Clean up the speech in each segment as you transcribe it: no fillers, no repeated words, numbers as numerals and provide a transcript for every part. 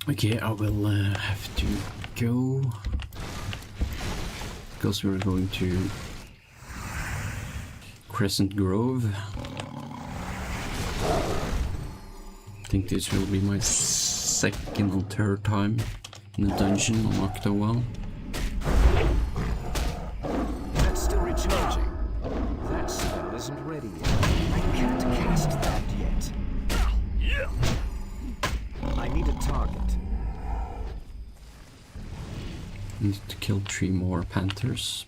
Okay, I will have to go because we're going to Crescent Grove. I think this will be my second or third time in the dungeon on OctoWoW. That's still recharging. That spell isn't ready yet. I can't cast that yet. I need a target. Need to kill 3 more panthers.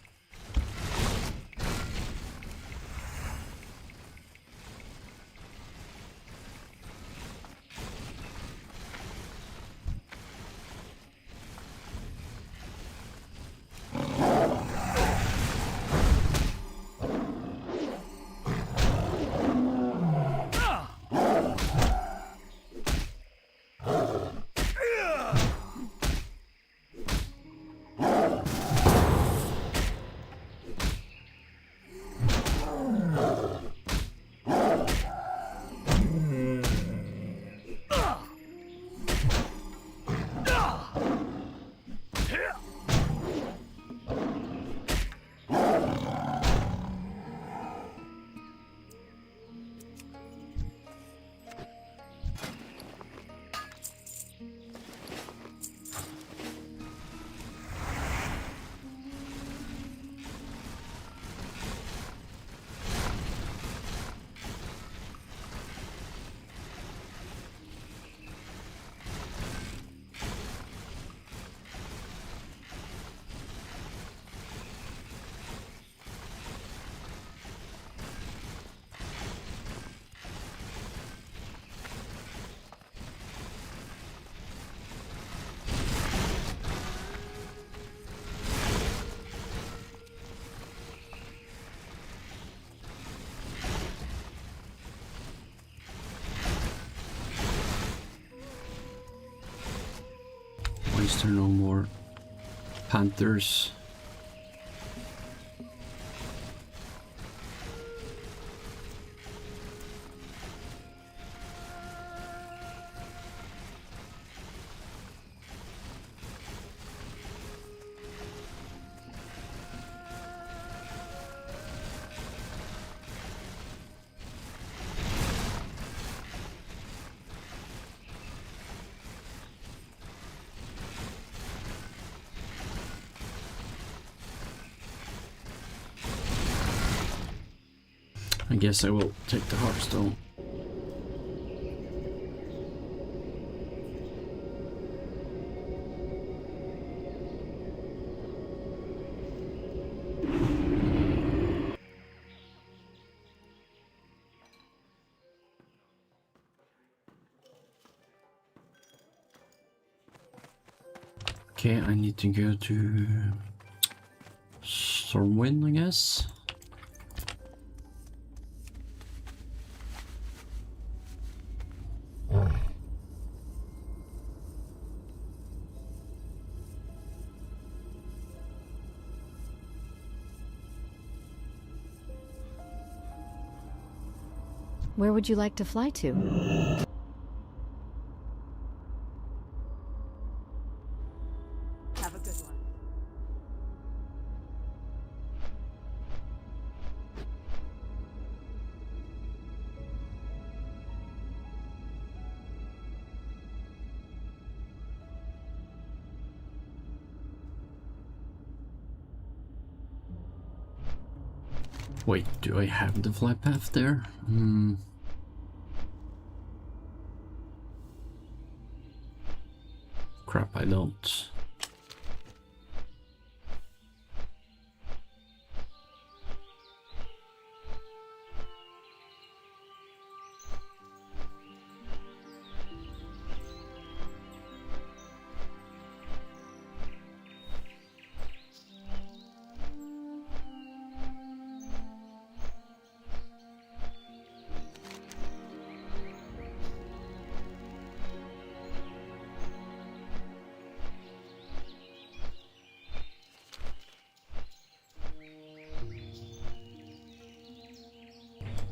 Why is there no more panthers? I guess I will take the Hearthstone. Okay, I need to go to Stormwind, I guess. Where would you like to fly to? Have a good one. Wait, do I have the flight path there? Crap, I don't.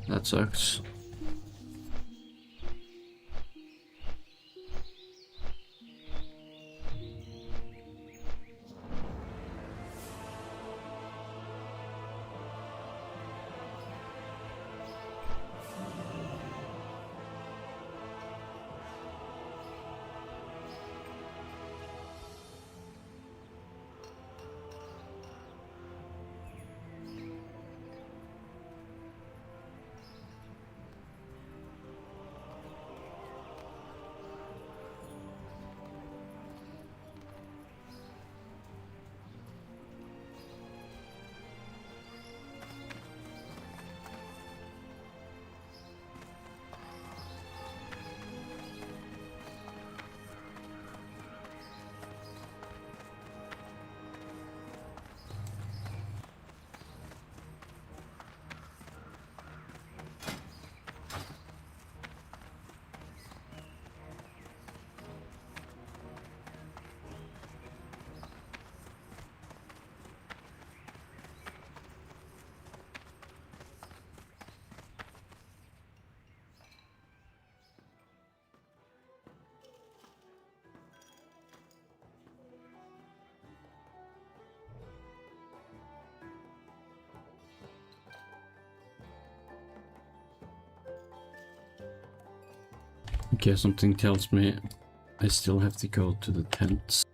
That sucks. Okay, something tells me I still have to go to the tents.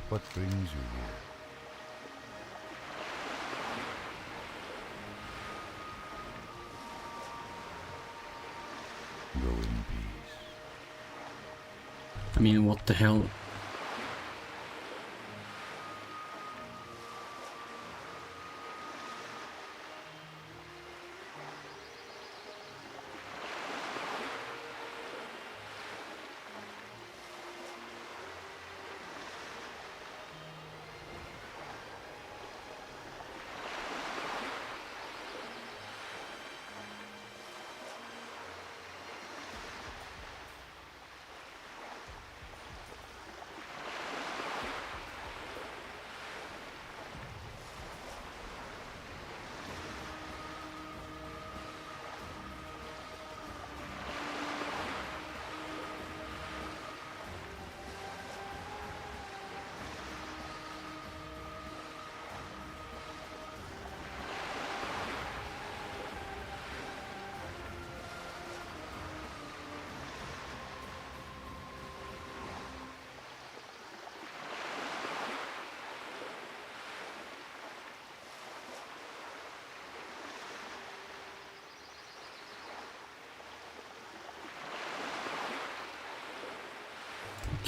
What brings you here? Go in peace. I mean, what the hell?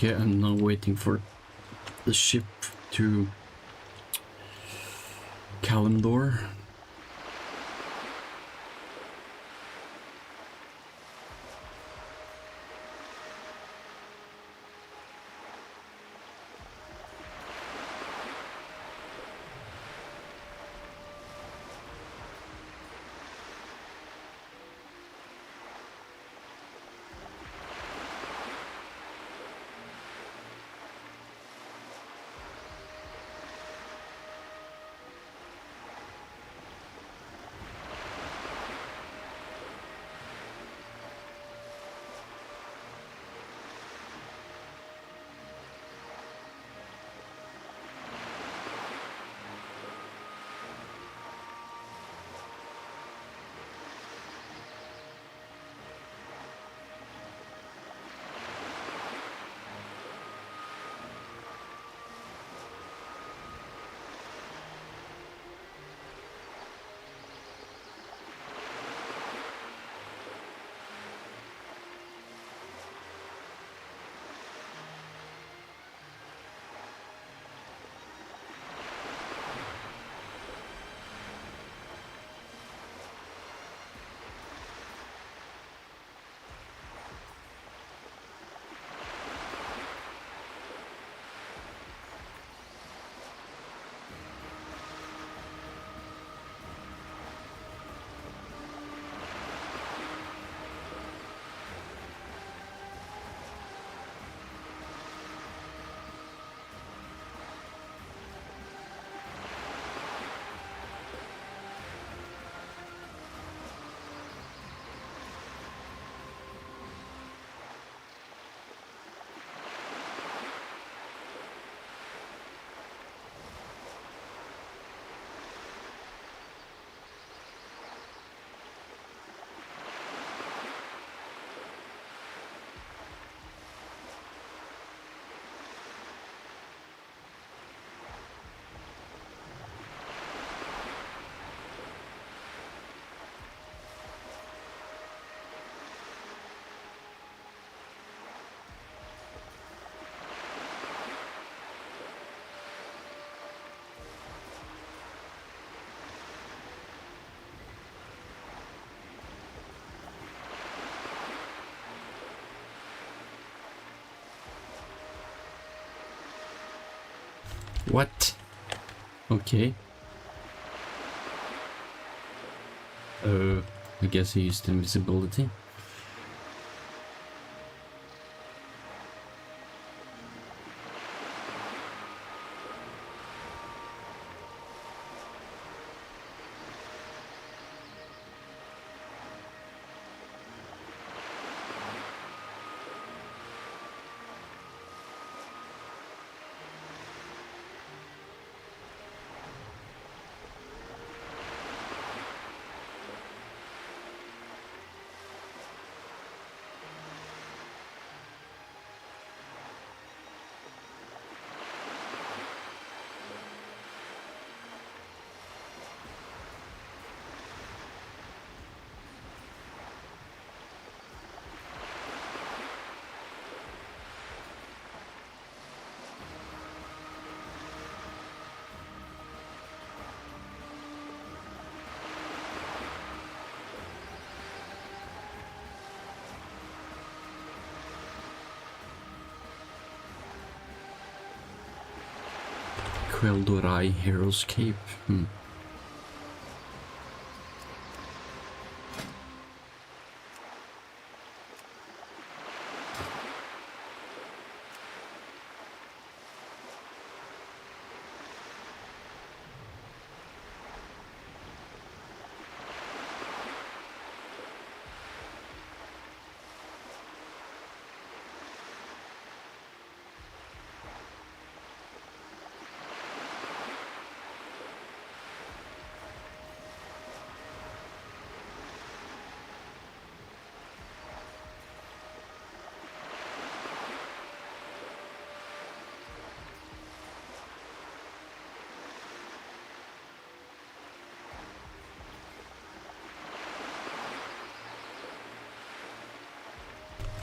Okay, I'm now waiting for the ship to Kalimdor. What? Okay. I guess he used invisibility. Queldorai Hero's Cape.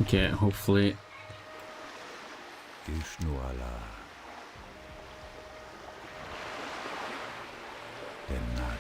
Okay, hopefully. Ishnuala. Denadis.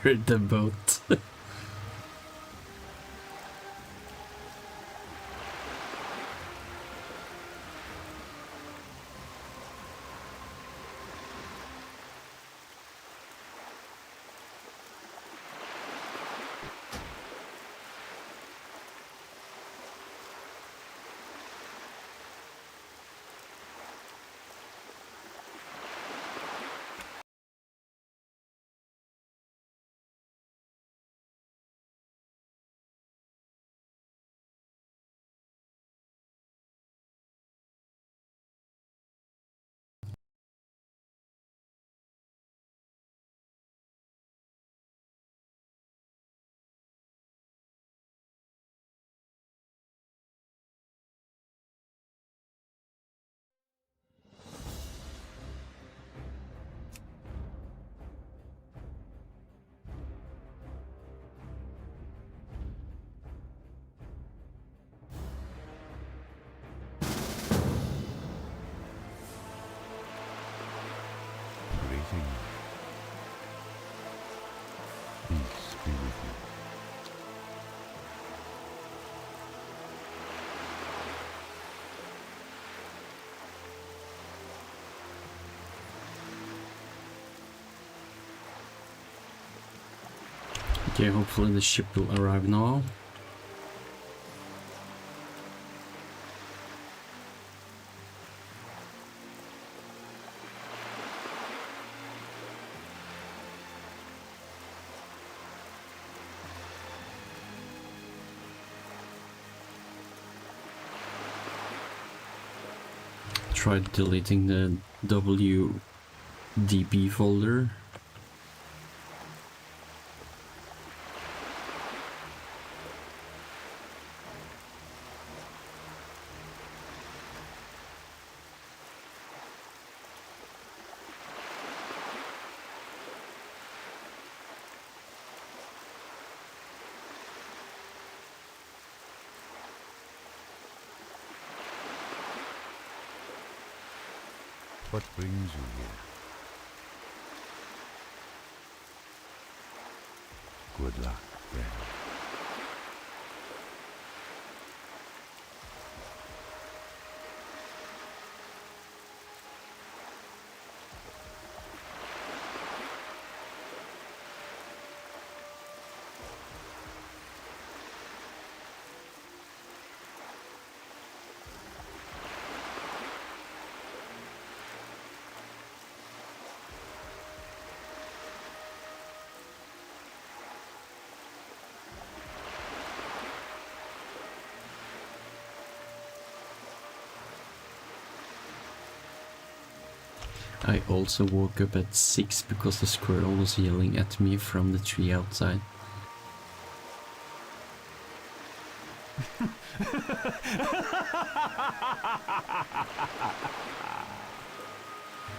Rid the boat. Greetings. Peace be with you. Okay, hopefully the ship will arrive now. tried deleting the WDB folder. What brings you here? Good luck, friend. I also woke up at 6 because the squirrel was yelling at me from the tree outside.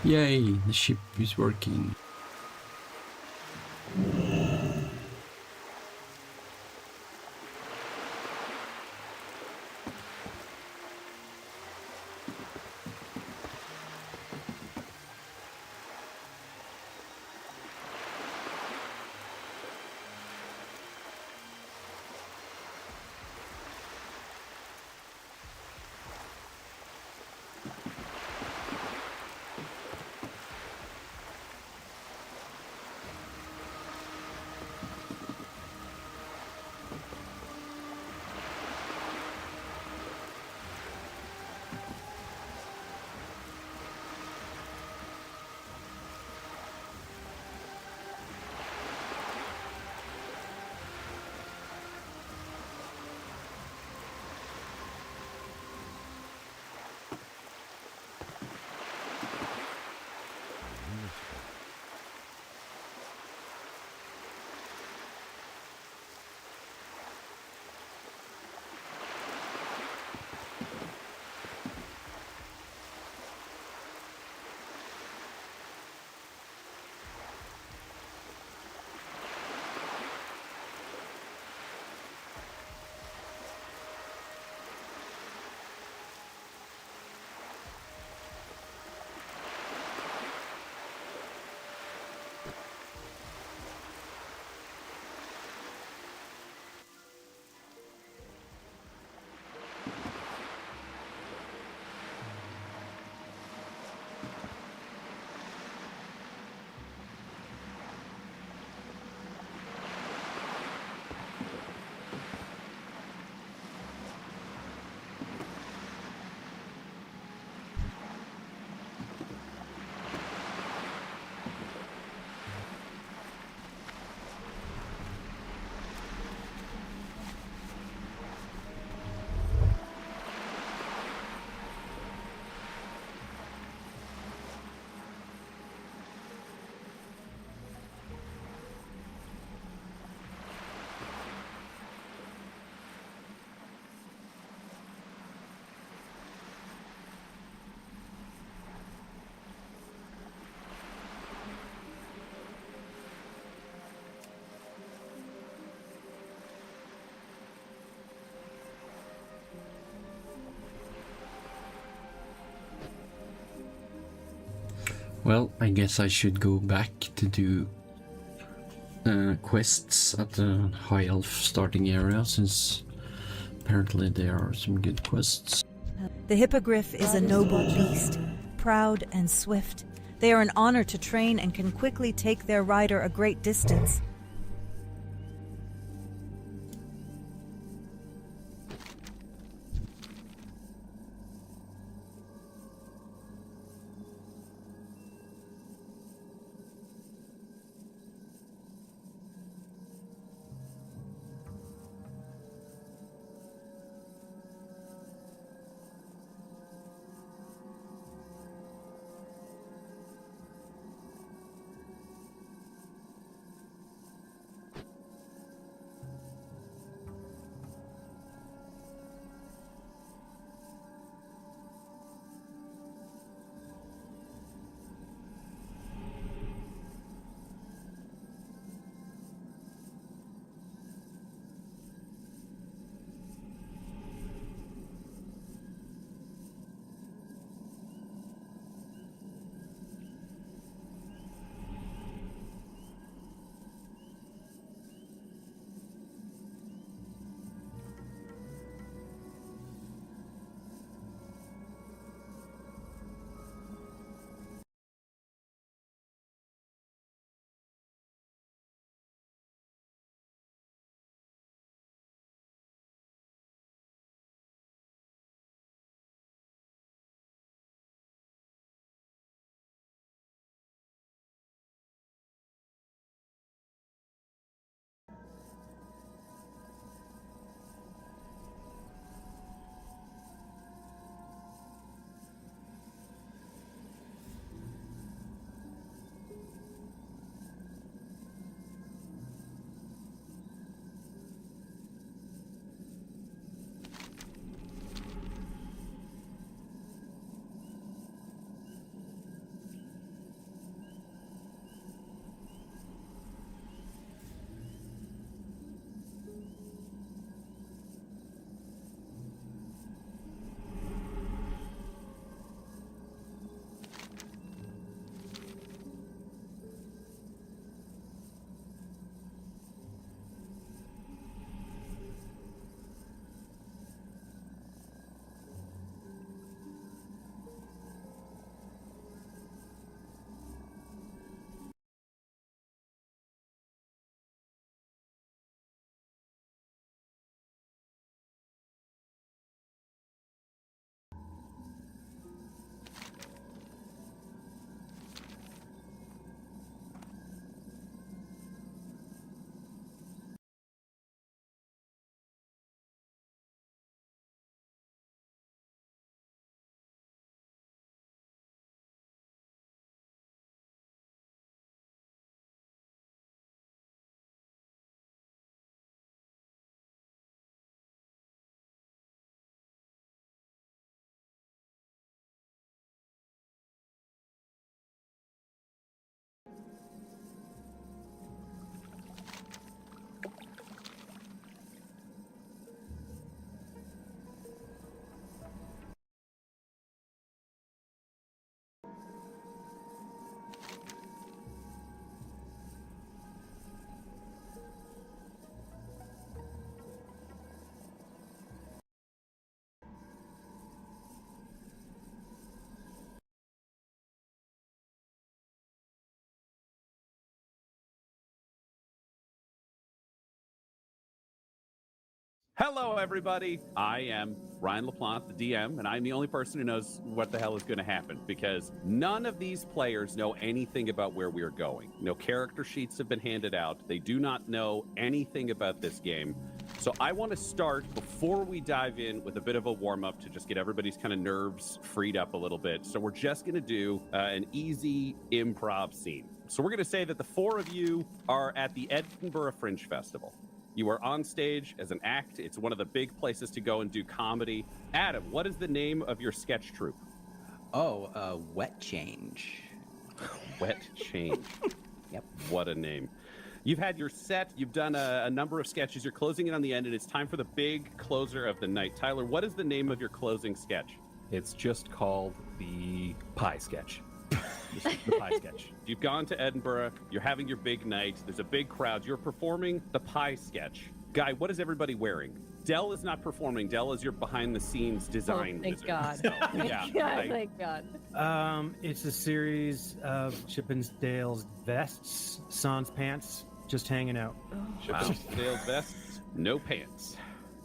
Yay, the ship is working. Well, I guess I should go back to do quests at the High Elf starting area, since apparently there are some good quests. The hippogriff is a noble beast, proud and swift. They are an honor to train and can quickly take their rider a great distance. Hello, everybody. I am Ryan LaPlante, the DM, and I'm the only person who knows what the hell is going to happen because none of these players know anything about where we are going. No character sheets have been handed out. They do not know anything about this game. So I want to start before we dive in with a bit of a warm-up to just get everybody's kind of nerves freed up a little bit. So we're just going to do an easy improv scene. So we're going to say that the four of you are at the Edinburgh Fringe Festival. You are on stage as an act. It's one of the big places to go and do comedy. Adam, what is the name of your sketch troupe? Oh, Wet Change. Wet Change. Yep. What a name. You've had your set. You've done a number of sketches. You're closing it on the end, and it's time for the big closer of the night. Tyler, what is the name of your closing sketch? It's just called the Pie Sketch. The Pie Sketch. You've gone to Edinburgh. You're having your big night. There's a big crowd. You're performing the Pie Sketch. Guy, what is everybody wearing? Dell is not performing. Dell is your behind-the-scenes design Thank wizard. God. Yeah, Thank God. It's a series of Chippensdale's vests, sans pants, just hanging out. Chippensdale vests, no pants.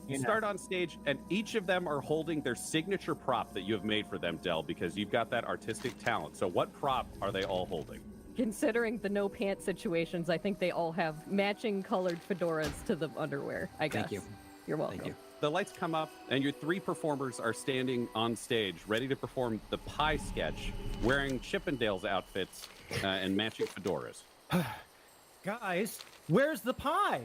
You start on stage, and each of them are holding their signature prop that you have made for them, Dell, because you've got that artistic talent. So what prop are they all holding? Considering the no pants situations, I think they all have matching colored fedoras to the underwear, I guess. Thank you. You're welcome. Thank you. The lights come up, and your three performers are standing on stage, ready to perform the Pie Sketch, wearing Chippendales outfits and matching fedoras. Guys, where's the pie?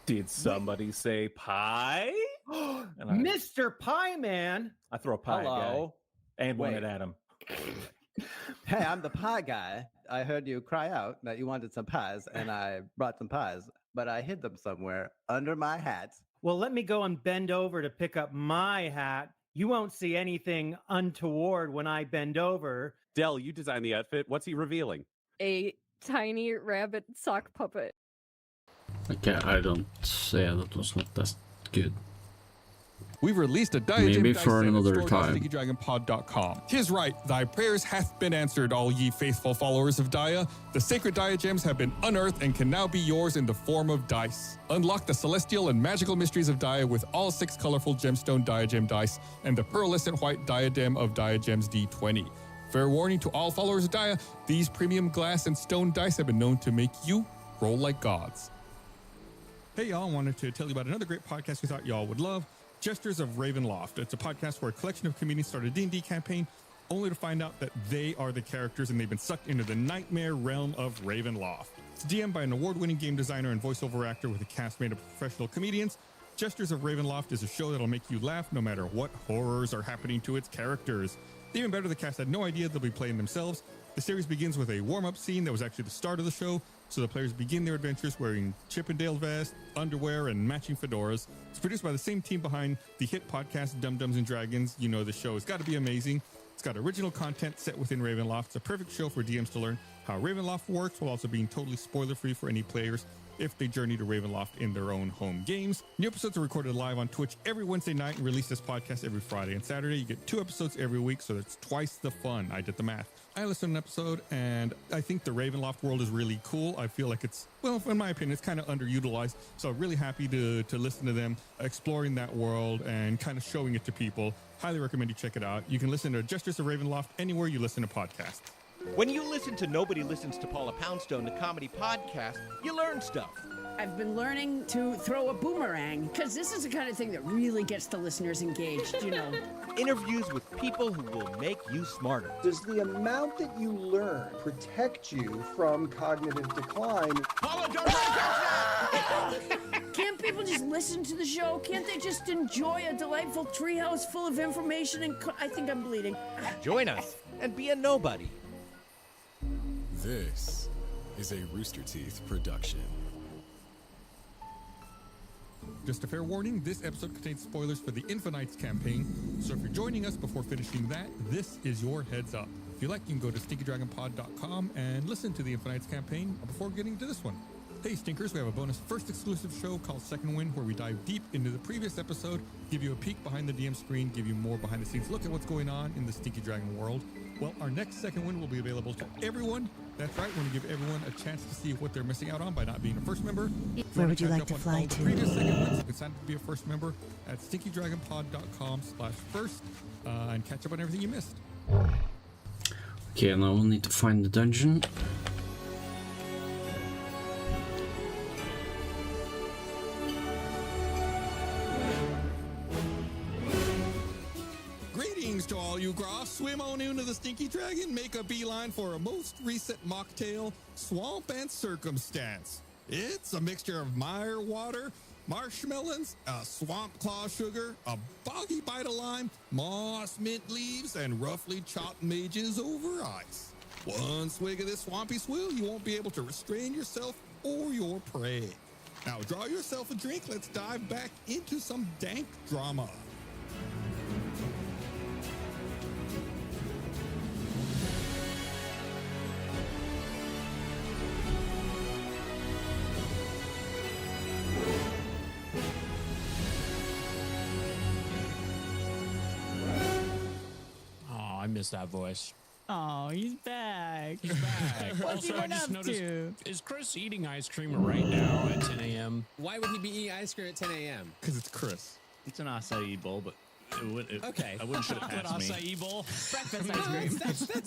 Did somebody say pie? And Mr. Pie Man! I throw a pie Hello. guy and one Wait. at Adam. Hey, I'm the pie guy. I heard you cry out that you wanted some pies, and I brought some pies, but I hid them somewhere under my hat. Well, let me go and bend over to pick up my hat. You won't see anything untoward when I bend over. Dell, you designed the outfit. What's he revealing? A tiny rabbit sock puppet. Okay, I don't say that was not that good. We've released a diadem Maybe dice for set at another time. store.stickydragonpod.com. 'Tis right, thy prayers hath been answered, all ye faithful followers of Dia. The sacred diadems have been unearthed and can now be yours in the form of dice. Unlock the celestial and magical mysteries of Dia with all 6 colorful gemstone diadem dice and the pearlescent white diadem of diadems D20. Fair warning to all followers of Dia, these premium glass and stone dice have been known to make you roll like gods. Hey y'all, wanted to tell you about another great podcast we thought y'all would love, Jesters of Ravenloft. It's a podcast where a collection of comedians start a D&D campaign only to find out that they are the characters and they've been sucked into the nightmare realm of Ravenloft. It's DM'd by an award-winning game designer and voiceover actor with a cast made of professional comedians. Jesters of Ravenloft is a show that'll make you laugh no matter what horrors are happening to its characters. Even better, the cast had no idea they'll be playing themselves. The series begins with a warm-up scene that was actually the start of the show, so the players begin their adventures wearing Chippendale vests, underwear, and matching fedoras. It's produced by the same team behind the hit podcast Dum Dums and Dragons. You know the show has got to be amazing. It's got original content set within Ravenloft. It's a perfect show for DMs to learn how Ravenloft works while also being totally spoiler-free for any players if they journey to Ravenloft in their own home games. New episodes are recorded live on Twitch every Wednesday night and release this podcast every Friday and Saturday. You get 2 episodes every week, so that's twice the fun. I did the math. I listened to an episode, and I think the Ravenloft world is really cool. I feel like it's, well, in my opinion, it's kind of underutilized. So I'm really happy to listen to them exploring that world and kind of showing it to people. Highly recommend you check it out. You can listen to Jesters of Ravenloft anywhere you listen to podcasts. When you listen to Nobody Listens to Paula Poundstone, the comedy podcast, you learn stuff. I've been learning to throw a boomerang, because this is the kind of thing that really gets the listeners engaged, you know. Interviews with people who will make you smarter. Does the amount that you learn protect you from cognitive decline? Paula, don't Can't people just listen to the show? Can't they just enjoy a delightful treehouse full of information? And I think I'm bleeding. Join us and be a nobody. This is a Rooster Teeth production. Just a fair warning, this episode contains spoilers for the Infinites campaign, so if you're joining us before finishing that, this is your heads up. If you like, you can go to stinkydragonpod.com and listen to the Infinites campaign before getting to this one. Hey Stinkers, we have a bonus first exclusive show called Second Wind where we dive deep into the previous episode, give you a peek behind the DM screen, give you more behind the scenes look at what's going on in the Stinky Dragon world. Well, our next second win will be available to everyone. That's right, we're going to give everyone a chance to see what they're missing out on by not being a first member. Where would you like to fly to? Previous second wins, you can sign up to be a first member at stinkydragonpod.com/first and catch up on everything you missed. Okay, now we'll need to find the dungeon. Greetings to all you gross. Swim on into the Stinky Dragon, make a beeline for a most recent mocktail, Swamp and Circumstance. It's a mixture of mire water, marshmallows, a swamp claw sugar, a boggy bite of lime, moss mint leaves, and roughly chopped mages over ice. One swig of this swampy swill, you won't be able to restrain yourself or your prey. Now draw yourself a drink. Let's dive back into some dank drama. I miss that voice. Oh, he's back. He's back. What's he Also, I been just up noticed, to? is Chris eating ice cream right now at 10 a.m.? Why would he be eating ice cream at 10 a.m.? Because it's Chris. It's an acai bowl, but it would. Okay. I wouldn't put it Chocolate past me. acai bowl. Breakfast No, ice cream.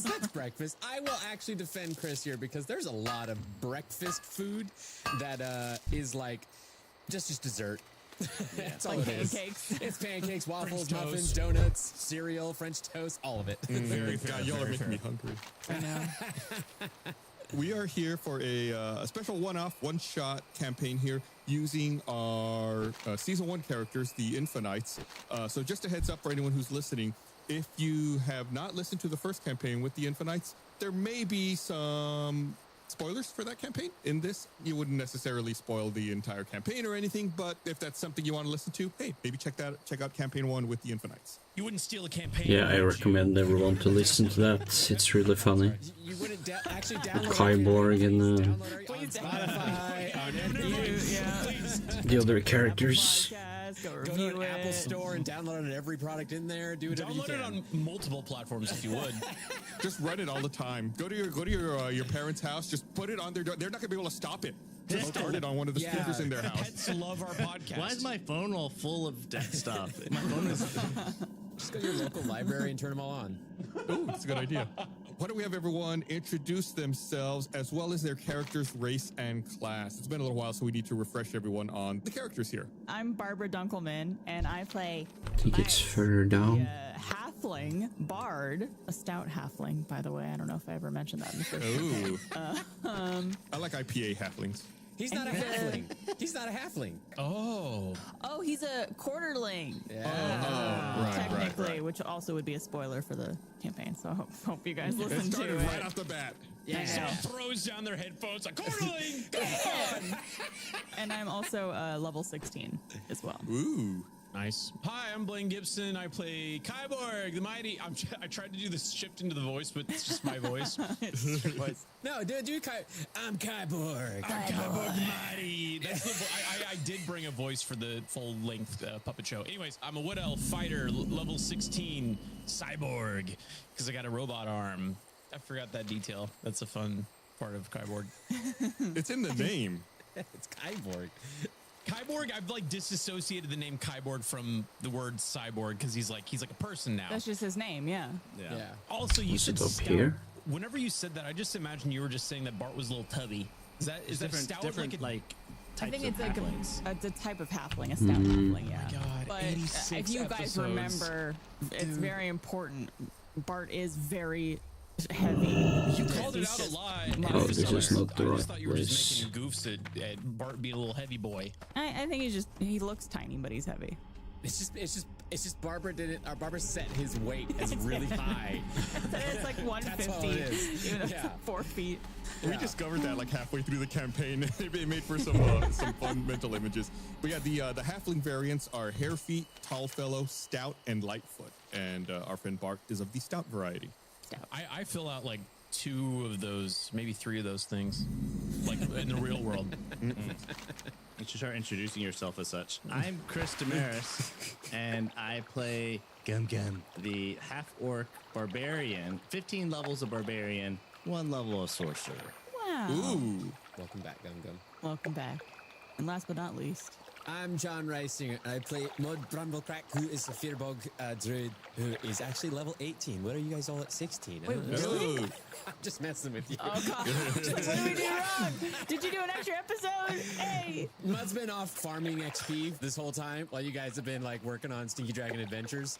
that's breakfast. I will actually defend Chris here because there's a lot of breakfast food that is like just dessert. That's all Like it is. pancakes. It's pancakes, waffles, French muffins, toast. donuts, cereal, French toast, all of it. Very fair. God, y'all are very making fair. me hungry. I know. We are here for a special one-off, one-shot campaign here using our Season 1 characters, the Infinites. So just a heads up for anyone who's listening, if you have not listened to the first campaign with the Infinites, there may be some spoilers for that campaign. In this, you wouldn't necessarily spoil the entire campaign or anything, but if that's something you want to listen to, hey, maybe check out campaign 1 with the Infinites. You wouldn't steal a campaign. Yeah, I would you? recommend everyone to listen to that. It's really funny. You wouldn't actually download Kyborg and it on Spotify, on the other characters. Go Go review to an Apple it. Store and download every product in there. Do whatever you Download can. it on multiple platforms if you would. Just run it all the time. Go to your parents' house. Just put it on their door. They're not gonna be able to stop it. Just start it on one of the speakers in their house. Pets love our podcast. Why is my phone all full of dead stuff? My phone is. Just go to your local library and turn them all on. Ooh, that's a good idea. Why don't we have everyone introduce themselves as well as their character's race and class? It's been a little while, so we need to refresh everyone on the characters here. I'm Barbara Dunkelman, and I play I think it's further down. halfling bard, a stout halfling, by the way. I don't know if I ever mentioned that in the first. Ooh. I like IPA halflings. He's not a halfling. He's not a halfling. Oh. Oh, he's a quarterling. Right, Technically, right. which also would be a spoiler for the campaign. So hope you guys listen It to started it. right off the bat. Yeah. Someone throws down their headphones like, quarterling! Come on! And I'm also level 16 as well. Ooh. Nice. Hi, I'm Blaine Gibson. I play Kyborg, the Mighty. I tried to do this shift into the voice, but it's just my voice. It's your voice. No, do Kai. I'm Kyborg. I'm Kyborg the Mighty. That's the I did bring a voice for the full-length puppet show. Anyways, I'm a Wood Elf fighter, level 16, cyborg, because I got a robot arm. I forgot that detail. That's a fun part of Kyborg. It's in the name. It's Kyborg. Kyborg, I've like disassociated the name Kyborg from the word cyborg because he's like a person now. That's just his name, yeah. Yeah. Also, you Is said it up stout. here? Whenever you said that, I just imagined you were just saying that Bart was a little tubby. Is that stout different like I think it's like a type of halfling, a stout Mm. halfling, yeah. God, But 86 if you guys episodes. remember, it's very important. Bart is very heavy. You called it He's out a just lot. Oh, this is not the I right just thought you were place. just making goofs at Bart being a little heavy boy. I think he looks tiny, but he's heavy. It's just Barbara didn't. Our Barbara set his weight as really high. It's like 150, That's all it is. even though Yeah. it's 4 feet. We discovered that like halfway through the campaign. It made for some fun mental images. But yeah, the halfling variants are hare feet, tall fellow, stout, and lightfoot. And our friend Bart is of the stout variety. I fill out like 2 of those, maybe 3 of those things, like in the real world. You should start introducing yourself as such. I'm Chris Damaris, and I play Gum. The half-orc barbarian, 15 levels of barbarian, 1 level of sorcerer. Wow. Ooh. Welcome back, Gum. Welcome back. And last but not least, I'm John Reisinger, and I play Mud Bramblecrack, who is a Fearbog druid who is actually level 18. What are you guys all at 16? Wait, really? I'm just messing with you. Oh, God. What did we do wrong? Did you do an extra episode? Hey. Mud's been off farming XP this whole time while you guys have been like working on Stinky Dragon Adventures.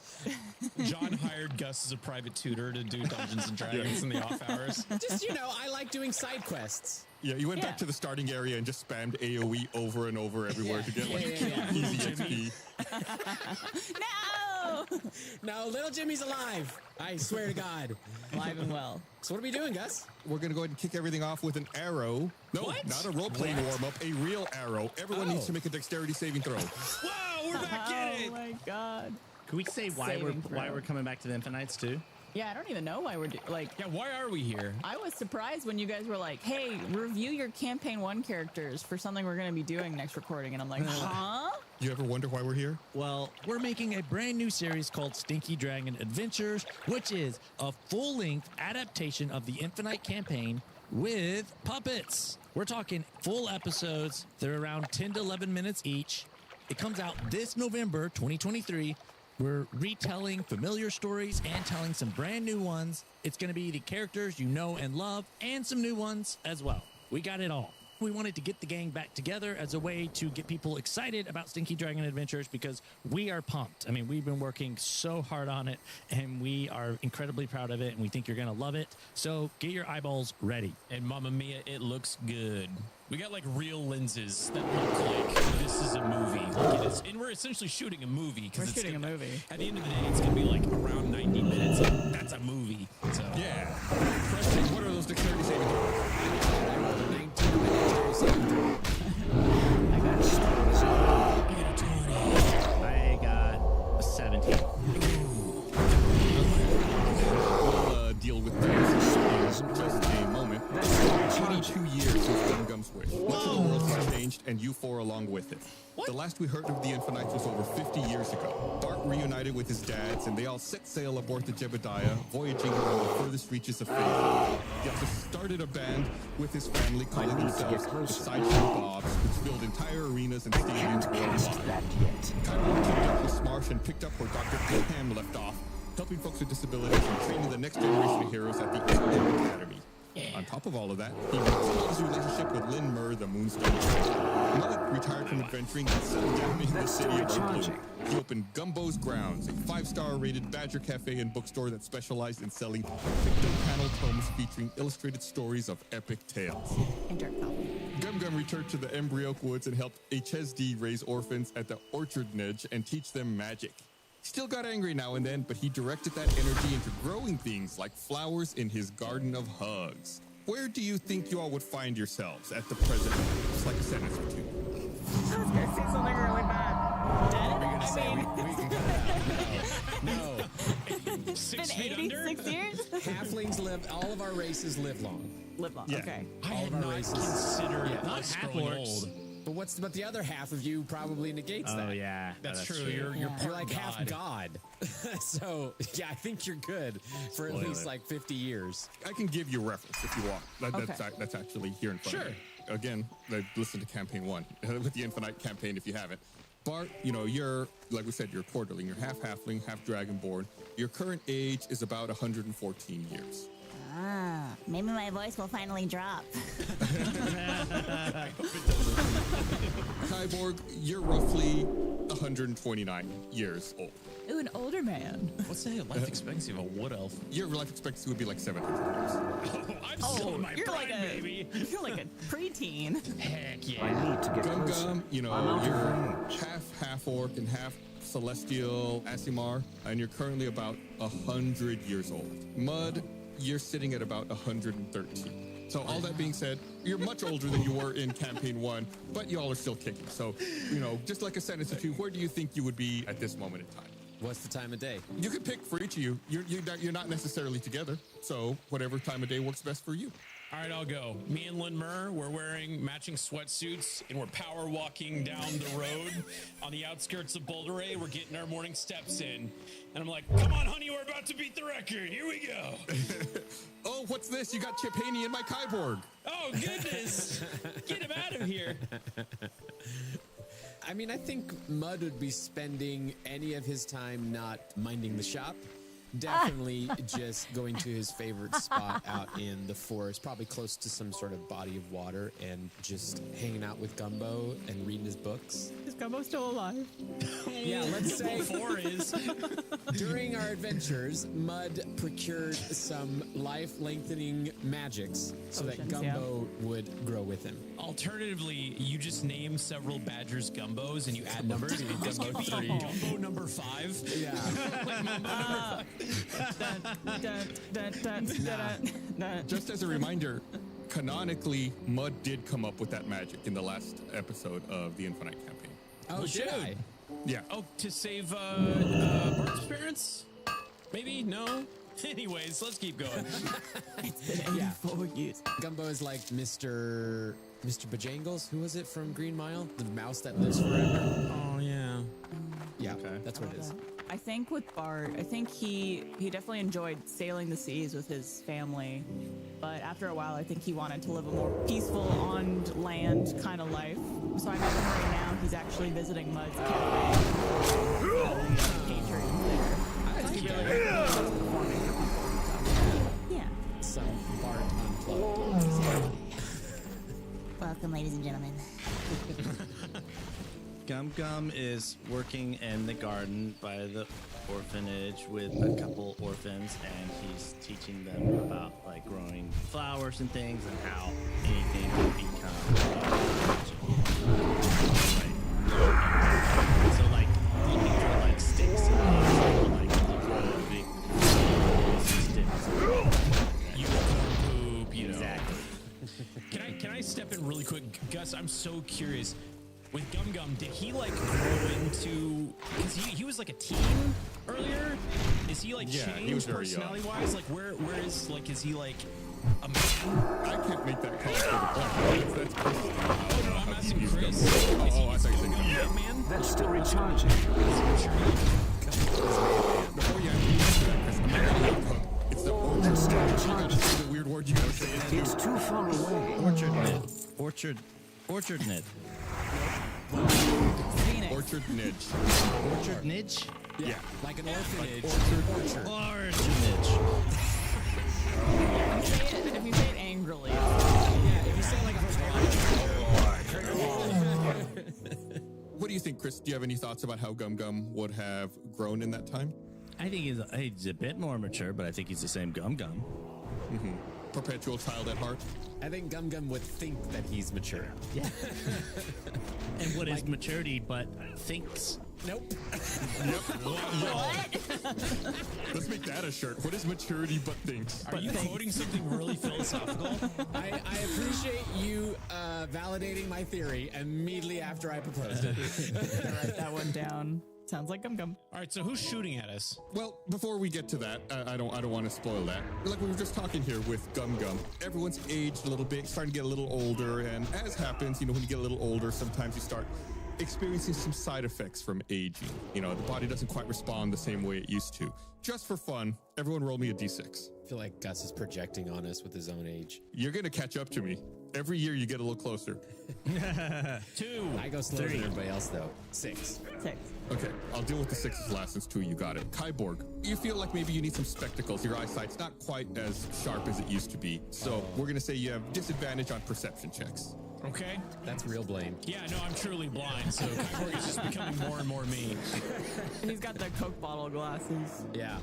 John hired Gus as a private tutor to do Dungeons and Dragons in the off hours. Just, I like doing side quests. Yeah, you went back to the starting area and just spammed AoE over and over everywhere to get easy XP. No! No, little Jimmy's alive. I swear to God. Alive and well. So what are we doing, Gus? We're going to go ahead and kick everything off with an arrow. No, not a role-playing warm-up, a real arrow. Everyone needs to make a dexterity saving throw. Wow, we're back in it! Oh, my God. Can we say why we're coming back to the Infinites too? Yeah, I don't even know why we're Yeah, why are we here? I was surprised when you guys were like, hey, review your campaign 1 characters for something we're going to be doing next recording. And I'm like, huh? You ever wonder why we're here? Well, we're making a brand new series called Stinky Dragon Adventures, which is a full-length adaptation of the Infinite campaign with puppets. We're talking full episodes. They're around 10 to 11 minutes each. It comes out this November, 2023. We're retelling familiar stories and telling some brand new ones. It's going to be the characters you know and love and some new ones as well. We got it all. We wanted to get the gang back together as a way to get people excited about Stinky Dragon Adventures because we are pumped. I mean, we've been working so hard on it and we are incredibly proud of it and we think you're going to love it. So get your eyeballs ready. And Mamma Mia, it looks good. We got like real lenses that look like this is a movie. Like it is, and we're essentially shooting a movie. We're shooting a movie. At the end of the day, it's going to be like around 90 minutes. That's a movie. So. Yeah. Question, what are those dexterity saving throws? 19 dexterity saving throws. I got a 20. I got a 17. We'll deal with this in just a moment. 22 years since Gum's Wish. Much of the world has changed, and you four along with it. The last we heard of the Infinites was over 50 years ago. Bart reunited with his dads, and they all set sail aboard the Jebediah, voyaging around the furthest reaches of faith. Yep, started a band with his family calling themselves the Sideshow Bobs, which filled entire arenas and stadiums worldwide. Kyle teamed up with Smarsh and picked up where Dr. Ham left off, helping folks with disabilities and training the next generation of heroes at the Octo Academy. On top of all of that, he maintained his relationship with Lynn Murr, the Moonstone Trader. Mud retired from adventuring and settled down in the city of Oakland. He opened Gumbo's Grounds, a 5-star rated Badger Cafe and bookstore that specialized in selling picto panel tomes featuring illustrated stories of epic tales. And Dark Gum returned to the Embryoke Woods and helped HSD raise orphans at the Orchard Nedge and teach them magic. Still got angry now and then, but he directed that energy into growing things like flowers in his garden of hugs. Where do you think you all would find yourselves at the present moment? Just like a sentence or two. I was going to say something really bad. Dead? What are you going to say? We can cut it out. No. 6 feet under? 86 years? Halflings live, all of our races live long. Live long, Yeah. okay. I All had of our not races. considered Yeah. us growing old. But the other half of you probably negates that. Oh, yeah. That's true. You're part like half god. So yeah, I think you're good for at least like 50 years. I can give you a reference if you want. That's actually here in front of me. Again, listen to campaign 1 with the Infinite campaign if you haven't. Bart, you're, like we said, you're a quarterling. You're half halfling, half dragonborn. Your current age is about 114 years. Ah, maybe my voice will finally drop. Kyborg, you're roughly 129 years old. Ooh, an older man. What's the life expectancy of a wood elf? Your life expectancy would be like 700 years. I'm still in my you're prime, like a, baby. You're like a preteen. Heck yeah. I need to get closer. Gum, you're half orc and half celestial Asimar, and you're currently about 100 years old. Mud, you're sitting at about 113. So all that being said, you're much older than you were in campaign 1, but y'all are still kicking. So, just like a sentence or two, where do you think you would be at this moment in time? What's the time of day? You can pick for each of you. You're not necessarily together, so whatever time of day works best for you. All right, I'll go. Me and Lin Mer, we're wearing matching sweatsuits and we're power walking down the road on the outskirts of Boulder. We're getting our morning steps in. And I'm like, come on, honey, we're about to beat the record. Here we go. Oh, what's this? You got Chip Haney in my Kyborg. Oh, goodness. Get him out of here. I mean, I think Mud would be spending any of his time not minding the shop. Definitely just going to his favorite spot out in the forest, probably close to some sort of body of water, and just hanging out with Gumbo and reading his books. Is Gumbo still alive? Yeah, let's say Gumbo 4 is. During our adventures, Mud procured some life-lengthening magics so that Potions, Gumbo would grow with him. Alternatively, you just name several Badgers Gumbos and you add numbers. This could be Gumbo number 5. Yeah. Like Mumbo number 5. Just as a reminder, canonically, Mud did come up with that magic in the last episode of the Infinite campaign. Oh, did I? Yeah. Oh, to save Bart's parents? Maybe? No? Anyways, let's keep going. It's been 84 years. Gumbo is like Mr. Bojangles. Who was it from Green Mile? The mouse that lives forever. Oh, yeah. Yeah, that's what it is. I think with Bart, I think he definitely enjoyed sailing the seas with his family, but after a while, I think he wanted to live a more peaceful, on land kind of life. So I imagine right now he's actually visiting Mud's cafe. Patrons there. He really loves performing for people. Yeah. Some Bart unplugged. Welcome, ladies and gentlemen. Gum Gum is working in the garden by the orphanage with a couple orphans, and he's teaching them about like growing flowers and things and how anything can become so like looking for like sticks and like you grow a big sticks. You poop, you know. Exactly. Can I step in really quick? Gus, I'm so curious. With Gum Gum, did he like grow into? Because he was like a teen earlier. Is he like Yeah, changed he was very young. personality wise? Like where is like is he like a man? I can't make that call for the podcast. That's Chris. Oh no, I'm asking Chris. Oh, I thought you said Yeah, man. That's still recharging. Before you answer that, Chris, I'm not gonna hook. It's the orchard. That's still recharging. The weird word you gotta say is It's too far away. Orchard knit. Orchard knit. Orchard niche. Orchard niche? Yeah, like an orphanage. Orchard. If you say it angrily. Yeah, if you say like What do you think, Chris? Do you have any thoughts about how Gum Gum would have grown in that time? I think he's a bit more mature, but I think he's the same Gum Gum. Mm-hmm. Perpetual child at heart. I think Gum Gum would think that he's mature. Yeah. And what is maturity but thinks? Nope. Let's make that a shirt. What is maturity but thinks? Are you quoting something really philosophical? I appreciate you validating my theory immediately after I proposed it. Write that one down. Sounds like Gum Gum. All right, so who's shooting at us? Well, before we get to that, I don't want to spoil that. Like we were just talking here with Gum Gum, everyone's aged a little bit, starting to get a little older, and as happens, when you get a little older, sometimes you start experiencing some side effects from aging. The body doesn't quite respond the same way it used to. Just for fun, everyone roll me a d6. I feel like Gus is projecting on us with his own age. You're gonna catch up to me. Every year you get a little closer. 2. I go slower than everybody else, though. 6. Okay, I'll deal with the 6s last since 2 you got it. Kyborg, you feel like maybe you need some spectacles. Your eyesight's not quite as sharp as it used to be. So we're gonna say you have disadvantage on perception checks. Okay. That's real blame. Yeah, no, I'm truly blind, so Kyborg is just becoming more and more me. He's got the Coke bottle glasses. Yeah.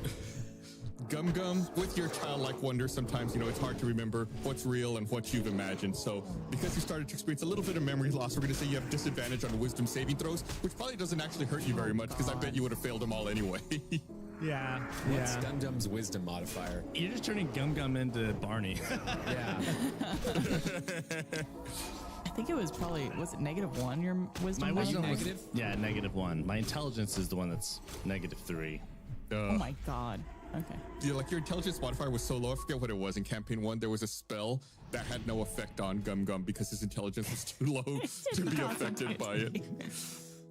Gum Gum, with your childlike wonder, sometimes, it's hard to remember what's real and what you've imagined. So because you started to experience a little bit of memory loss, we're going to say you have disadvantage on wisdom saving throws, which probably doesn't actually hurt you very much because I bet you would have failed them all anyway. Yeah. What's Gum Gum's wisdom modifier? You're just turning Gum Gum into Barney. Yeah. I think it was probably, was it -1 your wisdom? My wisdom was negative? Yeah, -1. My intelligence is the one that's -3. Oh my god. Okay. Yeah, like your intelligence modifier was so low, I forget what it was in campaign 1. There was a spell that had no effect on Gum Gum because his intelligence was too low to be affected by it.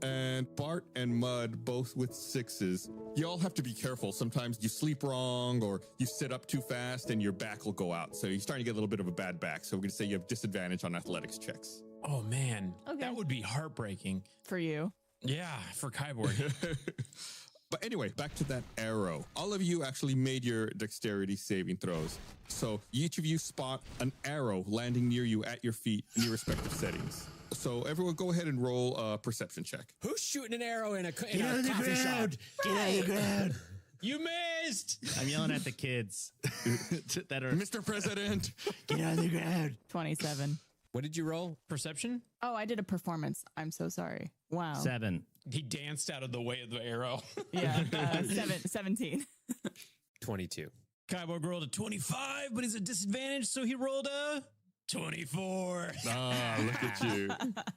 And Bart and Mud, both with 6s. You all have to be careful. Sometimes you sleep wrong or you sit up too fast and your back will go out. So you're starting to get a little bit of a bad back. So we're going to say you have disadvantage on athletics checks. Oh, man. Okay. That would be heartbreaking. For you. Yeah, for Kyborg. But anyway, back to that arrow. All of you actually made your dexterity saving throws. So each of you spot an arrow landing near you at your feet in your respective settings. So everyone go ahead and roll a perception check. Who's shooting an arrow in a coffee Get out of the shop? ground! Get out of the ground! You missed! I'm yelling at the kids that are... Mr. President! Get out of the ground! 27. What did you roll? Perception? Oh, I did a performance. I'm so sorry. Wow. 7. He danced out of the way of the arrow. Yeah, 17. 22. Kyborg rolled a 25, but he's at disadvantage, so he rolled a 24. Ah, look at you.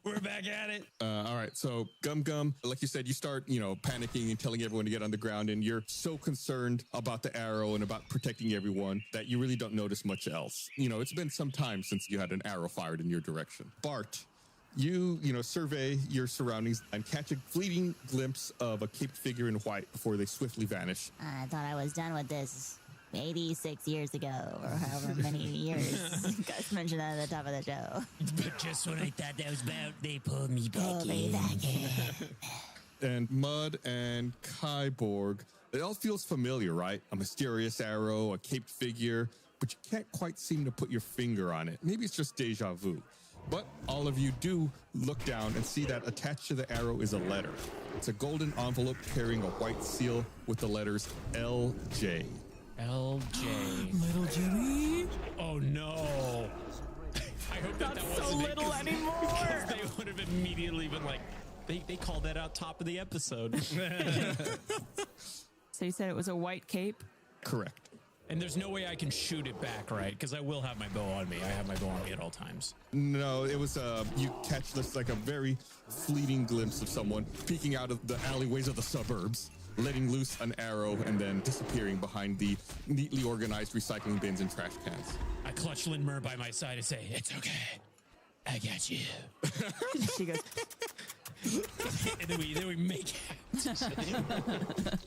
We're back at it. All right. So Gum Gum, like you said, you start, panicking and telling everyone to get on the ground. And you're so concerned about the arrow and about protecting everyone that you really don't notice much else. It's been some time since you had an arrow fired in your direction. Bart, you survey your surroundings and catch a fleeting glimpse of a caped figure in white before they swiftly vanish. I thought I was done with this 86 years ago, or however many years Gus mentioned at the top of the show. But just when I thought that was about, they pulled me back in. And Mud and Kyborg, it all feels familiar, right? A mysterious arrow, a caped figure, but you can't quite seem to put your finger on it. Maybe it's just deja vu. But all of you do look down and see that attached to the arrow is a letter. It's a golden envelope carrying a white seal with the letters LJ. LJ. Little Jimmy? Oh, no. I hope that wasn't so little anymore. They would have immediately been like, they called that out top of the episode. So you said it was a white cape? Correct. And there's no way I can shoot it back, right? Because I will have my bow on me. I have my bow on me at all times. No, it was you catch this like a very fleeting glimpse of someone peeking out of the alleyways of the suburbs, letting loose an arrow and then disappearing behind the neatly organized recycling bins and trash cans. I clutch Lindmer by my side and say, "It's okay. I got you." She goes. And then we make it.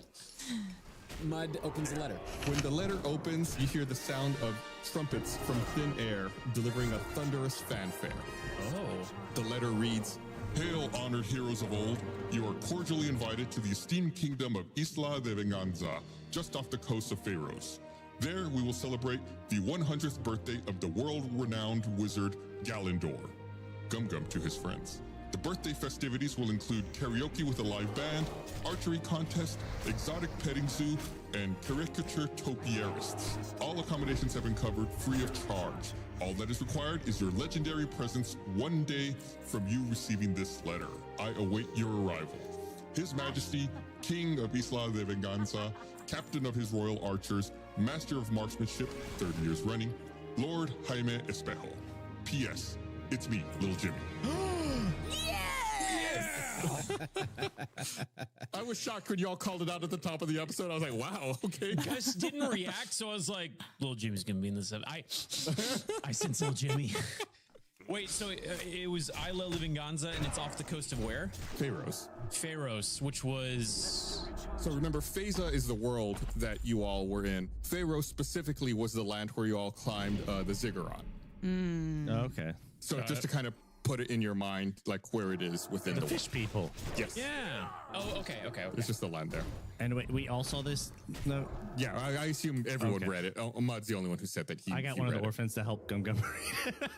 Mud opens the letter. When the letter opens, you hear the sound of trumpets from thin air delivering a thunderous fanfare. Oh. The letter reads, Hail, honored heroes of old. You are cordially invited to the esteemed kingdom of Isla de Venganza, just off the coast of Faros. There, we will celebrate the 100th birthday of the world-renowned wizard Galindor. Gum Gum to his friends. The birthday festivities will include karaoke with a live band, archery contest, exotic petting zoo, and caricature topiarists. All accommodations have been covered free of charge. All that is required is your legendary presence one day from you receiving this letter. I await your arrival. His Majesty, King of Isla de Venganza, Captain of his Royal Archers, Master of Marksmanship, 30 years running, Lord Jaime Espejo. P.S. It's me, Little Jimmy. I was shocked when y'all called it out at the top of the episode. I was like, wow, okay. Gus didn't react, so I was like, Little Jimmy's going to be in this. I sense Little Jimmy. Wait, so it was Isla Livinganza, and it's off the coast of where? Faros, which was... So remember, Phasa is the world that you all were in. Faros specifically was the land where you all climbed the Ziggurat. Okay. So just to kind of put it in your mind, like where it is within the the fish people. Yes. Yeah. Oh, okay. It's just the land there. And we all saw this? No. Yeah, I assume everyone read it. Mud's the only one who said that he I got one of the orphans to help Gum Gum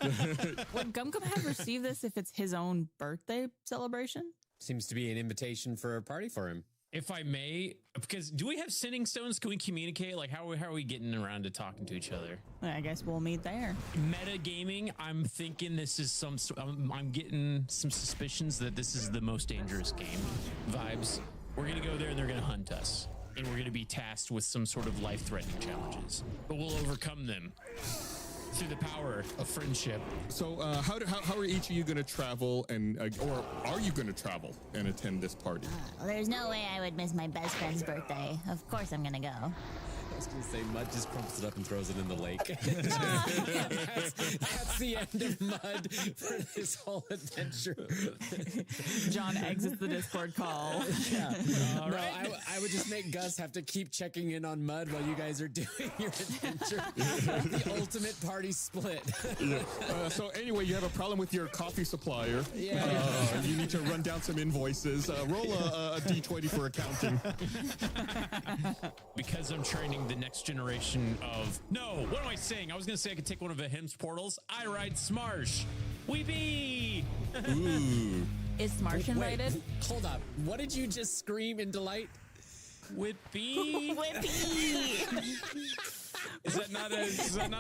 read. Would Gum Gum have received this if it's his own birthday celebration? Seems to be an invitation for a party for him. If I may, because do we have sending stones? Can we communicate? Like, how are we getting around to talking to each other? I guess we'll meet there. Meta gaming, I'm thinking this is I'm getting some suspicions that this is the most dangerous game vibes. We're going to go there and they're going to hunt us. And we're going to be tasked with some sort of life-threatening challenges. But we'll overcome them through the power of friendship. So how are each of you going to travel and or are you going to travel and attend this party? Well, there's no way I would miss my best friend's birthday. Of course I'm gonna go. was going to say Mud just crumps it up and throws it in the lake. that's the end of Mud for this whole adventure. John exits the Discord call. Yeah. All No, right. I would just make Gus have to keep checking in on Mud while you guys are doing your adventure. The ultimate party split. So anyway, you have a problem with your coffee supplier. Yeah. You need to run down some invoices. Roll a D20 for accounting. Because I'm training the next generation of... No, what am I saying? I was going to say I could take one of Ahim's portals. I ride Smarsh. Weepy! Ooh. Is Smarsh invited? Hold up. What did you just scream in delight? Whippy. Whippy. Is that not a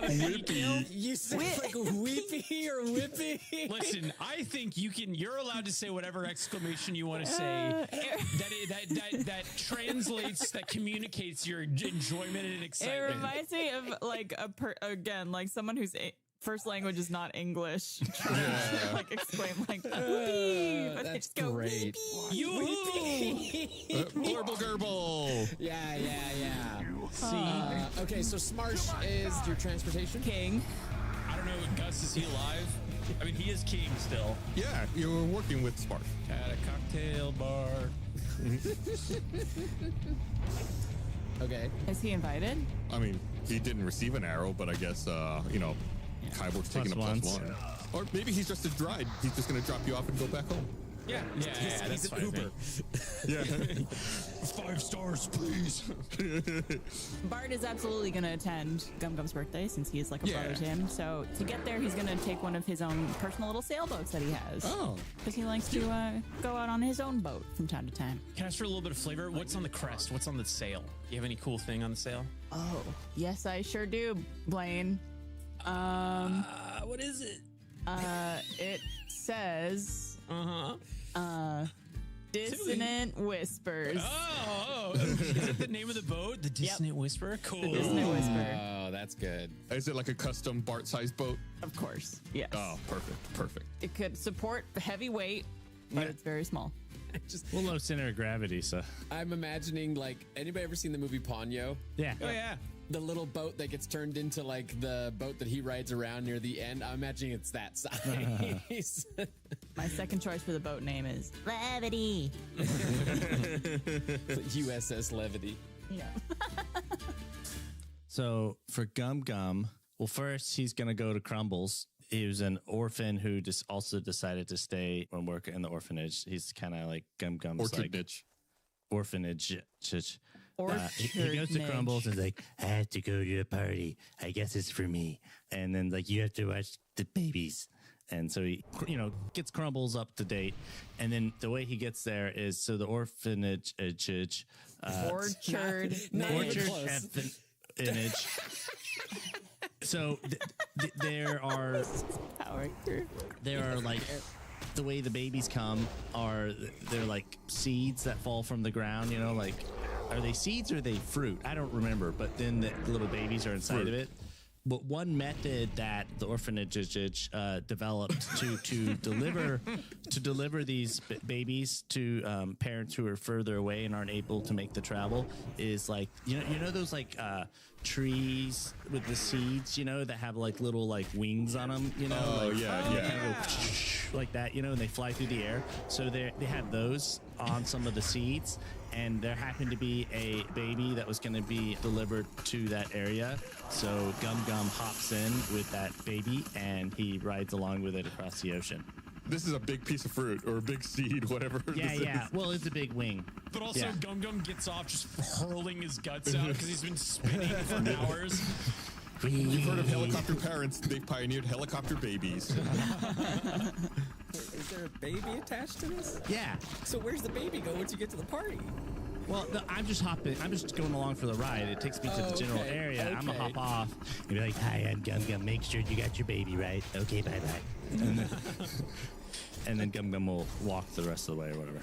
Whippy? You said like weepy or whippy? Listen, I think you're allowed to say whatever exclamation you want to say that translates, that communicates your enjoyment and It excitement. reminds me of like like someone whose first language is not English. Trying to like exclaim like whoopee, but they just go great. Glurble gerbil. Yeah. Okay, so Smarsh is your transportation king. I don't know, Gus, is he alive? I mean, he is king still. Yeah, you were working with Spark. At a cocktail bar. Okay. Is he invited? I mean, he didn't receive an arrow, but I guess, Kyborg's taking a +1. Or maybe he's just a dried. He's just going to drop you off and go back home. Yeah, that's an Uber. Yeah. 5 stars, please. Bart is absolutely going to attend Gum Gum's birthday since he is like a brother to him. So to get there, he's going to take one of his own personal little sailboats that he has. Oh. Because he likes to go out on his own boat from time to time. Can I ask for a little bit of flavor? What's on the crest? What's on the sail? You have any cool thing on the sail? Oh, yes, I sure do, Blaine. What is it? It says... Dissonant Whispers. Oh, is it the name of the boat? The Dissonant Whisper? Cool. The Dissonant Whisper. Oh, that's good. Is it like a custom Bart-sized boat? Of course, yes. Oh, perfect. It could support heavy weight, but it's very small. Well, low center of gravity, so. I'm imagining, like, anybody ever seen the movie Ponyo? Yeah. Oh, yeah. The little boat that gets turned into, like, the boat that he rides around near the end. I'm imagining it's that size. My second choice for the boat name is Levity. USS Levity. Yeah. So for Gum Gum, well, first he's going to go to Crumbles. He was an orphan who just also decided to stay and work in the orphanage. He's kind of like Gum Gum's orphanage. He goes to Crumbles and is like, I have to go to a party. I guess it's for me. And then like, you have to watch the babies. And so he, gets Crumbles up to date. And then the way he gets there is, so the orphanage, orchard orphanage. So there are like, the way the babies come they're like seeds that fall from the ground, like, are they seeds or are they fruit? I don't remember, but then the little babies are inside of it. But one method that the orphanage developed to deliver these babies to parents who are further away and aren't able to make the travel is like, you know those like trees with the seeds, that have like little like wings on them, like that, and they fly through the air. So they have those on some of the seeds. And there happened to be a baby that was going to be delivered to that area. So Gum Gum hops in with that baby and he rides along with it across the ocean. This is a big piece of fruit or a big seed, whatever. Yeah. Well, it's a big wing. But also, Gum Gum gets off just hurling his guts out because he's been spinning for hours. You've heard of helicopter parents. They pioneered helicopter babies. Is there a baby attached to this? Yeah. So where's the baby go once you get to the party? Well, no, I'm just going along for the ride. It takes me to the general area. I'm going to hop off and be like, hi, I'm Gum Gum. Make sure you got your baby right. Okay, bye-bye. And then Gum Gum will walk the rest of the way or whatever.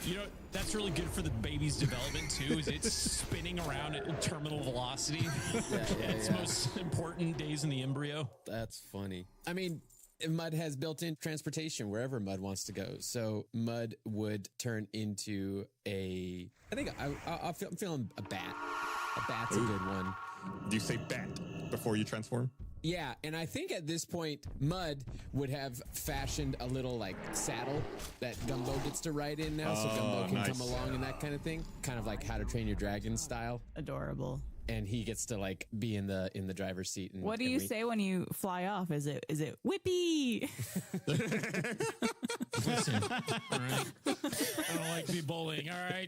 That's really good for the baby's development, too, is it's spinning around at terminal velocity. Its most important days in the embryo. That's funny. I mean, Mud has built-in transportation wherever Mud wants to go. So Mud would turn into I'm feeling a bat. A bat's a good one. Do you say bat before you transform? Yeah, and I think at this point, Mud would have fashioned a little like saddle that Gumbo gets to ride in now, so Gumbo can come along and that kind of thing, kind of like How to Train Your Dragon style. Adorable. And he gets to like be in the driver's seat. And, what do you say when you fly off? Is it whippy? Listen, all right. I don't like to be bullying. All right.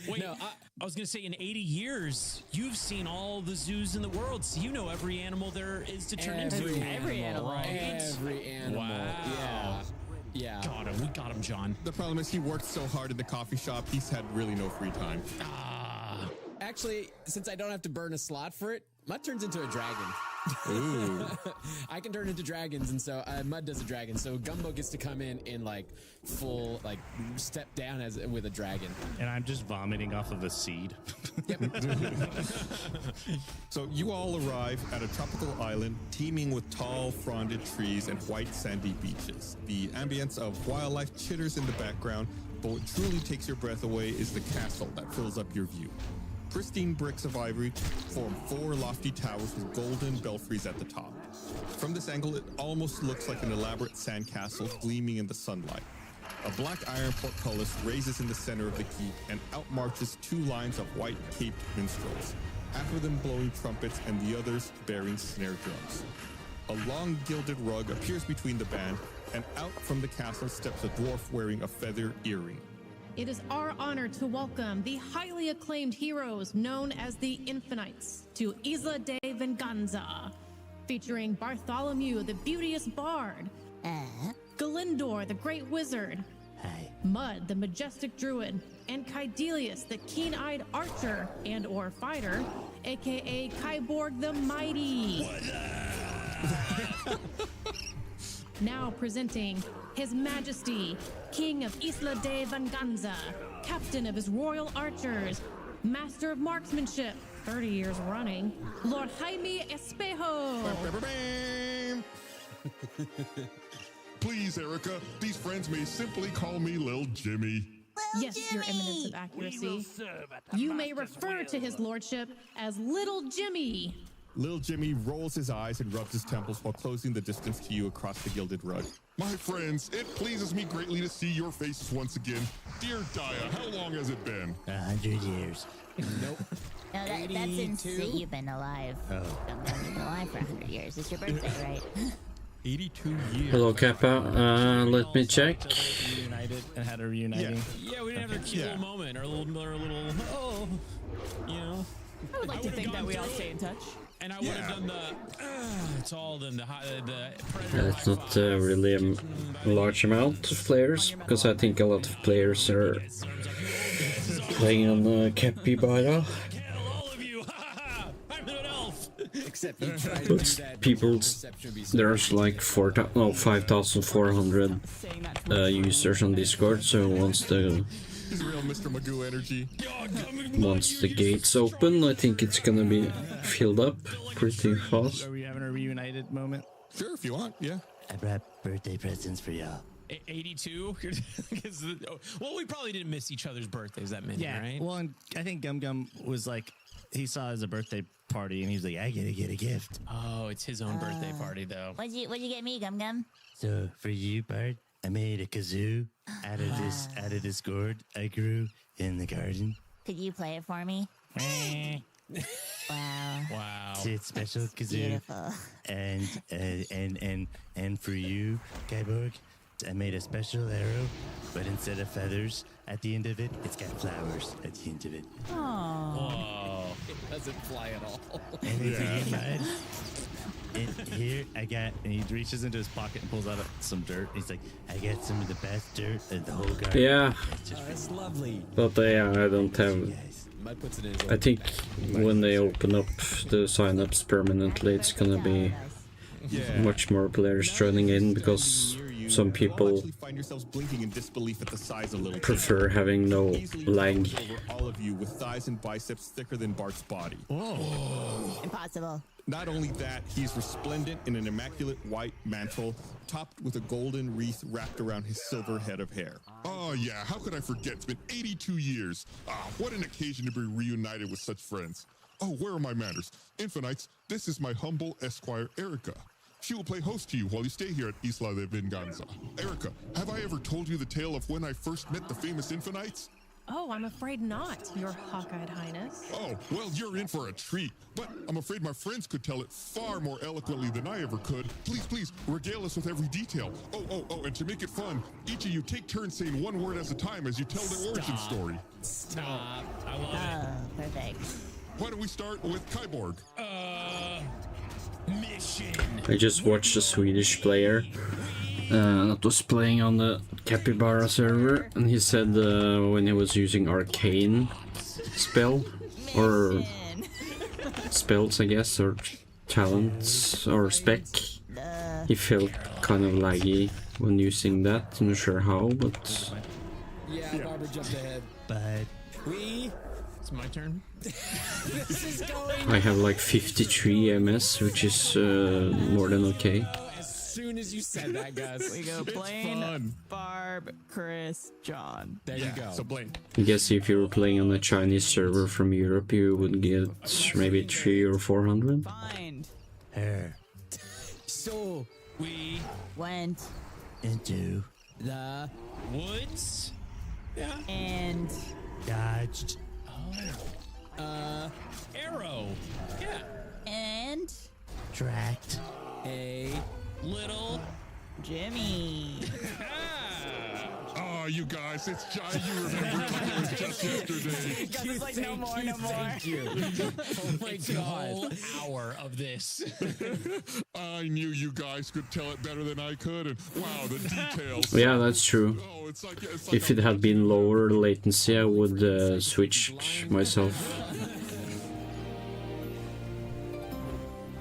Wait, no, I was gonna say in 80 years, you've seen all the zoos in the world, so you know every animal there is to turn into. Every animal, right? Every animal. Wow. Yeah. Got him. We got him, John. The problem is he worked so hard in the coffee shop, he's had really no free time. Actually, since I don't have to burn a slot for it, Mud turns into a dragon. Ooh. I can turn into dragons, and so Mud does a dragon. So Gumbo gets to come in like full like step down as with a dragon. And I'm just vomiting off of a seed. So you all arrive at a tropical island teeming with tall, fronded trees and white sandy beaches. The ambience of wildlife chitters in the background, but what truly takes your breath away is the castle that fills up your view. Pristine bricks of ivory form 4 lofty towers with golden belfries at the top. From this angle, it almost looks like an elaborate sandcastle gleaming in the sunlight. A black iron portcullis raises in the center of the keep, and out marches 2 lines of white caped minstrels, half of them blowing trumpets and the others bearing snare drums. A long gilded rug appears between the band, and out from the castle steps a dwarf wearing a feather earring. It is our honor to welcome the highly acclaimed heroes known as the Infinites to Isla de Venganza, featuring Bartholomew, the beauteous bard, Galindor, the great wizard, Mud, the majestic druid, and Kaidelius, the keen-eyed archer and/or fighter, aka Kyborg the mighty. Now presenting His Majesty, King of Isla de Venganza, Captain of his Royal Archers, Master of Marksmanship, 30 years running, Lord Jaime Espejo. Please, Erica, these friends may simply call me Lil Jimmy. Yes, Your Eminence of Accuracy. You may refer to his lordship as Little Jimmy. Lil Jimmy rolls his eyes and rubs his temples while closing the distance to you across the gilded rug. My friends, it pleases me greatly to see your faces once again. Dear Daya, how long has it been? 100 years. Nope. No, that's insane. You've been alive. You've been alive for 100 years. It's your birthday, right? 82 years. Hello, Kappa. Let me check. Reunited and had a reuniting. Yeah, we didn't have a cute little moment, or a little, you know. I would like to think that we all stay in touch. And I would have done it's all the Yeah, it's not really a large amount of players, because I think a lot of players are playing on Capybara. Except you try to do But that. people, there's like 5,400 users on Discord, so once the He's real Mr. Magoo energy. once the gates open, I think it's gonna be filled up pretty fast. Are we having a reunited moment? Sure, if you want, yeah. I brought birthday presents for y'all. 82? Well, we probably didn't miss each other's birthdays that many, right? Well, and I think Gum Gum was like, he saw it as a birthday party and he was like, I gotta get a gift. Oh, it's his own birthday party, though. What'd you get me, Gum Gum? So for you, Bart, I made a kazoo out of this gourd I grew in the garden. Could you play it for me? Wow. Wow. It's special kazoo. Beautiful. And for you, Kyborg, I made a special arrow, but instead of feathers at the end of it, it's got flowers at the end of it. Whoa. It doesn't fly at all. And then for you, Bud, and here I got, and he reaches into his pocket and pulls out some dirt. He's like, I got some of the best dirt in the whole garden. Yeah, That's lovely. but yeah, I don't have. Mud puts it in his I think when they open up the sign-ups permanently, it's gonna be much more players joining in, because some people Find yourselves blinking in disbelief at the size of Little prefer having no lag. over all of you with thighs and biceps thicker than Bart's body. Impossible. Not only that, he's resplendent in an immaculate white mantle, topped with a golden wreath wrapped around his silver head of hair. Oh yeah, how could I forget? It's been 82 years. Ah, what an occasion to be reunited with such friends. Oh, where are my manners? Infinites, this is my humble esquire, Erica. She will play host to you while you stay here at Isla de Venganza. Erica, have I ever told you the tale of when I first met the famous Infinites? Oh, I'm afraid not, Your Hawk-eyed Highness. Oh, well, you're in for a treat. But I'm afraid my friends could tell it far more eloquently than I ever could. Please, please, regale us with every detail. Oh, and to make it fun, each of you take turns saying one word at a time as you tell the origin story. Stop. I love it. Perfect. Why don't we start with Kyborg? Mission. I just watched a Swedish player that was playing on the Capybara server, and he said when he was using arcane spell or spells, I guess, or talents or spec, he felt kind of laggy when using that. I'm not sure how, but Yeah, Barbara jumped ahead. But it's my turn. This is going. I have like 53 MS, which is more than okay. As soon as you said that, guys, We go Blaine, Barb, Chris, John. There you go. So Blaine. I guess if you were playing on a Chinese server from Europe, you would get maybe 300 or 400. Find her So We Went into the woods. Yeah. and dodged Arrow. Yeah. and tracked a Little Jimmy. Oh, you guys, it's Jai. You remember it like it was just yesterday. Gus is like, no more, no more. Thank you. Oh my It's a God. whole hour of this. I knew you guys could tell it better than I could, and wow, the details. Yeah, that's true. Oh, it's like If it had been lower latency, I would switch myself.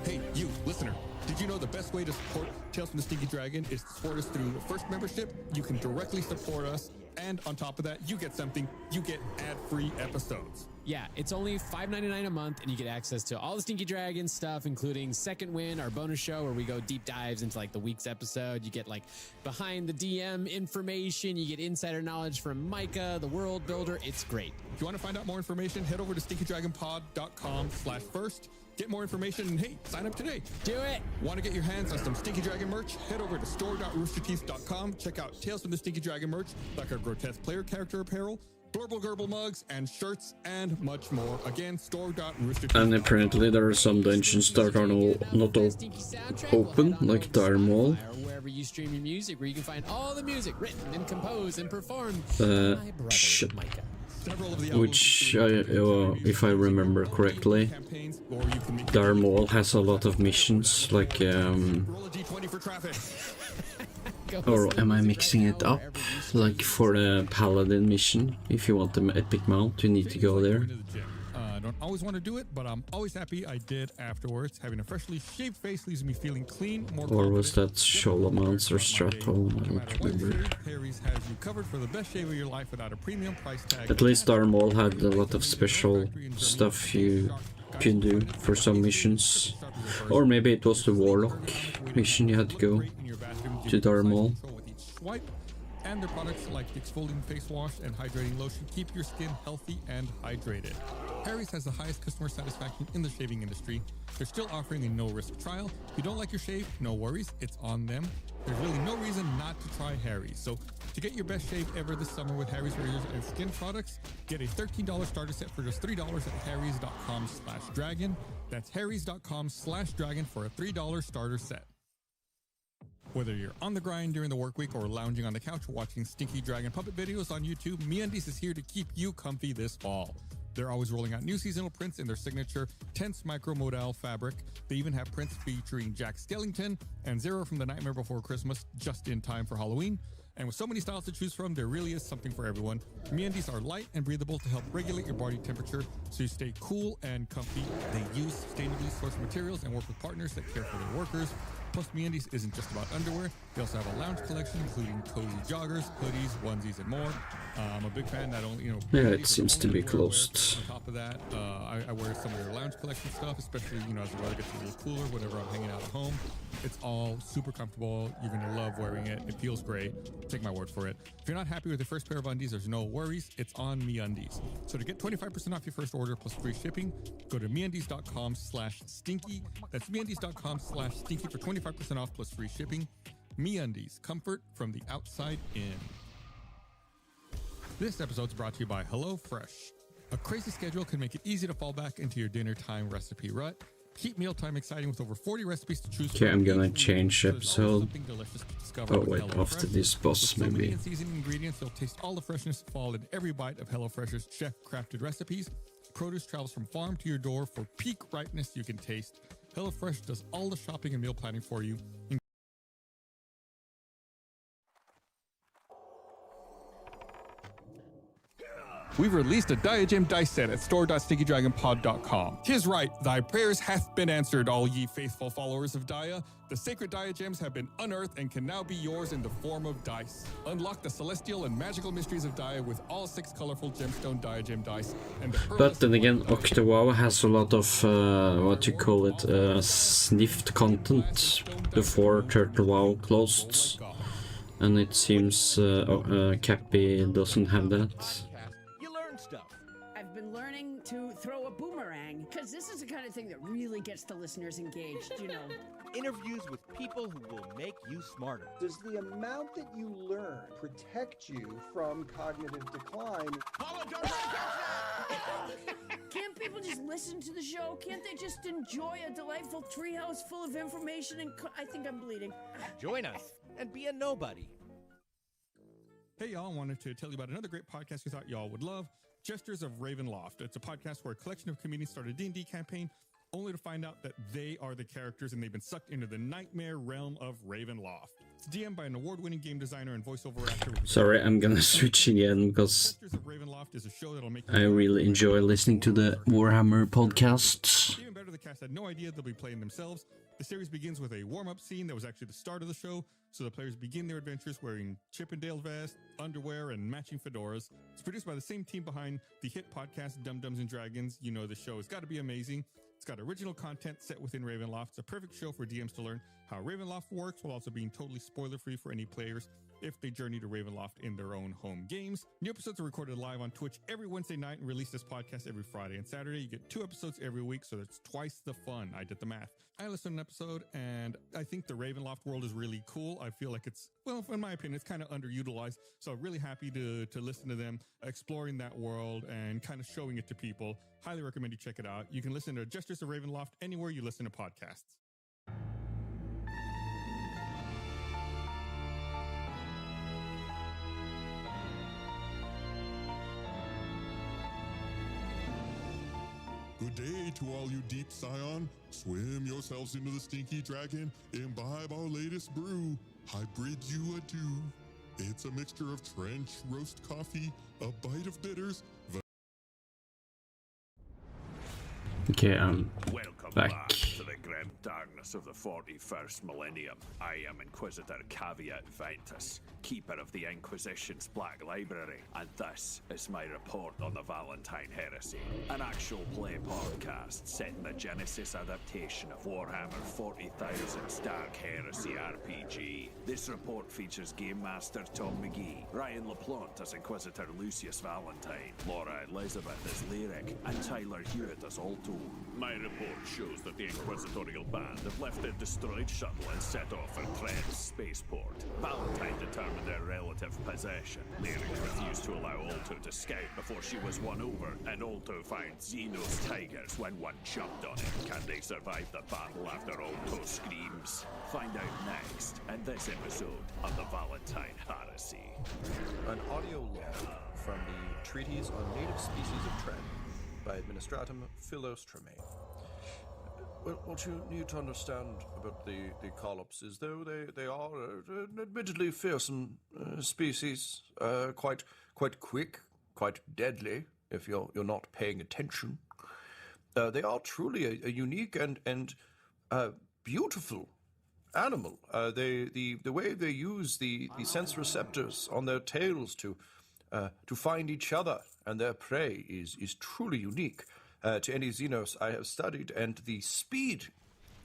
Hey, you, listener. Did you know the best way to support Tales from the Stinky Dragon is to support us through first membership? You can directly support us, and on top of that, you get something. You get ad-free episodes. Yeah, it's only $5.99 a month, and you get access to all the Stinky Dragon stuff, including Second Win, our bonus show, where we go deep dives into like the week's episode. You get like behind the DM information. You get insider knowledge from Micah, the world builder. It's great. If you want to find out more information, head over to stinkydragonpod.com/first. Get more information and hey, sign up today. Do it. Want to get your hands on some Stinky Dragon merch? Head over to store.roosterteeth.com. Check out Tales from the Stinky Dragon merch, like our grotesque player character apparel, Blurble Gerbil mugs, and shirts, and much more. Again, store.roosterteeth.com. And apparently there are some dungeons that are not open, like Dire Maul. Or wherever you stream your music, where you can find all the music written and composed and performed Uh, by brother shit. Micah. Which, if I remember correctly, Dire Maul has a lot of missions, like, or am I mixing it up? Like for the Paladin mission, if you want the epic mount, you need to go there. I don't always want to do it, but I'm always happy I did afterwards. Having a freshly shaved face leaves me feeling clean, more Or was confident. that Shola mounts or Stratholm? I don't remember. Harry's has you covered for the best shave of your life without a premium price tag. At least Dire Maul had a lot of special stuff you can do for some missions. Or maybe it was the Warlock mission you had to go to Dire Maul. Swipe, and their products like the exfoliating face wash and hydrating lotion keep your skin healthy and hydrated. Harry's has the highest customer satisfaction in the shaving industry. They're still offering a no-risk trial. If you don't like your shave, no worries, it's on them. There's really no reason not to try Harry's. So to get your best shave ever this summer with Harry's razors and skin products, get a $13 starter set for just $3 at harrys.com/dragon. That's harrys.com/dragon for a $3 starter set. Whether you're on the grind during the work week or lounging on the couch watching Stinky Dragon puppet videos on YouTube, MeUndies is here to keep you comfy this fall. They're always rolling out new seasonal prints in their signature tense micro-modal fabric. They even have prints featuring Jack Skellington and Zero from The Nightmare Before Christmas just in time for Halloween. And with so many styles to choose from, there really is something for everyone. MeUndies are light and breathable to help regulate your body temperature so you stay cool and comfy. They use sustainably sourced materials and work with partners that care for their workers. Plus, MeUndies isn't just about underwear. They also have a lounge collection, including cozy joggers, hoodies, onesies, and more. I'm a big fan. Not only, Yeah, it seems to be closed. On top of that, I wear some of their lounge collection stuff, especially, as the weather gets a little cooler, whenever I'm hanging out at home. It's all super comfortable. You're going to love wearing it. It feels great. Take my word for it. If you're not happy with your first pair of undies, there's no worries. It's on MeUndies. So to get 25% off your first order plus free shipping, go to MeUndies.com/stinky. That's MeUndies.com/stinky for 25% off plus free shipping. MeUndies, comfort from the outside in. This episode is brought to you by HelloFresh. A crazy schedule can make it easy to fall back into your dinner time recipe rut. Keep mealtime exciting with over 40 recipes to choose from. Okay, I'm gonna change episode. Oh wait, after this boss maybe. With seasoned ingredients, you'll taste all the freshness fall in every bite of HelloFresh's chef-crafted recipes. Produce travels from farm to your door for peak ripeness you can taste. HelloFresh does all the shopping and meal planning for you. We've released a Diagem dice set at store.stinkydragonpod.com. 'Tis right, thy prayers hath been answered, all ye faithful followers of Dia. The sacred Diagems have been unearthed and can now be yours in the form of dice. Unlock the celestial and magical mysteries of Dia with all 6 colorful gemstone Diagem dice. But then again, OctoWoW has a lot of, what you call it, sniffed content before TurtleWoW closed. And it seems Cappy doesn't have that. I've been learning to throw a boomerang, because this is the kind of thing that really gets the listeners engaged, Interviews with people who will make you smarter. Does the amount that you learn protect you from cognitive decline? Can't people just listen to the show? Can't they just enjoy a delightful treehouse full of information and I think I'm bleeding. Join us and be a nobody. Hey y'all, wanted to tell you about another great podcast we thought y'all would love. Gestures of Ravenloft. It's a podcast where a collection of comedians start a D&D campaign only to find out that they are the characters and they've been sucked into the nightmare realm of Ravenloft. It's DM'd by an award-winning game designer and voiceover actor. Sorry, I'm gonna switch again because Gestures of Ravenloft is a show that'll make I really enjoy listening to the Warhammer podcasts. Even better, the cast had no idea they'll be playing themselves. The series begins with a warm-up scene that was actually the start of the show, so the players begin their adventures wearing Chippendale vests, underwear, and matching fedoras. It's produced by the same team behind the hit podcast Dum Dums and Dragons. You know the show has got to be amazing. It's got original content set within Ravenloft. It's a perfect show for DMs to learn how Ravenloft works while also being totally spoiler-free for any players if they journey to Ravenloft in their own home games. New episodes are recorded live on Twitch every Wednesday night and release this podcast every Friday and Saturday. You get 2 episodes every week, so that's twice the fun. I did the math. I listened to an episode, and I think the Ravenloft world is really cool. I feel like it's, well, in my opinion, it's kind of underutilized. So I'm really happy to listen to them exploring that world and kind of showing it to people. Highly recommend you check it out. You can listen to Gestures of Ravenloft anywhere you listen to podcasts. Good day to all you deep Scion. Swim yourselves into the Stinky Dragon. Imbibe our latest brew. I bid you adieu. It's a mixture of trench roast coffee, a bite of bitters. Okay, I'm Welcome back. to the grim darkness of the 41st millennium. I am Inquisitor Caveat Ventus, keeper of the Inquisition's Black Library, and this is my report on the Valentine Heresy, an actual play podcast set in the Genesis adaptation of Warhammer 40,000's Dark Heresy RPG. This report features Game Master Tom McGee, Ryan LaPlante as Inquisitor Lucius Valentine, Laura Elizabeth as Lyric, and Tyler Hewitt as Alto. My report shows that the Inquisitorial Band have left their destroyed shuttle and set off for Trent's spaceport. Valentine determined their relative possession. Lyric refused to allow Alto to scout before she was won over, and Alto found Xenos tigers when one jumped on it. Can they survive the battle after Alto screams? Find out next in this episode of the Valentine Heresy. An audio log from the Treatise on Native Species of Trent by Administratum Philos Tremaine. Well, what you need to understand about the Collops, though they are an admittedly fearsome species, quite quick, quite deadly if you're not paying attention. They are truly a unique and beautiful animal. The way they use the sense receptors on their tails to find each other and their prey is truly unique to any Xenos I have studied, and the speed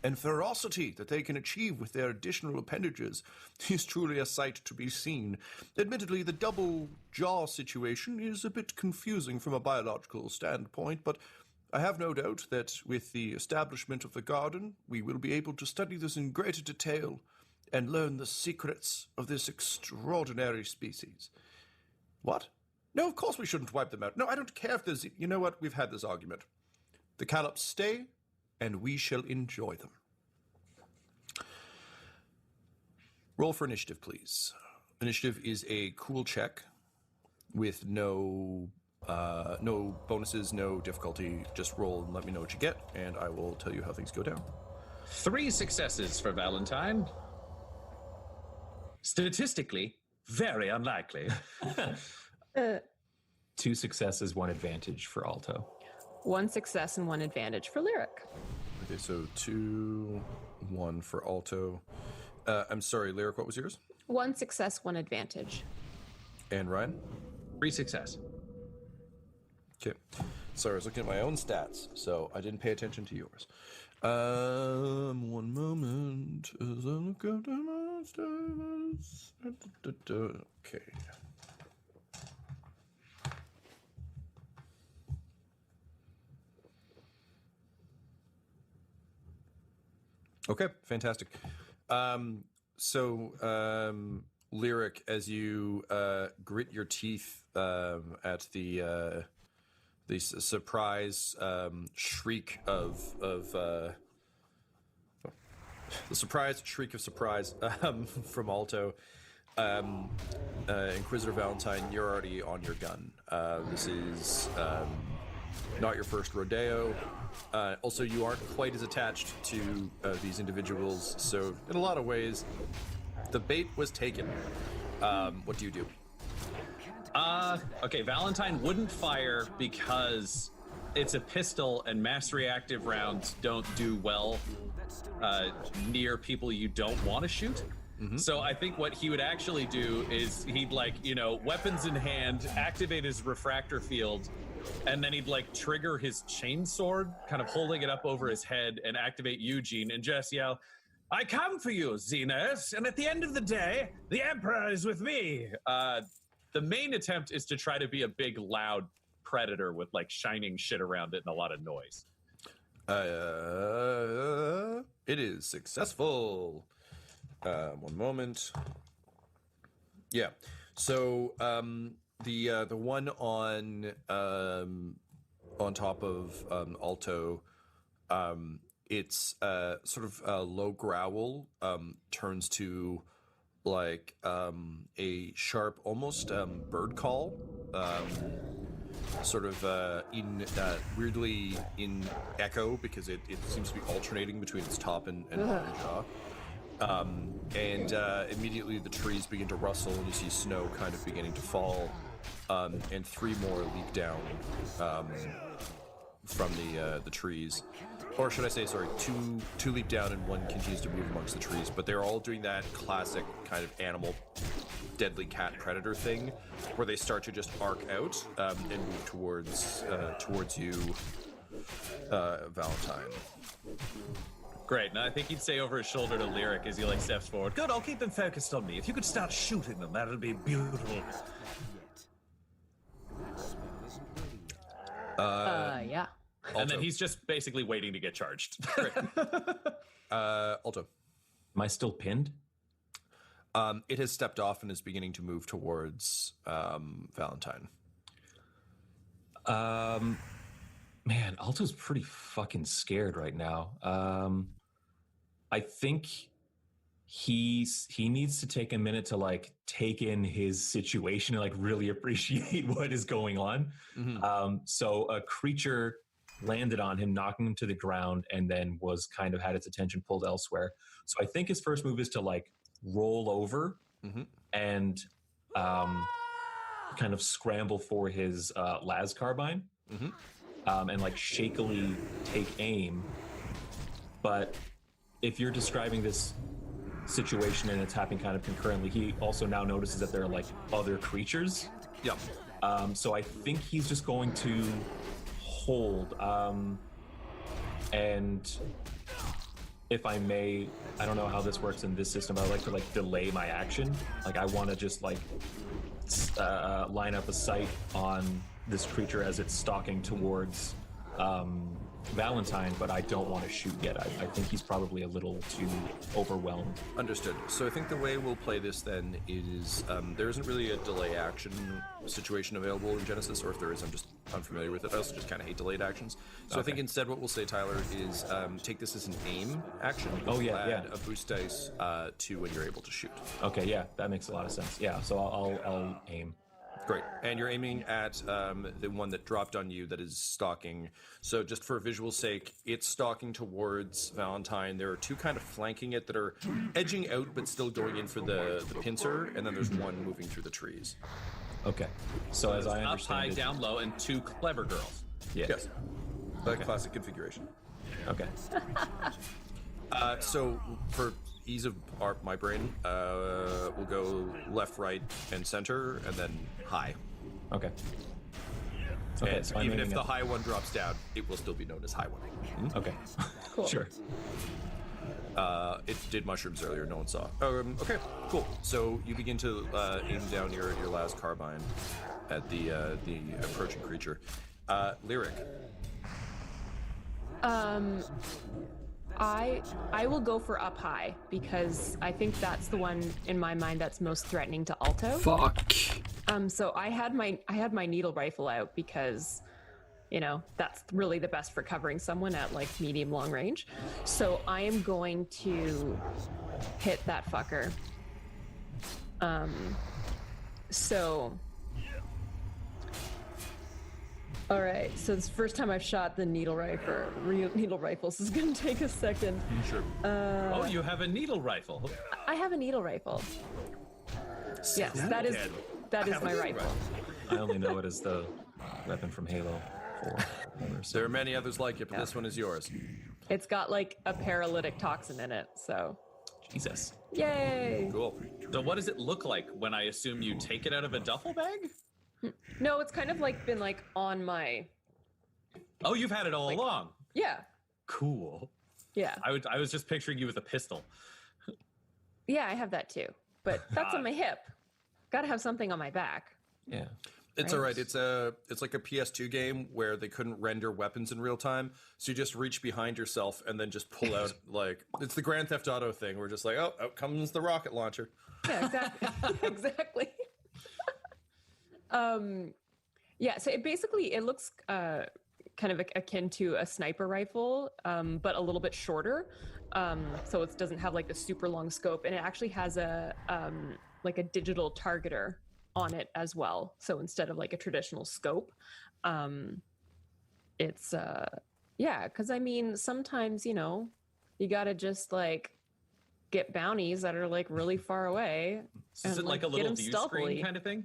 and ferocity that they can achieve with their additional appendages is truly a sight to be seen. Admittedly, the double jaw situation is a bit confusing from a biological standpoint, but I have no doubt that with the establishment of the garden, we will be able to study this in greater detail and learn the secrets of this extraordinary species. What? No, of course we shouldn't wipe them out. No, I don't care if there's... You know what? We've had this argument. The Callops stay, and we shall enjoy them. Roll for initiative, please. Initiative is a cool check with no bonuses, no difficulty. Just roll and let me know what you get, and I will tell you how things go down. 3 successes for Valentine. Statistically, very unlikely. 2 successes, 1 advantage for Alto. 1 success and 1 advantage for Lyric. Okay, so 2, 1 for Alto. I'm sorry, Lyric, what was yours? 1 success, 1 advantage. And Ryan? 3 success. Okay. Sorry, I was looking at my own stats, so I didn't pay attention to yours. One moment as I look up at my stats. Okay. Okay, fantastic. Lyric, as you grit your teeth at the surprise shriek of the surprise shriek of surprise from Alto, Inquisitor Valentine, you're already on your gun. This is not your first rodeo. Also, you aren't quite as attached to these individuals, so in a lot of ways, the bait was taken. What do you do? Okay, Valentine wouldn't fire because it's a pistol and mass reactive rounds don't do well near people you don't want to shoot. Mm-hmm. So I think what he would actually do is he'd weapons in hand, activate his refractor field, and then he'd trigger his chainsword, kind of holding it up over his head, and activate Eugene and just yell, "I come for you, Xenos, and at the end of the day, the Emperor is with me." The main attempt is to try to be a big, loud predator with shining shit around it and a lot of noise. It is successful. One moment. Yeah. So the one on top of Alto, it's sort of a low growl, turns to a sharp, almost bird call, sort of weirdly in echo, because it seems to be alternating between its top and bottom jaw. And immediately the trees begin to rustle, and you see snow kind of beginning to fall, and 3 more leap down from the trees. Or should I say, sorry, two leap down and 1 continues to move amongst the trees. But they're all doing that classic kind of animal deadly cat predator thing, where they start to just arc out and move towards you, Valentine. Great. Now I think he'd say over his shoulder to Lyric as he steps forward, "Good, I'll keep them focused on me. If you could start shooting them, that'll be beautiful." Yeah. And then he's just basically waiting to get charged. Alto. Am I still pinned? It has stepped off and is beginning to move towards Valentine. Man, Alto's pretty fucking scared right now. I think he needs to take a minute to take in his situation and really appreciate what is going on. Mm-hmm. So a creature landed on him, knocking him to the ground, and then was kind of had its attention pulled elsewhere. So I think his first move is to roll over and kind of scramble for his las carbine, and shakily take aim. But if you're describing this situation and it's happening kind of concurrently, he also now notices that there are like other creatures. Yep. So I think he's just going to hold. And if I may, I don't know how this works in this system, but I like to like delay my action. Like I want to just like line up a sight on this creature as it's stalking towards Valentine, but I don't want to shoot yet. I think he's probably a little too overwhelmed. Understood. So I think the way we'll play this then is there isn't really a delay action situation available in Genesis, or if there is, I'm just unfamiliar with it. I also just kind of hate delayed actions. So I think instead what we'll say, Tyler, is take this as an aim action. Oh, yeah, add a boost dice to when you're able to shoot. Okay, yeah, that makes a lot of sense. Yeah, so I'll aim. Great. And you're aiming at the one that dropped on you that is stalking. So just for visual sake, it's stalking towards Valentine. There are two kind of flanking it that are edging out but still going in for the pincer, and then there's one moving through the trees. Okay. So as I understand up high, it, down low, and two clever girls. Yeah. Yes. The classic configuration. Okay. So for ease of my brain, we'll go left, right, and center, and then high. Okay. And so I'm even if aiming the at- high one drops down, it will still be known as high one. Okay. Cool. Sure. It did mushrooms earlier, no one saw. Okay, cool. So you begin to aim down your last carbine at the approaching creature. Lyric. I will go for up high because I think that's the one in my mind that's most threatening to Alto. Fuck. So I had my needle rifle out because, you know, that's really the best for covering someone at like medium long range. So I am going to hit that fucker. All right, so it's the first time I've shot the needle rifle. So it's gonna take a second. Sure. Oh, you have a needle rifle. I have a needle rifle. Yes, that is my rifle. I only know it as the weapon from Halo 4. There are many others like it, but this one is yours. It's got like a paralytic toxin in it, so. Jesus. Yay! Cool. So what does it look like when I assume you take it out of a duffel bag? No, it's kind of like been like on my. Oh, you've had it all along. Yeah. Cool. Yeah. I was just picturing you with a pistol. Yeah, I have that too, but that's on my hip. Got to have something on my back. Yeah. It's all right. It's like a PS2 game where they couldn't render weapons in real time, so you just reach behind yourself and then just pull out like it's the Grand Theft Auto thing. We're just like, oh, out comes the rocket launcher. Yeah, exactly. Exactly. Yeah, so it looks kind of akin to a sniper rifle, but a little bit shorter. So it doesn't have like the super long scope, and it actually has a like a digital targeter on it as well. So instead of like a traditional scope, it's yeah, because I mean sometimes, you know, you gotta just like get bounties that are like really far away. Is it like a little view screen kind of thing?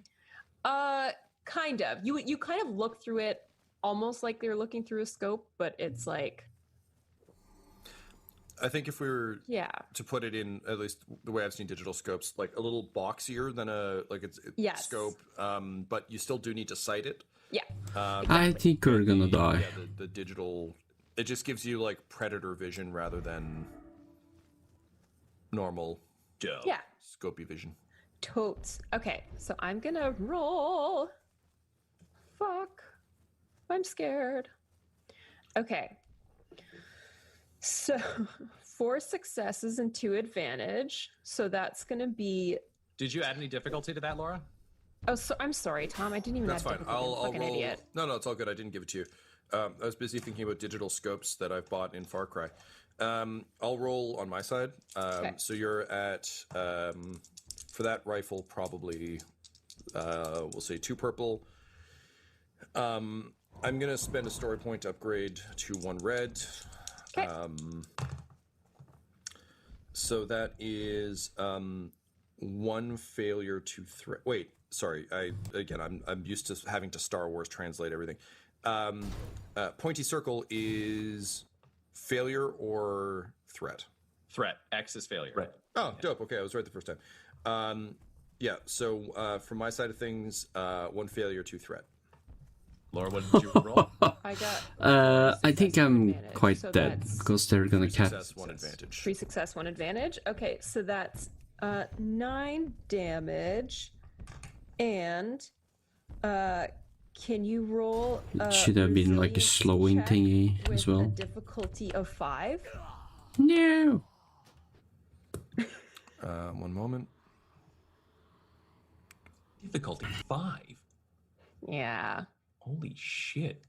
Kind of. You kind of look through it almost like they're looking through a scope, but it's like. I think if we were to put it in, at least the way I've seen digital scopes, like a little boxier than it's scope, but you still do need to sight it. Yeah. I think we're gonna die. Yeah, the digital, it just gives you like predator vision rather than normal scopey vision. Totes. Okay, so I'm gonna roll. Fuck. I'm scared. Okay. So 4 successes and 2 advantage. So that's gonna be. Did you add any difficulty to that, Laura? Oh, so I'm sorry, Tom. I didn't even. That's add fine. difficulty. I'll I'm a fucking idiot. No, it's all good. I didn't give it to you. I was busy thinking about digital scopes that I've bought in Far Cry. I'll roll on my side. Okay. So you're at for that rifle probably we'll say 2 purple. I'm gonna spend a story point to upgrade to 1 red. Okay. So that is 1 failure to threat. Wait, sorry. I'm used to having to Star Wars translate everything. Pointy circle is failure or threat. Threat. X is failure. Right. Oh, dope. Okay, I was right the first time. Yeah, so from my side of things, 1 failure, 2 threat. Laura, what did you roll? I got. I think I'm advantage, quite so dead that's because they're gonna 3 catch. success, 1 advantage. 3 success, 1 advantage. Okay, so that's 9 damage, and can you roll? It should have been like a resilience slowing check thingy with as well. a difficulty of 5. No. 1 moment. Difficulty 5. Yeah. Holy shit.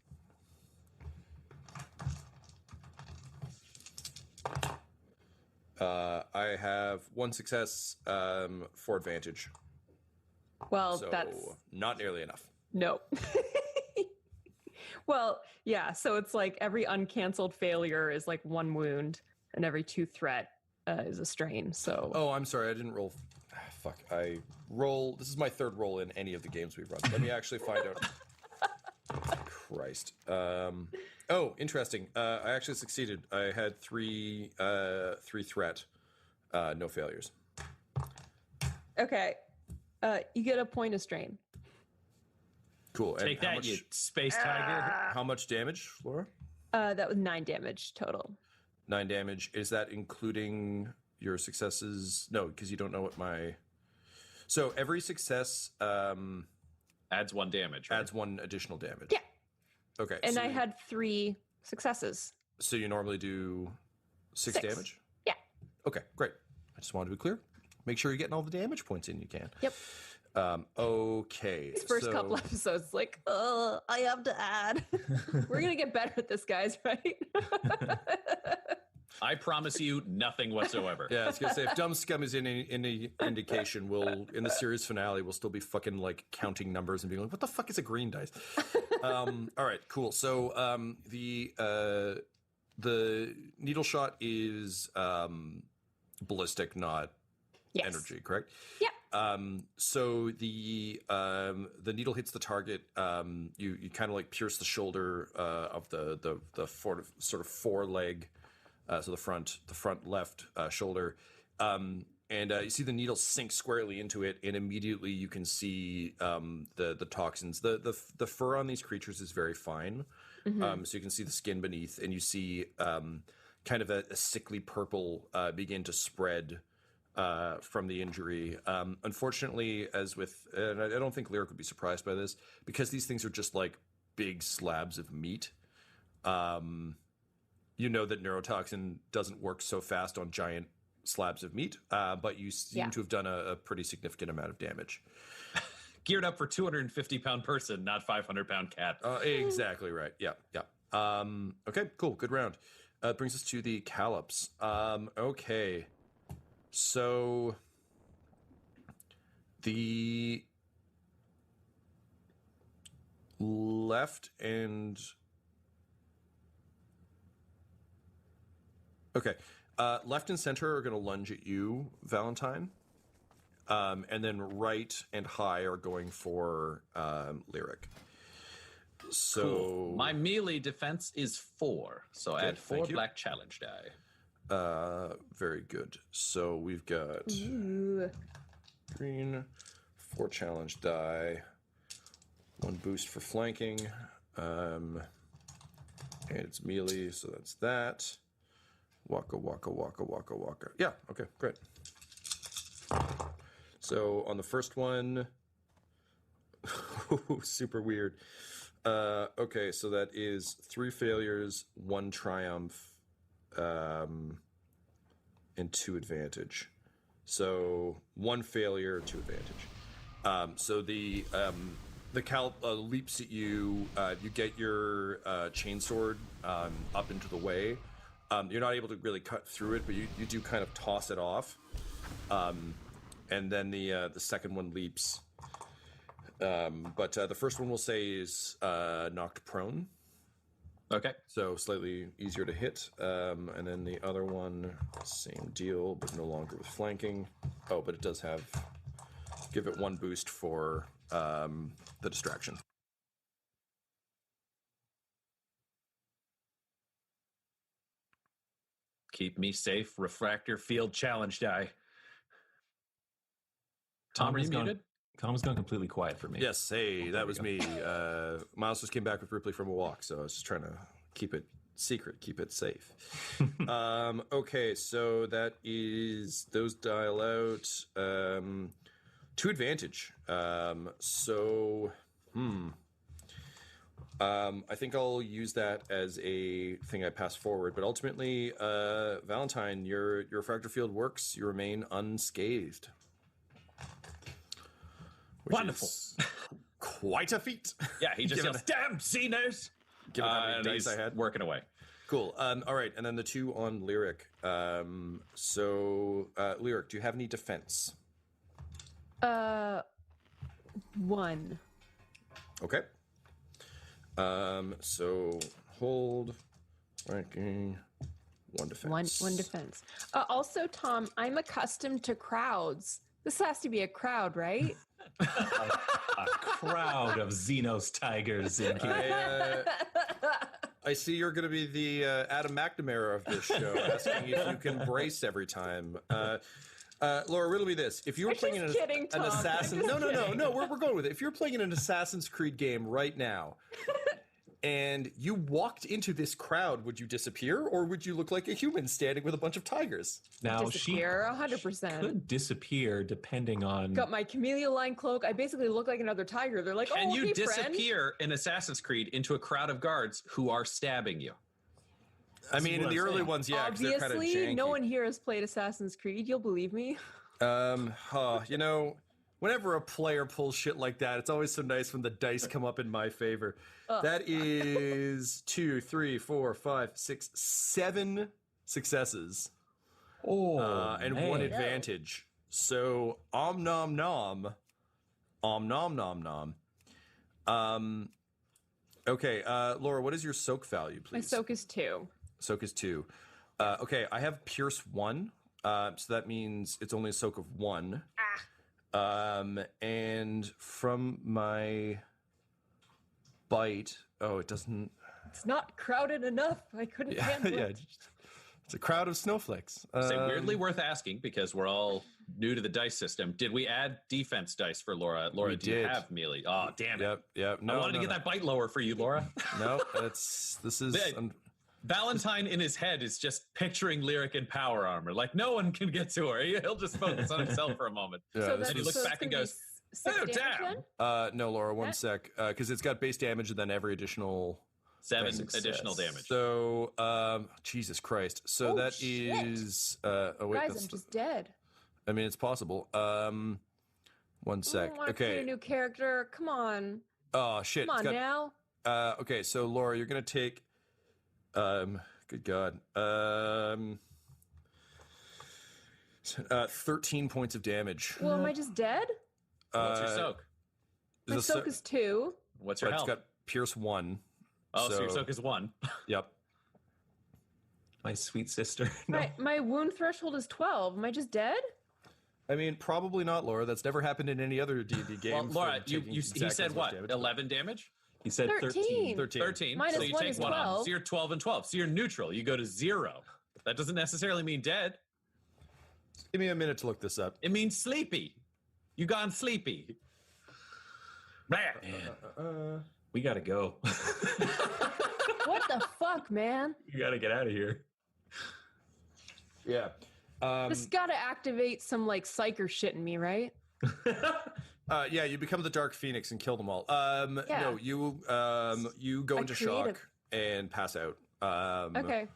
I have 1 success, 4 advantage. Well, So that's not nearly enough. no. Well, yeah. So it's like every uncanceled failure is like 1 wound, and every 2 threat is a strain. So. Oh, I'm sorry. I didn't roll. Fuck. I roll. This is my 3rd roll in any of the games we've run. Let me actually find out. Christ. Oh, interesting. I actually succeeded. I had 3 threat, no failures. Okay. You get a point of strain. Cool. Take and that, you space tiger. How much damage, Laura? That was 9 damage total. 9 damage. Is that including your successes? No, because you don't know what my. So every success adds 1 damage. Right? Adds 1 additional damage. Yeah. Okay. And so I had 3 successes. So you normally do 6 damage? Yeah. Okay, great. I just wanted to be clear. Make sure you're getting all the damage points in you can. Yep. Okay. These first couple episodes, like, oh, I have to add. We're gonna get better at this, guys, right? I promise you nothing whatsoever. Yeah, I was gonna say, if Dumb Scum is any indication, we'll in the series finale we'll still be fucking like counting numbers and being like, what the fuck is a green dice? All right, cool. So the needle shot is ballistic, not energy, correct? Yeah. So the needle hits the target. You kind of like pierce the shoulder of the sort of foreleg. So the front left shoulder, and you see the needle sink squarely into it, and immediately you can see the toxins. The fur on these creatures is very fine, so you can see the skin beneath, and you see kind of a sickly purple begin to spread from the injury. Unfortunately, as with, and I don't think Lyric would be surprised by this, because these things are just like big slabs of meat. You know that neurotoxin doesn't work so fast on giant slabs of meat, but you seem to have done a pretty significant amount of damage. Geared up for 250-pound person, not 500-pound cat. Exactly right. Yeah. Okay, cool. Good round. Brings us to the Callops. Okay. So the left and left and center are going to lunge at you, Valentine, and then right and high are going for Lyric. So cool. My melee defense is 4, so add 4 black challenge die. Very good. So we've got green, 4 challenge die, 1 boost for flanking, and it's melee, so that's that. Waka, waka, waka, waka, waka. Yeah, okay, great. So on the first one, super weird. Okay, so that is 3 failures, 1 triumph, and 2 advantage. So 1 failure, 2 advantage. So the Calp leaps at you. You get your chainsword up into the way. You're not able to really cut through it, but you do kind of toss it off. And then the second one leaps. But the first one we'll say is knocked prone. Okay. So slightly easier to hit. And then the other one, same deal, but no longer with flanking. Oh, but it does have, give it 1 boost for the distraction. Keep me safe, refractor field challenge die. Tom, are you gone, muted? Tom's gone completely quiet for me. Yes, hey, that was me. Miles just came back with Ripley from a walk, so I was just trying to keep it secret, keep it safe. Okay, so that is those dial out. To advantage. I think I'll use that as a thing I pass forward. But ultimately, Valentine, your refractor field works. You remain unscathed. Wonderful. Quite a feat. Yeah, he just yells, "Damn Xenos!" Given how many and dice he's I had. working away. Cool. All right, and then the 2 on Lyric. Lyric, do you have any defense? 1. Okay. So hold, ranking, 1 defense. One defense. Also, Tom, I'm accustomed to crowds. This has to be a crowd, right? A crowd of Xenos tigers in here. I see you're going to be the Adam McNamara of this show, asking if you can brace every time. Laura, riddle me this: if you were playing an assassin, no, we're going with it. If you're playing in an Assassin's Creed game right now, and you walked into this crowd, would you disappear, or would you look like a human standing with a bunch of tigers? Now Disappear, 100%. she could disappear depending on. Got my chameleon line cloak. I basically look like another tiger. They're like, Can "Oh, you hey, disappear in Assassin's Creed into a crowd of guards who are stabbing you? I mean, in the early ones, yeah, 'cause they're kind of Obviously, janky. no one here has played Assassin's Creed. You'll believe me. You know, whenever a player pulls shit like that, it's always so nice when the dice come up in my favor. That is 2, 3, 4, 5, 6, 7 successes. And man. 1 advantage. So, nom nom. Nom. Okay, Laura, what is your soak value, please? My soak is 2. Soak is 2. Okay, I have Pierce 1. So that means it's only a soak of 1. And from my bite, it doesn't. It's not crowded enough. I couldn't handle it. It's a crowd of snowflakes. Weirdly worth asking because we're all new to the dice system. Did we add defense dice for Laura? Laura, do you have melee? Oh, damn it. Yep. No, I wanted to get that bite lower for you, Laura. No, this is. Valentine in his head is just picturing Lyric in power armor. Like, no one can get to her. He'll just focus on himself for a moment. And he looks back and goes, "Oh, damn." No, Laura, 1 sec. Because it's got base damage and then every additional 7 additional damage. So, Jesus Christ. So that is. Guys, I'm just dead. I mean, it's possible. 1 sec. I want to create a new character. Come on. Oh, shit. Come on now. Okay, so Laura, you're going to take. Good God. 13 points of damage. Well, am I just dead? What's your soak? My soak is 2. What's your health? It's got Pierce 1. Oh, so your soak is 1. Yep. My sweet sister. No. My wound threshold is 12. Am I just dead? I mean, probably not, Laura. That's never happened in any other D&D game. Well, Laura, he said what? 11 damage? He said 13. 13. Minus so you 1 take is 1 12. off. So you're 12 and 12. So you're neutral. You go to 0. That doesn't necessarily mean dead. Give me a minute to look this up. It means sleepy. You gone sleepy. Man. We gotta go. What the fuck, man? You gotta get out of here. Yeah. This gotta activate some like psyker shit in me, right? Yeah, you become the Dark Phoenix and kill them all. Yeah. No, you go into shock and pass out. Okay.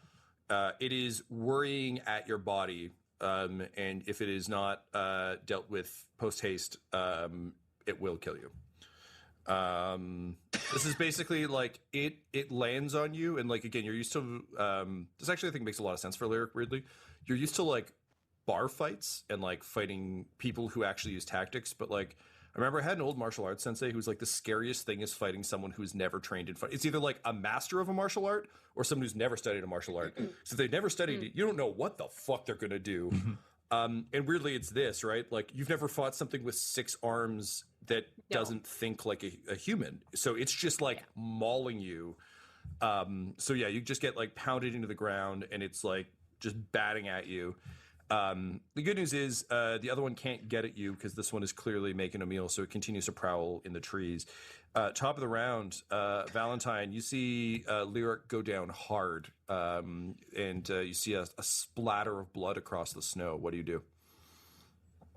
It is worrying at your body, and if it is not dealt with post haste, it will kill you. This is basically like it lands on you, and like again, you're used to. This actually I think makes a lot of sense for Lyric. Weirdly, you're used to like bar fights and like fighting people who actually use tactics, but like. I remember I had an old martial arts sensei who's like the scariest thing is fighting someone who's never trained in fight. It's either like a master of a martial art or someone who's never studied a martial art. So if they've never studied it, you don't know what the fuck they're going to do. And weirdly, it's this, right? Like you've never fought something with 6 arms that doesn't think like a human. So it's just like mauling you. So yeah, you just get like pounded into the ground and it's like just batting at you. The good news is the other one can't get at you because this one is clearly making a meal, so it continues to prowl in the trees. Top of the round, Valentine, you see Lyric go down hard, and you see a splatter of blood across the snow. What do you do?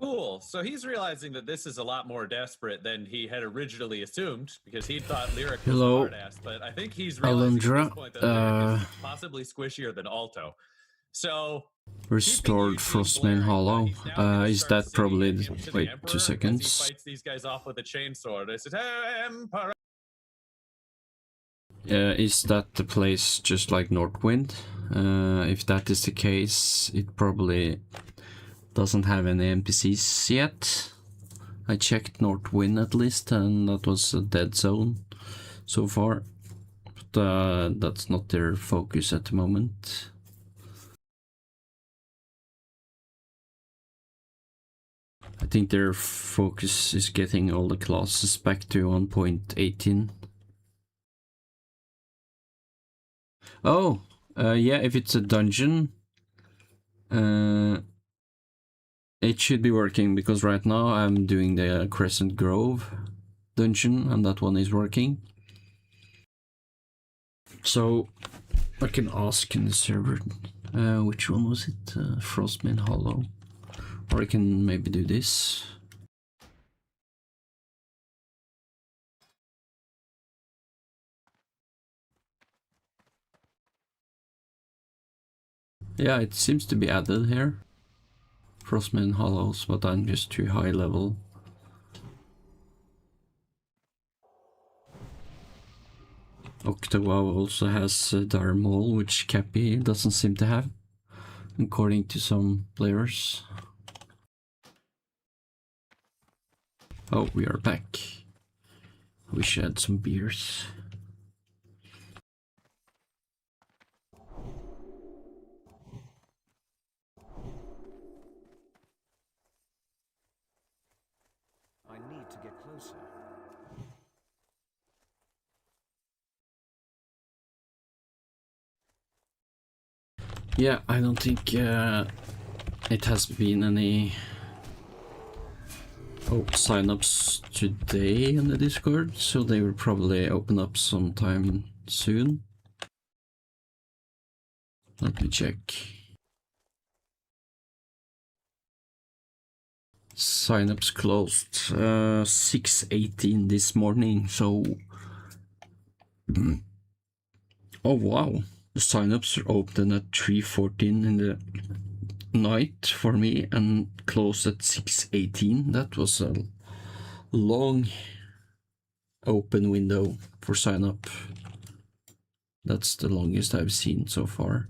Cool. So he's realizing that this is a lot more desperate than he had originally assumed, because he thought Lyric was Hello. smartass, but I think he's realizing at Alundra, this point that Lyric is possibly squishier than Alto. So restored Frostmane Hollow. Is that probably... Wait, 2 he seconds. fights these guys off with a chainsaw. They said, "Hey, Emperor." Is that the place just like Northwind? If that is the case, it probably doesn't have any NPCs yet. I checked Northwind at least, and that was a dead zone so far. But that's not their focus at the moment. I think their focus is getting all the classes back to 1.18. Oh, yeah, if it's a dungeon, it should be working, because right now I'm doing the Crescent Grove dungeon, and that one is working. So I can ask in the server, which one was it? Frostmane Hollow. Or I can maybe do this. Yeah, it seems to be added here. Frostmane Hollows, but I'm just too high level. OctoWoW also has Darmol, which Cappy doesn't seem to have, according to some players. Oh, we are back. We should add some beers. I need to get closer. Yeah, I don't think it has been any signups today in the Discord, so they will probably open up sometime soon. Let me check. Signups closed 6:18 this morning, so oh wow, the signups are open at 3:14 in the night for me and closed at 6:18. That was a long open window for sign up. That's the longest I've seen so far.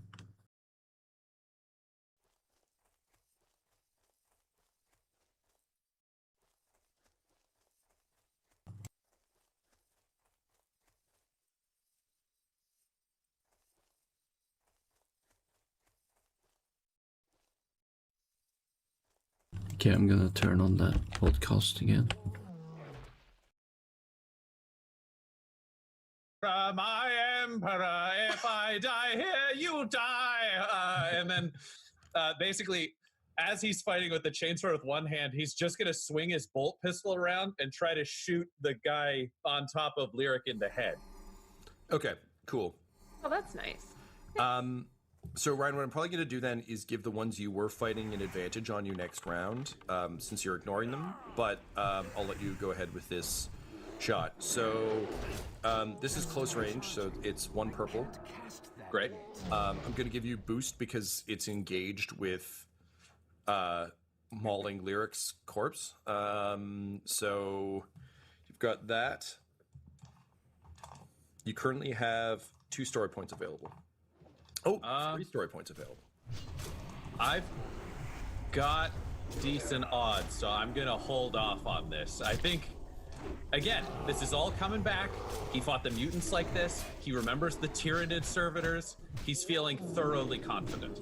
Okay, I'm gonna turn on that podcast again. My emperor, if I die here, you die. And then basically, as he's fighting with the chainsword with one hand, he's just going to swing his bolt pistol around and try to shoot the guy on top of Lyric in the head. Okay, cool. Oh, that's nice. So Ryan, what I'm probably going to do then is give the ones you were fighting an advantage on you next round, since you're ignoring them. But I'll let you go ahead with this shot. So this is close range, so it's 1 purple. Great. I'm going to give you boost because it's engaged with mauling Lyric's corpse. So you've got that. You currently have 2 story points available. Oh, 3 story points available. I've got decent odds, so I'm going to hold off on this. I think, again, this is all coming back. He fought the mutants like this. He remembers the Tyrannid servitors. He's feeling thoroughly confident.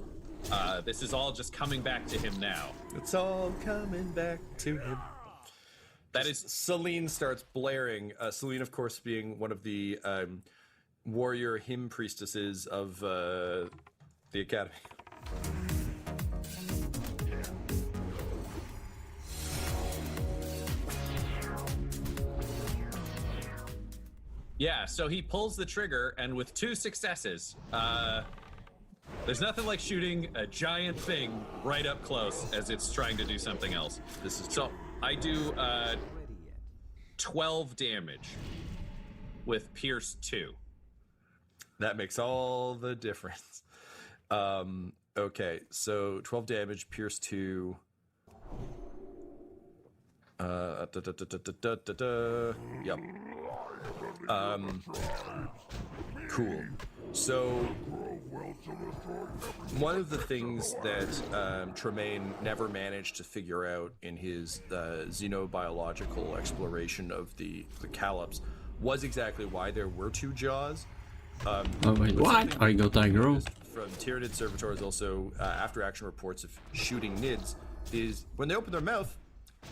This is all just coming back to him now. It's all coming back to him. That is, Celine starts blaring. Celine, of course, being one of the warrior hymn priestesses of the academy. Yeah, so he pulls the trigger, and with 2 successes, there's nothing like shooting a giant thing right up close as it's trying to do something else. This is so I do 12 damage with Pierce 2. That makes all the difference. Okay, so 12 damage, Pierce 2. Yep. Cool. So one of the things that Tremaine never managed to figure out in his xenobiological exploration of the Calops was exactly why there were 2 jaws. Oh wait, what? I got aggro. From Tyranid Servitors also after action reports of shooting nids is when they open their mouth,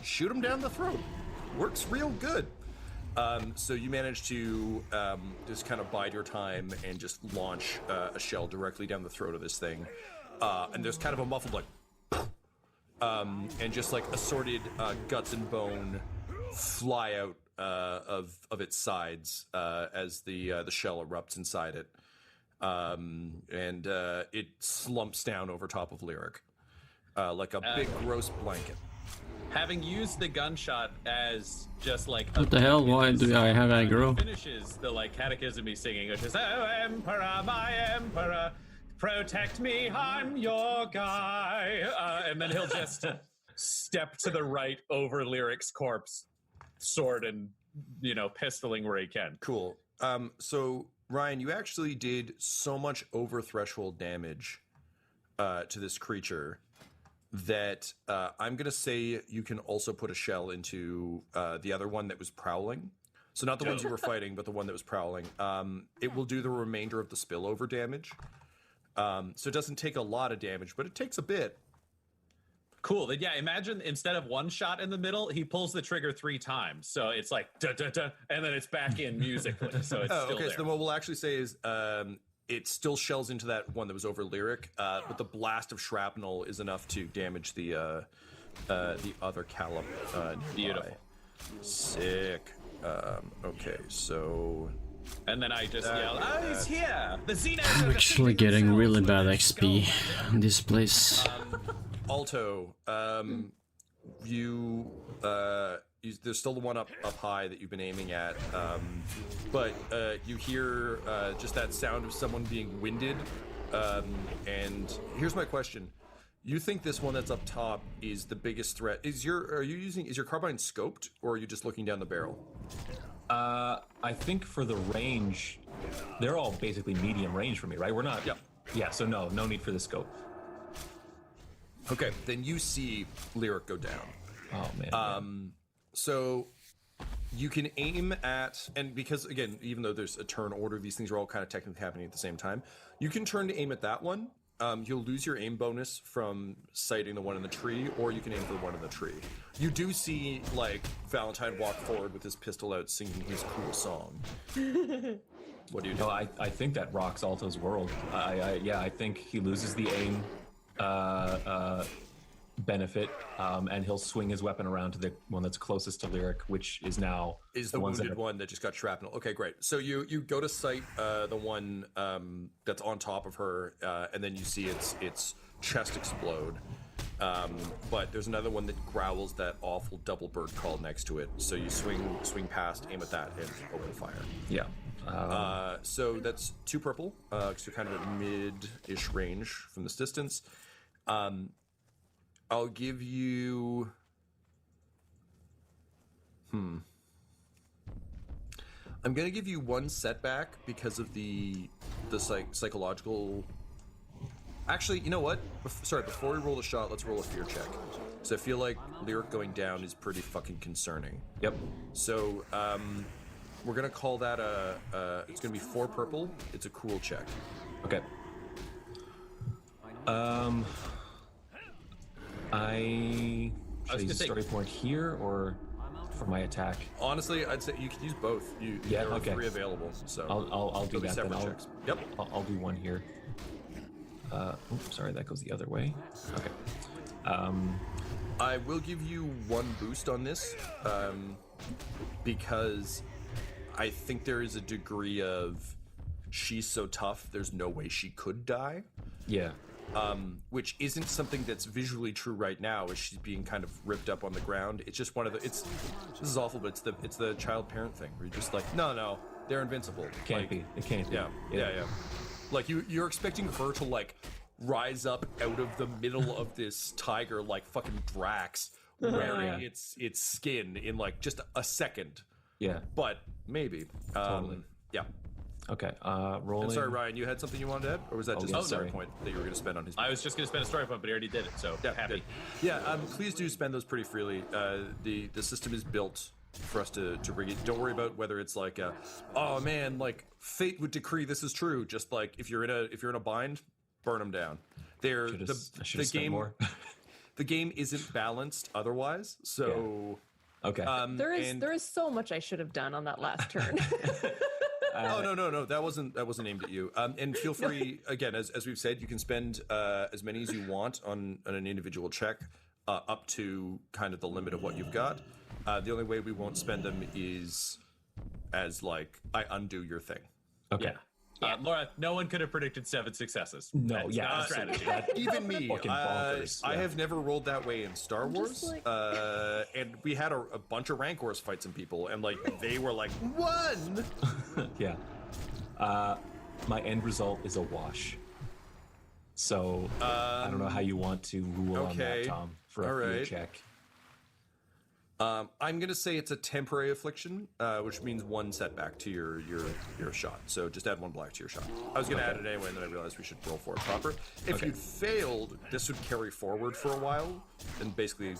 shoot them down the throat. Works real good. So you manage to just kind of bide your time and just launch a shell directly down the throat of this thing. And there's kind of a muffled like, and just like assorted guts and bone fly out of its sides as the shell erupts inside it. And it slumps down over top of Lyric like a big gross blanket. Having used the gunshot as just like What the hell? Why do I have aggro? Finishes the like catechism he's singing, which is "Oh Emperor, my Emperor, protect me, I'm your guy," and then he'll just step to the right over Lyric's corpse, sword and pistoling where he can. Cool. So Ryan, you actually did so much over threshold damage to this creature that I'm going to say you can also put a shell into the other one that was prowling. So not the ones you were fighting, but the one that was prowling. It will do the remainder of the spillover damage. So it doesn't take a lot of damage, but it takes a bit. Cool. Then yeah, imagine instead of 1 shot in the middle, he pulls the trigger 3 times. So it's like da da da, and then it's back in musically. So it's still okay. there. So then what we'll actually say is it still shells into that one that was over Lyric, but the blast of shrapnel is enough to damage the other Calip. Beautiful. Sick. Okay, so. And then I just yell, "Oh, he's here! The Xenos!" I'm actually getting really bad XP in this place. Alto, there's still the one up high that you've been aiming at, but you hear just that sound of someone being winded. And here's my question: you think this one that's up top is the biggest threat? Is your carbine scoped, or are you just looking down the barrel? I think for the range, they're all basically medium range for me, right? We're not. Yep. Yeah. So no need for the scope. Okay, then you see Lyric go down. Oh man. So you can aim at, and because again, even though there's a turn order, these things are all kind of technically happening at the same time. You can turn to aim at that one. You'll lose your aim bonus from sighting the one in the tree, or you can aim for the one in the tree. You do see like Valentine walk forward with his pistol out, singing his cool song. What do you do? No, I think that rocks Alto's world. I think he loses the aim benefit, and he'll swing his weapon around to the one that's closest to Lyric, which is now the wounded one that just got shrapnel. Okay, great. So you go to sight the one that's on top of her, and then you see its chest explode. But there's another one that growls that awful double bird call next to it. So you swing past, aim at that, and open fire. Yeah. So that's 2 purple, because you're kind of at mid-ish range from this distance. I'll give you. I'm gonna give you 1 setback because of the psychological. Actually, you know what? Before we roll the shot, let's roll a fear check. So I feel like Lyric going down is pretty fucking concerning. Yep. So we're gonna call that it's gonna be 4 purple. It's a cool check. Okay. Should I use a story point here or for my attack? Honestly, I'd say you could use both. There are 3 available, so I'll do that. Separate then. checks. Yep. I'll do 1 here. Oops, sorry, that goes the other way. Okay. I will give you 1 boost on this, because I think there is a degree of she's so tough, there's no way she could die. Yeah. Which isn't something that's visually true right now, as she's being kind of ripped up on the ground. It's just one of the. This is awful, but it's the child parent thing where you're just like, no, they're invincible. It can't be. Yeah. Like you're expecting her to like rise up out of the middle of this tiger like fucking Drax, wearing its skin in like just a second. Yeah. But maybe. Totally. Yeah. Okay. Rolling. And sorry, Ryan, you had something you wanted to add, or was that just a story point that you were going to spend on his? I was just going to spend a story point, but he already did it, so happy. Good. Yeah. Please do spend those pretty freely. The system is built for us to bring it. Don't worry about whether it's like, oh man, like fate would decree this is true. Just like if you're in a bind, burn them down. They're the game. More. The game isn't balanced otherwise, so. Yeah. Okay. There is so much I should have done on that last turn. Oh no, that wasn't aimed at you. And feel free again, as we've said, you can spend as many as you want on an individual check, up to kind of the limit of what you've got. The only way we won't spend them is as like I undo your thing. Okay. Yeah. Laura, no one could have predicted 7 successes. No, That's yeah, not a strategy. Even me. Bonkers. I have never rolled that way in Star Wars. like- And we had a bunch of Rancors fight some people, and like they were like 1. Yeah. My end result is a wash. So I don't know how you want to rule on that, Tom, for a fear check. I'm gonna say it's a temporary affliction, which means 1 setback to your shot. So just add 1 black to your shot. I was gonna add it anyway, and then I realized we should roll for it proper. If you'd failed, this would carry forward for a while, and basically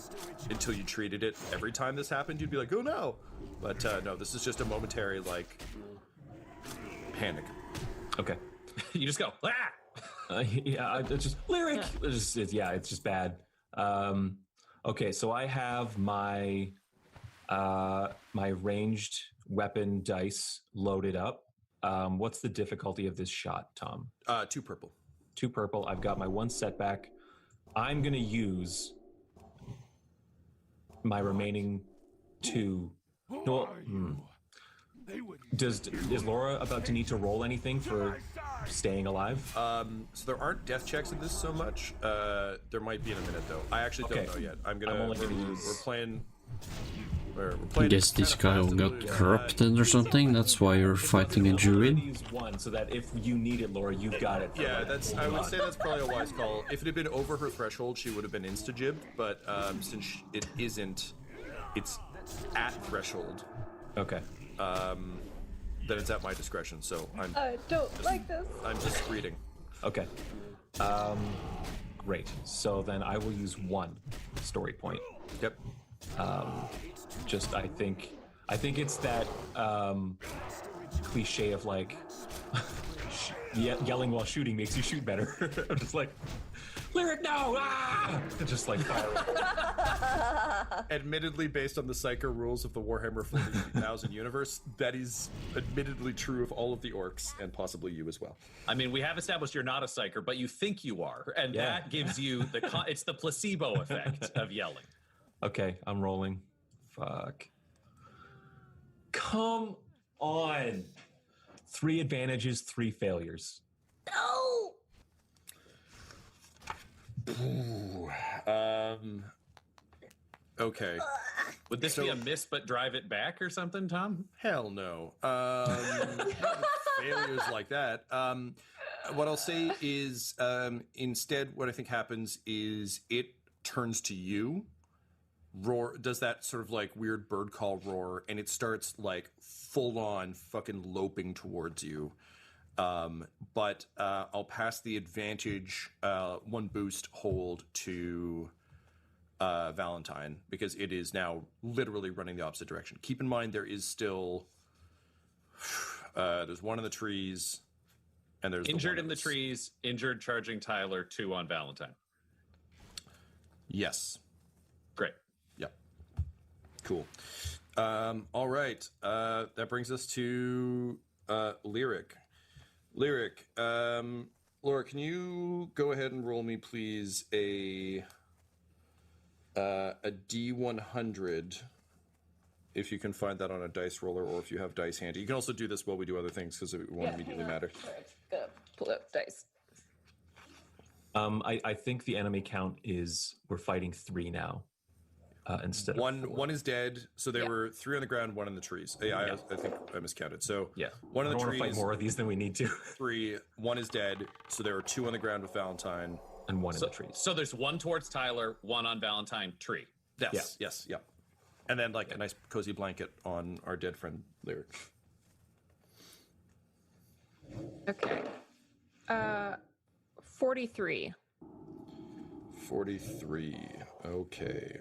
until you treated it every time this happened, you'd be like, oh no. But no, this is just a momentary like panic. Okay. You just go, ah! Yeah, it's just lyric. It's just bad. Okay, so I have my my ranged weapon dice loaded up. What's the difficulty of this shot, Tom? 2 purple. 2 purple. I've got my 1 setback. I'm gonna use my remaining 2. No, is Laura about to need to roll anything for staying alive? So there aren't death checks in this so much. There might be in a minute though. I actually don't know yet. I'm only gonna use. We're playing. I guess this guy got corrupted or something. That's why you're fighting a druid. Use 1 so that if you need it, Laura, you've got it. Yeah, I would say that's probably a wise call. If it had been over her threshold, she would have been insta-gibbed. But since it isn't, it's at threshold. Okay. Then it's at my discretion. So I don't like this. I'm just reading. Okay. Great. So then I will use 1 story point. Yep. I think it's that cliche of like yelling while shooting makes you shoot better. I'm just like, lyric no! Ah! Just like Admittedly, based on the Psyker rules of the Warhammer 40,000 universe, that is admittedly true of all of the orcs and possibly you as well. I mean, we have established you're not a psyker, but you think you are, and that gives you it's the placebo effect of yelling. Okay, I'm rolling. Fuck. Come on. 3 advantages, 3 failures. No. Ooh, okay. Would this be a miss but drive it back or something, Tom? Hell no. Failures like that. What I'll say is instead what I think happens is it turns to you, does that sort of like weird bird call roar, and it starts like full on fucking loping towards you. But I'll pass the advantage 1 boost hold to Valentine because it is now literally running the opposite direction. Keep in mind there is still there's 1 in the trees and there's injured in the trees, injured charging Tyler, 2 on Valentine. Yes. Great. Yep. Cool. All right. That brings us to Lyric. Lyric, Laura, can you go ahead and roll me, please, a D100 if you can find that on a dice roller, or if you have dice handy. You can also do this while we do other things because it won't immediately matter. Gonna pull out dice. I think the enemy count is we're fighting 3 now instead of 4. One is dead. So there were 3 on the ground, 1 in the trees. I think I miscounted. So one in the trees. Fight more of these than we need to. 3. 1 is dead. So there are 2 on the ground with Valentine, and 1 in the trees. So there's 1 towards Tyler, 1 on Valentine tree. Yes. And then like a nice cozy blanket on our dead friend Lyric. Okay. 43. 43. Okay.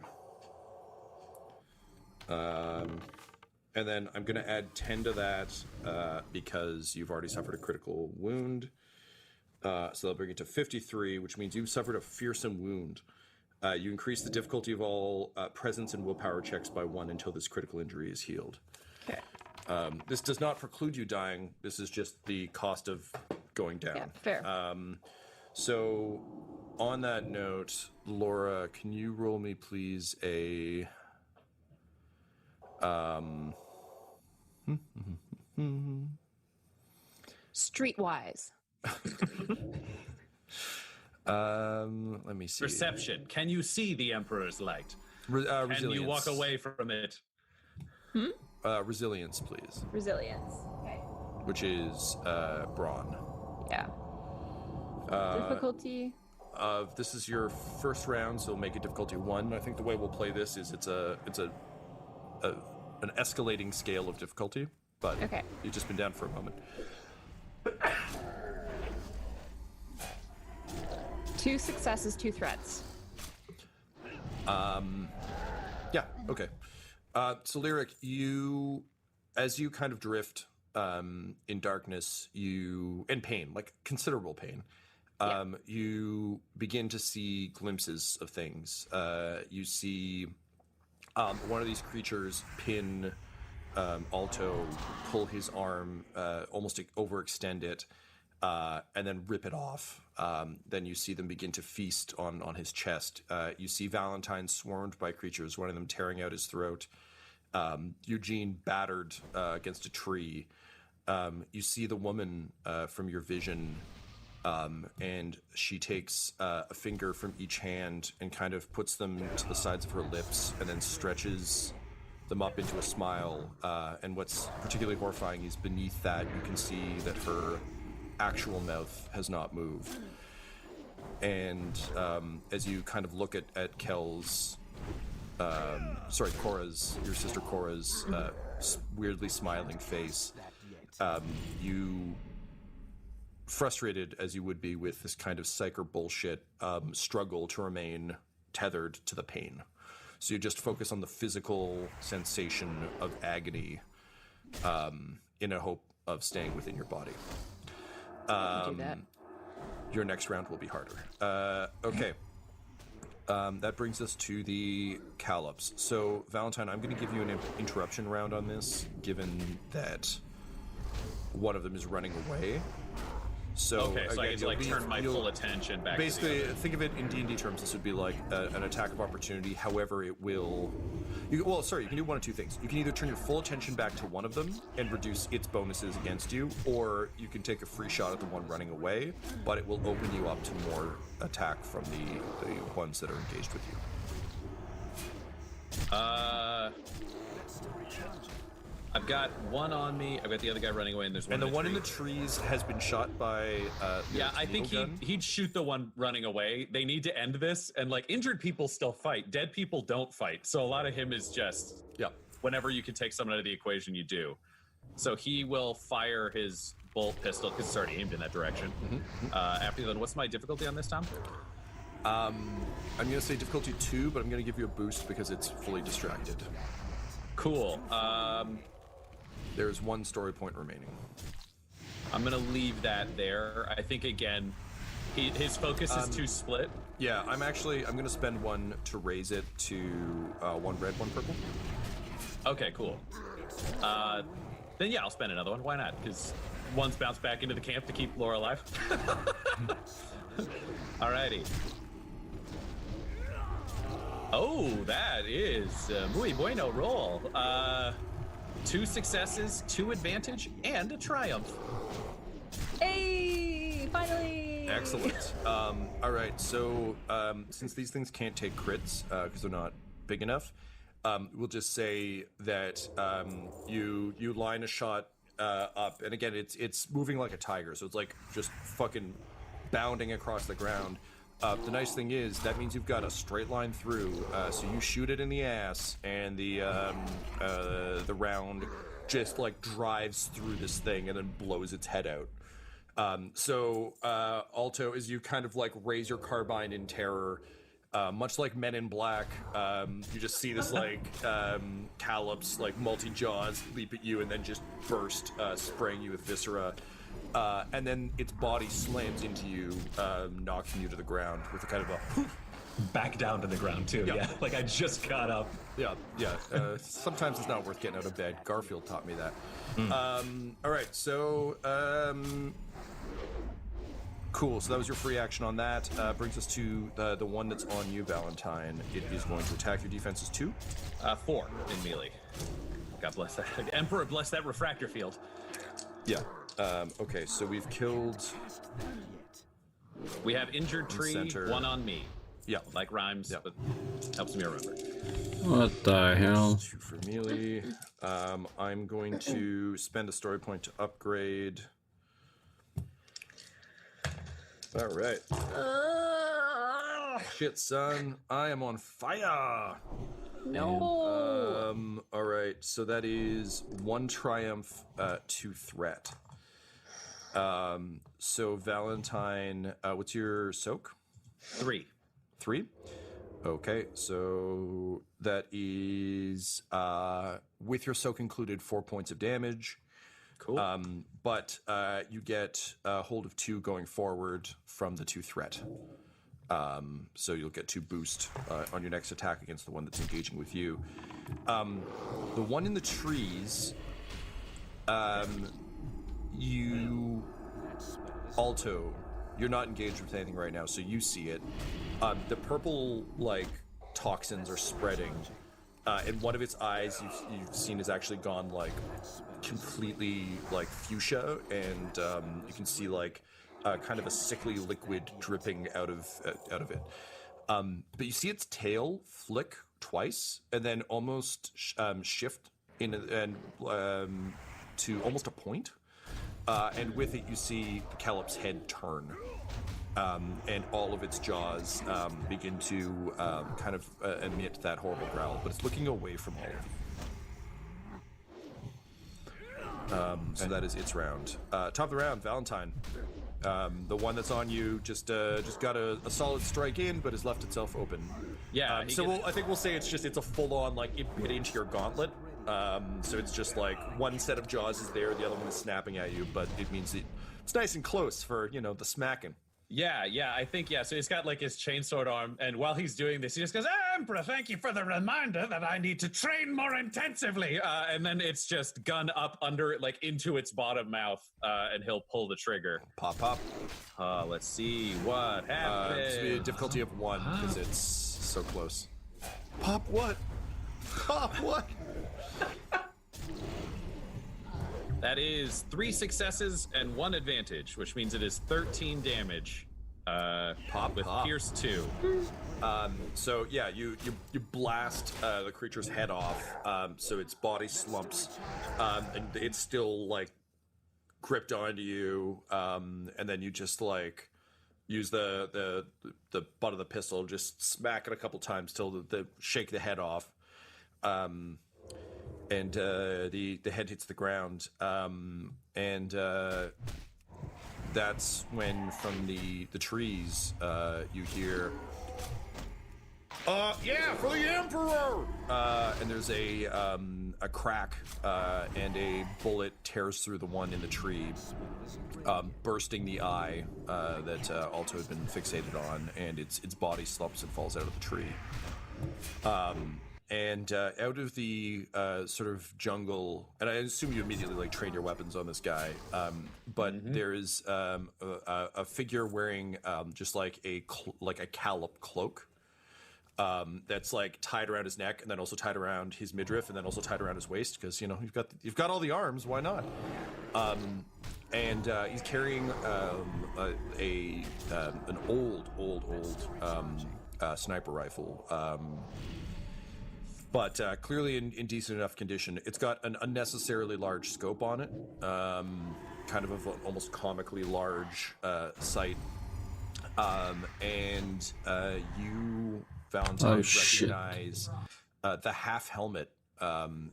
And then I'm going to add 10 to that because you've already suffered a critical wound. So that'll bring it to 53, which means you've suffered a fearsome wound. You increase the difficulty of all presence and willpower checks by 1 until this critical injury is healed. Okay. This does not preclude you dying. This is just the cost of going down. Yeah, fair. So on that note, Laura, can you roll me please a... Streetwise. Let me see. Perception. Can you see the Emperor's light? Resilience. Can you walk away from it? Resilience, please. Resilience. Okay. Which is brawn. Yeah. Difficulty. This is your first round, so make it difficulty 1. I think the way we'll play this is it's an escalating scale of difficulty, but you've just been down for a moment. 2 successes, 2 threats. Yeah, okay. So Lyric, as you kind of drift in darkness, and pain, like considerable pain, you begin to see glimpses of things. You see one of these creatures pin Alto, pull his arm, almost overextend it, and then rip it off. Then you see them begin to feast on his chest. You see Valentine swarmed by creatures, one of them tearing out his throat. Eugene battered against a tree. You see the woman from your vision, and she takes a finger from each hand and kind of puts them to the sides of her lips and then stretches them up into a smile. And what's particularly horrifying is beneath that you can see that her actual mouth has not moved. And as you kind of look at Kel's, Cora's, your sister Cora's weirdly smiling face, you, frustrated as you would be with this kind of psyker bullshit, struggle to remain tethered to the pain. So you just focus on the physical sensation of agony in a hope of staying within your body. Do that. Your next round will be harder. Okay. That brings us to the Callops. So, Valentine, I'm going to give you an interruption round on this, given that one of them is running away. So, okay, so again, I get to like turn my full attention back. Basically, think of it in D&D terms. This would be like an attack of opportunity. However, it will. You can do one of two things. You can either turn your full attention back to one of them and reduce its bonuses against you, or you can take a free shot at the one running away, but it will open you up to more attack from the ones that are engaged with you. I've got one on me. I've got the other guy running away, and there's one. And the one in the trees has been shot by. I think he'd shoot the one running away. They need to end this, and like injured people still fight. Dead people don't fight. So a lot of him is just whenever you can take someone out of the equation, you do. So he will fire his bolt pistol because it's already aimed in that direction. After that, what's my difficulty on this, Tom? I'm going to say difficulty 2, but I'm going to give you a boost because it's fully distracted. Cool. There's one story point remaining. I'm going to leave that there. I think, again, his focus is too split. Yeah, I'm going to spend one to raise it to 1 red, 1 purple. Okay, cool. Then, yeah, I'll spend another one. Why not? Because one's bounced back into the camp to keep Laura alive. Alrighty. Oh, that is muy bueno roll. 2 successes, 2 advantage, and a triumph. Hey, finally! Excellent. All right, so since these things can't take crits because they're not big enough, we'll just say that you line a shot up, and again, it's moving like a tiger, so it's like just fucking bounding across the ground. The nice thing is that means you've got a straight line through, so you shoot it in the ass, and the round just like drives through this thing and then blows its head out. So Alto, as you kind of like raise your carbine in terror, much like Men in Black, you just see this like Callops, like multi-jaws leap at you and then just burst, spraying you with viscera. And then its body slams into you, knocking you to the ground with a kind of a back down to the ground too. Yeah, like I just got up. Yeah. Sometimes it's not worth getting out of bed. Garfield taught me that. All right, so cool. So that was your free action on that. Brings us to the one that's on you, Valentine. It is going to attack your defenses 2. 4 in melee. God bless that. Emperor bless that refractor field. Yeah. Okay, so we've killed. We have injured tree, center. 1 on me. Yeah. Like rhymes, but helps me remember. What the hell? 2 for melee. I'm going to spend a story point to upgrade. All right. Shit, son. I am on fire. No. All right. So that is 1 triumph, 2 threat. So Valentine, what's your soak? 3. 3? Okay. So that is, with your soak included, 4 points of damage. Cool. But you get a hold of 2 going forward from the 2 threat. So you'll get 2 boost on your next attack against the one that's engaging with you. The one in the trees, Alto, you're not engaged with anything right now, so you see it. The purple, like, toxins are spreading. And one of its eyes you've seen has actually gone, like, completely, like, fuchsia, and you can see, like, kind of a sickly liquid dripping out of it. But you see its tail flick twice, and then almost shift in to almost a point. And with it, you see Calip's head turn, and all of its jaws begin to kind of emit that horrible growl. But it's looking away from all of you. So that is its round. Top of the round, Valentine. The one that's on you just got a solid strike in, but has left itself open. Yeah. I think we'll say it's a full-on, like, it bit into your gauntlet. So it's just like one set of jaws is there, the other one is snapping at you, but it means it's nice and close for, the smacking. Yeah, I think, so he's got like his chainsword arm, and while he's doing this, he just goes, Emperor, thank you for the reminder that I need to train more intensively. And then it's just gun up under it, like into its bottom mouth, and he'll pull the trigger. Pop. Let's see what happens. It's be a difficulty of 1 because it's so close. Pop what? Pop what? That is 3 successes and 1 advantage, which means it is 13 damage. Pop with Pierce 2. So yeah, you blast the creature's head off, so its body slumps, and it's still like gripped onto you, and then you just like use the butt of the pistol, just smack it a couple times till the shake the head off. And the head hits the ground, and that's when from the trees you hear, yeah, for the Emperor! And there's a crack, and a bullet tears through the one in the tree, bursting the eye that Alto had been fixated on, and its body slumps and falls out of the tree. And out of the sort of jungle, and I assume you immediately like train your weapons on this guy, but there is a figure wearing just like a Callop cloak, that's like tied around his neck and then also tied around his midriff and then also tied around his waist because you've got all the arms, why not? And he's carrying an old sniper rifle, but clearly in decent enough condition. It's got an unnecessarily large scope on it, kind of an almost comically large sight, and you, Valentine, recognize the half helmet.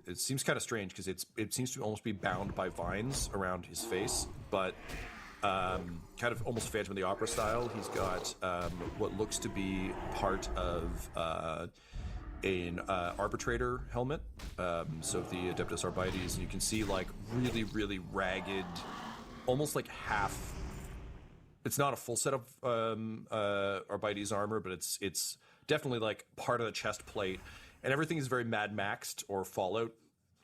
It seems kind of strange because it seems to almost be bound by vines around his face, but kind of almost Phantom of the Opera style. He's got what looks to be part of an arbitrator helmet, so the Adeptus Arbites, and you can see like really, really ragged, almost like half. It's not a full set of Arbites armor, but it's definitely like part of the chest plate. And everything is very Mad Maxed or Fallout,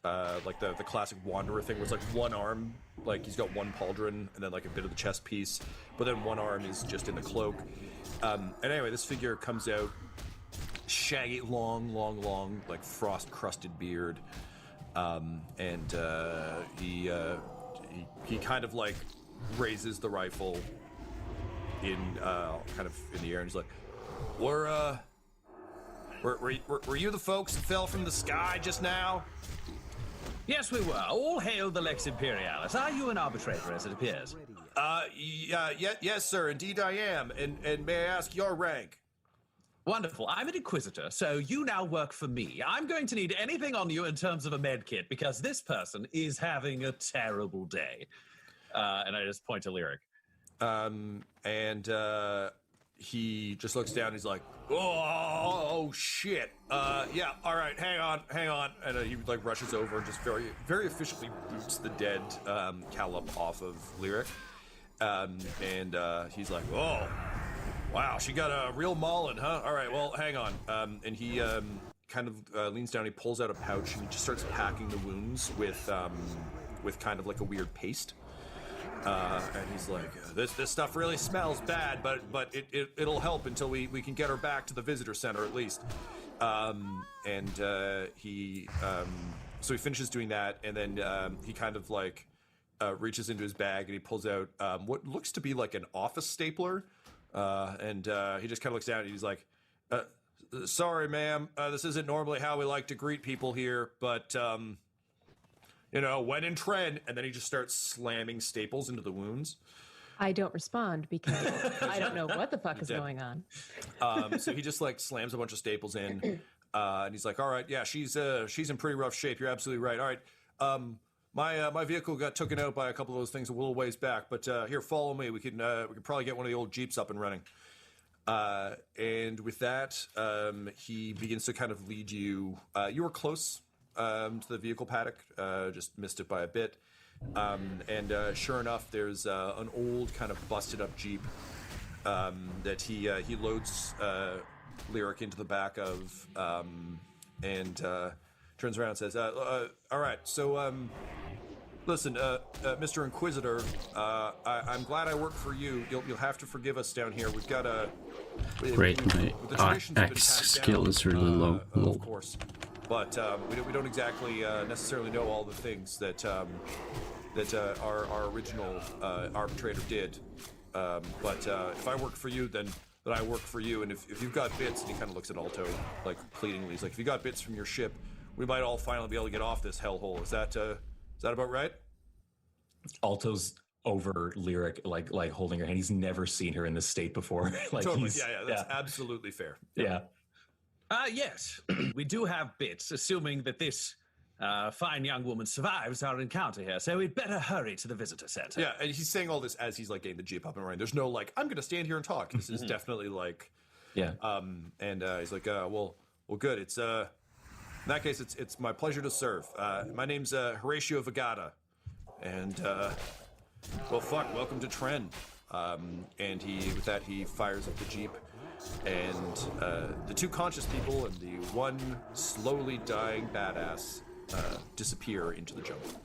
like the classic Wanderer thing, where it's like one arm, like he's got one pauldron and then like a bit of the chest piece, but then one arm is just in the cloak. And anyway, this figure comes out, shaggy, long, like frost-crusted beard, and he kind of like raises the rifle in kind of in the air, and he's like, Were you the folks that fell from the sky just now? Yes, we were. All hail the Lex Imperialis. Are you an arbitrator, as it appears? Yes, sir. Indeed, I am. And may I ask your rank? Wonderful. I'm an Inquisitor, so you now work for me. I'm going to need anything on you in terms of a med kit, because this person is having a terrible day. And I just point to Lyric. He just looks down and he's like, oh shit. Yeah, all right, hang on. And he like rushes over and just very, very efficiently boots the dead Callum off of Lyric. He's like, oh, wow, she got a real maulin', huh? All right, well, hang on. And he kind of leans down, he pulls out a pouch and he just starts packing the wounds with kind of like a weird paste. And he's like, this stuff really smells bad, but it'll help until we can get her back to the visitor center at least. So he finishes doing that, and then he kind of like reaches into his bag and he pulls out what looks to be like an office stapler, and he just kind of looks down and he's like, sorry, ma'am, this isn't normally how we like to greet people here, but when in trend, and then he just starts slamming staples into the wounds. I don't respond because I don't know what the fuck is going on. So he just like slams a bunch of staples in, and he's like, "All right, yeah, she's in pretty rough shape. You're absolutely right. All right, my vehicle got taken out by a couple of those things a little ways back, but here, follow me. We can probably get one of the old Jeeps up and running." And with that, he begins to kind of lead you. You were close to the vehicle paddock, just missed it by a bit. And sure enough, there's an old kind of busted up Jeep that he loads Lyric into the back of, and turns around and says, all right, so listen, Mr. Inquisitor, I'm glad I work for you. You'll have to forgive us down here. We've got a... Great, my X skill is really low. Of course. But we don't exactly necessarily know all the things that our original arbitrator did. But if I work for you, then I work for you. And if you've got bits, and he kind of looks at Alto like pleadingly, he's like, if you got bits from your ship, we might all finally be able to get off this hellhole. Is that about right? Alto's over Lyric, like holding her hand. He's never seen her in this state before. Totally. Yeah, that's absolutely fair. Yeah. Yes, we do have bits, assuming that this fine young woman survives our encounter here, so we'd better hurry to the visitor center. Yeah, and he's saying all this as he's like getting the Jeep up and running. There's no like, I'm going to stand here and talk. This is definitely like, yeah. And he's like, well, good. It's in that case, it's my pleasure to serve. My name's Horatio Vagata, and well, fuck, welcome to Trend. And with that he fires up the Jeep. And the two conscious people and the one slowly dying badass disappear into the jungle.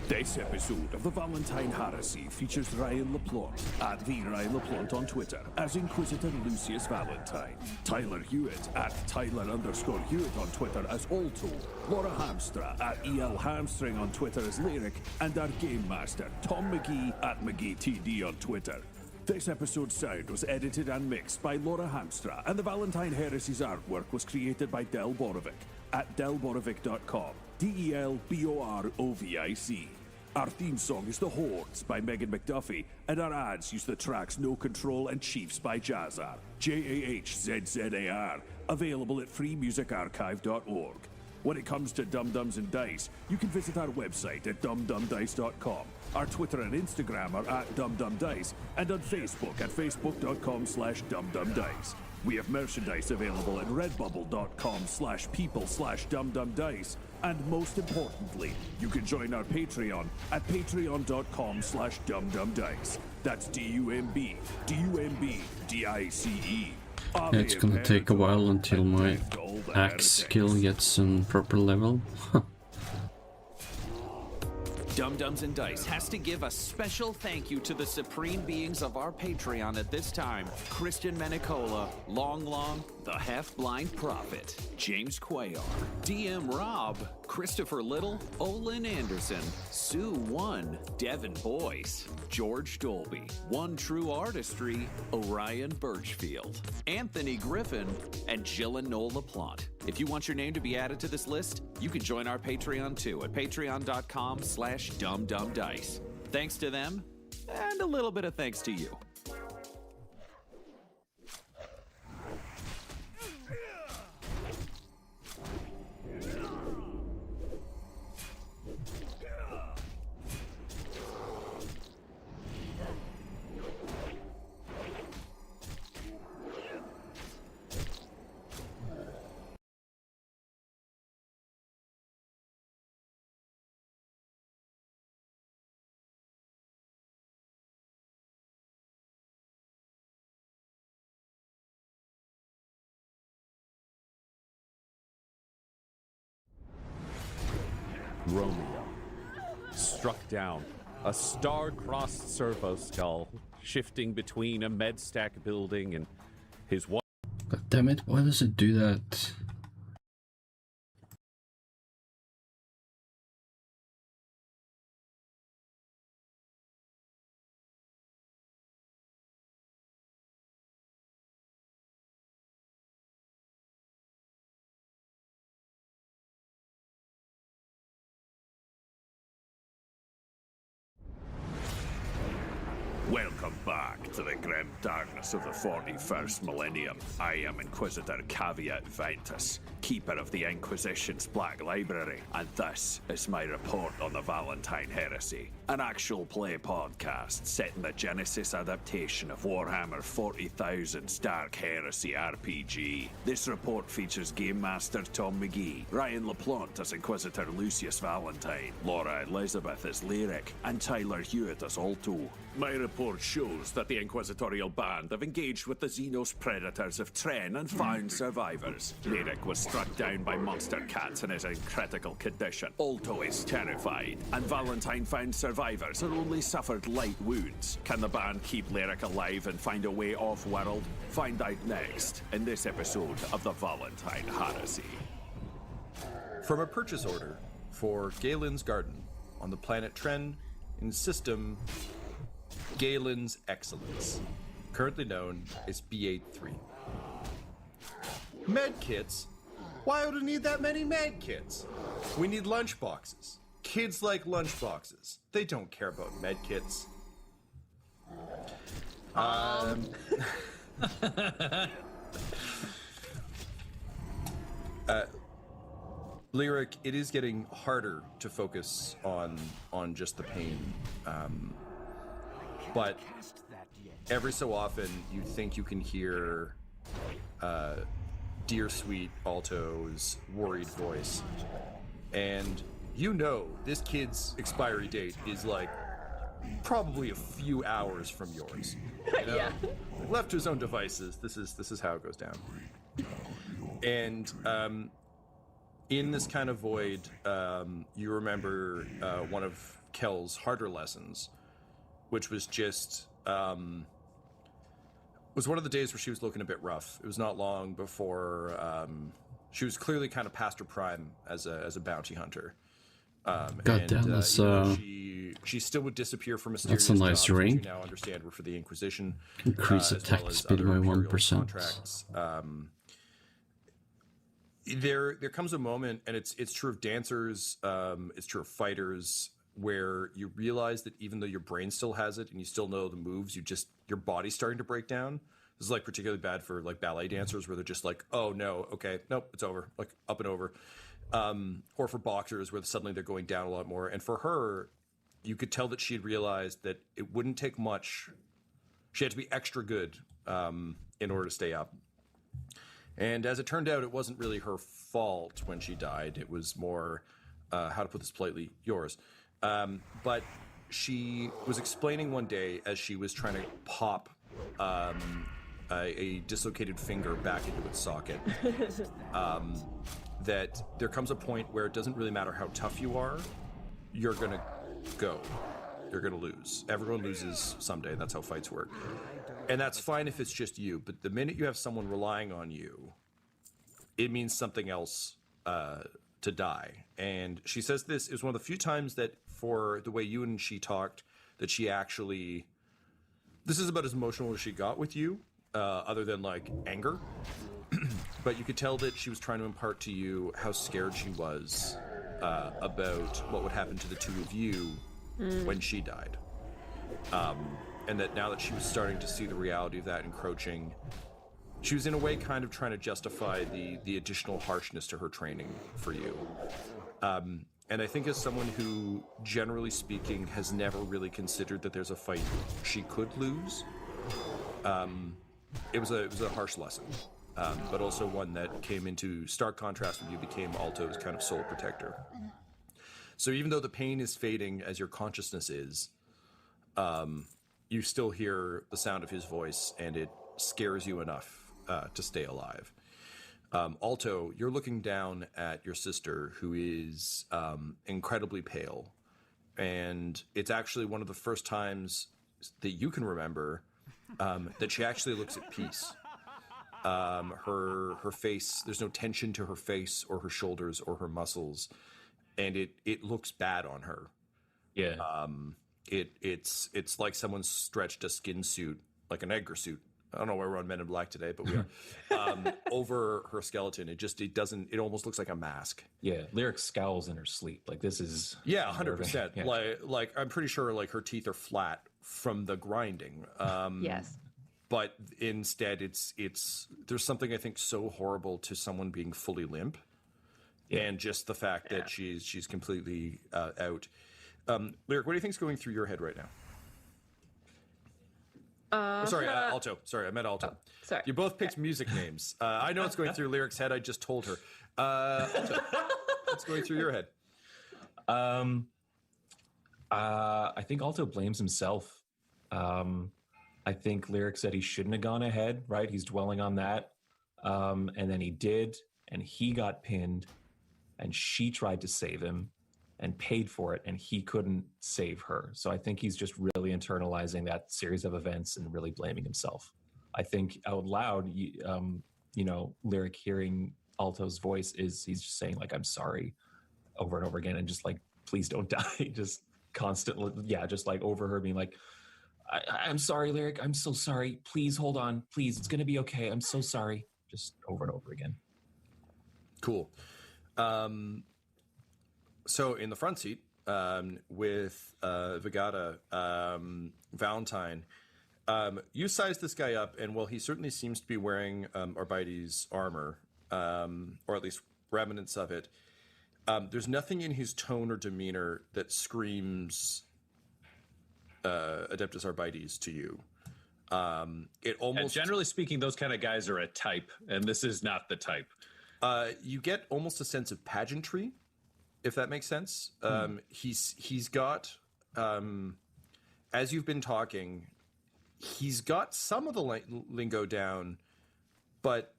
This episode of the Valentine Heresy features Ryan LaPlante at the Ryan LaPlante on Twitter as Inquisitor Lucius Valentine, Tyler Hewitt at Tyler_Hewitt on Twitter as Alto, Laura Hamstra at EL Hamstring on Twitter as Lyric, and our Game Master Tom McGee at McGeeTD on Twitter. This episode's sound was edited and mixed by Laura Hamstra, and the Valentine Heresy's artwork was created by Del Borovic at delborovic.com. DELBOROVIC. Our theme song is The Hordes by Megan McDuffie, and our ads use the tracks No Control and Chiefs by Jazzar, JAHZZAR, available at freemusicarchive.org. When it comes to Dum Dums and Dice, you can visit our website at dumdumdice.com. Our Twitter and Instagram are at dumdumdice, and on Facebook at facebook.com/dumdumdice. We have merchandise available at redbubble.com/people/dumdumdice. And most importantly, you can join our Patreon at patreon.com/dumdumdice. That's DUMBDICE. It's gonna take a while until my axe skill gets some proper level. Dum Dums and Dice has to give a special thank you to the supreme beings of our Patreon at this time: Christian Menicola, Long, the Half-Blind Prophet, James Cuellar, DM Rob, Christopher Little, Olin Anderson, Sue One, Devin Boyce, George Dolby, One True Artistry, Orion Birchfield, Anthony Griffin, and Jill and Noel LaPlante. If you want your name to be added to this list, you can join our Patreon too at patreon.com/dumdumdice. Thanks to them, and a little bit of thanks to you. Romeo, struck down, a star-crossed servo skull, shifting between a med stack building and his one. God damn it, why does it do that? Welcome back to the grim darkness of the 41st millennium. I am Inquisitor Caveat Ventus, keeper of the Inquisition's Black Library, and this is my report on the Valentine Heresy, an actual play podcast set in the Genesis adaptation of Warhammer 40,000's Dark Heresy RPG. This report features Game Master Tom McGee, Ryan LaPlante as Inquisitor Lucius Valentine, Laura Elizabeth as Lyric, and Tyler Hewitt as Alto. My report shows that the Inquisitorial Band have engaged with the Xenos predators of Tren and found survivors. Lyric was struck down by monster cats and is in critical condition. Alto is terrified, and Valentine found survivors and only suffered light wounds. Can the band keep Lyric alive and find a way off-world? Find out next in this episode of the Valentine Heresy. From a purchase order for Galen's Garden on the planet Tren in system Galen's Excellence, currently known as B83. Med kits? Why would we need that many med kits? We need lunch boxes. Kids like lunch boxes. They don't care about med kits. Lyric, it is getting harder to focus on just the pain. But every so often, you think you can hear dear sweet Alto's worried voice. And you know this kid's expiry date is like probably a few hours from yours. You know? Yeah. Left to his own devices, this is how it goes down. And in this kind of void, you remember one of Kel's harder lessons, which was just was one of the days where she was looking a bit rough. It was not long before she was clearly kind of past her prime as a bounty hunter. God damn, that's she still would disappear from mysterious that's a nice jobs, which ring. you now understand were for the Inquisition. Increase as attack well as speed other by Imperial 1%. contracts. There comes a moment, and it's true of dancers, it's true of fighters, where you realize that even though your brain still has it and you still know the moves, your body's starting to break down. This is like particularly bad for like ballet dancers, where they're just like, oh no, okay, nope, it's over, like up and over. Or for boxers, where suddenly they're going down a lot more. And for her, you could tell that she had realized that it wouldn't take much. She had to be extra good in order to stay up. And as it turned out, it wasn't really her fault when she died. It was more, how to put this politely, yours. But she was explaining one day as she was trying to pop a dislocated finger back into its socket, that there comes a point where it doesn't really matter how tough you are, you're going to go. You're going to lose. Everyone loses someday. That's how fights work. And that's fine if it's just you. But the minute you have someone relying on you, it means something else to die. And she says this is one of the few times that, for the way you and she talked, that she actually... This is about as emotional as she got with you, other than, like, anger. But you could tell that she was trying to impart to you how scared she was about what would happen to the two of you when she died. And that now that she was starting to see the reality of that encroaching, she was in a way kind of trying to justify the additional harshness to her training for you. And I think as someone who, generally speaking, has never really considered that there's a fight she could lose, it was a harsh lesson. But also one that came into stark contrast when you became Alto's kind of soul protector. So even though the pain is fading as your consciousness is, you still hear the sound of his voice, and it scares you enough to stay alive. Alto, you're looking down at your sister, who is incredibly pale. And it's actually one of the first times that you can remember that she actually looks at peace. Her face, there's no tension to her face or her shoulders or her muscles, and it looks bad on her. Yeah. It's like someone stretched a skin suit, like an Edgar suit. I don't know why we're on Men in Black today, but we are. Over her skeleton. It almost looks like a mask. Yeah, Lyric scowls in her sleep. Like, this is... Yeah, 100%. Yeah. Like I'm pretty sure like her teeth are flat from the grinding. Yes. But instead, there's something I think so horrible to someone being fully limp, and just the fact that she's completely out. Lyric, what do you think's going through your head right now? Sorry, Alto. Sorry, I meant Alto. Oh, sorry. You both picked music names. I know what's going through Lyric's head. I just told her. Alto, what's going through your head? I think Alto blames himself. I think Lyric said he shouldn't have gone ahead, right? He's dwelling on that. And then he did, and he got pinned, and she tried to save him and paid for it, and he couldn't save her. So I think he's just really internalizing that series of events and really blaming himself. I think out loud, Lyric hearing Alto's voice he's just saying, like, I'm sorry over and over again, and just like, please don't die. Just constantly, just like over her being like, I'm sorry, Lyric. I'm so sorry. Please hold on. Please, it's going to be okay. I'm so sorry. Just over and over again. Cool. So in the front seat with Vigata, Valentine, you size this guy up, and while he certainly seems to be wearing Arbites armor, or at least remnants of it, there's nothing in his tone or demeanor that screams Adeptus Arbites to you. It almost, and generally speaking, those kind of guys are a type, and this is not the type. You get almost a sense of pageantry, if that makes sense. He's got, as you've been talking, he's got some of the lingo down, but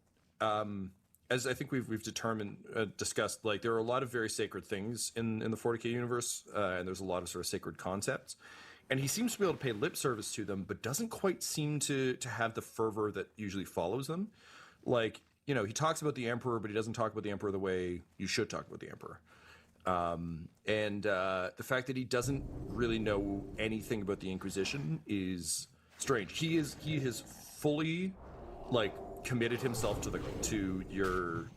as I think we've determined, discussed, like there are a lot of very sacred things in the 40K universe, and there's a lot of sort of sacred concepts, and he seems to be able to pay lip service to them, but doesn't quite seem to have the fervor that usually follows them. Like, you know, he talks about the Emperor, but he doesn't talk about the Emperor the way you should talk about the Emperor. And the fact that he doesn't really know anything about the Inquisition is strange. He has fully, like, committed himself to your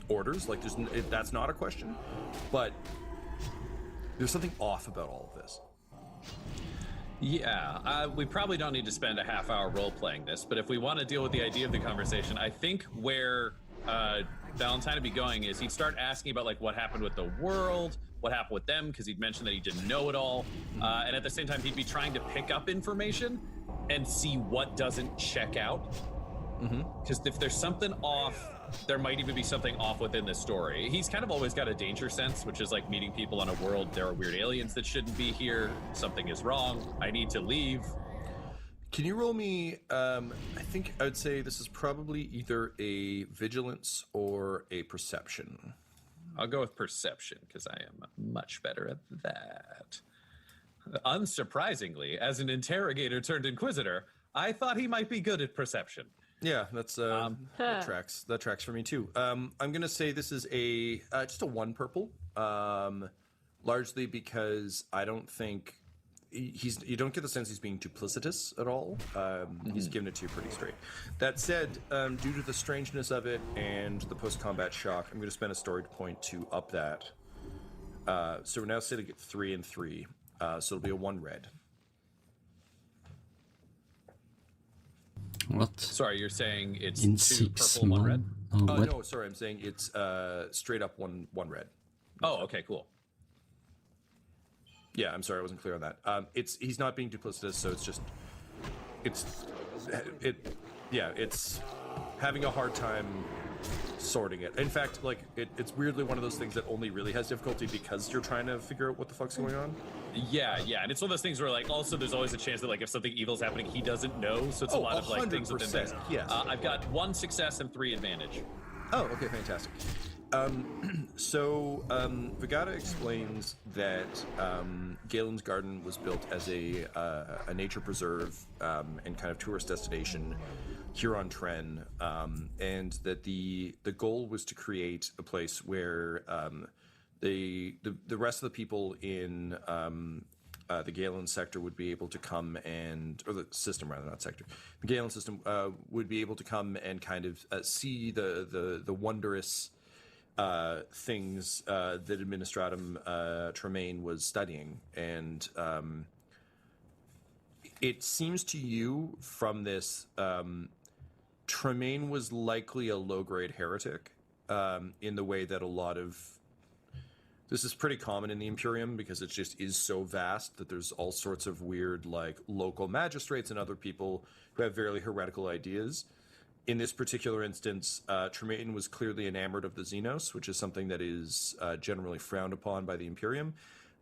orders. Like, that's not a question, but there's something off about all of this. Yeah, we probably don't need to spend a half hour role playing this, but if we want to deal with the idea of the conversation, I think where Valentine would be going is he'd start asking about like what happened with the world, what happened with them, because he'd mentioned that he didn't know it all, and at the same time he'd be trying to pick up information and see what doesn't check out. Because if there's something off, there might even be something off within the story. He's kind of always got a danger sense, which is like meeting people on a world. There are weird aliens that shouldn't be here. Something is wrong. I need to leave. Can you roll me, I think I would say this is probably either a vigilance or a perception. I'll go with perception because I am much better at that. Unsurprisingly, as an interrogator turned inquisitor, I thought he might be good at perception. Yeah, that's that tracks. That tracks for me too. I'm gonna say this is a just a 1 purple, largely because I don't think you don't get the sense he's being duplicitous at all. He's given it to you pretty straight. That said, due to the strangeness of it and the post-combat shock, I'm gonna spend a story point to up that. So we're now sitting at 3 and 3. So it'll be a 1 red. What? Sorry, you're saying it's in 2 6 purple, 1 red? No, sorry, I'm saying it's straight up one red. Oh, okay, cool. Yeah, I'm sorry, I wasn't clear on that. He's not being duplicitous, so it's having a hard time sorting it. In fact, like it's weirdly one of those things that only really has difficulty because you're trying to figure out what the fuck's going on. Yeah, and it's one of those things where like also there's always a chance that like if something evil's happening, he doesn't know. So it's a lot of like things within this. Yes. I've got 1 success and 3 advantage. Oh, okay, fantastic. So Vigata explains that Galen's Garden was built as a nature preserve and kind of tourist destination here on Tren, and that the goal was to create a place where the rest of the people in the Galen sector would be able to come or the system rather, not sector, the Galen system would be able to come and kind of see the wondrous things that Administratum Tremaine was studying. And it seems to you from this, Tremaine was likely a low-grade heretic in the way that a lot of... This is pretty common in the Imperium because it just is so vast that there's all sorts of weird, like, local magistrates and other people who have very heretical ideas. In this particular instance, Tremaine was clearly enamored of the Xenos, which is something that is generally frowned upon by the Imperium.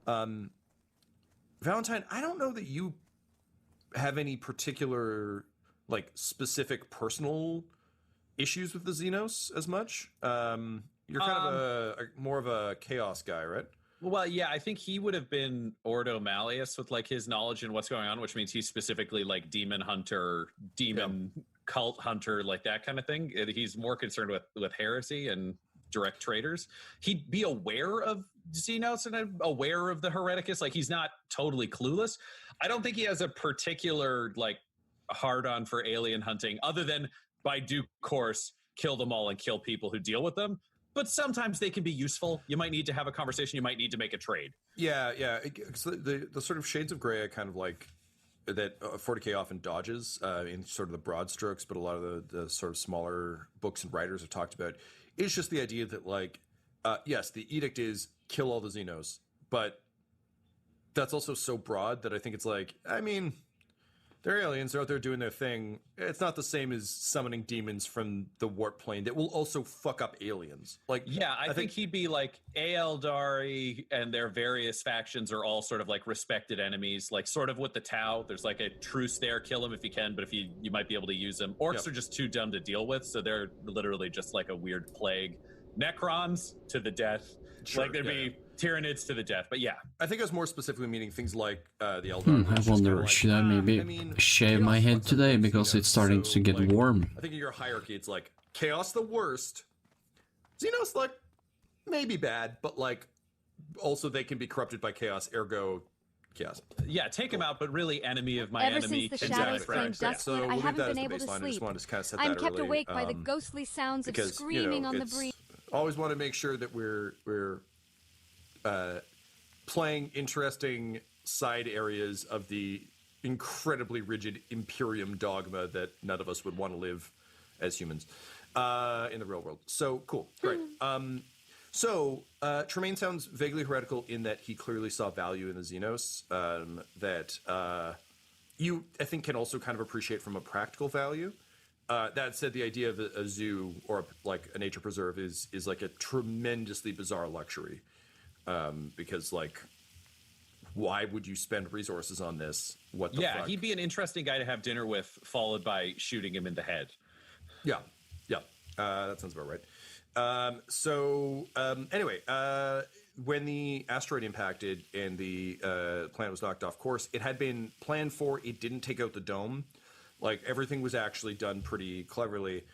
Valentine, I don't know that you have any particular, like, specific personal issues with the Xenos as much. You're kind of more of a chaos guy, right? Well, yeah, I think he would have been Ordo Malleus with like his knowledge and what's going on, which means he's specifically like demon hunter, cult hunter, like that kind of thing. He's more concerned with heresy and direct traitors. He'd be aware of Xenos and aware of the Hereticus. Like he's not totally clueless. I don't think he has a particular like hard-on for alien hunting other than by due course kill them all and kill people who deal with them. But sometimes they can be useful. You might need to have a conversation. You might need to make a trade. Yeah. The sort of shades of gray I kind of like that 40K often dodges in sort of the broad strokes, but a lot of the sort of smaller books and writers have talked about is just the idea that like, yes, the edict is kill all the Xenos, but that's also so broad that I think it's like, I mean, They're aliens. They're out there doing their thing. It's not the same as summoning demons from the warp plane that will also fuck up aliens. Like, yeah, I think he'd be like Aeldari and their various factions are all sort of like respected enemies, like sort of with the Tau. There's like a truce there, kill him if you can, but if you might be able to use them. Orcs are just too dumb to deal with, so they're literally just like a weird plague. Necrons to the death. Sure, like there'd be Tyranids to the death, but yeah. I think I was more specifically meaning things like the Eldar. I wonder, should I maybe shave my head today because it's starting to get warm? I think in your hierarchy, it's like Chaos the worst. Xenos, like, maybe bad, but like also they can be corrupted by Chaos, ergo Chaos. Yeah, take him out, but really enemy of my Ever enemy. since the shadows claimed duskwood, I haven't been able to sleep. I'm kept awake by the ghostly sounds of screaming on the breeze. Always want to make sure that we're playing interesting side areas of the incredibly rigid Imperium dogma that none of us would want to live as humans in the real world. So cool, great. Tremaine sounds vaguely heretical in that he clearly saw value in the Xenos that you, I think, can also kind of appreciate from a practical value. That said, the idea of a zoo or like a nature preserve is like a tremendously bizarre luxury, because like, why would you spend resources on this? What the fuck? He'd be an interesting guy to have dinner with, followed by shooting him in the head. Yeah, that sounds about right. Anyway, when the asteroid impacted and the planet was knocked off course, it had been planned for. It didn't take out the dome. Like, everything was actually done pretty cleverly.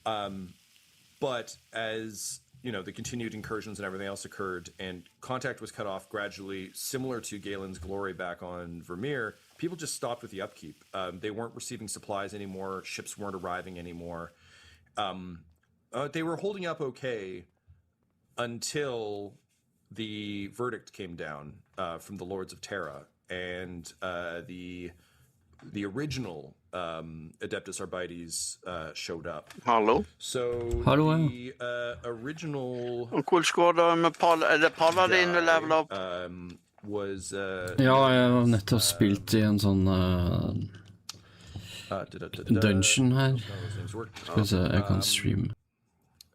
But as, you know, the continued incursions and everything else occurred and contact was cut off gradually, similar to Galen's glory back on Vermeer, people just stopped with the upkeep. They weren't receiving supplies anymore. Ships weren't arriving anymore. They were holding up okay until the verdict came down from the Lords of Terra, and the original Adeptus Arbites showed up. Hallo? So Hallo, the original Hvor går det med Paladin level up? Was Ja, jeg har nettopp spilt i en sånn dungeon her. Skal vi se, jeg kan streame.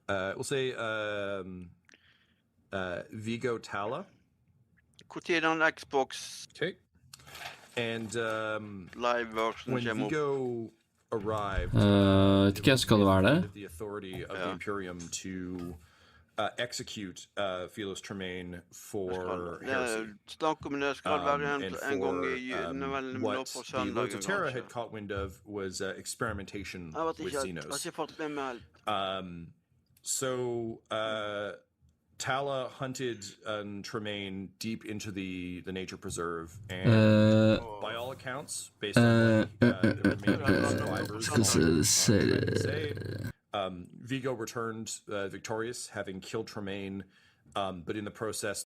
We'll say Vigo Tala. Hvor on Xbox? Okay. And live version when Vigo arrived, Ikke skal det være det? The authority of the Imperium to execute Philos Tremaine for heresy. Snakk om det skal være And en gang for i mellom what nå på the Lords of søndagen. Terra had caught wind of was experimentation with Xenos. Tala hunted Tremaine deep into the nature preserve, and by all accounts, based on the remaining survivors, Vigo returned victorious, having killed Tremaine, but in the process.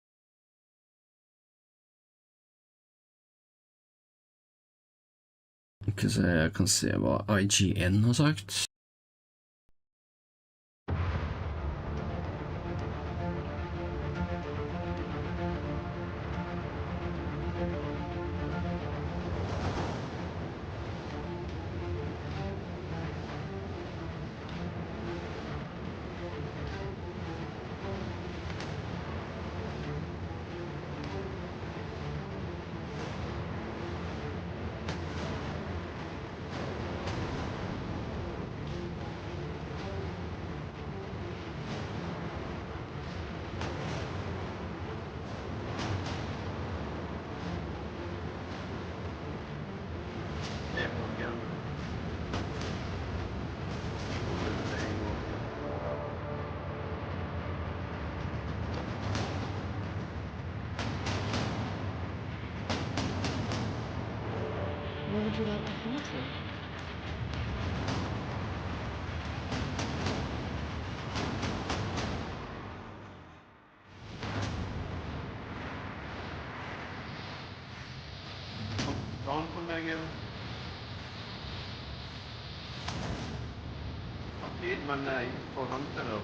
Jeg kan se hva IGN har sagt. Where would you like to go to? Dan for meg tid, men jeg får hente det.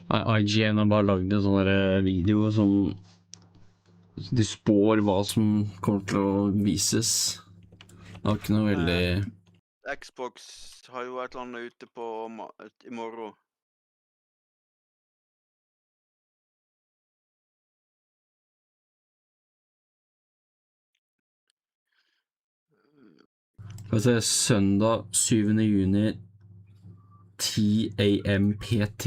IGN har bare lagd en sånn video som de spår hva som kommer til å vises. Det var ikke noe veldig... Xbox har jo et eller annet ute på i morgen. Skal vi se, søndag 7. juni 10 AM PT.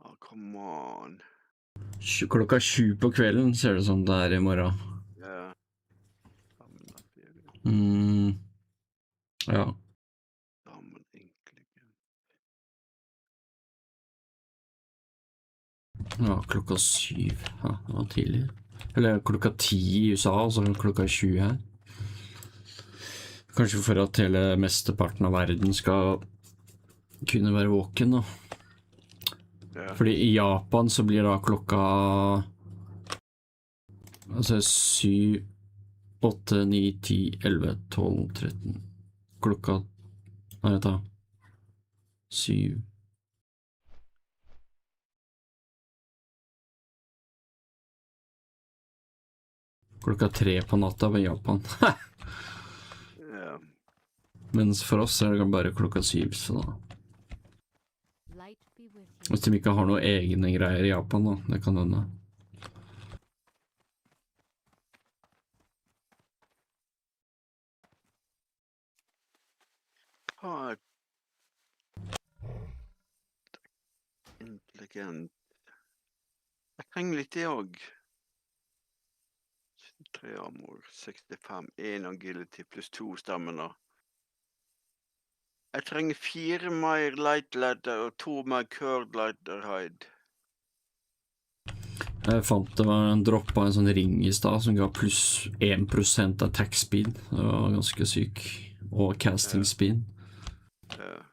Oh, come on. Klokka 7 på kvelden ser det som det er i morgen. Ja. Ja. Ja, klokka 7. Ja, det var tidlig. Eller klokka 10 i USA, og så klokka 7 her. Kanskje for at hele mesteparten av verden skal kunne være våken da. Ja. Fordi i Japan så blir da klokka altså 7, 8, 9, 10, 11, 12, 13 klokka, hva vet jeg, 7 klokka 3 på natta på Japan. Ja. Mens for oss er det bare klokka 7, så da. Hvis de ikke har noe egne greier i Japan da, det kan hende. Intelligent. Jeg trenger litt det også. 3 armor, 65, 1 agility pluss 2 stamina. Jeg trenger 4 mer light ladder og 2 mer curled ladder hide. Jeg fant det var en dropp av en sånn ring i sted som ga pluss 1% attack speed. Det var ganske syk. Og casting speed. Ja.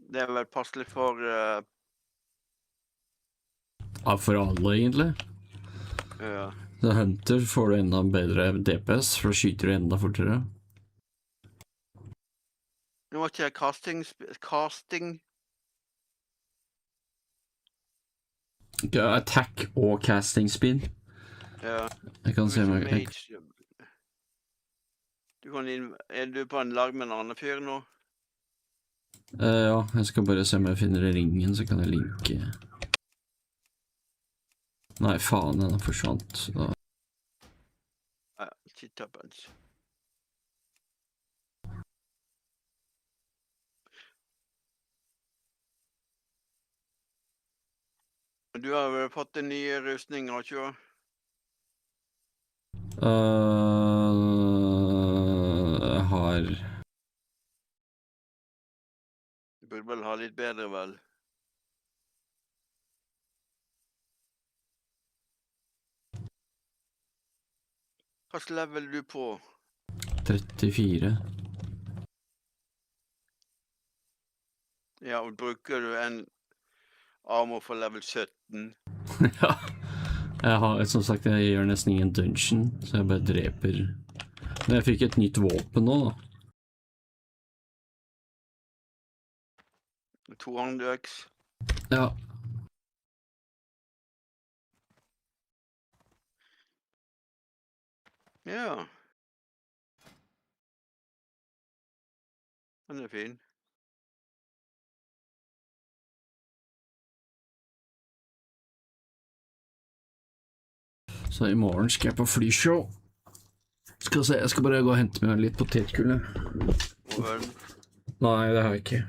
Det er vel passelig for... Ja, for alle egentlig. Ja. Så Hunter får du enda bedre DPS, for da skyter du enda fortere. Nå var ikke jeg casting... Attack og casting speed. Ja. Jeg kan se om jeg... Er du på en lag med en annen fyr nå? Ja, jeg skal bare se om jeg finner ringen, så kan jeg linke. Nei, faen, den forsvant. Da. Ja, shit happens. Du har vel fått en ny rustning, har ikke du? Jeg har... Du burde vel ha litt bedre, vel? Hva slags level er du på? 34. Ja, og bruker du en armor for level 17? Ja. Jeg har, som sagt, jeg gjør nesten ingen dungeon, så jeg bare dreper. Men jeg fikk et nytt våpen nå da. 200x. Ja. Ja. Den er fin. Så i morgen skal jeg på flyshow. Skal se, jeg skal bare gå og hente meg litt potetgull. Nei, det har jeg ikke.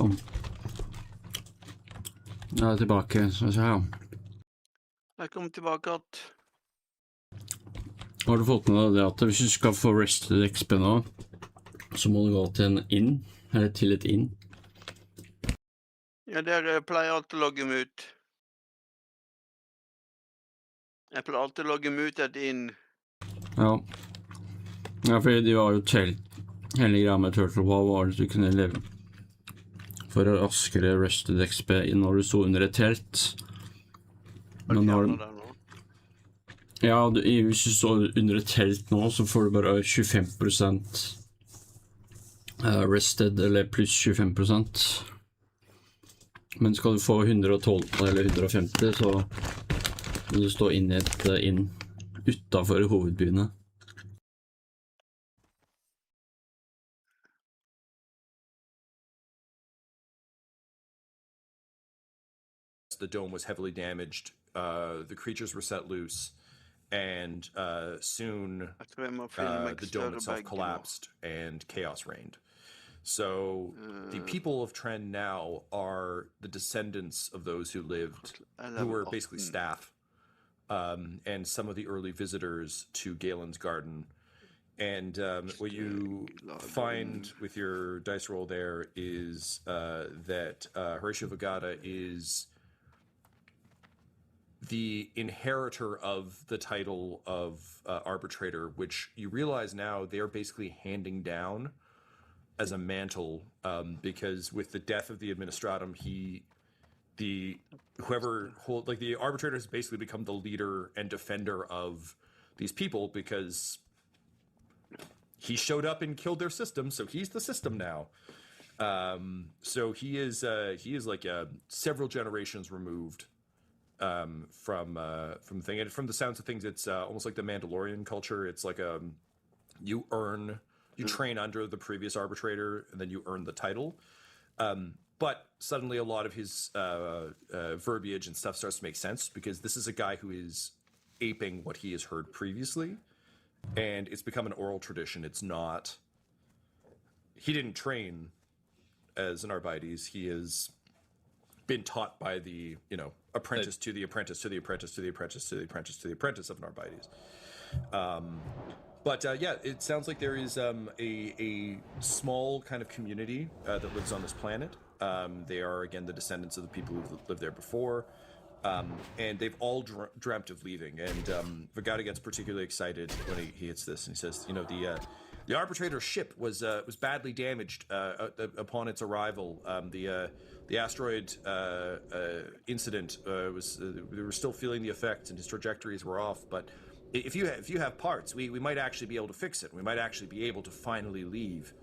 Sånn. Jeg er tilbake, skal vi se her. Jeg kom tilbake at... Har du fått med deg det at hvis du skal få rested XP nå, så må du gå til en inn, eller til et inn? Ja, der pleier alltid å logge meg ut. Jeg pleier alltid å logge meg ut et inn. Ja. Ja, fordi de var jo telt. Hele greia med Turtle WoW var at du kunne leve for å raskere rested XP når du sto under et telt. Men når... Ja, hvis du står under et telt nå, så får du bare 25% rested, eller pluss 25%. Men skal du få 112 eller 150, så må du stå inn i et inn utenfor hovedbyene. The dome was heavily damaged. The creatures were set loose, and soon the dome itself collapsed and chaos reigned. So the people of Tren now are the descendants of those who lived, who were basically staff, and some of the early visitors to Galen's Garden. And what you find with your dice roll there is that Horatio Vegata is the inheritor of the title of arbitrator, which you realize now they're basically handing down as a mantle, because with the death of the administratum, the arbitrator has basically become the leader and defender of these people because he showed up and killed their system, so he's the system now. So he is like several generations removed from the thing, and from the sounds of things, it's almost like the Mandalorian culture. It's like you train under the previous arbitrator, and then you earn the title. But suddenly, a lot of his verbiage and stuff starts to make sense because this is a guy who is aping what he has heard previously, and it's become an oral tradition. It's not. He didn't train as an Arbites. He has been taught by the apprentice to the apprentice to the apprentice to the apprentice to the apprentice to the apprentice of an Arbites. But yeah, it sounds like there is a small kind of community that lives on this planet. They are, again, the descendants of the people who've lived there before. And they've all dreamt of leaving. And Vegata gets particularly excited when he hits this. And he says, the arbitrator's ship was badly damaged upon its arrival. The asteroid incident we were still feeling the effects, and his trajectories were off. But if you have parts, we might actually be able to fix it. We might actually be able to finally leave.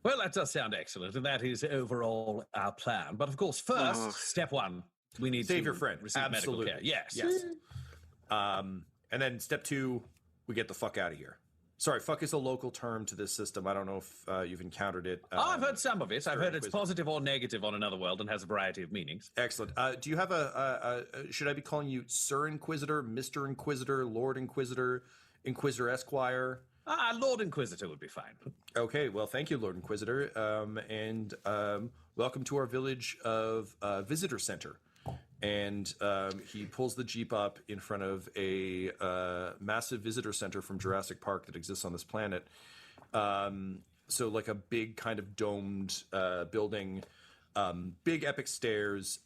Well, that does sound excellent, and that is overall our plan. But of course, first, step one, we need save to your friend. receive Absolutely. medical care. Yes. And then step two, we get the fuck out of here. Sorry, fuck is a local term to this system. I don't know if you've encountered it. I've heard some of it. I've heard it's positive or negative on another world and has a variety of meanings. Excellent. Do you have should I be calling you Sir Inquisitor, Mr. Inquisitor, Lord Inquisitor, Inquisitor Esquire? Lord Inquisitor would be fine. Okay, well, thank you, Lord Inquisitor. And welcome to our village of Visitor Center. And he pulls the Jeep up in front of a massive visitor center from Jurassic Park that exists on this planet. So like a big kind of domed building, big epic stairs,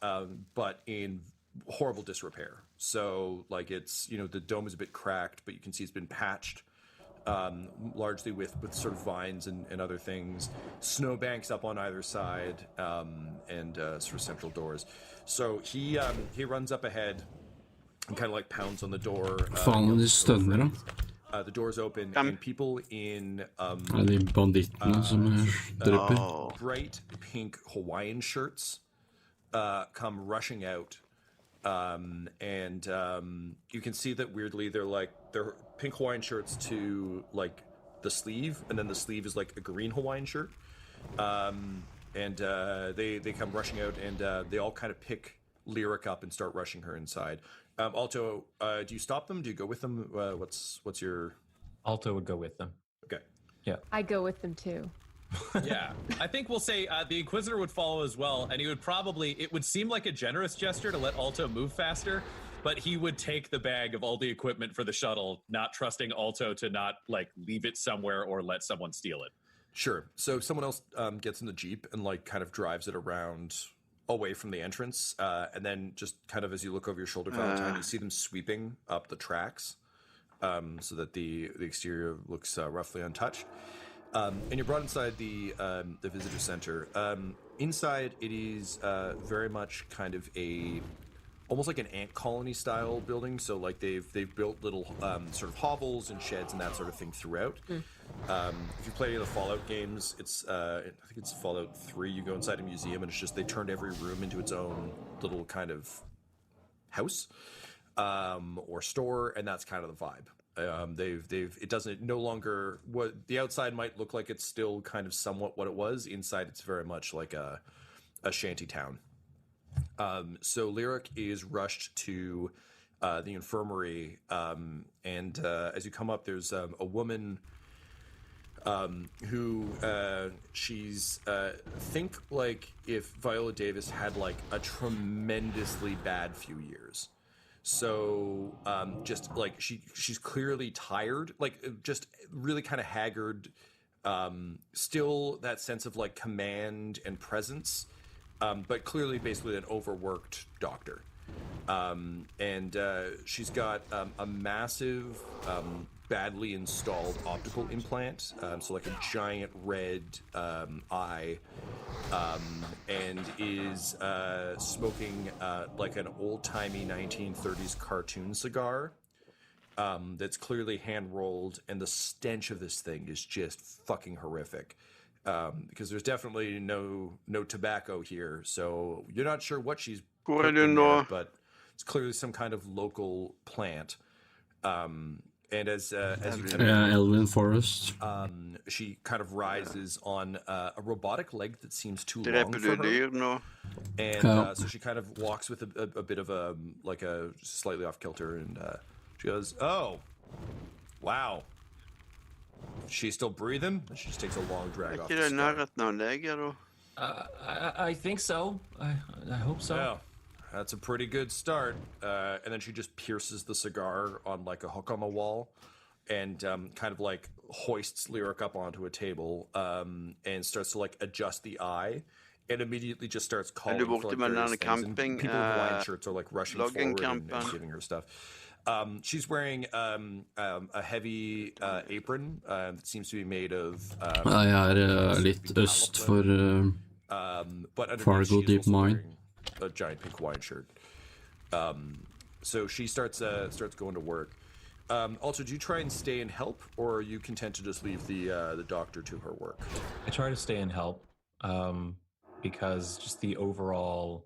but in horrible disrepair. So like it's, the dome is a bit cracked, but you can see it's been patched. Largely with sort of vines and other things, snowbanks up on either side, and sort of central doors. So he runs up ahead and kind of like pounds on the door. The door's open, and people in de bandittene som dreper. Bright pink Hawaiian shirts come rushing out. And you can see that weirdly they're pink Hawaiian shirts to like the sleeve, and then the sleeve is like a green Hawaiian shirt. And they come rushing out, and they all kind of pick Lyric up and start rushing her inside. Alto, do you stop them? Do you go with them? What's your... Alto would go with them. Okay. Yeah. I go with them too. Yeah, I think we'll say the Inquisitor would follow as well, and he would probably, it would seem like a generous gesture to let Alto move faster, but he would take the bag of all the equipment for the shuttle, not trusting Alto to not like leave it somewhere or let someone steal it. Sure. So someone else gets in the Jeep and like kind of drives it around away from the entrance, and then just kind of as you look over your shoulder, Valentine, you see them sweeping up the tracks, so that the exterior looks roughly untouched. And you're brought inside the visitor center. Inside, it is very much kind of almost like an ant colony style building. So like they've built little sort of hovels and sheds and that sort of thing throughout. If you play any of the Fallout games, it's I think it's Fallout 3. You go inside a museum and it's just they turned every room into its own little kind of house or store, and that's kind of the vibe. It doesn't no longer what the outside might look like. It's still kind of somewhat what it was. Inside, it's very much like a shanty town. So Lyric is rushed to the infirmary, and as you come up, there's a woman who she's think like if Viola Davis had like a tremendously bad few years. So just like she's clearly tired, like just really kind of haggard, still that sense of like command and presence, but clearly basically an overworked doctor. And she's got a massive, badly installed optical implant, so like a giant red eye, and is smoking like an old-timey 1930s cartoon cigar that's clearly hand-rolled, and the stench of this thing is just fucking horrific. Because there's definitely no tobacco here, so you're not sure what she's putting in there, but it's clearly some kind of local plant. And as you Elven Forest. She kind of rises on a robotic leg that seems too long for her. And so she kind of walks with a bit of a slightly off kilter, and she goes, "Oh, wow. She's still breathing?" And she just takes a long drag off the scar. I think so. I hope so. Yeah, that's a pretty good start. And then she just pierces the cigar on like a hook on the wall, and kind of like hoists Lyric up onto a table, and starts to like adjust the eye, and immediately just starts calling for like various things. And people in Hawaiian shirts are like rushing forward and giving her stuff. She's wearing a heavy apron that seems to be made of. Jeg litt øst for Fargo Deep Mine. A giant pink Hawaiian shirt. So she starts going to work. Also, do you try and stay and help, or are you content to just leave the doctor to her work? I try to stay and help, because just the overall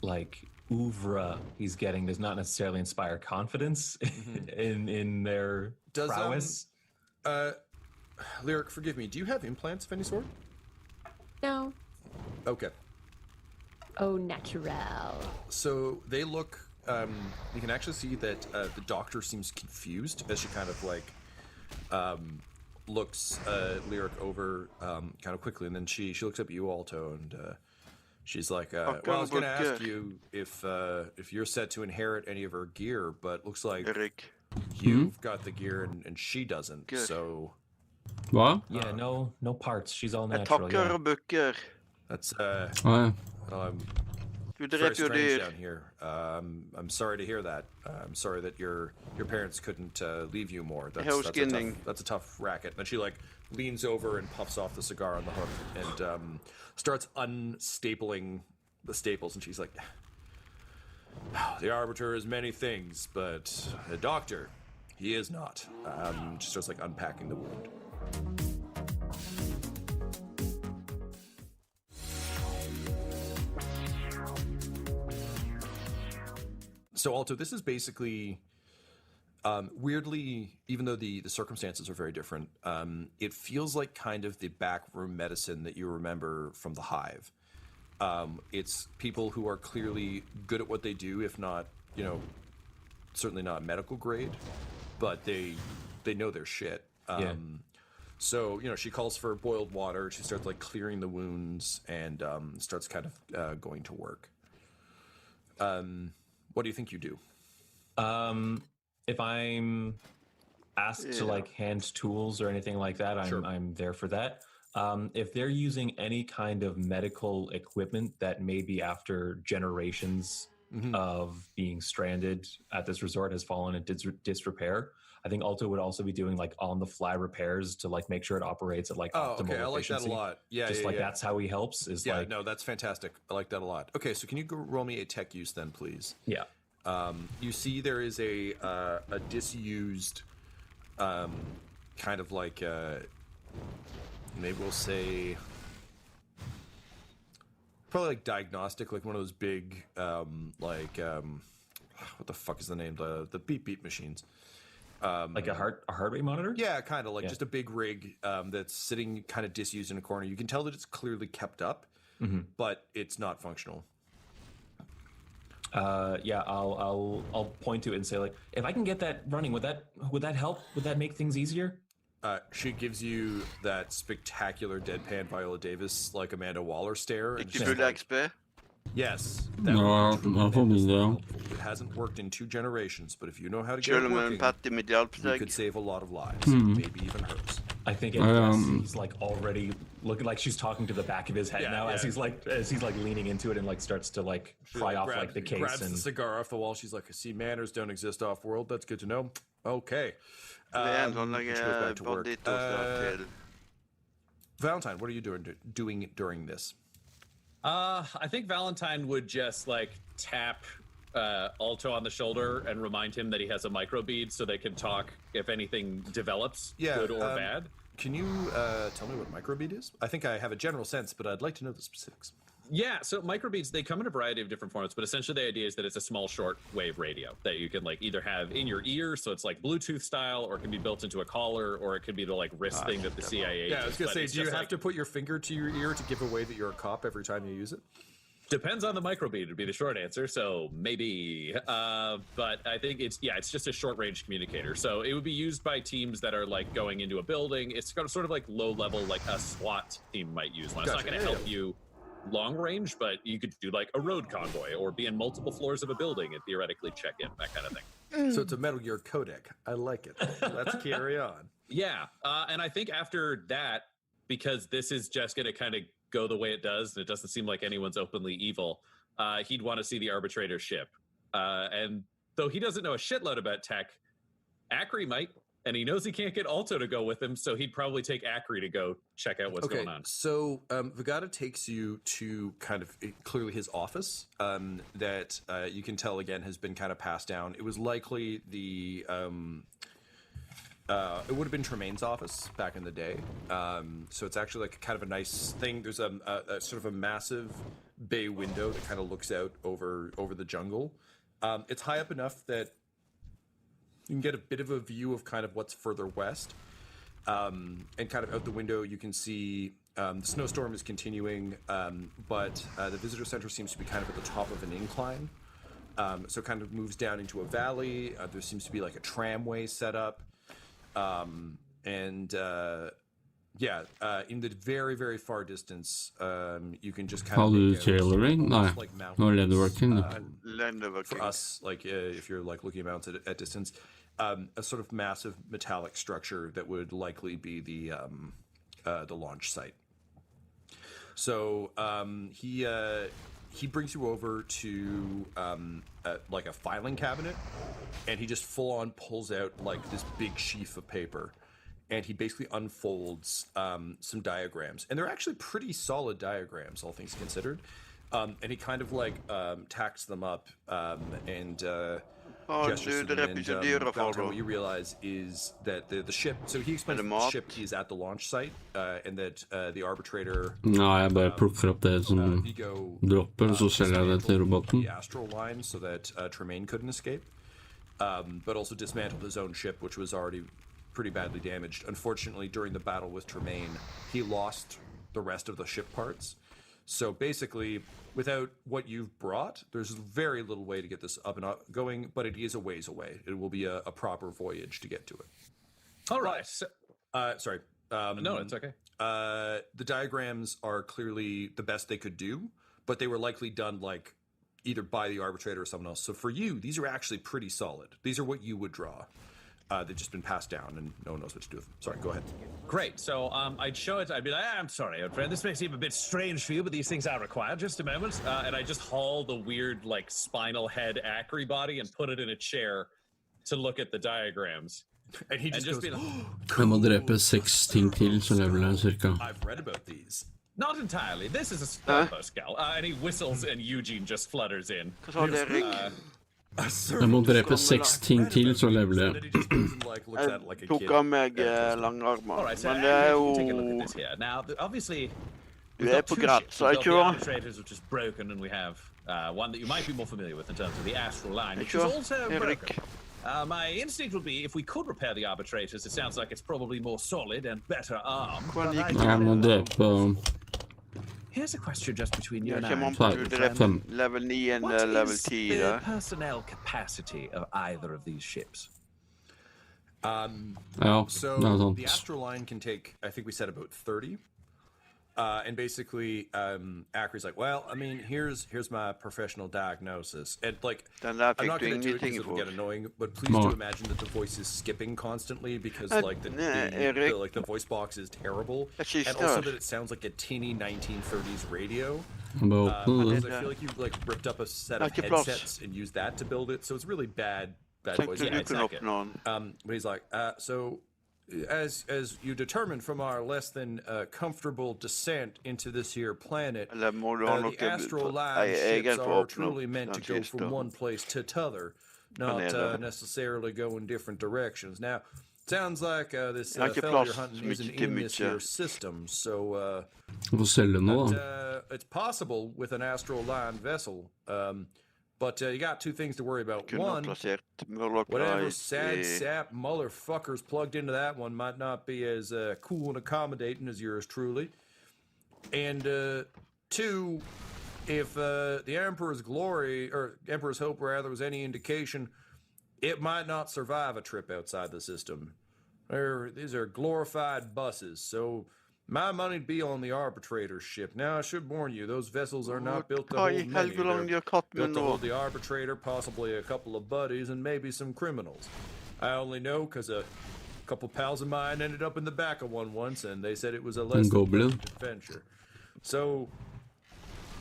like oeuvre he's getting does not necessarily inspire confidence in their prowess. Lyric, forgive me, do you have implants of any sort? No. Okay. Oh, natural. So they look, you can actually see that the doctor seems confused as she kind of like looks Lyric over kind of quickly, and then she looks up at you, Alto, and she's like, well, I was going to ask you if you're set to inherit any of her gear, but looks like you've got the gear and she doesn't, so... What? Yeah, no parts. She's all natural. Yeah. That's Du very dreper jo strange dyr. down here. I'm sorry to hear that. I'm sorry that your parents couldn't leave you more. That's a tough racket. And she like leans over and puffs off the cigar on the hook and starts unstapling the staples. And she's like, "The Arbiter is many things, but a doctor, he is not." She starts like unpacking the wound. So, Alto, this is basically, weirdly, even though the circumstances are very different, it feels like kind of the backroom medicine that you remember from the Hive. It's people who are clearly good at what they do, if not, certainly not medical grade, but they know their shit. So, she calls for boiled water. She starts like clearing the wounds and starts kind of going to work. What do you think you do? If I'm asked to like hand tools or anything like that, I'm there for that. If they're using any kind of medical equipment that maybe after generations of being stranded at this resort has fallen in disrepair, I think Alto would also be doing like on-the-fly repairs to like make sure it operates at like optimal efficiency. I like that a lot. Yeah, that's how he helps. No, that's fantastic. I like that a lot. Okay, so can you go roll me a tech use then, please? Yeah. You see there is a disused kind of like maybe we'll say probably like diagnostic, like one of those big what the fuck is the name? The beep machines. Like a heart rate monitor? Yeah, kind of like just a big rig that's sitting kind of disused in a corner. You can tell that it's clearly kept up, but it's not functional. I'll point to it and say like, if I can get that running, would that help? Would that make things easier? She gives you that spectacular deadpan Viola Davis like Amanda Waller stare. And yes. No, no. It hasn't worked in 2 generations, but if you know how to get it working, you could save a lot of lives, maybe even hers. I think he's like already looking like she's talking to the back of his head now as he's like leaning into it and like starts to like pry off like the case grabs and the cigar off the wall. She's like, I see manners don't exist off world. That's good to know. Okay. Valentine, what are you doing during this? I think Valentine would just like tap Alto on the shoulder and remind him that he has a microbead so they can talk if anything develops, good or bad. Can you tell me what microbead is? I think I have a general sense, but I'd like to know the specifics. Yeah, so microbeads, they come in a variety of different formats, but essentially the idea is that it's a small short wave radio that you can like either have in your ear, so it's like Bluetooth style, or it can be built into a collar, or it could be the like wrist thing that the CIA Yeah, I was going to say, do you have like, to put your finger to your ear to give away that you're a cop every time you use it? Depends on the microbead would be the short answer, so maybe. But I think it's just a short range communicator. So it would be used by teams that are like going into a building. It's sort of like low level, like a SWAT team might use one. It's not going to help you long range, but you could do like a road convoy or be in multiple floors of a building and theoretically check in, that kind of thing. So it's a Metal Gear codec. I like it. Let's carry on. Yeah, and I think after that, because this is just going to kind of go the way it does, and it doesn't seem like anyone's openly evil, he'd want to see the arbitrator's ship. And though he doesn't know a shitload about tech, Acri might, and he knows he can't get Alto to go with him, so he'd probably take Acri to go check out what's going on. So Vegata takes you to kind of clearly his office that you can tell, again, has been kind of passed down. It was likely the... it would have been Tremaine's office back in the day. So it's actually like kind of a nice thing. There's a sort of a massive bay window that kind of looks out over the jungle. It's high up enough that you can get a bit of a view of kind of what's further west. And kind of out the window, you can see the snowstorm is continuing, but the visitor center seems to be kind of at the top of an incline. So it kind of moves down into a valley. There seems to be like a tramway set up. In the very, very far distance, you can just kind of make tailoring? like Länderverking. For us, like if you're like looking at mounts at distance, a sort of massive metallic structure that would likely be the launch site. So he brings you over to like a filing cabinet, and he just full on pulls out like this big sheaf of paper, and he basically unfolds some diagrams, and they're actually pretty solid diagrams, all things considered. And he kind of like tacks them up and gestures to them, and Valentine, what you realize is that the ship, so he explains that the ship is at the launch site, and that the arbitrator jag bara pluckar upp det som dropper och så säljer jag det till roboten. The astral line so that Tremaine couldn't escape, but also dismantled his own ship, which was already pretty badly damaged. Unfortunately, during the battle with Tremaine, he lost the rest of the ship parts. So basically, without what you've brought, there's very little way to get this up and going, but it is a ways away. It will be a proper voyage to get to it. All right. Sorry. No, it's okay. The diagrams are clearly the best they could do, but they were likely done like either by the arbitrator or someone else. So for you, these are actually pretty solid. These are what you would draw. They've just been passed down, and no one knows what to do with them. Sorry, go ahead. Great. So I'd show it. I'd be like, I'm sorry, old friend. This may seem a bit strange for you, but these things are required. Just a moment. And I just haul the weird, like, spinal head acry body and put it in a chair to look at the diagrams. And he just goes, be like, Jeg må drepe 6 ting til, så leveler jeg cirka. I've read about these. Not entirely. This is a Sparpo skull. And he whistles, and Eugene just flutters in. Jeg må drepe 6 ting til, så leveler jeg. Jeg tok av meg langarmer, men det er jo... Du er på grad, så jeg kjører. Jeg kjører, Erik. My instinct would be if we could repair the arbitrators. It sounds like it's probably more solid and better armed. Jeg må drepe... Here's a question just between you and I. Level 9 and level 10. What is the personnel capacity of either of these ships? So the Astral line can take, I think we said about 30. And basically, Acry's like, well, I mean, here's my professional diagnosis. And like, I'm not going to do it because it'll get annoying, but please do imagine that the voice is skipping constantly because like the voice box is terrible, and also that it sounds like a tinny 1930s radio. Because I feel like you like ripped up a set of headsets and used that to build it, so it's really bad voice. But he's like, so. As you determined from our less than comfortable descent into this here planet, the astral line ships are truly meant to go from one place to t'other, not necessarily go in different directions. Now, sounds like this fellow you're hunting isn't in this here system, so it's possible with an astral line vessel. But you got 2 things to worry about. One, whatever sad sap motherfuckers plugged into that one might not be as cool and accommodating as yours truly. And 2, if the Emperor's glory, or Emperor's hope rather, was any indication, it might not survive a trip outside the system. These are glorified buses, so... My money'd be on the arbitrator ship. Now, I should warn you, those vessels are not built to hold many. They're built to hold the arbitrator, possibly a couple of buddies, and maybe some criminals. I only know because a couple pals of mine ended up in the back of one once, and they said it was a less than pleasant adventure. So,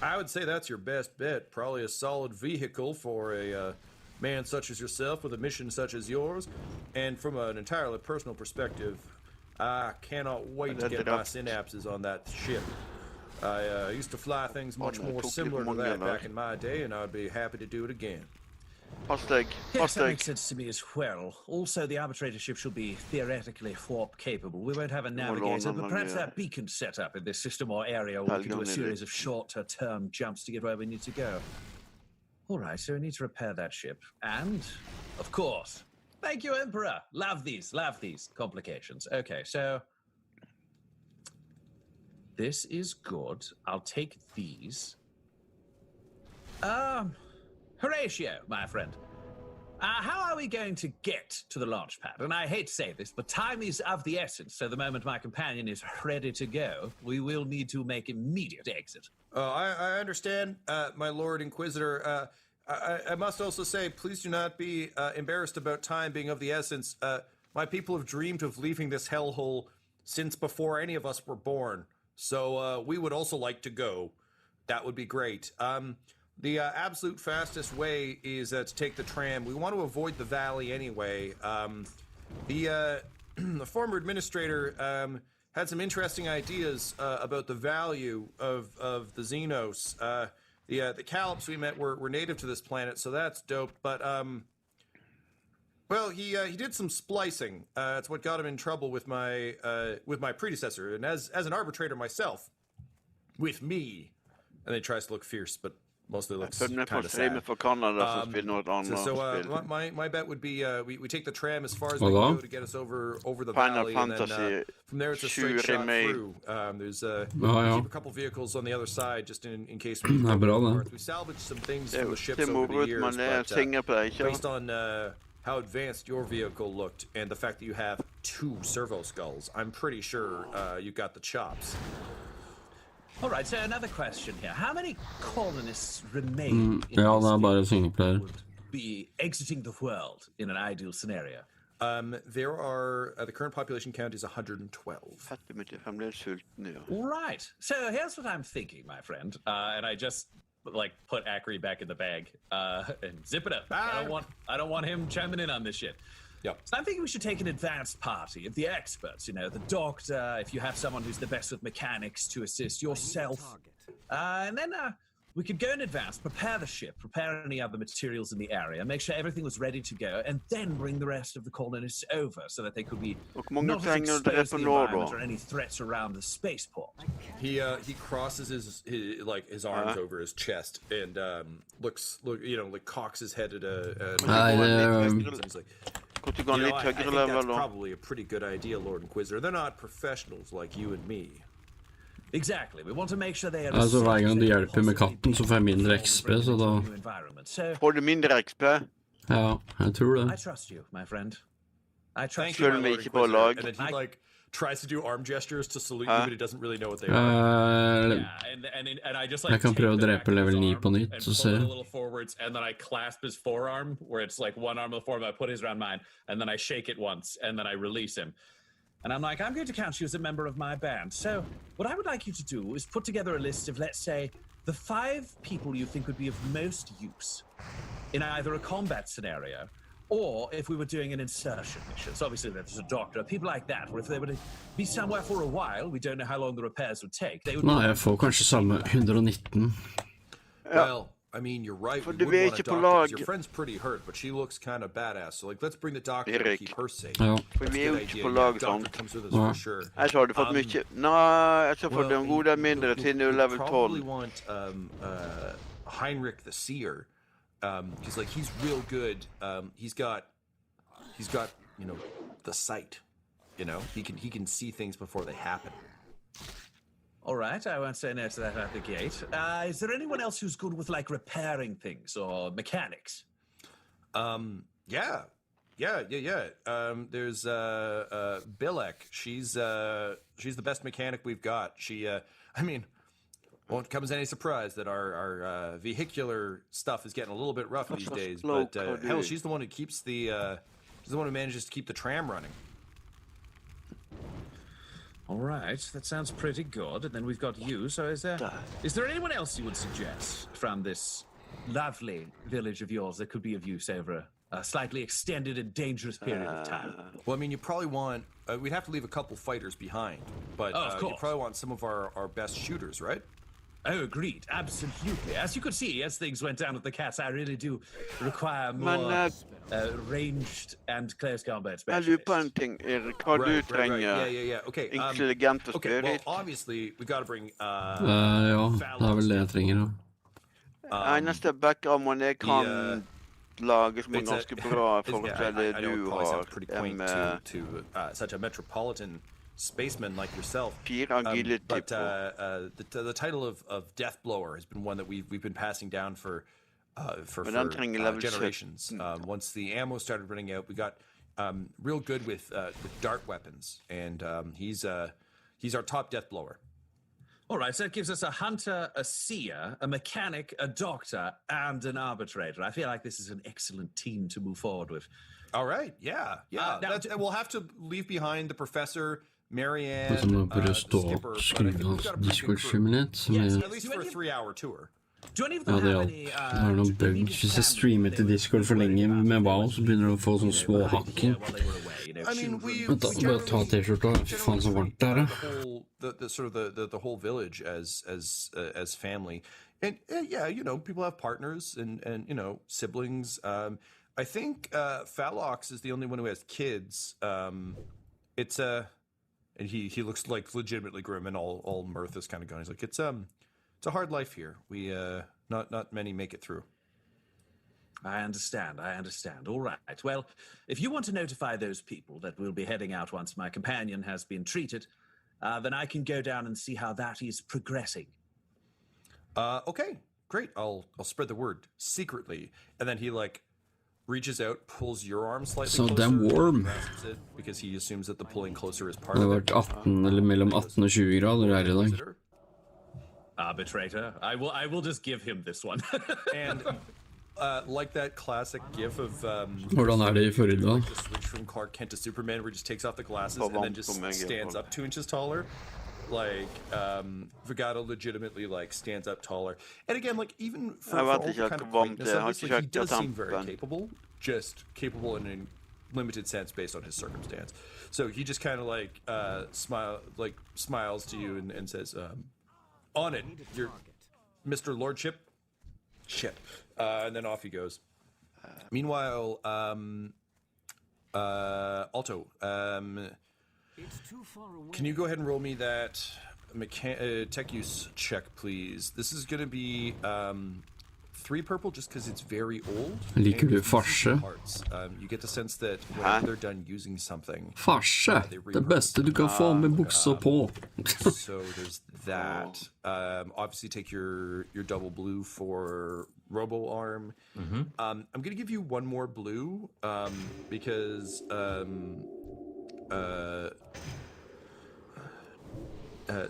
I would say that's your best bet. Probably a solid vehicle for a man such as yourself with a mission such as yours. And from an entirely personal perspective, I cannot wait to get my synapses on that ship. I used to fly things much more similar to that back in my day, and I'd be happy to do it again. Yes, that makes sense to me as well. Also, the arbitrator ship should be theoretically warp capable. We won't have a navigator, but perhaps that beacon set up in this system or area where we can do a series of shorter-term jumps to get where we need to go. All right, so we need to repair that ship. And, of course... Thank you, Emperor. Love these complications. Okay, so this is good. I'll take these. Horatio, my friend. How are we going to get to the launch pad? And I hate to say this, but time is of the essence. So the moment my companion is ready to go, we will need to make immediate exit. I understand, my Lord Inquisitor. I must also say, please do not be embarrassed about time being of the essence. My people have dreamed of leaving this hellhole since before any of us were born. So we would also like to go. That would be great. The absolute fastest way is to take the tram. We want to avoid the valley anyway. The former administrator had some interesting ideas about the value of the Xenos. The Callops we met were native to this planet, so that's dope. But well, he did some splicing. It's what got him in trouble with my predecessor, and as an arbitrator myself, with me. And then he tries to look fierce, but mostly looks kind of sad. So my bet would be we take the tram as far as we can go to get us over the valley, and then from there it's a straight shot through. There's keep a couple vehicles on the other side just in case we need parts. We salvaged some things from the ships over the years, but based on how advanced your vehicle looked and the fact that you have 2 servo skulls, I'm pretty sure you got the chops. All right, so another question here. How many colonists remain in Ja, this det er bare field singleplayer. would be exiting the world in an ideal scenario? There are, the current population count is 112. Right. So here's what I'm thinking, my friend. And I just like put Acri back in the bag and zip it up. I don't want him chiming in on this shit. Yep. So I'm thinking we should take an advanced party of the experts, you know, the doctor, if you have someone who's the best with mechanics to assist yourself. And then we could go in advance, prepare the ship, prepare any other materials in the area, make sure everything was ready to go, and then bring the rest of the colonists over so that they could be not exposed to the environment or any threats around the spaceport. He crosses his arms over his chest and cocks his head at he's like, I think that's probably a pretty good idea, Lord Inquisitor. They're not professionals like you and me. Exactly. We want to make sure they are Altså hver gang du hjelper med katten så får jeg mindre XP, så da... Får du mindre XP? Ja, jeg tror det. I trust you, my friend. I trust you, my Lord Inquisitor. And then he tries to do arm gestures to salute you, but he doesn't really know what they are. And I just jeg kan prøve å drepe level 9 på nytt, så se. A little forwards, and then I clasp his forearm, where it's like one arm of the forearm, I put his around mine, and then I shake it once, and then I release him. And I'm like, I'm going to count you as a member of my band. So what I would like you to do is put together a list of, let's say, the 5 people you think would be of most use in either a combat scenario or if we were doing an insertion mission. So obviously there's a doctor, people like that, where if they were to be somewhere for a while, we don't know how long the repairs would take. They would Nei, jeg får kanskje samme 119. Well, I mean, you're right. We would want a doctor because your friend's pretty hurt, but she looks kind of badass. So, like, let's bring the doctor to keep her safe. Ja. For vi jo ikke på lag, sant? Jeg så har du fått mye... Nei, jeg så har fått en god del mindre til level 12. You probably want Heinrich the Seer. Because, like, he's real good. He's got, you know, the sight. You know, he can see things before they happen. All right, I won't say no to that at the gate. Is there anyone else who's good with, like, repairing things or mechanics? Yeah. There's Bilek. She's the best mechanic we've got. She, I mean, won't come as any surprise that our vehicular stuff is getting a little bit rough these days. But hell, she's the one who keeps she's the one who manages to keep the tram running. All right, that sounds pretty good. And then we've got you. So is there anyone else you would suggest from this lovely village of yours that could be of use over a slightly extended and dangerous period of time? Well, I mean, you probably want... we'd have to leave a couple fighters behind. But you probably want some of our best shooters, right? Oh, agreed. Absolutely. As you could see, as things went down with the cats, I really do require more ranged and close combat specialists. Jeg lurer på en ting, Erik. Hva du trenger? Yeah. Okay. Intelligent og okay, well, obviously, we got to bring... ja, det er vel det jeg trenger, da. Eneste background jeg kan lage som er ganske bra for det du har. To such a metropolitan spaceman like yourself. But the title of Death Blower has been one that we've been passing down for generations. Once the ammo started running out, we got real good with dart weapons, and he's our top Death Blower. All right, so it gives us a hunter, a seer, a mechanic, a doctor, and an arbitrator. I feel like this is an excellent team to move forward with. All right, yeah. We'll have to leave behind the professor, Marianne, Altså nå bør jeg stå og skru av Discord-streamen litt, som er... At least for a 3-hour tour. Ja, det hjalp. Det er noen bugs. Hvis jeg streamer til Discord for lenge med WoW, så begynner du å få sånne små hakker. Vent da, bare ta t-skjorta. Fy faen, så varmt det er, the whole village as family. And yeah, you know, people have partners and you know, siblings. I think Phalox is the only one who has kids. It's and he looks like legitimately grim, and all mirth is kind of going. He's like, it's a hard life here. We not many make it through. I understand. All right. Well, if you want to notify those people that we'll be heading out once my companion has been treated, then I can go down and see how that is progressing. Okay, great. I'll spread the word secretly, and then he like reaches out, pulls your arm slightly So closer, damn warm. grasps it because he assumes that the pulling closer is part Det har of it. vært 18 eller mellom 18 og 20 grader her i dag. Arbitrator. I will just give him this one. And like that classic gif of Hvordan det i forrige da? the switch from Clark Kent to Superman where he just takes off the glasses and then just stands up 2 inches taller. Like Vegata legitimately like stands up taller. And again, like even for all the kind of greatness of this, like, he does seem very capable, just capable in a limited sense based on his circumstance. So he just kind of like smiles to you and says, "On it, you're Mr. Lordship." Shit. And then off he goes. Meanwhile, Alto, can you go ahead and roll me that tech use check, please? This is going to be 3 purple just because it's very old. Liker du farse? You get the sense that when they're done using something... Farse! Det beste du kan få med bukser på. So there's that. Obviously take your double blue for Robo Arm. I'm going to give you 1 more blue because...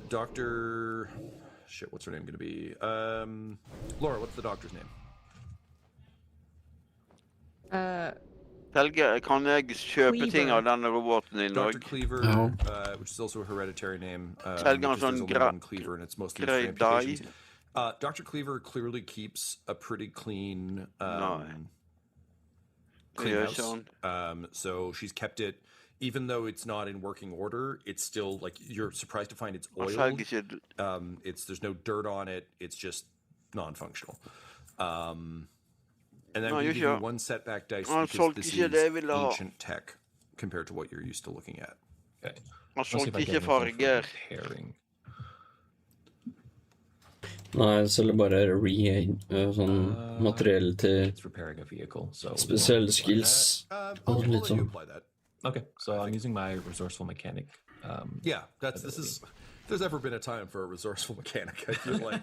Dr. Shit, what's her name going to be? Laura, what's the doctor's name? Helge, kan jeg kjøpe ting av denne roboten din Dr. Cleaver, which is also a hereditary name. Helge har sånn Cleaver, and it's mostly for amputations. Dr. Cleaver clearly keeps a pretty clean house. So she's kept it. Even though it's not in working order, it's still like you're surprised to find it's oiled. There's no dirt on it. It's just non-functional. And then we give you 1 setback dice because this is ancient tech compared to what you're used to looking at. Okay. Han solgte ikke farger. Nei, jeg selger bare sånn materiell til spesielle skills. Og litt sånn. Okay, so I'm using my resourceful mechanic. If there's ever been a time for a resourceful mechanic, I feel like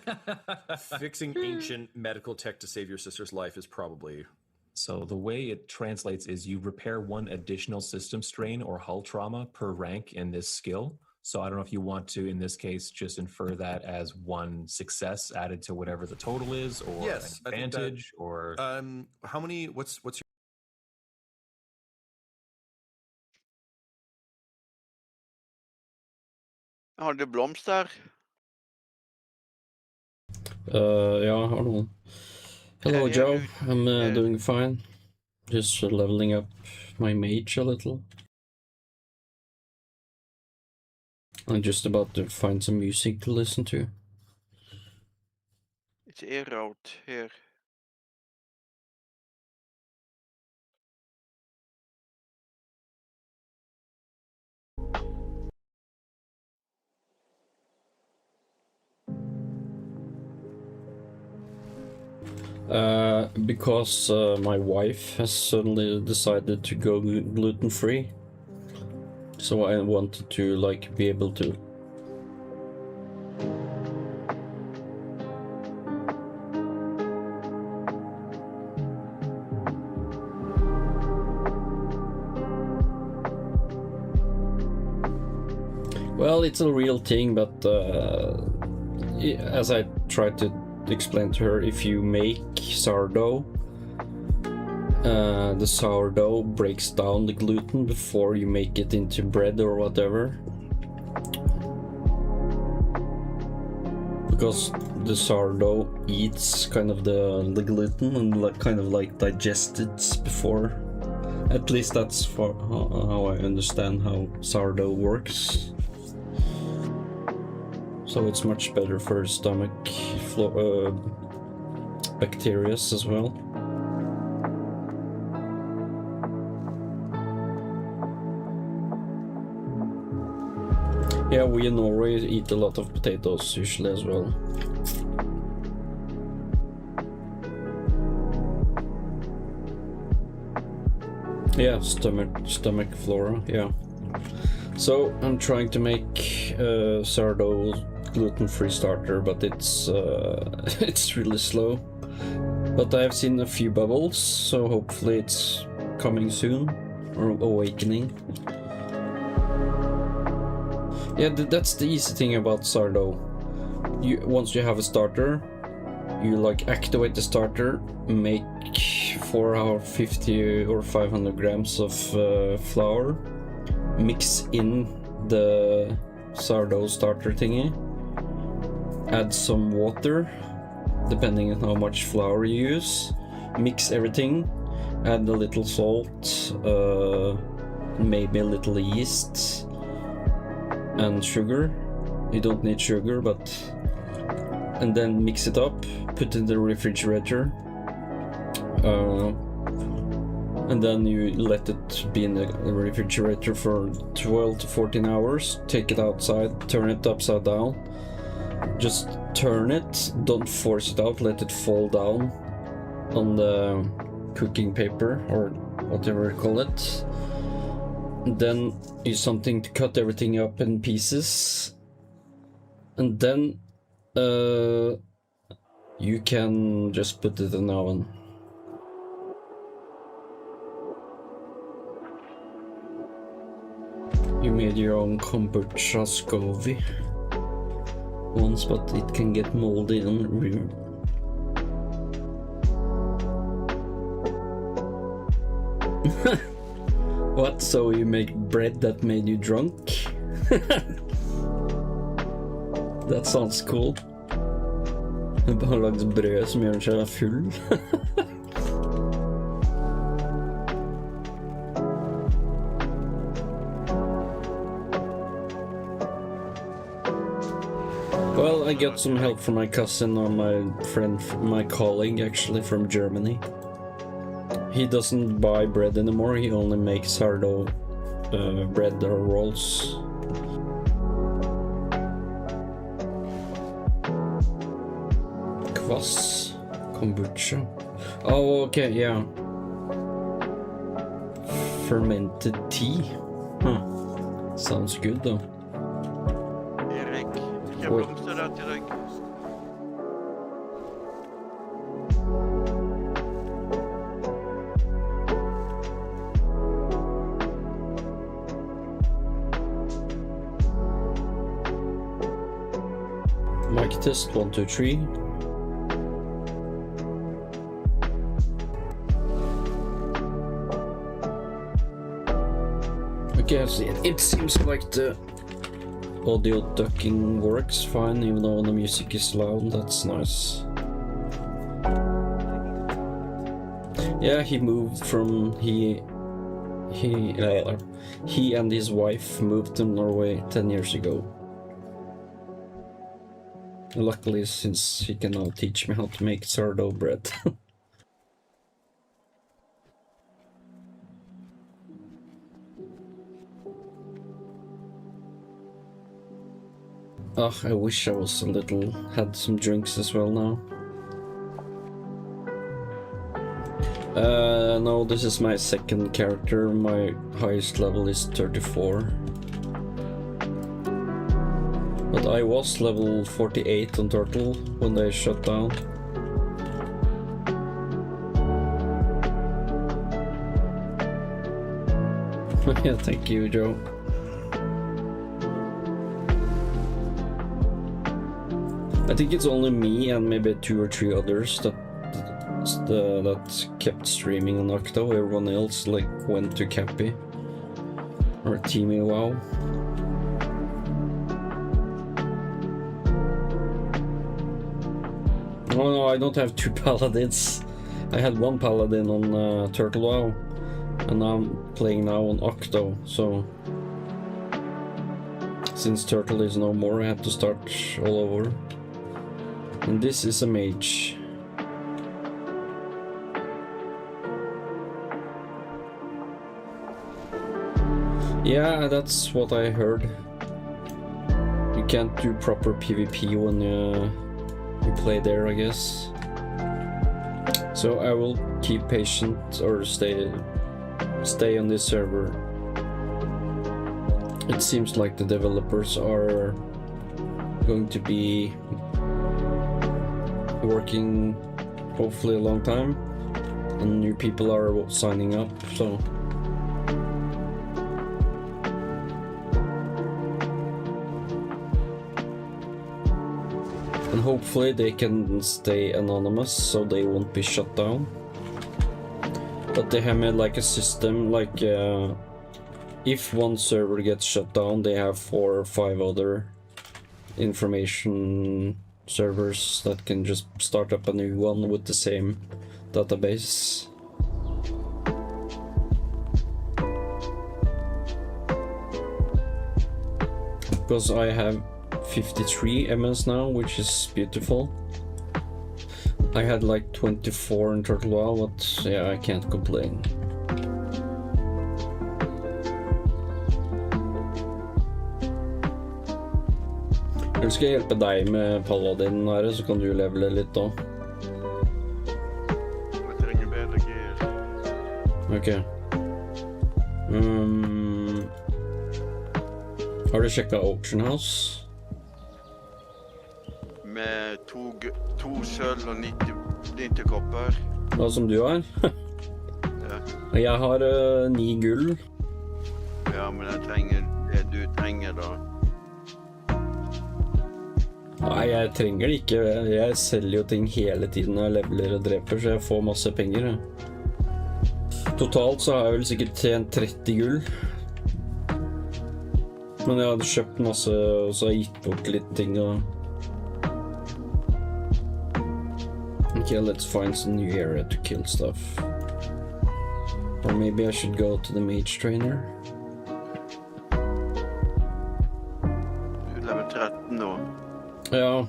fixing ancient medical tech to save your sister's life is probably... So the way it translates is you repair 1 additional system strain or hull trauma per rank in this skill. So I don't know if you want to, in this case, just infer that as 1 success added to whatever the total is, or an advantage, or... How many... What's your... Har du blomster? Ja, I har noen. Hello, Joe. I'm doing fine. Just leveling up my mage a little. I'm just about to find some music to listen to. It's air out here. Because my wife has suddenly decided to go gluten-free, so I wanted to like be able to. Well, it's a real thing, but as I tried to explain to her, if you make sourdough, the sourdough breaks down the gluten before you make it into bread or whatever, because the sourdough eats kind of the gluten and like kind of like digests it before. At least that's for how I understand how sourdough works. So it's much better for stomach bacteria as well. Yeah, we in Norway eat a lot of potatoes usually as well. Yeah, stomach flora, yeah. So I'm trying to make sourdough gluten-free starter, but it's really slow. But I've seen a few bubbles, so hopefully it's coming soon, or awakening. Yeah, that's the easy thing about Sardo. Once you have a starter, you like activate the starter, make 450 or 500 grams of flour, mix in the Sardo starter thingy, add some water, depending on how much flour you use, mix everything, add a little salt, maybe a little yeast, and sugar. You don't need sugar, but... And then mix it up, put it in the refrigerator, and then you let it be in the refrigerator for 12 to 14 hours, take it outside, turn it upside down, just turn it, don't force it out, let it fall down on the cooking paper or whatever you call it. Then use something to cut everything up in pieces, and then you can just put it in the oven. You made your own kombucha scovy once, but it can get moldy and What? So you make bread that made you drunk? That sounds cool. Du bare har lagd brød som gjør seg full. Well, I got some help from my cousin or my friend, my colleague actually from Germany. He doesn't buy bread anymore, he only makes sourdough bread or rolls. Kvass, kombucha. Oh, okay, yeah. Fermented tea. Huh. Sounds good though. Erik, vilka blomster där till dig? Mic test 1, 2, 3. Okay, so it seems like the audio ducking works fine, even though the music is loud. That's nice. Yeah, he moved from he and his wife moved to Norway 10 years ago. Luckily, since he can now teach me how to make sourdough bread. Oh, I wish I was had some drinks as well now. No, this is my second character. My highest level is 34. But I was level 48 on Turtle when they shut down. Yeah, thank you, Joe. I think it's only me and maybe 2 or 3 others that kept streaming on Octo. Everyone else went to Cappy or Team WoW. Oh no, I don't have 2 paladins. I had 1 paladin on Turtle WoW, and now I'm playing now on Octo. So since Turtle is no more, I have to start all over. And this is a mage. Yeah, that's what I heard. You can't do proper PvP when you play there, I guess. So I will keep patient or stay on this server. It seems like the developers are going to be working hopefully a long time, and new people are signing up, so. And hopefully they can stay anonymous so they won't be shut down. But they have made like a system, like if one server gets shut down, they have 4 or 5 other information servers that can just start up a new one with the same database. Because I have 53 MS now, which is beautiful. I had like 24 in total WoW, but yeah, I can't complain. Eller skal jeg hjelpe deg med paladinen her, så kan du levele litt da. Jeg trenger bedre gear. Ok. Har du sjekket Auction House? Med to sølv og 90 kopper. Da som du har? Ja. Jeg har 9 gull. Ja, men jeg trenger det du trenger da. Nei, jeg trenger det ikke. Jeg selger jo ting hele tiden når jeg leveler og dreper, så jeg får masse penger. Totalt så har jeg vel sikkert tjent 30 gull. Men jeg hadde kjøpt masse, og så har jeg gitt bort litt ting og... Okay, let's find some new area to kill stuff. Or maybe I should go to the mage trainer. Du er level 13 nå. Ja,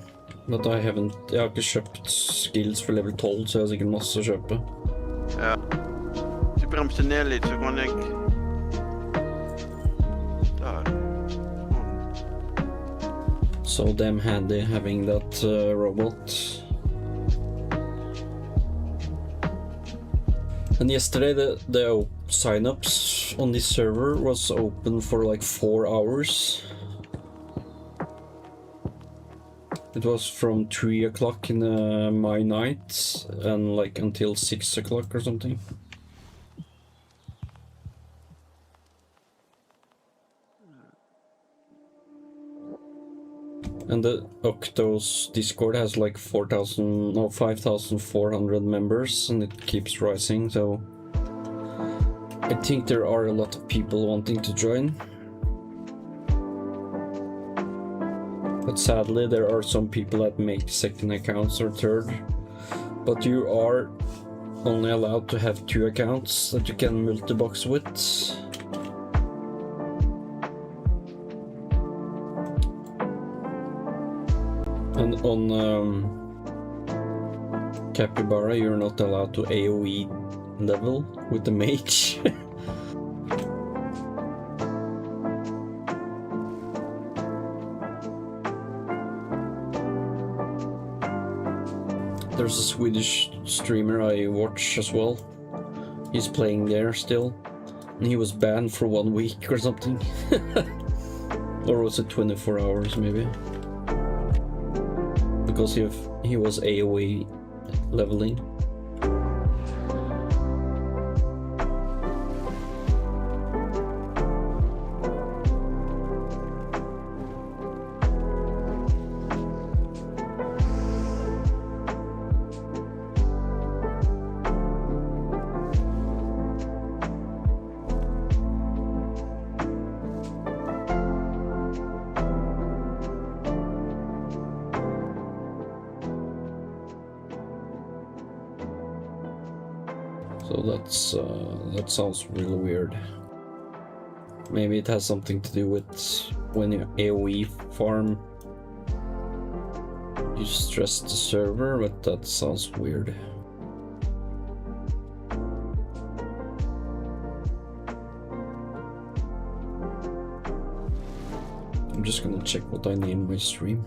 but I haven't... Jeg har ikke kjøpt skills for level 12, så jeg har sikkert masse å kjøpe. Ja. Så bremser ned litt, så kan jeg... Der. So damn handy having that robot. And yesterday the signups on this server was open for like 4 hours. It was from 3 o'clock in my night and like until 6 o'clock or something. And the Octo's Discord has like 5,400 members and it keeps rising, so I think there are a lot of people wanting to join. But sadly there are some people that make second accounts or third, but you are only allowed to have 2 accounts that you can multi-box with. And on Capybara you're not allowed to AoE level with the mage. There's a Swedish streamer I watch as well. He's playing there still. And he was banned for 1 week or something. Or was it 24 hours maybe? Because he was AoE leveling. So that sounds really weird. Maybe it has something to do with when you AoE farm, you stress the server, but that sounds weird. I'm just gonna check what I name my stream.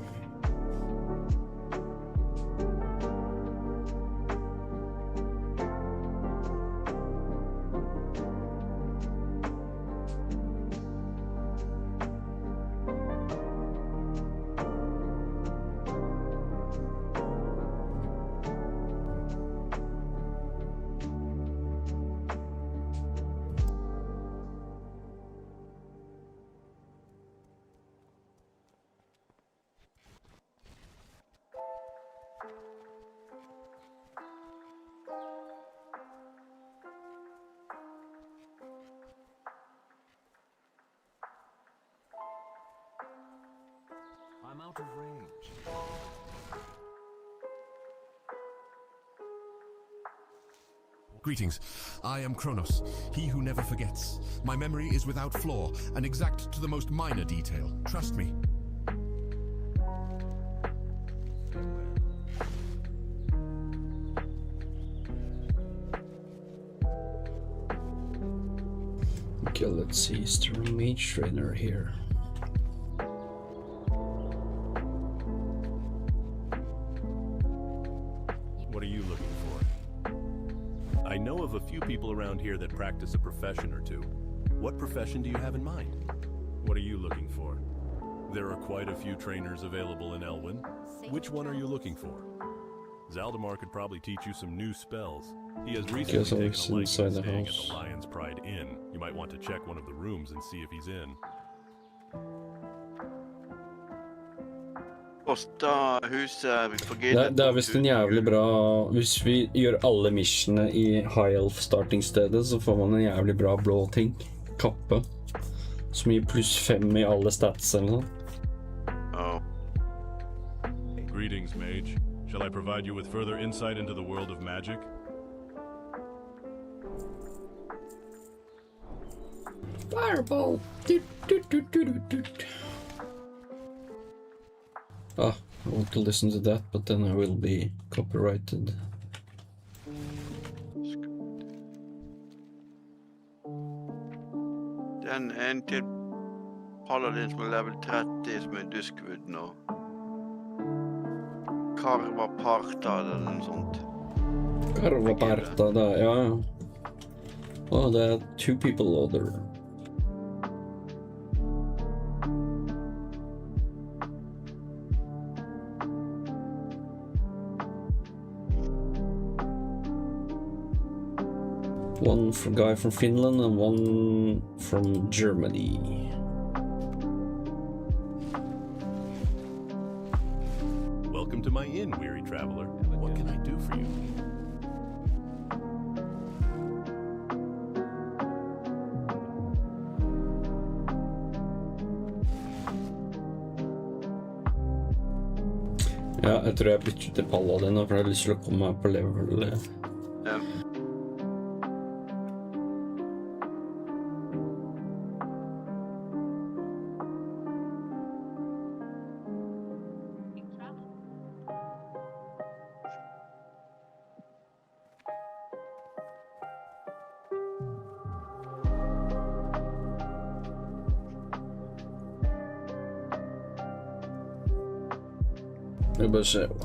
out of range. Greetings. I am Kronos, he who never forgets. My memory is without flaw and exact to the most minor detail. Trust me. Okay, let's see. Is there a mage trainer here? What are you looking for? I know of a few people around here that practice a profession or two. What profession do you have in mind? What are you looking for? There are quite a few trainers available in Elwyn. Which one are you looking for? Zaldemar could probably teach you some new spells. He has recently taken a liking to staying at the Lion's Pride Inn. You might want to check one of the rooms and see if he's in. Det visst en jævlig bra. Hvis vi gjør alle missionene i High Elf startingstedet, så får man en jævlig bra blå ting. Kappe. Som gir +5 i alle stats eller noe. Greetings, mage. Shall I provide you with further insight into the world of magic? Fireball! Ah, I want to listen to that, but then I will be copyrighted. Den en til Paladin som er level 30 som er Duskwood nå. Karva Parta eller noe sånt. Karva Parta, da, ja. Oh, there are 2 people older. One guy from Finland and one from Germany. Welcome to my inn, weary traveler. What can I do for you? Ja, jeg tror jeg bytter til Paladin, for jeg har lyst til å komme meg på level. Ja.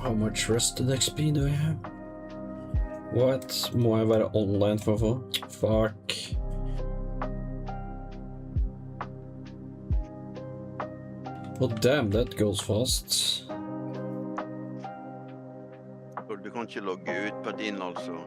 How much rested XP do I have? What? Må jeg være online for å få? Fuck. Oh damn, that goes fast. Du kan ikke logge ut på din altså.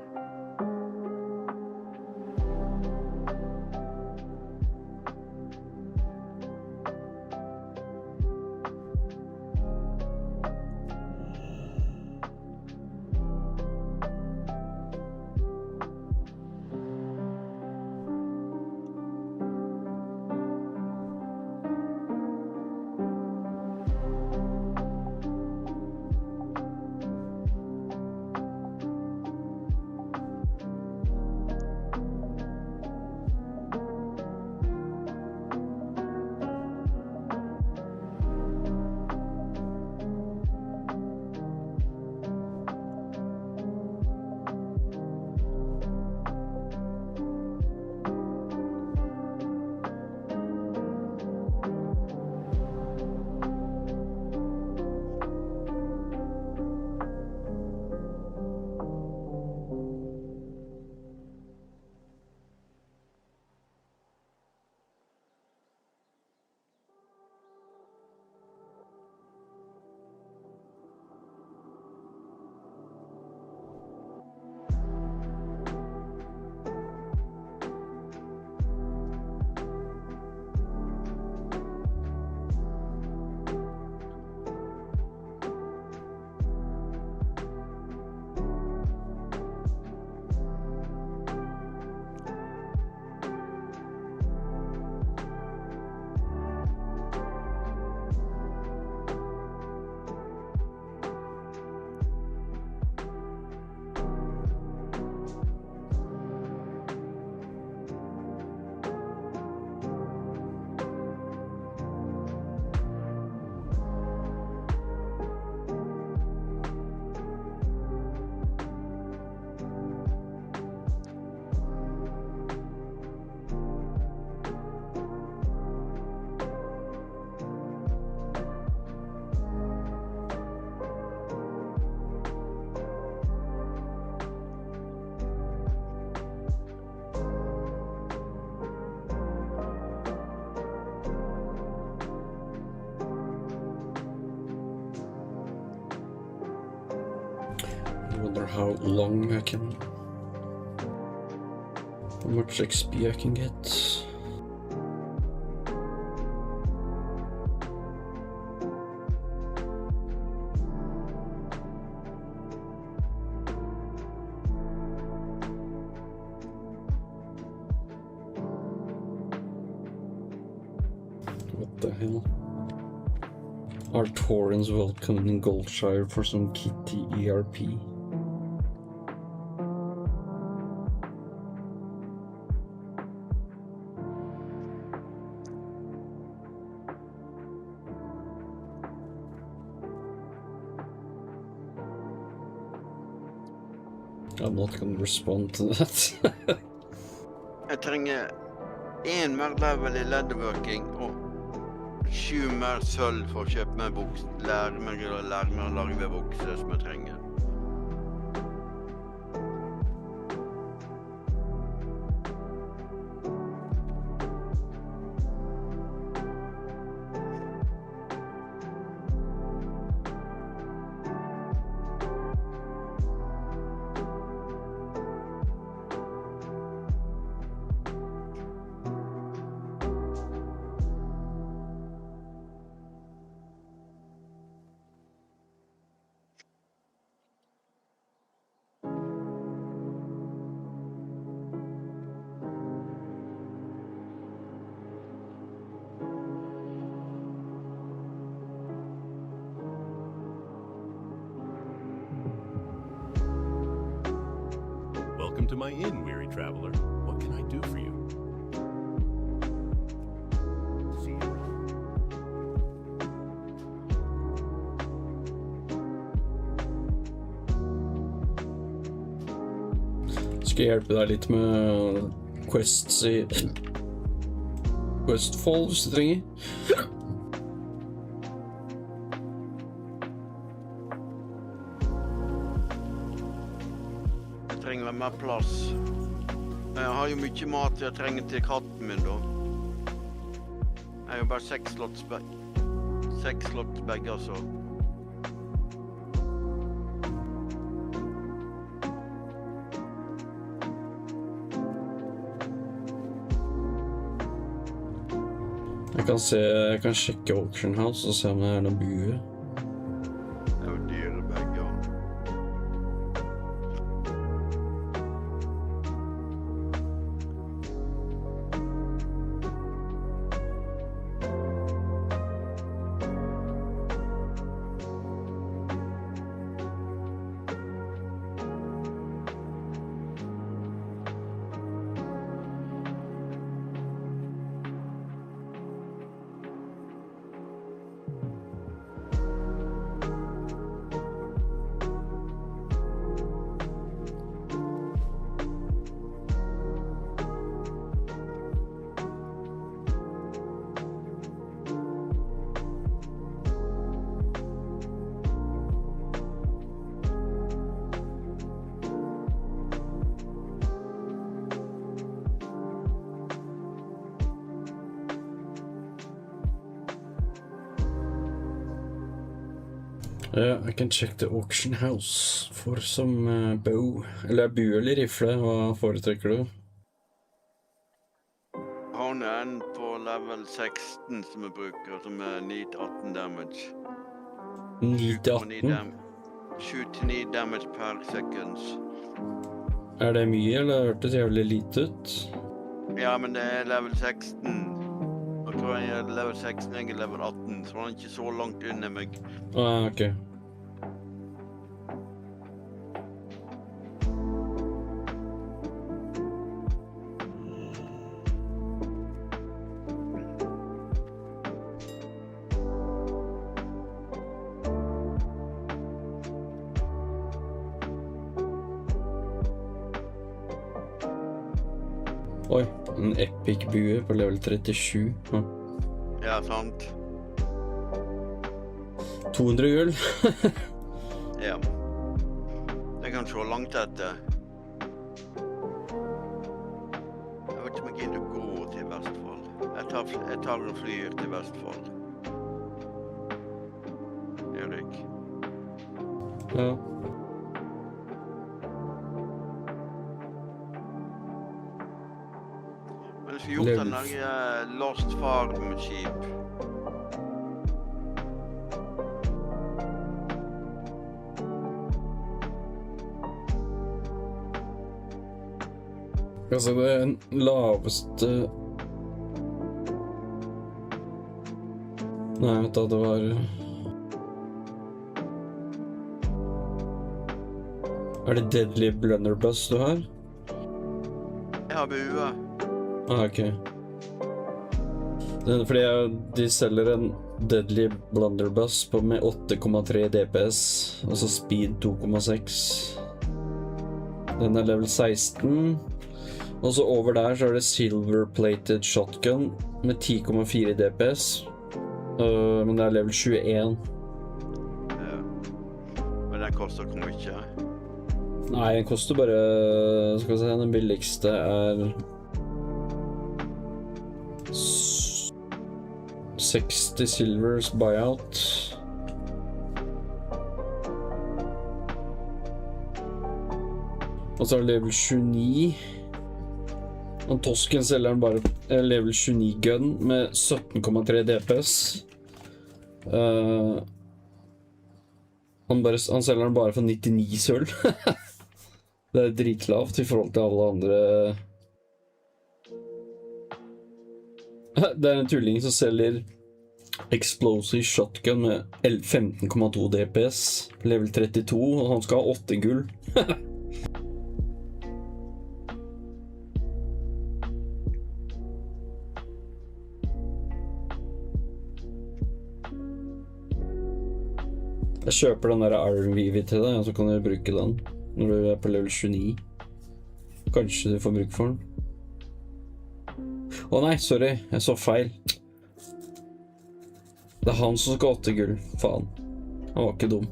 how long I can... How much XP I can get. What the hell? Are Taurens welcome in Goldshire for some kitty ERP? I'm not gonna respond to that. Jeg trenger 1 mer level I leatherworking og 7 mer sølv for å kjøpe meg buks, lære meg å lage bukser som jeg trenger. Welcome to my inn, weary traveler. What can I do for you? Skal jeg hjelpe deg litt med quests I Questfold hvis du trenger? Mer plass. Jeg har jo mye mat jeg trenger til katten min da. Jeg har jo bare 6 slots begge altså. Jeg kan sjekke Auction House og se om det noen bue. Det jo dyre begge. I can check the auction house for some bow. Eller bue eller rifle, hva foretrekker du? Han en på level 16 som jeg bruker, som 9-18 damage. 9-18? 7-9 damage per seconds. Det mye, eller hørtes jævlig lite ut? Ja, men det level 16. Jeg tror jeg level 16, jeg level 18, så han ikke så langt under meg. Ok. Oi, en epic bue på level 37. Ja, sant. 200 gull. Ja. Det kan se langt etter. Jeg vet ikke om jeg gidder å gå til Vestfold. Jeg tar en fly til Vestfold. Erik. Ja. Du skulle gjort den der Lost Farm-skip. Altså det laveste... Nei, vet du, det var... Er det Deadly Blunderbuss du har? Jeg har bua. Ah, ok. Fordi de selger en Deadly Blunderbuss med 8,3 DPS, og så speed 2,6. Den er level 16. Og så over der så er det Silver-plated Shotgun med 10,4 DPS. Men det er level 21. Ja. Men den koster hvor mye? Nei, den koster bare... Skal vi se, den billigste er... 60 silvers buyout. Og så er det level 29. Og Tosken selger den bare level 29 gun med 17,3 DPS. Han selger den bare for 99 sølv. Det er dritlavt i forhold til alle andre. Det er en tulling som selger Explosive Shotgun med 15,2 DPS, level 32, og han skal ha 8 gull. Jeg kjøper den der Iron Weavy til deg, og så kan du bruke den når du er på level 29. Kanskje du får bruk for den. Å nei, sorry, jeg så feil. Det er han som skal ha 8 gull, faen. Han var ikke dum.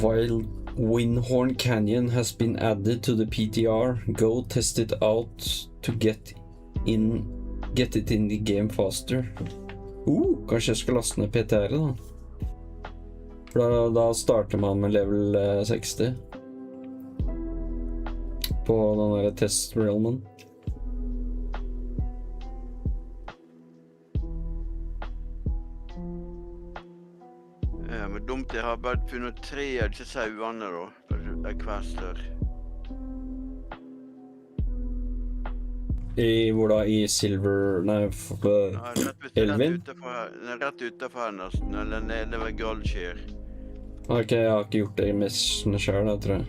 While Windhorn Canyon has been added to the PTR, go test it out to get it in the game faster. Kanskje jeg skal laste ned PTR da. For da starter man med level 60. På den der test-realmen. Ja, men dumt jeg har bare funnet 3 av disse sauene da. For det er kvaster. Hvor da? I Silver... Nei, Elvin? Den er rett utenfor hennes, eller nede ved Goldshare. Ok, jeg har ikke gjort det i messene selv, da, tror jeg.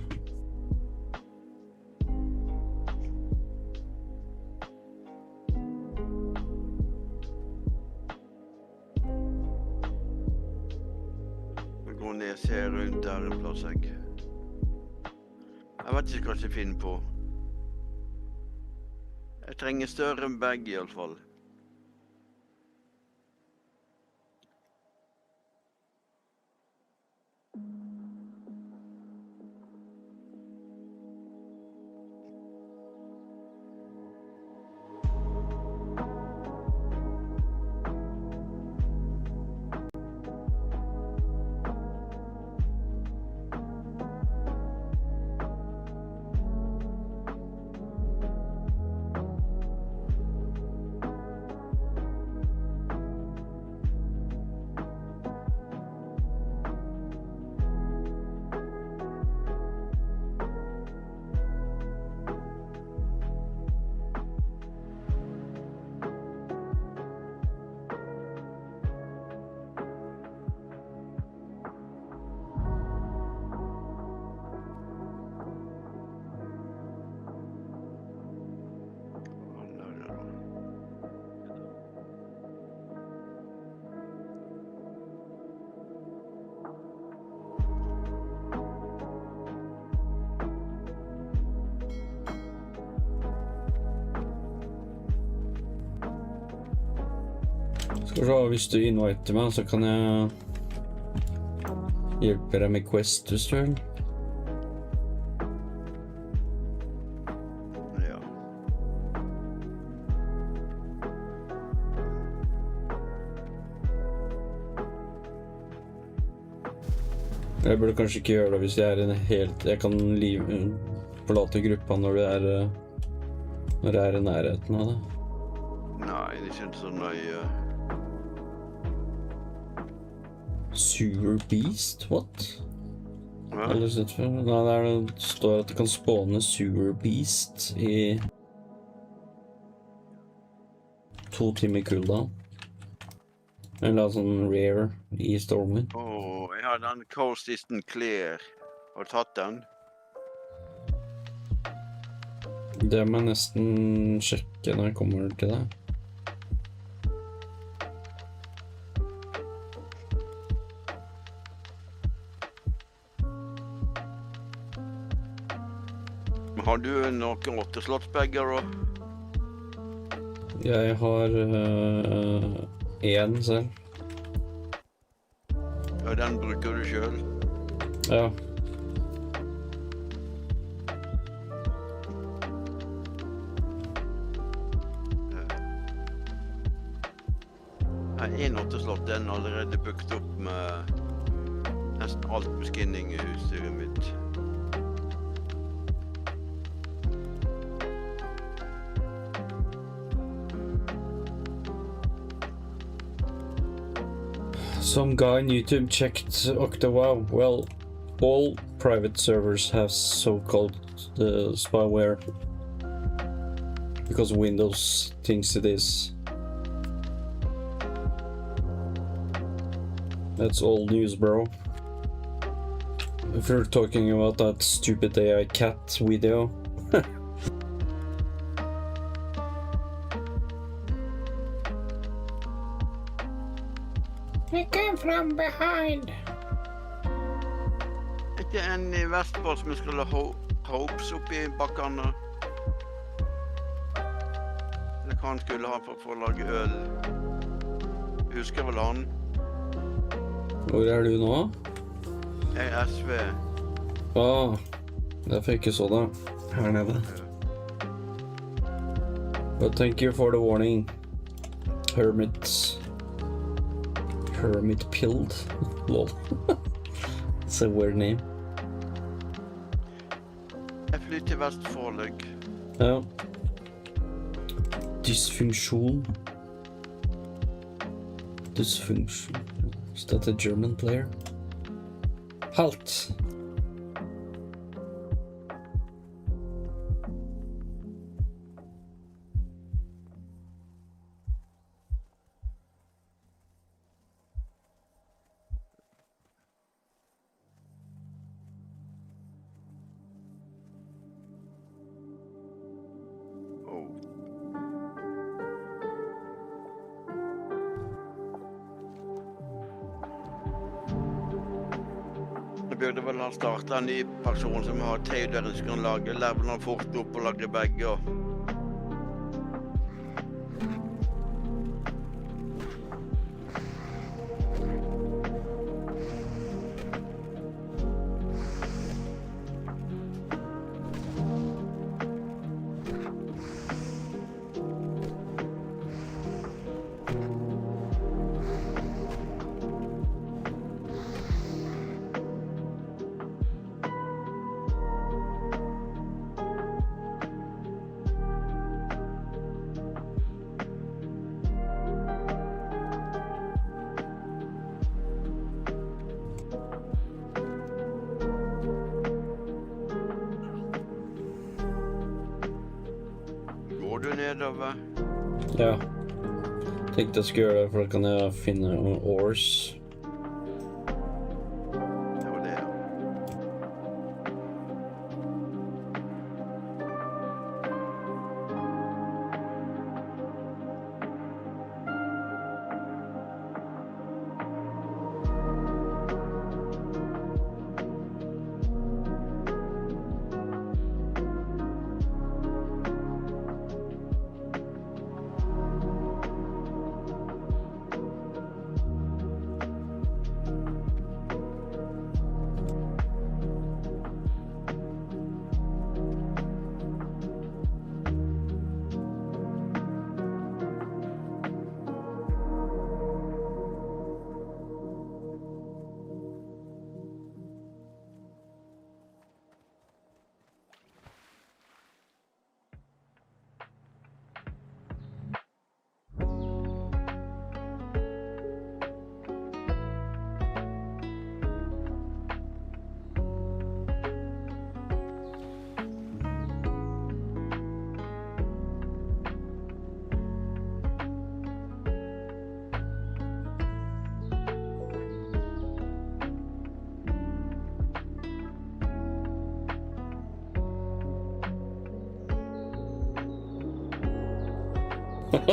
Jeg går ned og ser rundt der en plass jeg. Jeg vet ikke hva jeg finner på. Jeg trenger større bag i alle fall. Skal vi se, hvis du inviter meg, så kan jeg hjelpe deg med quest, hvis du vil. Ja. Jeg burde kanskje ikke gjøre det hvis jeg er en helt... Jeg kan forlate gruppa når du er i nærheten av det? Nei, det er ikke så nøye. Sewer Beast? What? Hva? Nei, det står at det kan spåne Sewer Beast i 2 timer cooldown. Eller sånn rare i Stormwind. Jeg har den Coast Eastern Clear. Har du tatt den? Det må jeg nesten sjekke når jeg kommer til det. Har du noen 8-slottsbagger da? Jeg har 1 selv. Ja, den bruker du selv? Ja. En 8-slott, den er allerede bygd opp med nesten alt på skinning i huset mitt. Some guy on YouTube checked OctoWoW. Well, all private servers have so-called spyware because Windows thinks it is. That's old news, bro. If you're talking about that stupid AI cat video. He came from behind. Ikke en i Vestfold som skulle ha hopes oppi bakkene. Eller hva han skulle ha for å lage øl. Husker vel han? Hvor er du nå? Jeg er SV. Derfor jeg ikke så det her nede. But thank you for the warning. Hermit pilled. Lol. It's a weird name. Jeg flyr til Vestfold. Ja. Dysfunksjon. Is that a German player? Halt! Burde vel ha startet en ny person som har teoderingsgrunnlaget, level han fort opp og lage begge. Går du nedover? Ja. Tenkte jeg skulle gjøre det, for da kan jeg finne ores. Det var det.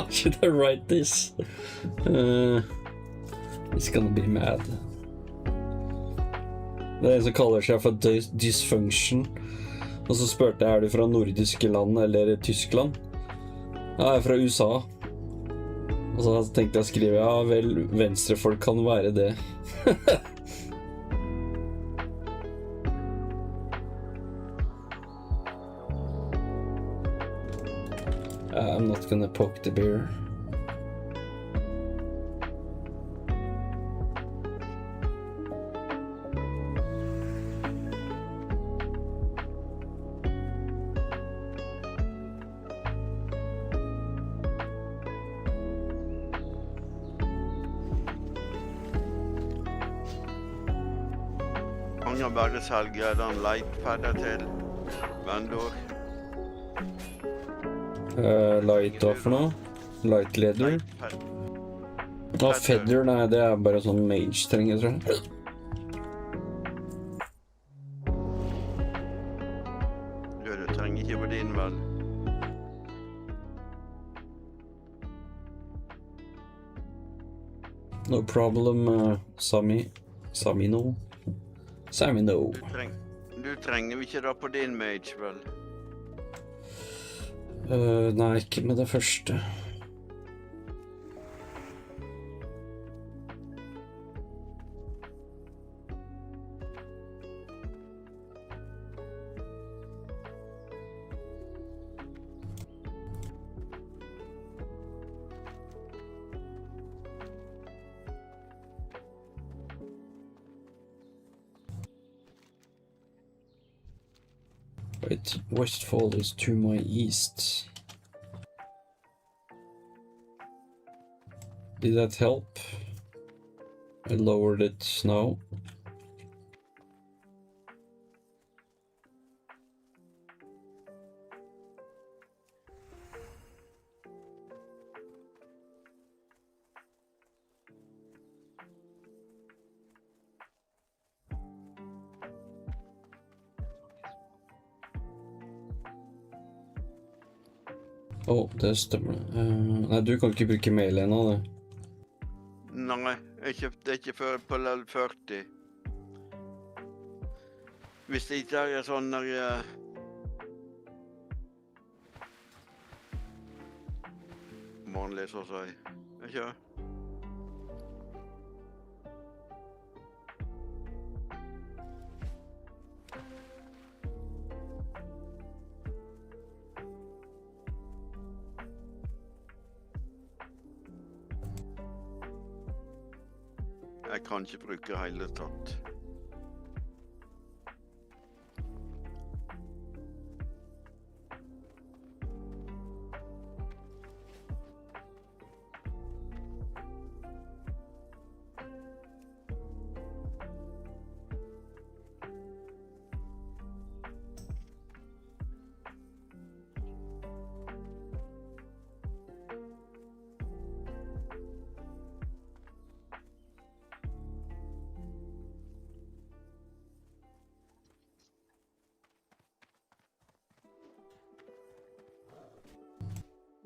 Should I write this? He's gonna be mad. Det er en som kaller seg for dysfunction. Og så spurte jeg, er du fra nordiske land eller Tyskland? Ja, jeg er fra USA. Og så tenkte jeg å skrive, ja vel, venstrefolk kan være det. I'm not gonna poke the bear. Kan jeg bare selge den light-padda til vendor? Light hva for noe? Light leather? Feather, nei, det er bare sånn mage trenger, tror jeg. Du trenger ikke på din, vel? No problem, Sami no. Sami no. Du trenger ikke da på din mage, vel? Nei, ikke med det første. Wait, Westfall is to my east. Did that help? I lowered it now. Det stemmer. Nei, du kan ikke bruke mail ennå, det. Nei, det er ikke før på level 40. Hvis det ikke er sånn når vanlig, så å si. Ikke? Jeg kan ikke bruke hele tatt.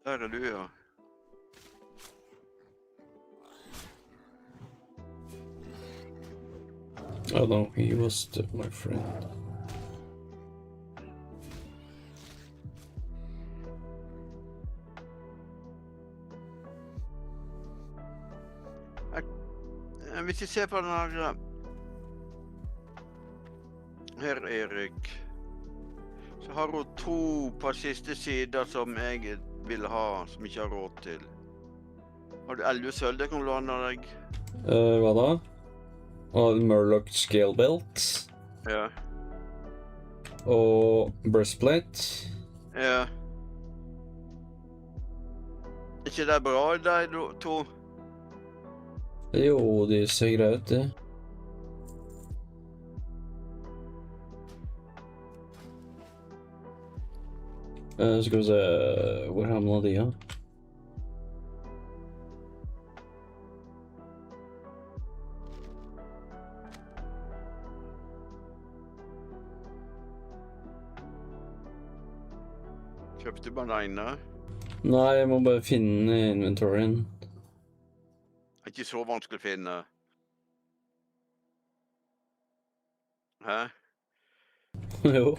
Der er du, ja. Oh no, he was my friend. Hvis vi ser på den her, Erik, så har hun to på siste sida som jeg vil ha, som ikke har råd til. Har du 11 sølv jeg kan låne deg? Hva da? Murloc scale belt. Ja. Og breastplate. Ja. Ikke det bra, de to? Jo, de ser greit ut, det. Skal vi se, hvor hamnet de, ja? Kjøpte bananer. Nei, jeg må bare finne den i inventoryen. Det ikke så vanskelig å finne. Hæ? Jo.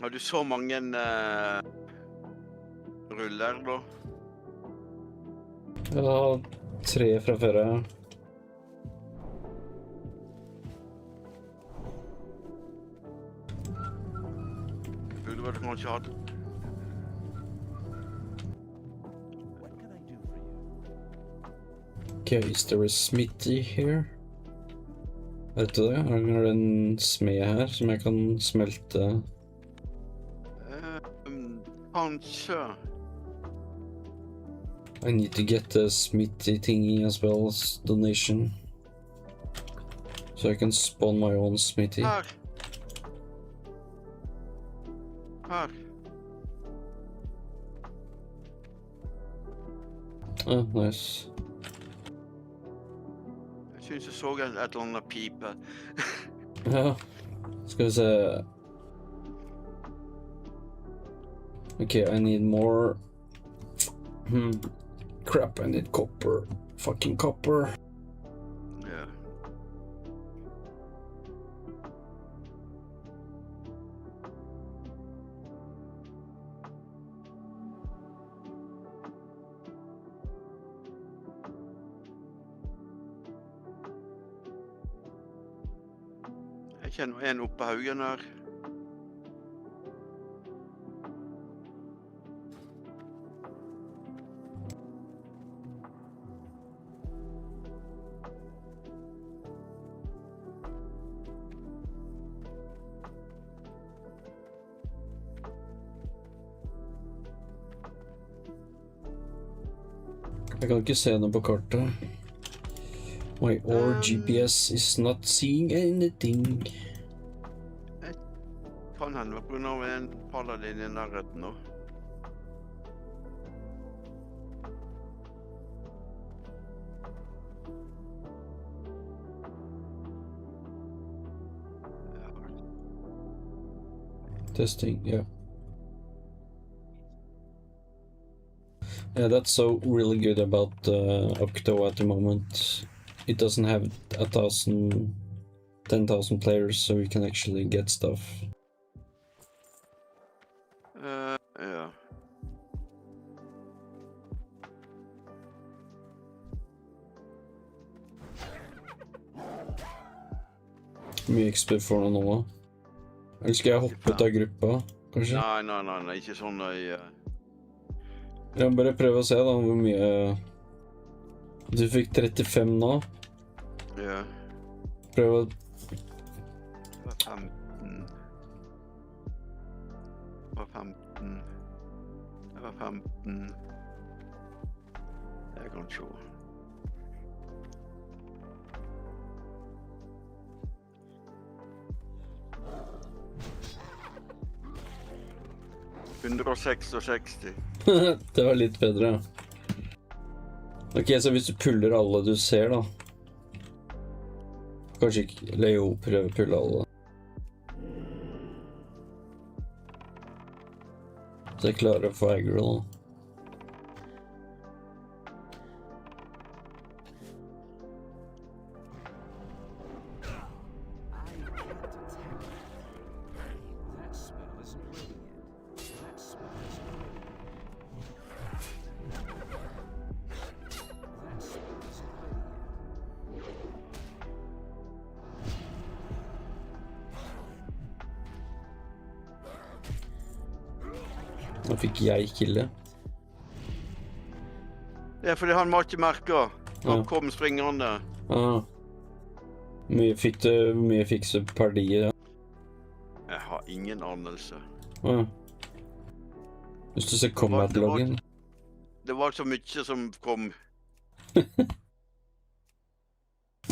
Har du så mange ruller, da? Ja, 3 fra før, ja. Burde vel kanskje hatt. Okay, is there a smithy here? Vet du det? Er det en smed her som jeg kan smelte? Kanskje. I need to get the smithy thingy as well as donation. So I can spawn my own smithy. Her. Oh, nice. Jeg synes jeg så et eller annet pipe. Ja. Skal vi se. Okay, I need more. Crap, I need copper. Fucking copper. Yeah. Jeg kjenner en oppe haugen her. Jeg kan ikke se noe på kartet. My or GPS is not seeing anything. Kan hende på grunn av en paladin i nærheten nå. Testing, yeah. Yeah, that's so really good about Octo at the moment. It doesn't have 10,000 players, so we can actually get stuff. Ja. Mye XP for noe nå. Eller skal jeg hoppe ut av gruppa, kanskje? Nei, ikke sånn Jeg må bare prøve å se da, hvor mye... Du fikk 35 nå. Ja. Prøv å... Det var 15. Det var 15. Jeg kan se. Det var litt bedre, ja. Ok, så hvis du puller alle du ser da. Kanskje ikke Leo prøver å pulle alle. Så jeg klarer å få aggro da. Nå fikk jeg kille. Det er fordi han var ikke merket. Han kom springende. Mye fikk du per dia? Jeg har ingen anelse. Hvis du ser combat-loggen. Det var så mye som kom.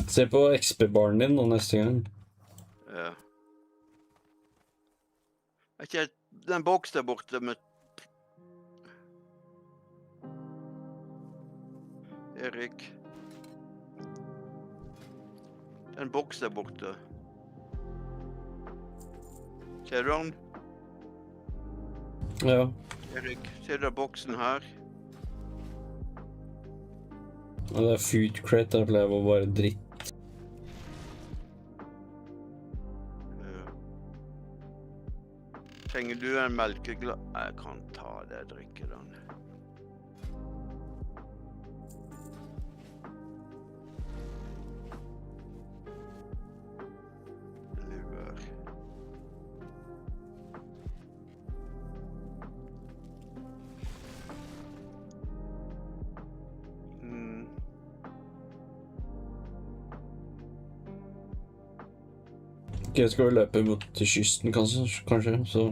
Se på XP-baren din nå neste gang. Ja. Er ikke den boks der borte med... Erik. Den boks der borte. Ser du den? Ja. Erik, ser du boksen her? Og det food crate, der ble jeg bare dritt. Trenger du en melkeglass? Jeg kan ta det, drikke den. Luer. Ok, skal vi løpe mot til kysten, kanskje, så...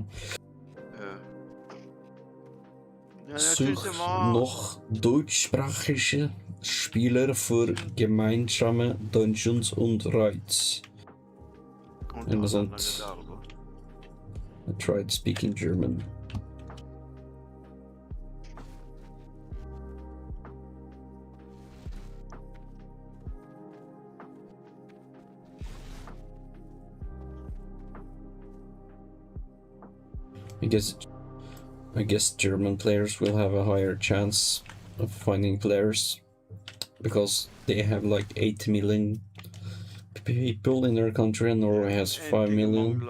Such noch deutschsprachige Spieler für gemeinsame Dungeons und Raids. Eller sånt. I tried speaking German. I guess German players will have a higher chance of finding players because they have like 8 million people in their country and Norway has 5 million.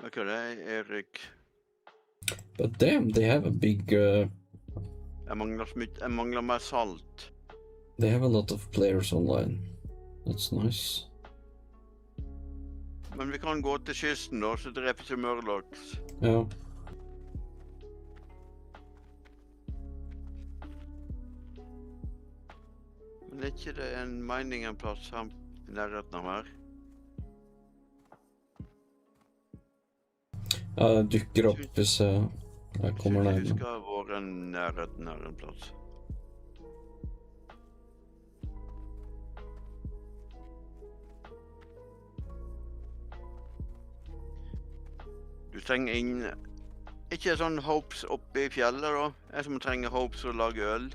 Look at that, Erik. But damn, they have a big... Jeg mangler mer salt. They have a lot of players online. That's nice. Men vi kan gå til kysten da, så dreper ikke murlocs. Ja. Men er ikke det en mining-plass her I nærheten av her? Ja, det dukker opp hvis jeg kommer nær. Jeg husker det var en nærheten her en plass. Du trenger ikke sånn hopes oppe I fjellet da. Jeg som trenger hopes å lage øl.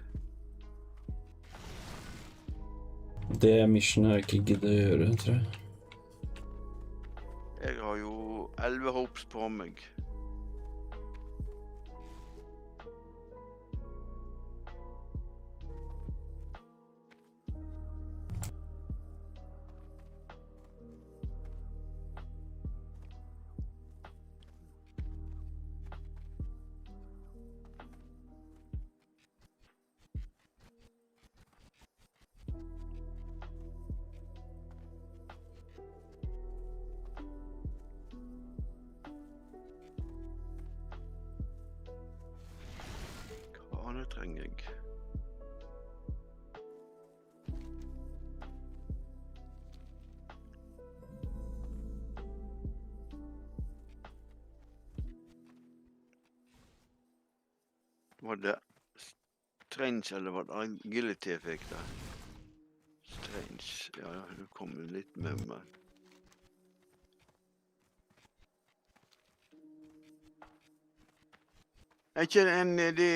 Det missionet har jeg ikke giddet å gjøre, tror jeg. Jeg har jo 11 hopes på meg. Hva trenger jeg? Var det strange eller var det agility jeg fikk der? Strange, ja, du kommer litt med meg. Er ikke det en nede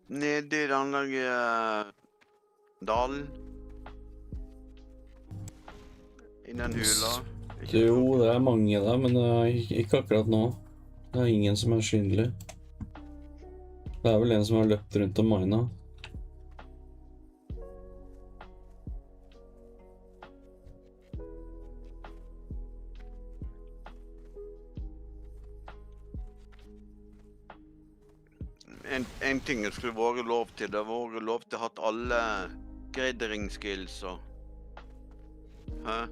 I den der dalen? I den hula? Jo, det mange der, men ikke akkurat nå. Det ingen som synlig. Det vel en som har løpt rundt og mina. En ting jeg skulle vært lov til, det var lov til å ha hatt alle gradering skills og... Hæ?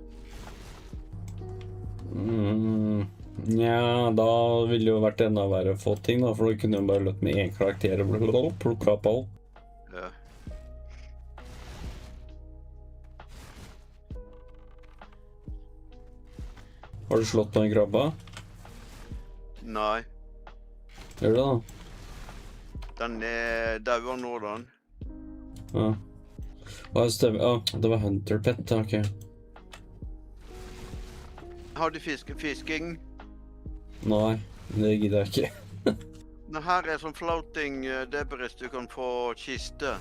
Ja, da ville det jo vært enda verre å få ting da, for da kunne du bare løpt med en karakter og plukket opp alt. Ja. Har du slått noen krabba? Nei. Gjør du det da? Den dauer nå, den. Ja. Det var Hunter Pet, ok. Har du fisking? Nei, det gidder jeg ikke. Nå her sånn floating debris du kan få kiste.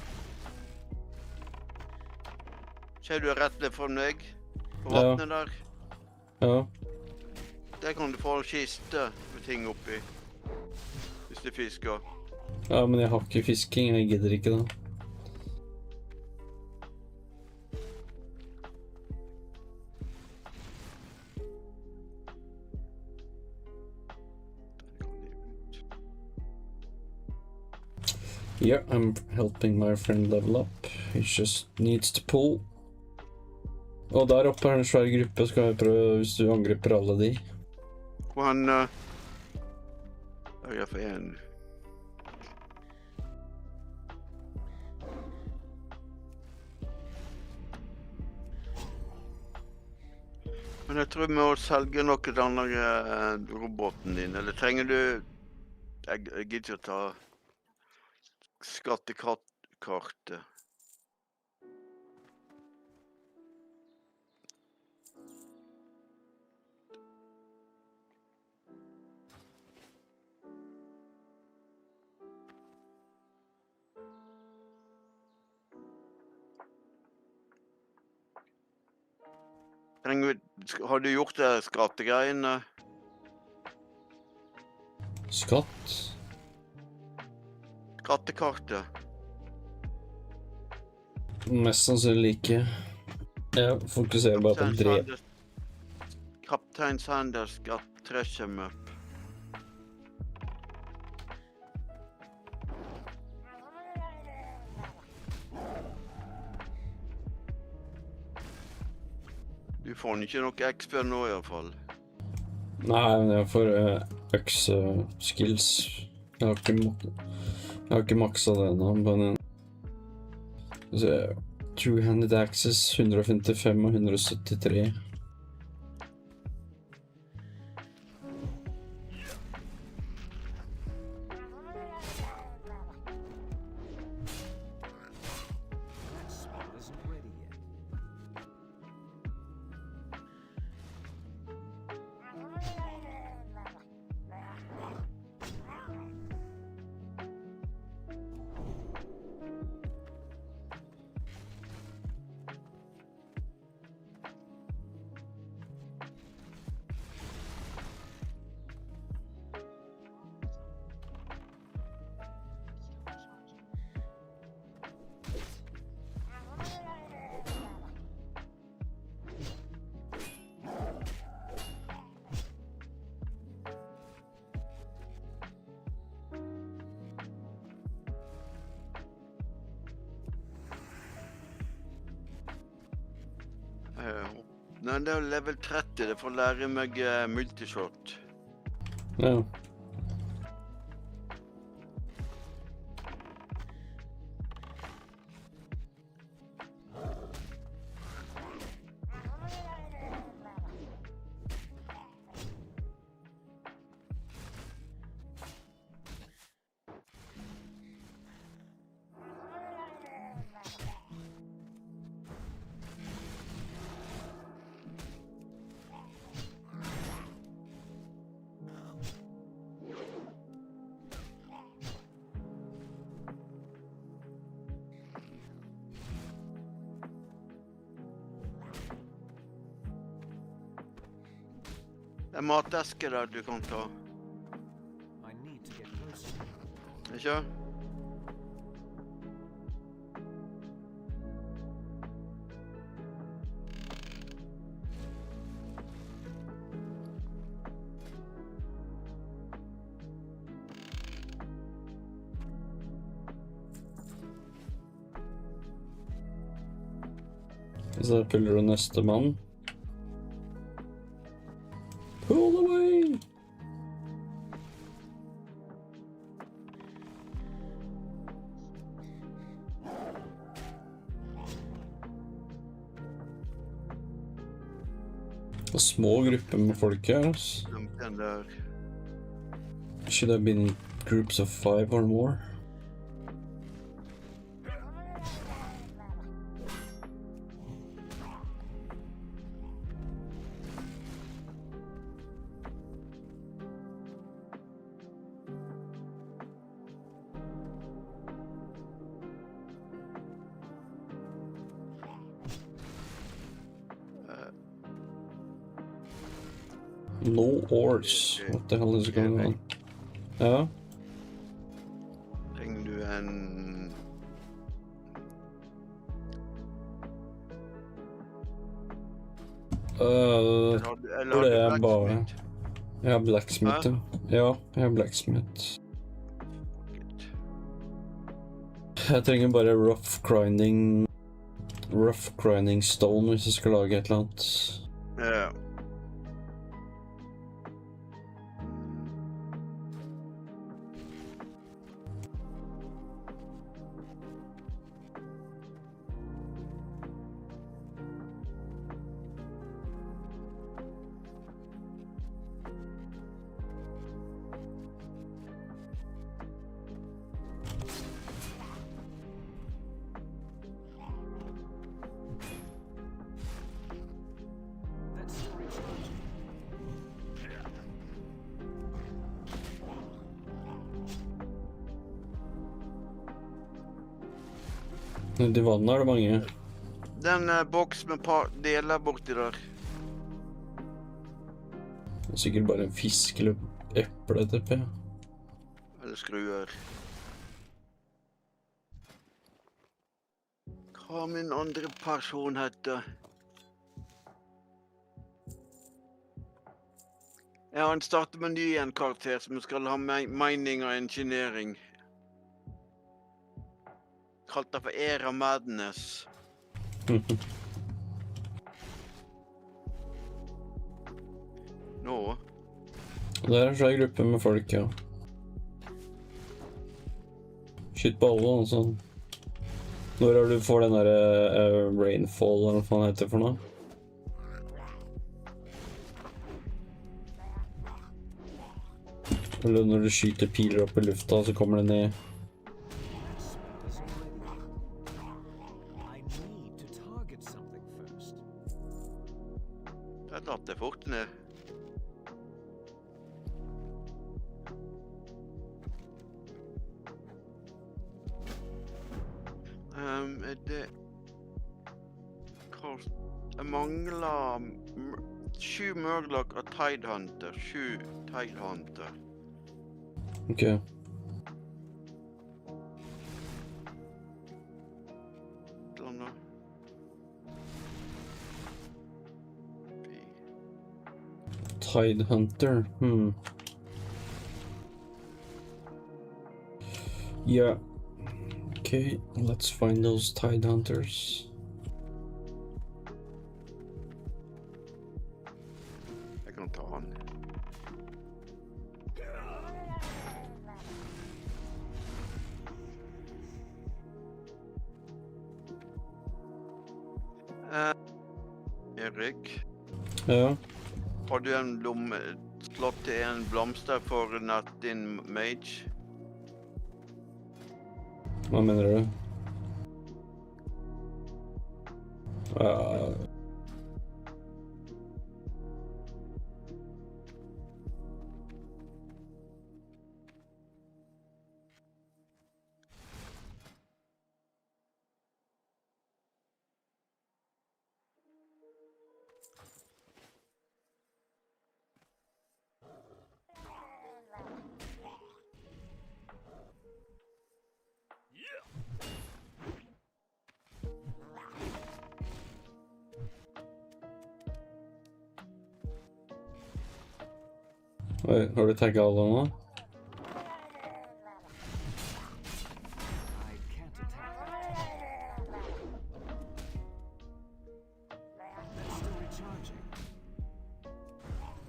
Ser du rett ved for meg? På vattnet der? Ja. Der kan du få en kiste med ting oppi. Hvis du fisker. Ja, men jeg har ikke fisking, jeg gidder ikke da. Yeah, I'm helping my friend level up. He just needs to pull. Og der oppe er en svær gruppe, skal jeg prøve hvis du angriper alle de. Og han... Jeg for en. Men jeg tror vi må selge noe av denne roboten din, eller trenger du... Jeg gidder ikke å ta skattekartet. Har du gjort det skattegreiene? Skatt? Skattekartet. Mest sannsynlig ikke. Jeg fokuserer bare på drev. Kaptein Sanders got treasure map. Du får ikke noe XP nå i hvert fall. Nei, men jeg får økse-skills. Jeg har ikke maksa det ennå, men... Two-handed access, 155 og 173. Nei, det er level 30, det får lære meg multishot. Ja. Det er mateske der du kan ta. Ikke? Så puller du neste mann. Pull away! Det er små grupper med folk her, altså. Den der. Should have been groups of 5 or more. No ores. What the hell is going on? Ja? Trenger du en... Det er bare... Jeg har blacksmith. Ja, jeg har blacksmith. Jeg trenger bare rough grinding stone hvis jeg skal lage et eller annet. Ja. I vannet er det mange. Den boks med par deler borti der. Det er sikkert bare en fisk eller eple, tipper jeg. Eller skruer. Hva min andre person heter? Ja, han starter med ny en karakter som skal ha mining og engineering. Kalt det for Era Madness. Nå? Det er en svær gruppe med folk, ja. Skyt på alle, altså. Når er du får den der rainfall, eller hva faen heter det for noe? Eller når du skyter piler opp i lufta, så kommer det ned. Det fort ned. Det... Jeg mangler 7 Murloc og Tidehunter. 7 Tidehunter. Ok. Tidehunter, Yeah. Okay, let's find those Tidehunters. Jeg kan ta han. Erik? Ja? Har du en slått til en blomster for din mage? Hva mener du? Oi, har du tagget alle nå?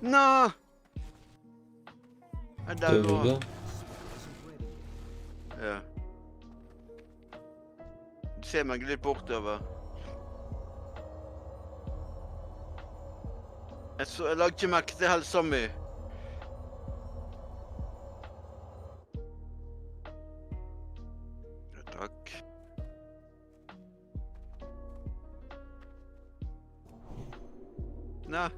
Nå! Jeg dauer. Ja. Du ser meg litt bortover. Jeg lagde ikke merke til helsa mi. Takk. Nei.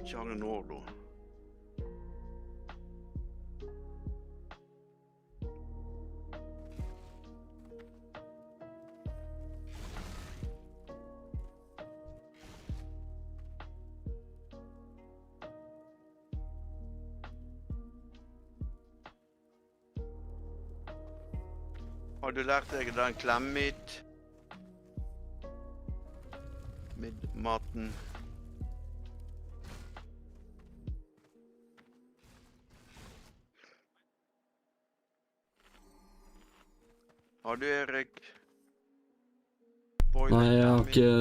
ikke har en ordo. Har du lært deg den klemmit? Med maten. Har du, Erik? Nei, jeg har ikke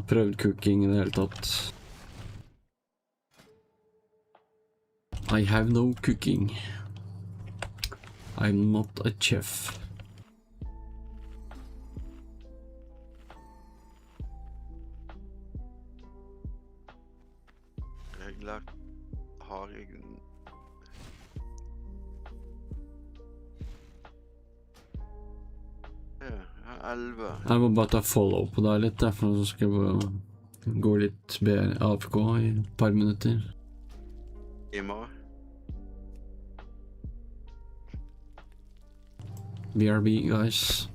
prøvd cooking i det hele tatt. I have no cooking. I'm not a chef. Regler har jeg... Ja, 11. Jeg må bare ta follow på deg litt, derfor så skal jeg bare gå litt AFK i et par minutter. Timer. BRB, guys.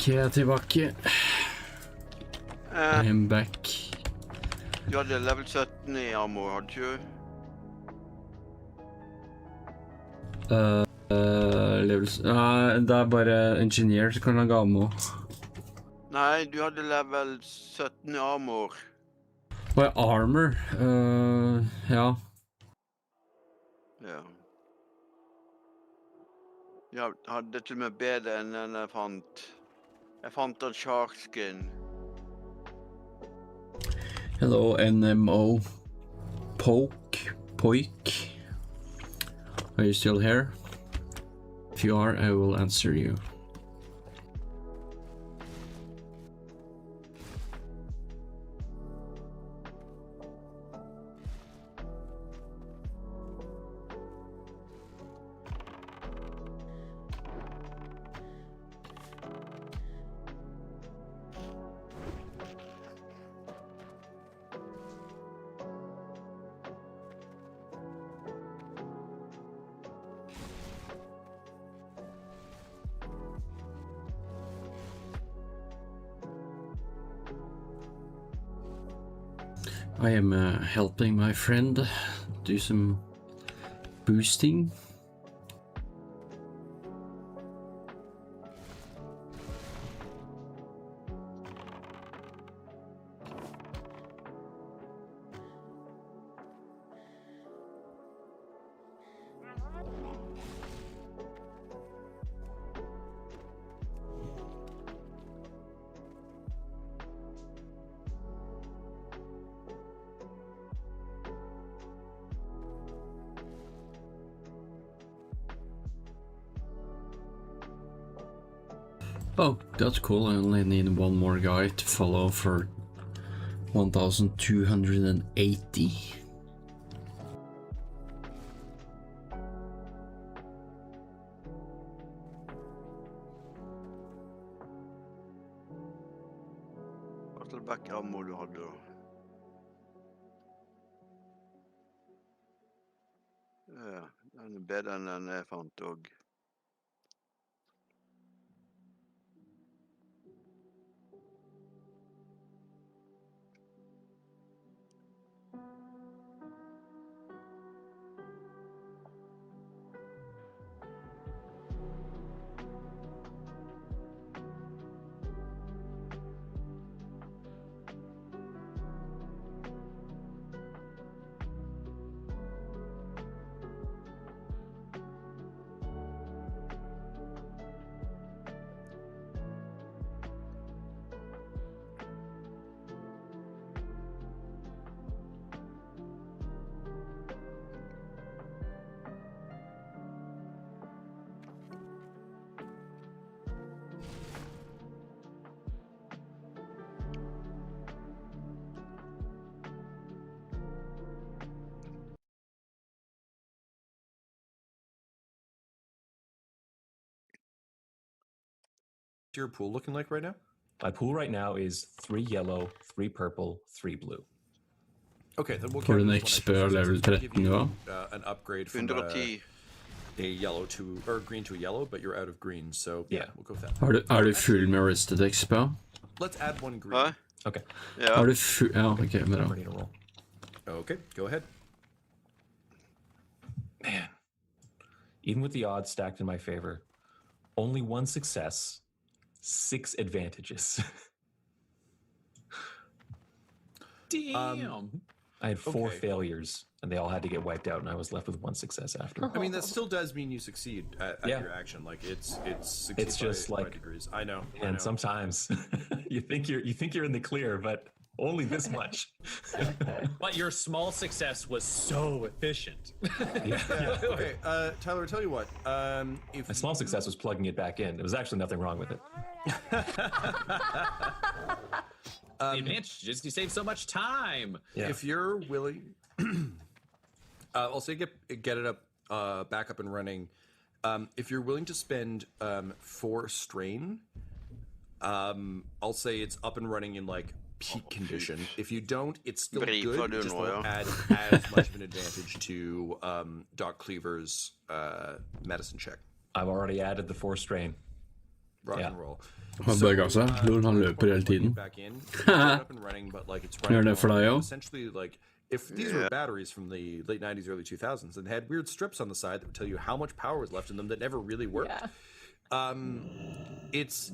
Jeg er tilbake. I am back. Du hadde level 17 i armor, hadde ikke du? Levels... det er bare engineer som kan lage ammo. Nei, du hadde level 17 i armor. Hva er armor? Ja. Ja. Jeg hadde til og med bedre enn den jeg fant. Jeg fant en shark skin. Hello, NMO. Poik. Are you still here? If you are, I will answer you. I am helping my friend do some boosting. Oh, that's cool. I only need one more guy to follow for 1280. Battleback ammo du hadde da. Ja, den er bedre enn den jeg fant også. Your pool looking like right now? My pool right now is 3 yellow, 3 purple, 3 blue. Okay, then we'll Får du en XP level 13 nå? An upgrade from a yellow to, or green to a yellow, but you're out of green, so yeah, we'll go with that. Er du full med rested XP? Let's add 1 green. Okay. Yeah. Er du full? Ja, ok, bra. Ready to roll. Okay, go ahead. Man, even with the odds stacked in my favor, only 1 success, 6 advantages. Damn. I had 4 failures, and they all had to get wiped out, and I was left with 1 success after. I mean, that still does mean you succeed at your action. Like it's just by like degrees. I know. And sometimes you think you're in the clear, but only this much. But your small success was so efficient. Okay, Tyler, I'll tell you what. If my small success was plugging it back in. There was actually nothing wrong with it. The advantage is you save so much time. Yeah. If you're willing, I'll say get it up, back up and running. If you're willing to spend 4 strain, I'll say it's up and running in like peak condition. If you don't, it's still good. It just won't add as much of an advantage to Doc Cleaver's medicine check. I've already added the 4 strain. rock and roll. Han bøger seg. Han løper hele tiden. Gjør det for deg òg? Essentially, like, if these were batteries from the late 90s, early 2000s, and had weird strips on the side that would tell you how much power was left in them that never really worked. Yeah.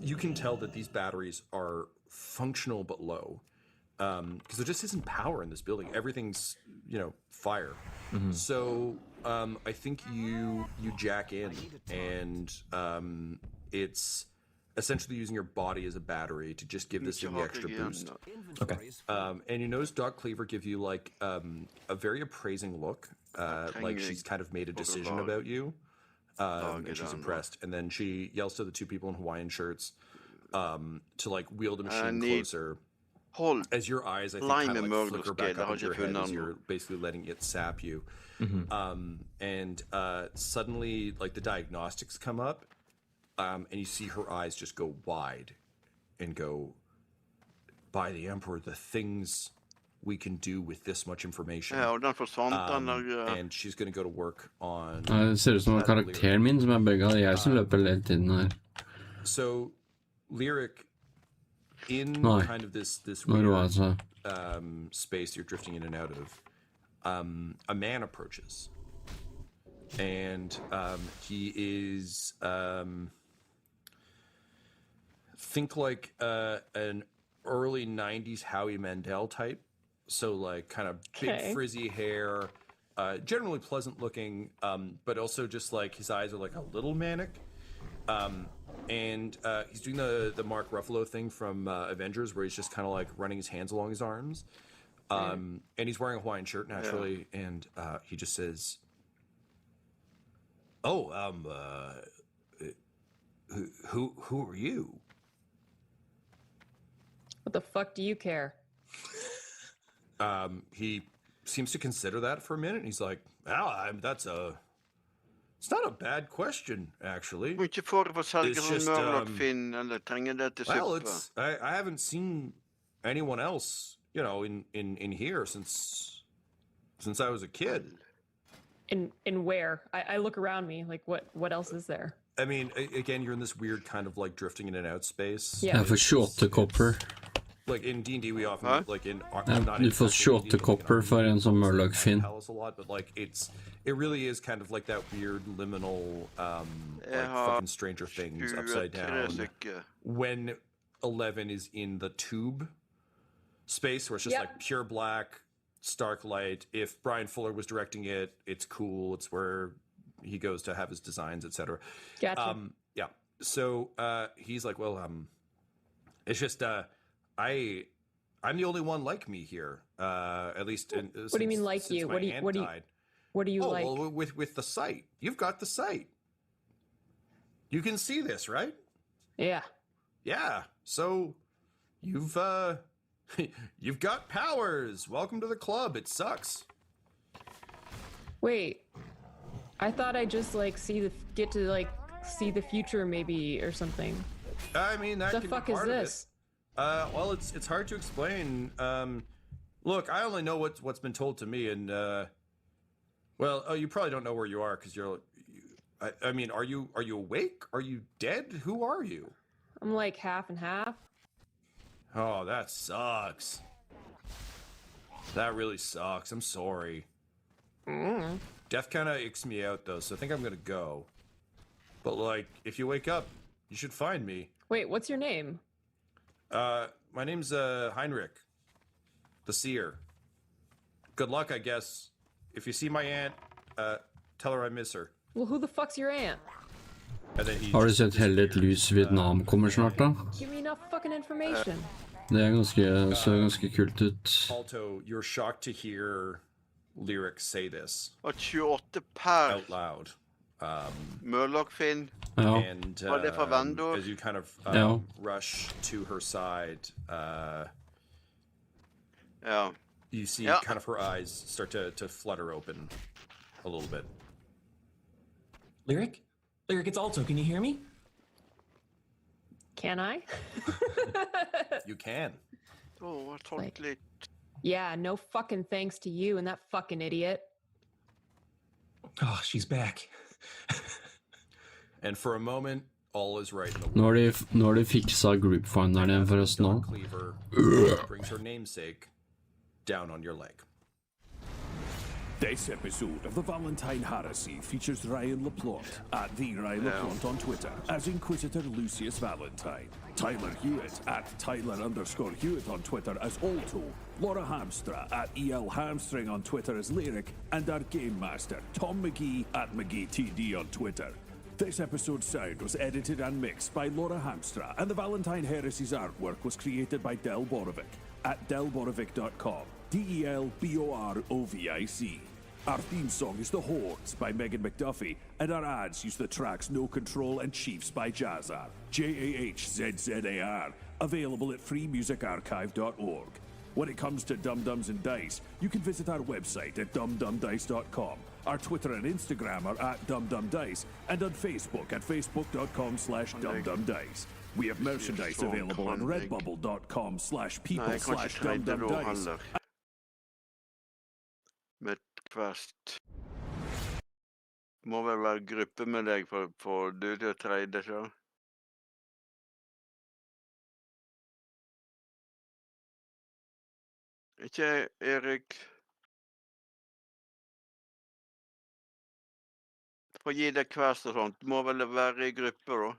You can tell that these batteries are functional but low, because there just isn't power in this building. Everything's, fire. Mm-hmm. So I think you jack in, and it's essentially using your body as a battery to just give this thing the extra boost. Okay. And you notice Dog Cleaver give you like a very appraising look, like she's kind of made a decision about you, and she's impressed. And then she yells to the two people in Hawaiian shirts to like wheel the machine closer. As your eyes, I think, kind of like flicker back up into your head as you're basically letting it sap you. Mm-hmm. And suddenly, like, the diagnostics come up, and you see her eyes just go wide and go, by the Emperor, the things we can do with this much information. And she's going to go to work on... Det ser ut som karakteren min som bøgget. Det jeg som løper hele tiden her. So, Lyric... In kind of this weird space you're drifting in and out of, a man approaches, and he is think like an early 90s Howie Mandel type, so like kind of big frizzy hair, generally pleasant looking, but also just like his eyes are like a little manic. And he's doing the Mark Ruffalo thing from Avengers, where he's just kind of like running his hands along his arms. And he's wearing a Hawaiian shirt naturally, and he just says, "Oh, who are you?" What the fuck do you care? He seems to consider that for a minute, and he's like, it's not a bad question, actually. It's just, I haven't seen anyone else, in here since I was a kid. In where? I look around me, like what else is there? I mean, again, you're in this weird kind of like drifting in and out space. Yeah, for short to copper. Like in D&D, we often like in. Du får short to copper for en som Murloc Finn. Tell us a lot, but like it really is kind of like that weird liminal, like fucking Stranger Things upside down. When 11 is in the tube space, where it's just like pure black, stark light. If Brian Fuller was directing it, it's cool. It's where he goes to have his designs, etc. Gotcha. Yeah. So he's like, well, it's just I'm the only one like me here, at least. What do you mean, like you? What do you like? Well, with the sight, you've got the sight. You can see this, right? Yeah. Yeah. So you've got powers. Welcome to the club. It sucks. Wait, I thought I just like get to see the future maybe or something. I mean, that the could fuck be part is this? Well, it's hard to explain. Look, I only know what's been told to me, and you probably don't know where you are because you're. I mean, are you awake? Are you dead? Who are you? I'm like half and half. Oh, that sucks. That really sucks. I'm sorry. Death kind of icks me out though, so I think I'm gonna go. But like, if you wake up, you should find me. Wait, what's your name? My name's Heinrich, the Seer. Good luck, I guess. If you see my aunt, tell her I miss her. Well, who the fuck's your aunt? Har du sett Hellig lys Vietnam kommer snart da? Give me enough fucking information. Det ser ganske kult ut. Alto, you're shocked to hear Lyric say this. 28 per. Out loud. Murloc Finn. And as you kind of rush to her side, you see kind of her eyes start to flutter open a little bit. Lyric, it's Alto. Can you hear me? Can I? You can. Oh, totally. Yeah, no fucking thanks to you and that fucking idiot. Oh, she's back. And for a moment, all is right in the world. Når de fiksa groupfinderen igjen forresten nå. Cleaver brings her namesake down on your leg. This episode of the Valentine Heresy features Ryan LaPlante at the Ryan LaPlante on Twitter as Inquisitor Lucius Valentine, Tyler Hewitt at Tyler_Hewitt on Twitter as Alto, Laura Hamstra at EL Hamstring on Twitter as Lyric, and our Game Master, Tom McGee at McGeeTD on Twitter. This episode's sound was edited and mixed by Laura Hamstra, and the Valentine Heresy's artwork was created by Del Borovic at delborovic.com, DELBOROVIC. Our theme song is The Hordes by Megan McDuffie, and our ads use the tracks No Control and Chiefs by Jazzar, JAHZZAR, available at freemusicarchive.org. When it comes to Dum Dums and Dice, you can visit our website at dumdumdice.com. Our Twitter and Instagram are at dumdumdice, and on Facebook at facebook.com/dumdumdice. We have merchandise available on redbubble.com/people/dumdumdice. Midtvest. Må vel være gruppe med deg for du til å trade selv. Ikke Erik. For å gi deg kvest og sånt, må vel være i gruppe da.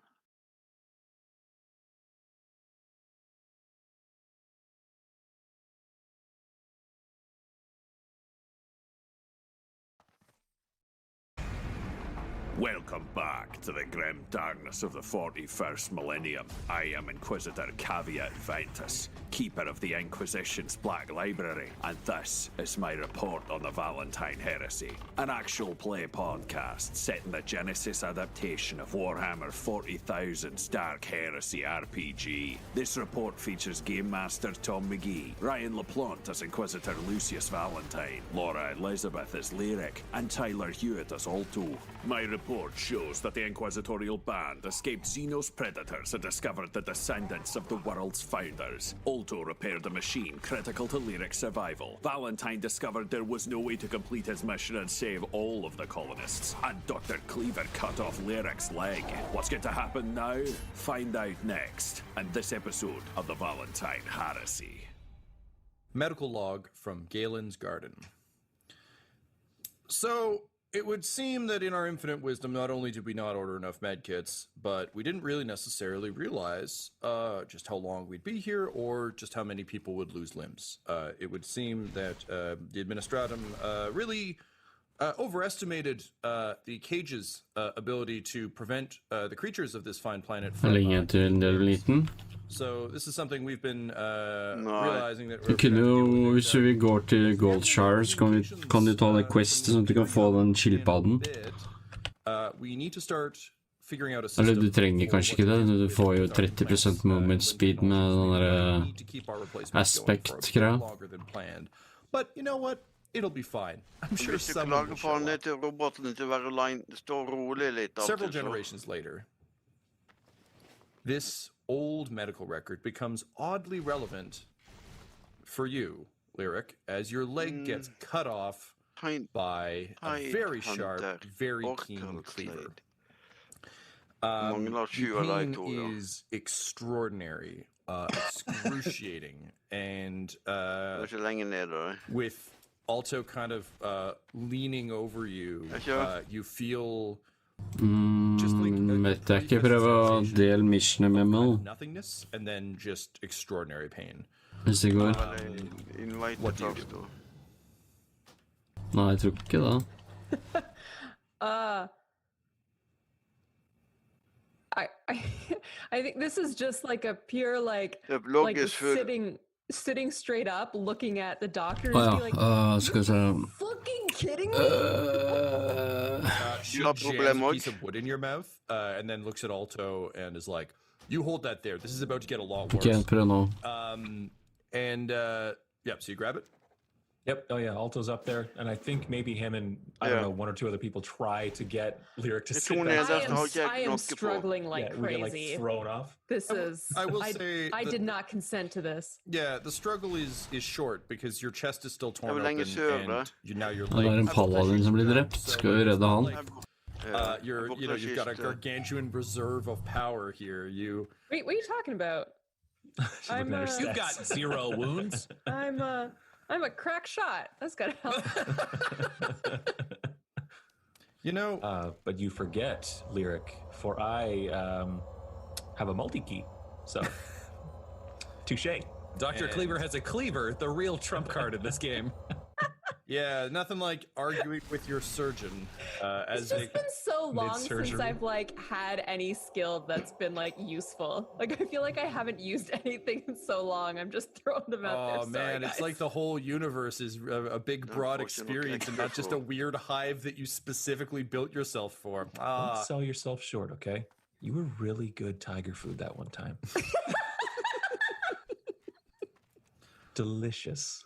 Welcome back to the grim darkness of the 41st millennium. I am Inquisitor Caveat Ventus, keeper of the Inquisition's Black Library, and this is my report on the Valentine Heresy, an actual play podcast set in the Genesis adaptation of Warhammer 40,000's Dark Heresy RPG. This report features Game Master Tom McGee, Ryan LaPlante as Inquisitor Lucius Valentine, Laura Elizabeth as Lyric, and Tyler Hewitt as Alto. My report shows that the Inquisitorial Band escaped Xenos predators and discovered the descendants of the world's founders. Alto repaired a machine critical to Lyric's survival. Valentine discovered there was no way to complete his mission and save all of the colonists. And Dr. Cleaver cut off Lyric's leg. What's going to happen now? Find out next in this episode of the Valentine Heresy. Medical log from Galen's Garden. So, it would seem that in our infinite wisdom, not only did we not order enough medkits, but we didn't really necessarily realize just how long we'd be here or just how many people would lose limbs. It would seem that the Administratum really overestimated the cage's ability to prevent the creatures of this fine planet from So this is something we've been realizing that Du kunne jo, hvis vi går til Goldshire, så kan du ta det questet sånn at du kan få den skilpadden. Eller du trenger kanskje ikke det, du får jo 30% movement speed med den der aspect-greia. But you know what? It'll be fine. I'm sure someone will show up. Several generations later, this old medical record becomes oddly relevant for you, Lyric, as your leg gets cut off by a very sharp, very keen cleaver. The pain is extraordinary, excruciing, and with Alto kind of leaning over you, you feel just like nothingness and then just extraordinary pain. Hvis det går. What do you do? Nei, jeg tror ikke det. I think this is just like a pure like sitting straight up, looking at the doctor and be like, fucking kidding me? She jams a piece of wood in your mouth and then looks at Alto and is like, you hold that there. This is about to get a lot worse. Yeah, so you grab it? Yep. Oh yeah, Alto's up there, and I think maybe him and I don't know, one or two other people try to get Lyric to sit back. I am struggling like crazy. We get like thrown off. This is. I will say I did not consent to this. Yeah, the struggle is short because your chest is still torn open and now your Det en paladin som blir drept. Skal vi redde han? You've got a gargantuan reserve of power here. Wait, what are you talking about? You've got 0 wounds. I'm a crack shot. That's gotta help. But you forget, Lyric, for I have a multi-key, so touche. Dr. Cleaver has a cleaver, the real trump card in this game. Yeah, nothing like arguing with your surgeon. It's just been so long since I've had any skill that's been useful. I feel like I haven't used anything in so long. I'm just throwing them out there. Oh man, it's like the whole universe is a big broad experience and not just a weird hive that you specifically built yourself for. Don't sell yourself short, okay? You were really good tiger food that one time. Delicious.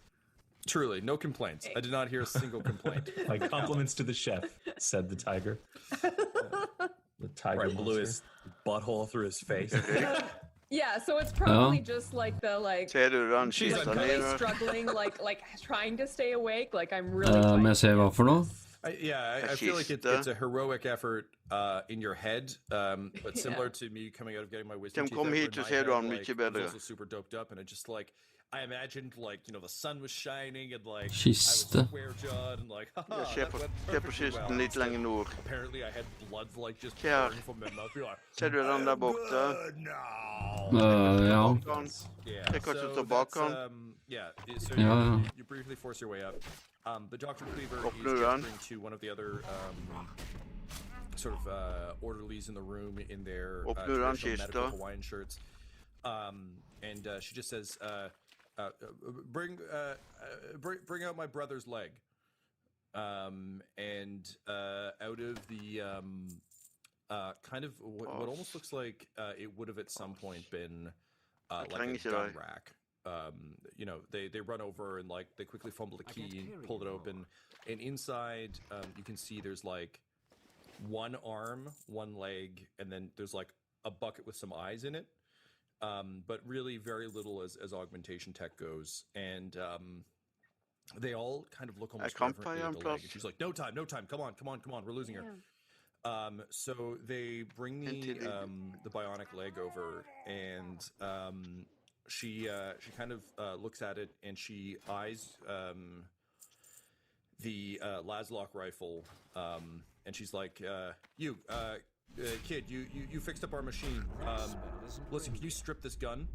Truly, no complaints. I did not hear a single complaint. My compliments to the chef, said the tiger. The tiger blew his butthole through his face. Yeah, so it's probably just the She's really struggling, trying to stay awake. I'm really. Må jeg se hva for noe? I feel like it's a heroic effort in your head, but similar to me coming out of getting my wisdom teeth out, I was also super doped up, and it just I imagined the sun was shining and I was square jawed and apparently I had blood just pouring from my mouth. Ser du den der borte? Ja. So you briefly force your way up. The Dr. Cleaver is gesturing to one of the other orderlies in the room in their traditional medical Hawaiian shirts, and she just says, bring out my brother's leg, and out of the kind of what almost looks like it would have at some point been like a gun rack. They run over and they quickly fumble the key, pull it open, and inside you can see there's one arm, one leg, and then there's a bucket with some eyes in it. But really very little as augmentation tech goes, and they all kind of look almost reverently at the leg. And she's like, "No time, come on, we're losing her." So they bring the bionic leg over, and she kind of looks at it, and she eyes the Laslock rifle, and she's like, kid, you fixed up our machine. Listen, can you strip this gun?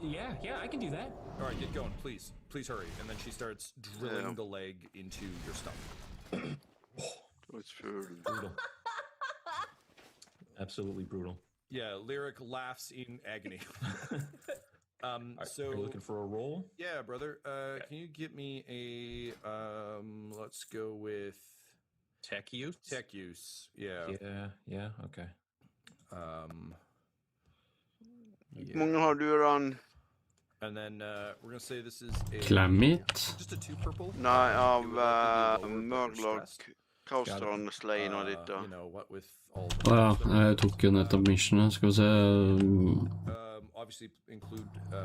Yeah, I can do that. All right, get going, please hurry. And then she starts drilling the leg into your stomach. It's brutal. Absolutely brutal. Yeah, Lyric laughs in agony. So are you looking for a roll? Yeah, brother. Can you get me a let's go with tech use? Tech use. Yeah. Okay. Många har du Ron? And then we're gonna say this is a just a 2 purple. Nej, av Murloc, Kaustron, Slain og ditt da. Jeg tok jo nettopp missionet, skal vi se.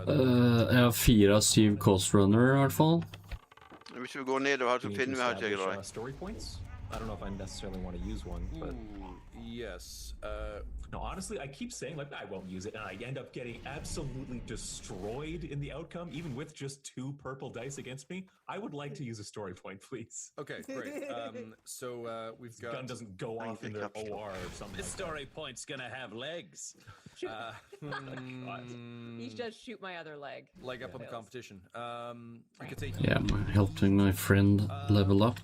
Jeg har 4 av 7 Coast Runner I hvert fall. Hvis vi går nedover her, så finner vi her ikke jeg. Story points? I don't know if I necessarily want to use one, but yes. No, honestly, I keep saying I won't use it, and I end up getting absolutely destroyed in the outcome, even with just 2 purple dice against me. I would like to use a story point, please. Okay, great. So we've got gun doesn't go off in their OR or something. This story point's gonna have legs. He does shoot my other leg. Leg up on the competition. I could say yeah, I'm helping my friend level up.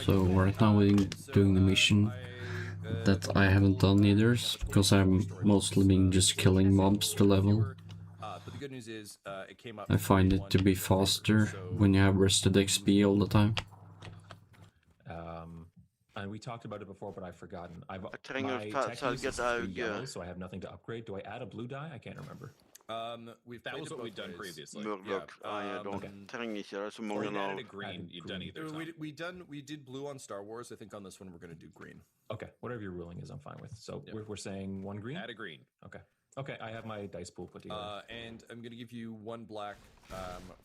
So right now we're doing the mission that I haven't done either, because I'm mostly been just killing mobs to level. But the good news is, it came up. I find it to be faster when you have rested XP all the time. And we talked about it before, but I've forgotten. My tech use is 3 yellow, so I have nothing to upgrade. Do I add a blue die? I can't remember. That was what we've done previously. Murloc, trenger ikke det så mange av. Green, you've done either. We did blue on Star Wars. I think on this one we're going to do green. Okay, whatever your ruling is, I'm fine with. So we're saying 1 green. Add a green. Okay. Okay, I have my dice pool put together. And I'm going to give you 1 black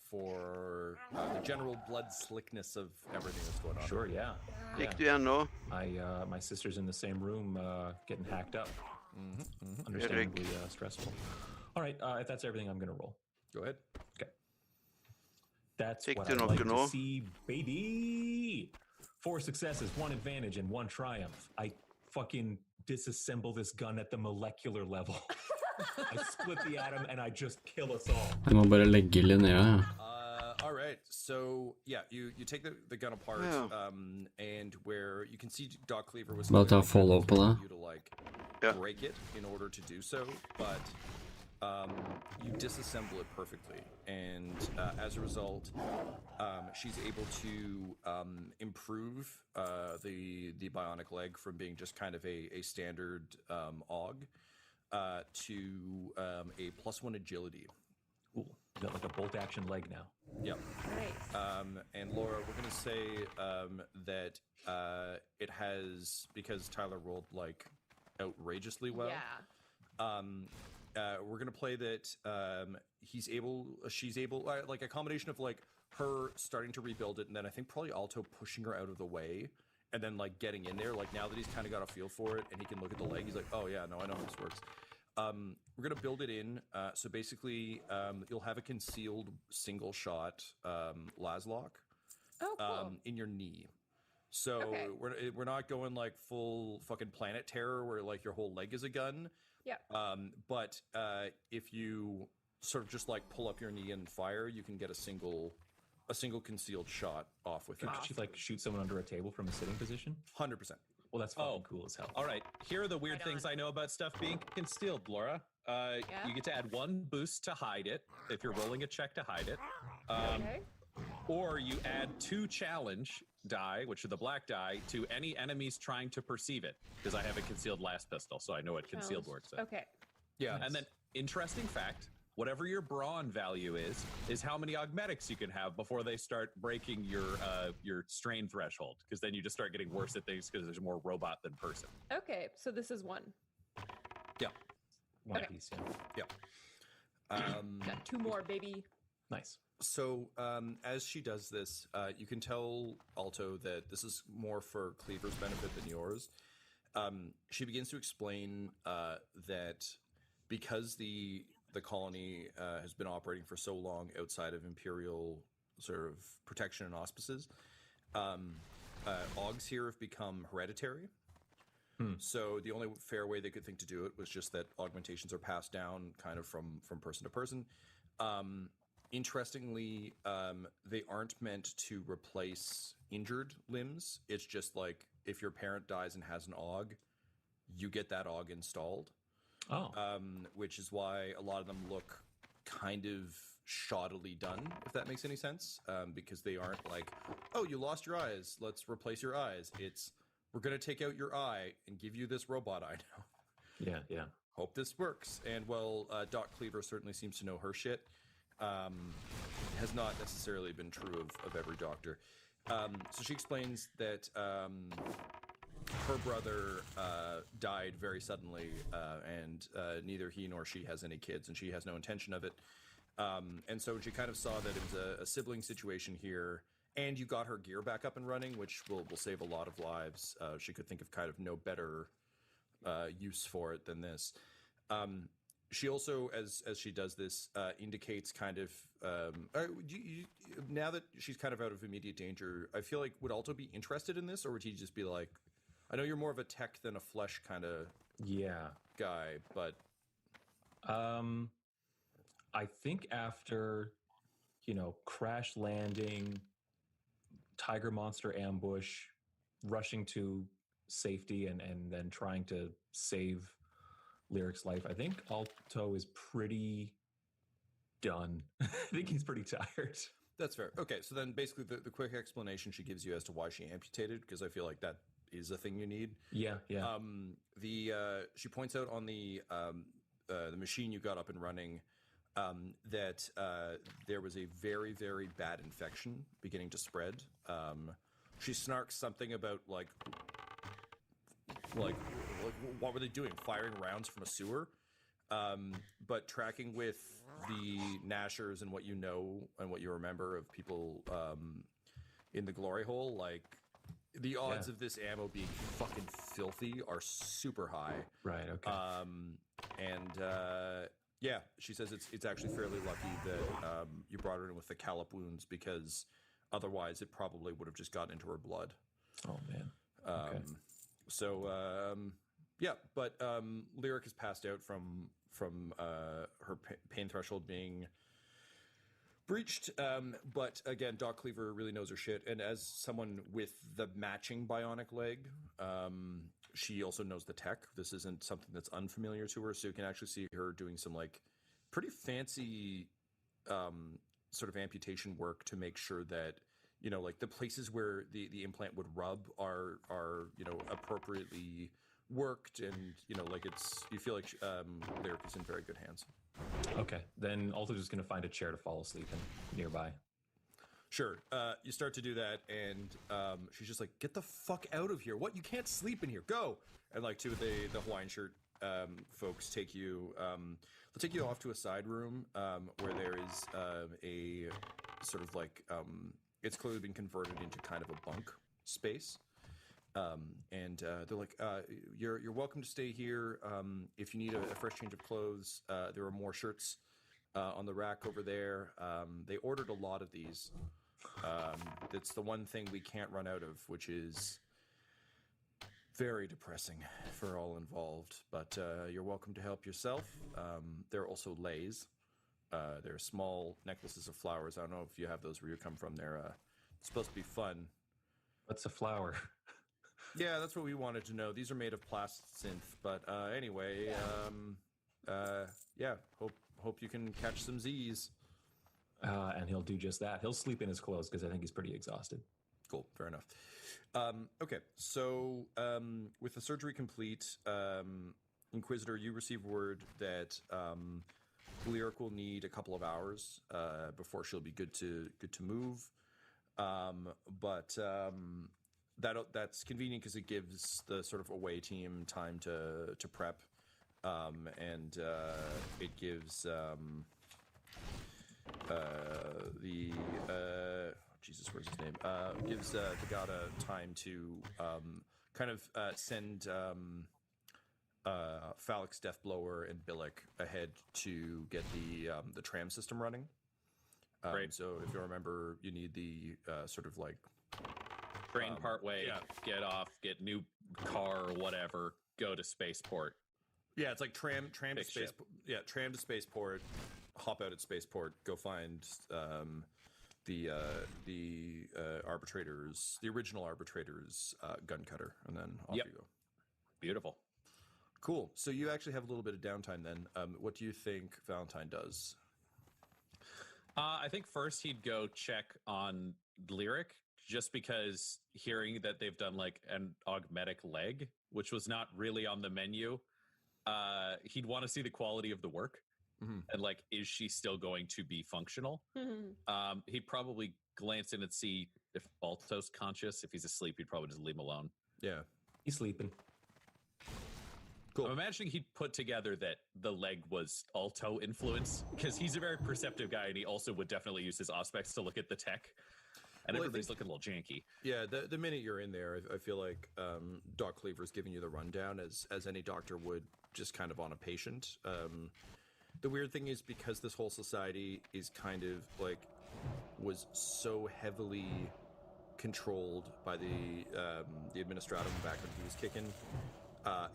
for the general blood slickness of everything that's going on. Sure, yeah. Fikk du en nå? My sister's in the same room getting hacked up. Understandably stressful. All right, if that's everything, I'm going to roll. Go ahead. Okay. That's Fikk what du I noe like nå? to see, baby! 4 successes, 1 advantage, and 1 triumph. I fucking disassemble this gun at the molecular level. I split the atom and I just kill us all. Jeg må bare legge Linnea. All right, so yeah, you take the gun apart, and where you can see Doc Cleaver was Bare ta follow på det. you to like break it in order to do so, but you disassemble it perfectly, and as a result, she's able to improve the bionic leg from being just kind of a standard AUG to a +1 agility. Cool. You got like a bolt action leg now. Yep. Nice. And Laura, we're gonna say that it has, because Tyler rolled like outrageously well. Yeah. We're gonna play that she's able, like a combination of like her starting to rebuild it, and then I think probably Alto pushing her out of the way, and then like getting in there. Like now that he's kind of got a feel for it, and he can look at the leg, he's like, oh yeah, no, I know how this works. We're gonna build it in. So basically, you'll have a concealed single shot laslock in your knee. So we're not going like full fucking Planet Terror where like your whole leg is a gun. Yeah. But if you sort of just like pull up your knee and fire, you can get a single concealed shot off with it. Could she like shoot someone under a table from a sitting position? 100%. Well, that's fucking cool as hell. All right, here are the weird things I know about stuff being concealed, Laura. You get to add 1 boost to hide it if you're rolling a check to hide it. Or you add 2 challenge die, which are the black die, to any enemies trying to perceive it, because I have a concealed last pistol, so I know what concealed works. Okay. Yeah. And then, interesting fact, whatever your brawn value is how many augmetics you can have before they start breaking your strain threshold, because then you just start getting worse at things because there's more robot than person. Okay, so this is 1. Yeah. 1 piece, yeah. Got 2 more, baby. Nice. So as she does this, you can tell Alto that this is more for Cleaver's benefit than yours. She begins to explain that because the colony has been operating for so long outside of Imperial sort of protection and auspices, AUGs here have become hereditary. So the only fair way they could think to do it was just that augmentations are passed down kind of from person to person. Interestingly, they aren't meant to replace injured limbs. It's just like if your parent dies and has an AUG, you get that AUG installed. Which is why a lot of them look kind of shoddily done, if that makes any sense, because they aren't like, oh, you lost your eyes, let's replace your eyes. It's, we're going to take out your eye and give you this robot eye now. Yeah. Hope this works. And well, Doc Cleaver certainly seems to know her shit. Has not necessarily been true of every doctor. So she explains that her brother died very suddenly, and neither he nor she has any kids, and she has no intention of it. And so she kind of saw that it was a sibling situation here, and you got her gear back up and running, which will save a lot of lives. She could think of kind of no better use for it than this. She also, as she does this, indicates kind of now that she's kind of out of immediate danger, I feel like would Alto be interested in this, or would he just be like, I know you're more of a tech than a flesh kind of guy, but I think after crash landing, tiger monster ambush, rushing to safety, and then trying to save Lyric's life, I think Alto is pretty done. I think he's pretty tired. That's fair. Okay, so then basically the quick explanation she gives you as to why she amputated, because I feel like that is a thing you need. Yeah. She points out on the machine you got up and running that there was a very, very bad infection beginning to spread. She snarks something about like what were they doing? Firing rounds from a sewer? But tracking with the Nashers and what you know and what you remember of people in the glory hole, like the odds of this ammo being fucking filthy are super high. Right. Okay. Yeah, she says it's actually fairly lucky that you brought her in with the callop wounds, because otherwise it probably would have just gotten into her blood. Oh man. Okay. Yeah, but Lyric has passed out from her pain threshold being breached. But again, Doc Cleaver really knows her shit, and as someone with the matching bionic leg, she also knows the tech. This isn't something that's unfamiliar to her, so you can actually see her doing some like pretty fancy sort of amputation work to make sure that, you know, like the places where the implant would rub are you know, appropriately worked, and you know, like you feel like Lyric is in very good hands. Okay, then Alto's just gonna find a chair to fall asleep in nearby. Sure. You start to do that, and she's just like, "Get the fuck out of here! What? You can't sleep in here. Go!" And like two of the Hawaiian shirt folks take you. They'll take you off to a side room where there is a sort of like it's clearly been converted into kind of a bunk space. And they're like, "You're welcome to stay here. If you need a fresh change of clothes, there are more shirts on the rack over there." They ordered a lot of these. It's the one thing we can't run out of, which is very depressing for all involved. But you're welcome to help yourself. There are also leis. They're small necklaces of flowers. I don't know if you have those where you come from. They're supposed to be fun. What's a flower? Yeah, that's what we wanted to know. These are made of plastinth, but anyway, yeah. Hope you can catch some Z's. And he'll do just that. He'll sleep in his clothes because I think he's pretty exhausted. Cool, fair enough. Okay, so with the surgery complete, Inquisitor, you receive word that Lyric will need a couple of hours before she'll be good to move. But that's convenient because it gives the sort of away team time to prep, and it gives Jesus, where's his name? Gives Tagada time to kind of send Phalix, Deathblower, and Billick ahead to get the tram system running. Great. So if you remember, you need the sort of like train part way, get off, get new car or whatever, go to spaceport. Yeah, it's like tram to space. Yeah, tram to spaceport. Hop out at spaceport. Go find the arbitrators, the original arbitrators, gun cutter, and then off you go. Beautiful. Cool. So you actually have a little bit of downtime then. What do you think Valentine does? I think first he'd go check on Lyric, just because hearing that they've done like an augmetic leg, which was not really on the menu, he'd want to see the quality of the work. Mm-hmm. And like, is she still going to be functional? He'd probably glance in and see if Alto's conscious. If he's asleep, he'd probably just leave him alone. Yeah, he's sleeping. Cool. I'm imagining he'd put together that the leg was Alto influence, because he's a very perceptive guy, and he also would definitely use his aspects to look at the tech. And everybody's looking a little janky. Yeah, the minute you're in there, I feel like Doc Cleaver's giving you the rundown as any doctor would, just kind of on a patient. The weird thing is, because this whole society is kind of like was so heavily controlled by the administratum back when he was kicking,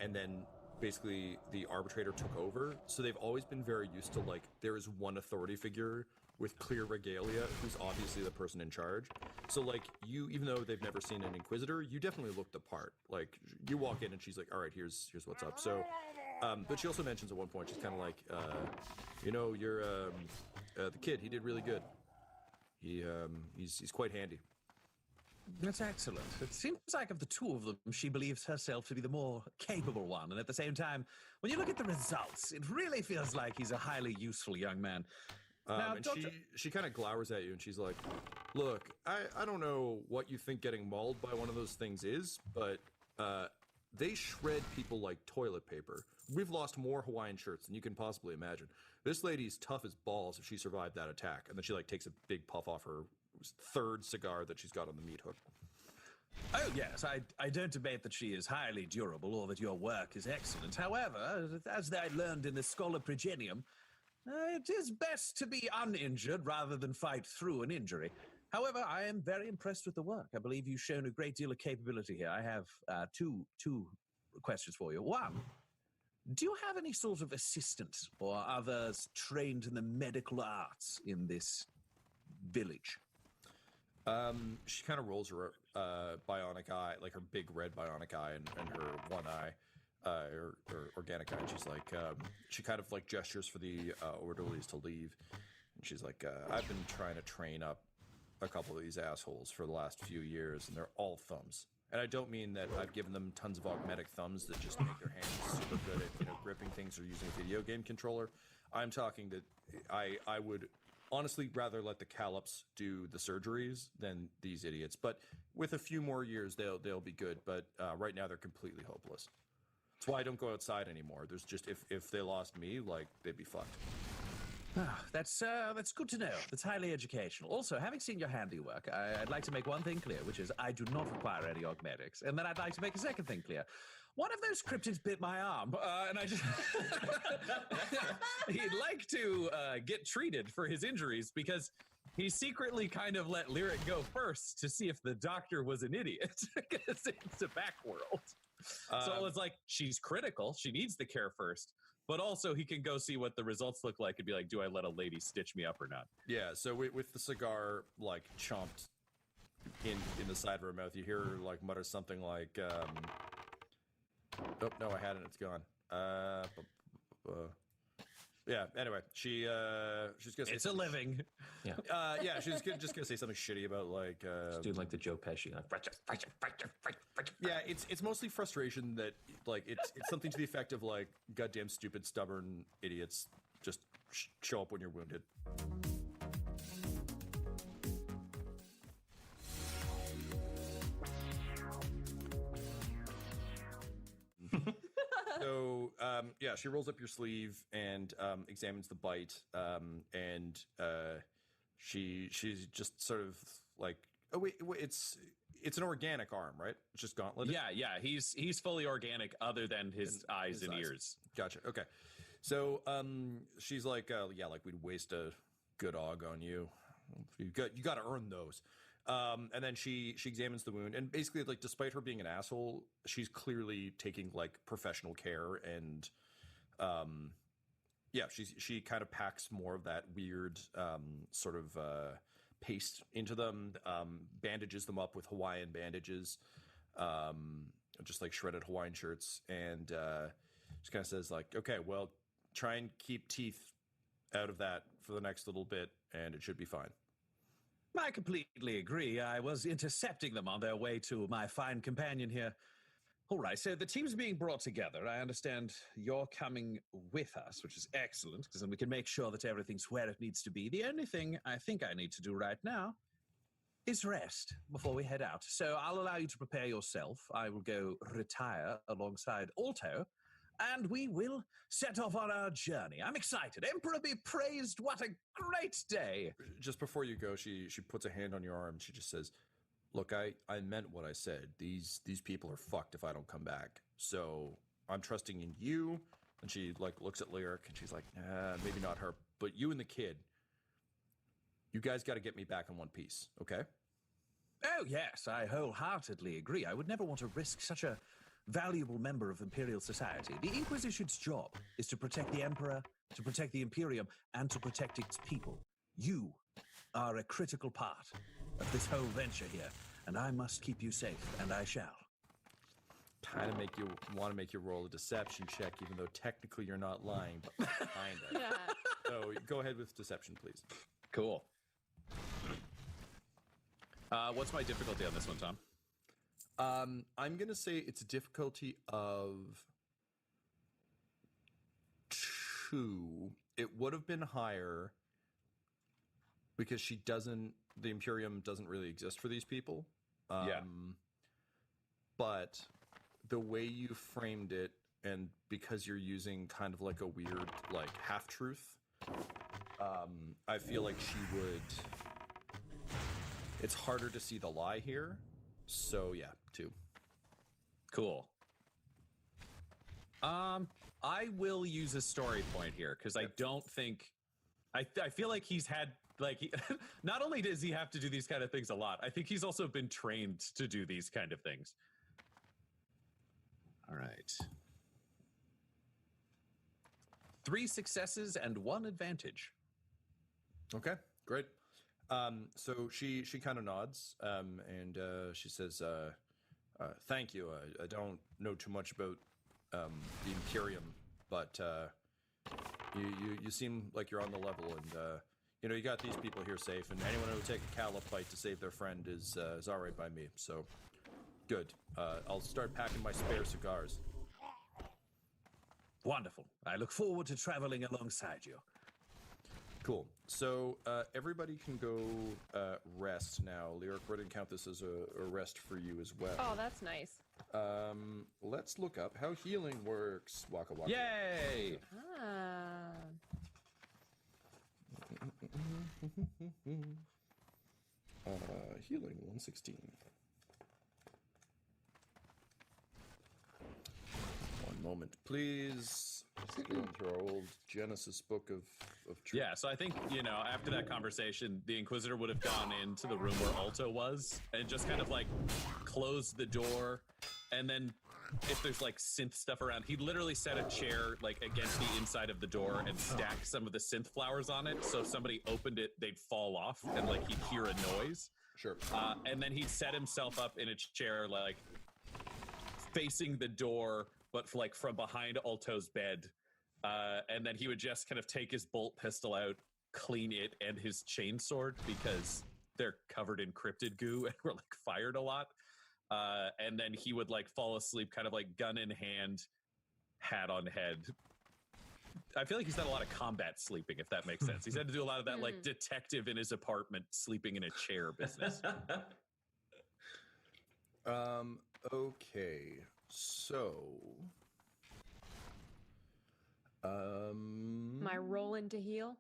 and then basically the arbitrator took over. So they've always been very used to like there is one authority figure with clear regalia who's obviously the person in charge. So like you, even though they've never seen an Inquisitor, you definitely look the part. Like you walk in and she's like, all right, here's what's up. So but she also mentions at one point, she's kind of like, you know, you're the kid, he did really good. He's quite handy. That's excellent. It seems like of the two of them, she believes herself to be the more capable one. And at the same time, when you look at the results, it really feels like he's a highly useful young man. Now, and she kind of glowers at you and she's like, look, I don't know what you think getting mauled by one of those things is, but they shred people like toilet paper. We've lost more Hawaiian shirts than you can possibly imagine. This lady's tough as balls if she survived that attack. And then she like takes a big puff off her third cigar that she's got on the meat hook. Oh, yes, I don't debate that she is highly durable or that your work is excellent. However, as I learned in the Scholar Progenium, it is best to be uninjured rather than fight through an injury. However, I am very impressed with the work. I believe you've shown a great deal of capability here. I have two questions for you. One, do you have any sort of assistants or others trained in the medical arts in this village? She kind of rolls her bionic eye, like her big red bionic eye and her one eye, her organic eye. And she's like, she kind of like gestures for the orderlies to leave. And she's like, I've been trying to train up a couple of these assholes for the last few years, and they're all thumbs. And I don't mean that I've given them tons of augmetic thumbs that just make their hands super good at, gripping things or using a video game controller. I'm talking that I would honestly rather let the Callops do the surgeries than these idiots. But with a few more years, they'll be good. But right now, they're completely hopeless. That's why I don't go outside anymore. There's just if they lost me, like they'd be fucked. That's good to know. That's highly educational. Also, having seen your handiwork, I'd like to make one thing clear, which is I do not require any augmetics. And then I'd like to make a second thing clear. One of those cryptids bit my arm, and I just... He'd like to get treated for his injuries because he secretly kind of let Lyric go first to see if the doctor was an idiot, because it's a back world. So it's like, she's critical. She needs the care first. But also, he can go see what the results look like and be like, do I let a lady stitch me up or not? Yeah, so with the cigar, like, chomped in the side of her mouth, you hear her, like, mutter something like, oh, no, I had it, it's gone. Yeah, anyway, she's gonna say it's a living. Yeah. Yeah, she's just gonna say something shitty about, like... Just doing, like, the Joe Pesci, like... Yeah, it's mostly frustration that, like, it's something to the effect of, like, goddamn stupid, stubborn idiots just show up when you're wounded. So, yeah, she rolls up your sleeve and examines the bite, and she's just sort of like, oh wait, it's an organic arm, right? It's just gauntleted? Yeah, he's fully organic other than his eyes and ears. Gotcha, okay. So, she's like, yeah, like we'd waste a good aug on you. You got to earn those. And then she examines the wound, and basically, like, despite her being an asshole, she's clearly taking like professional care, and yeah, she kind of packs more of that weird sort of paste into them, bandages them up with Hawaiian bandages, just like shredded Hawaiian shirts, and she kind of says like, okay, well, try and keep teeth out of that for the next little bit, and it should be fine. I completely agree. I was intercepting them on their way to my fine companion here. All right, so the team's being brought together. I understand you're coming with us, which is excellent, because then we can make sure that everything's where it needs to be. The only thing I think I need to do right now is rest before we head out. So I'll allow you to prepare yourself. I will go retire alongside Alto, and we will set off on our journey. I'm excited. Emperor be praised. What a great day. Just before you go, she puts a hand on your arm. She just says, look, I meant what I said. These people are fucked if I don't come back. So I'm trusting in you. And she like looks at Lyric and she's like, maybe not her, but you and the kid, you guys got to get me back in one piece. Okay. Oh, yes, I wholeheartedly agree. I would never want to risk such a valuable member of Imperial society. The Inquisition's job is to protect the Emperor, to protect the Imperium, and to protect its people. You are a critical part of this whole venture here, and I must keep you safe, and I shall. Kind of make you want to make you roll a deception check, even though technically you're not lying, but kind of. Yeah. So go ahead with deception, please. Cool. What's my difficulty on this one, Tom? I'm going to say it's a difficulty of 2. It would have been higher because the Imperium doesn't really exist for these people. Yeah. But the way you framed it, and because you're using kind of like a weird like half truth, I feel like she would. It's harder to see the lie here, so yeah, 2. Cool. I will use a story point here because I don't think I feel like he's had like not only does he have to do these kind of things a lot, I think he's also been trained to do these kind of things. All right. 3 successes and 1 advantage. Okay, great. So she kind of nods, and she says, "Thank you. I don't know too much about the Imperium, but you seem like you're on the level, and you got these people here safe, and anyone who will take a Calla fight to save their friend is all right by me. So good. I'll start packing my spare cigars." Wonderful. I look forward to traveling alongside you. Cool. So everybody can go rest now. Lyric, we're going to count this as a rest for you as well. Oh, that's nice. Let's look up how healing works. Waka waka. Yay! Healing 116. One moment, please. Going through our old Genesis book of truth. Yeah, so I think, after that conversation, the Inquisitor would have gone into the room where Alto was and just kind of like closed the door. And then if there's like synth stuff around, he'd literally set a chair like against the inside of the door and stack some of the synth flowers on it. So if somebody opened it, they'd fall off and like he'd hear a noise. Sure. And then he'd set himself up in a chair, like facing the door, but like from behind Alto's bed. And then he would just kind of take his bolt pistol out, clean it and his chainsword because they're covered in cryptid goo and were like fired a lot. And then he would like fall asleep, kind of like gun in hand, hat on head. I feel like he's done a lot of combat sleeping, if that makes sense. He's had to do a lot of that like detective in his apartment sleeping in a chair business. Okay. So Am I rolling to heal?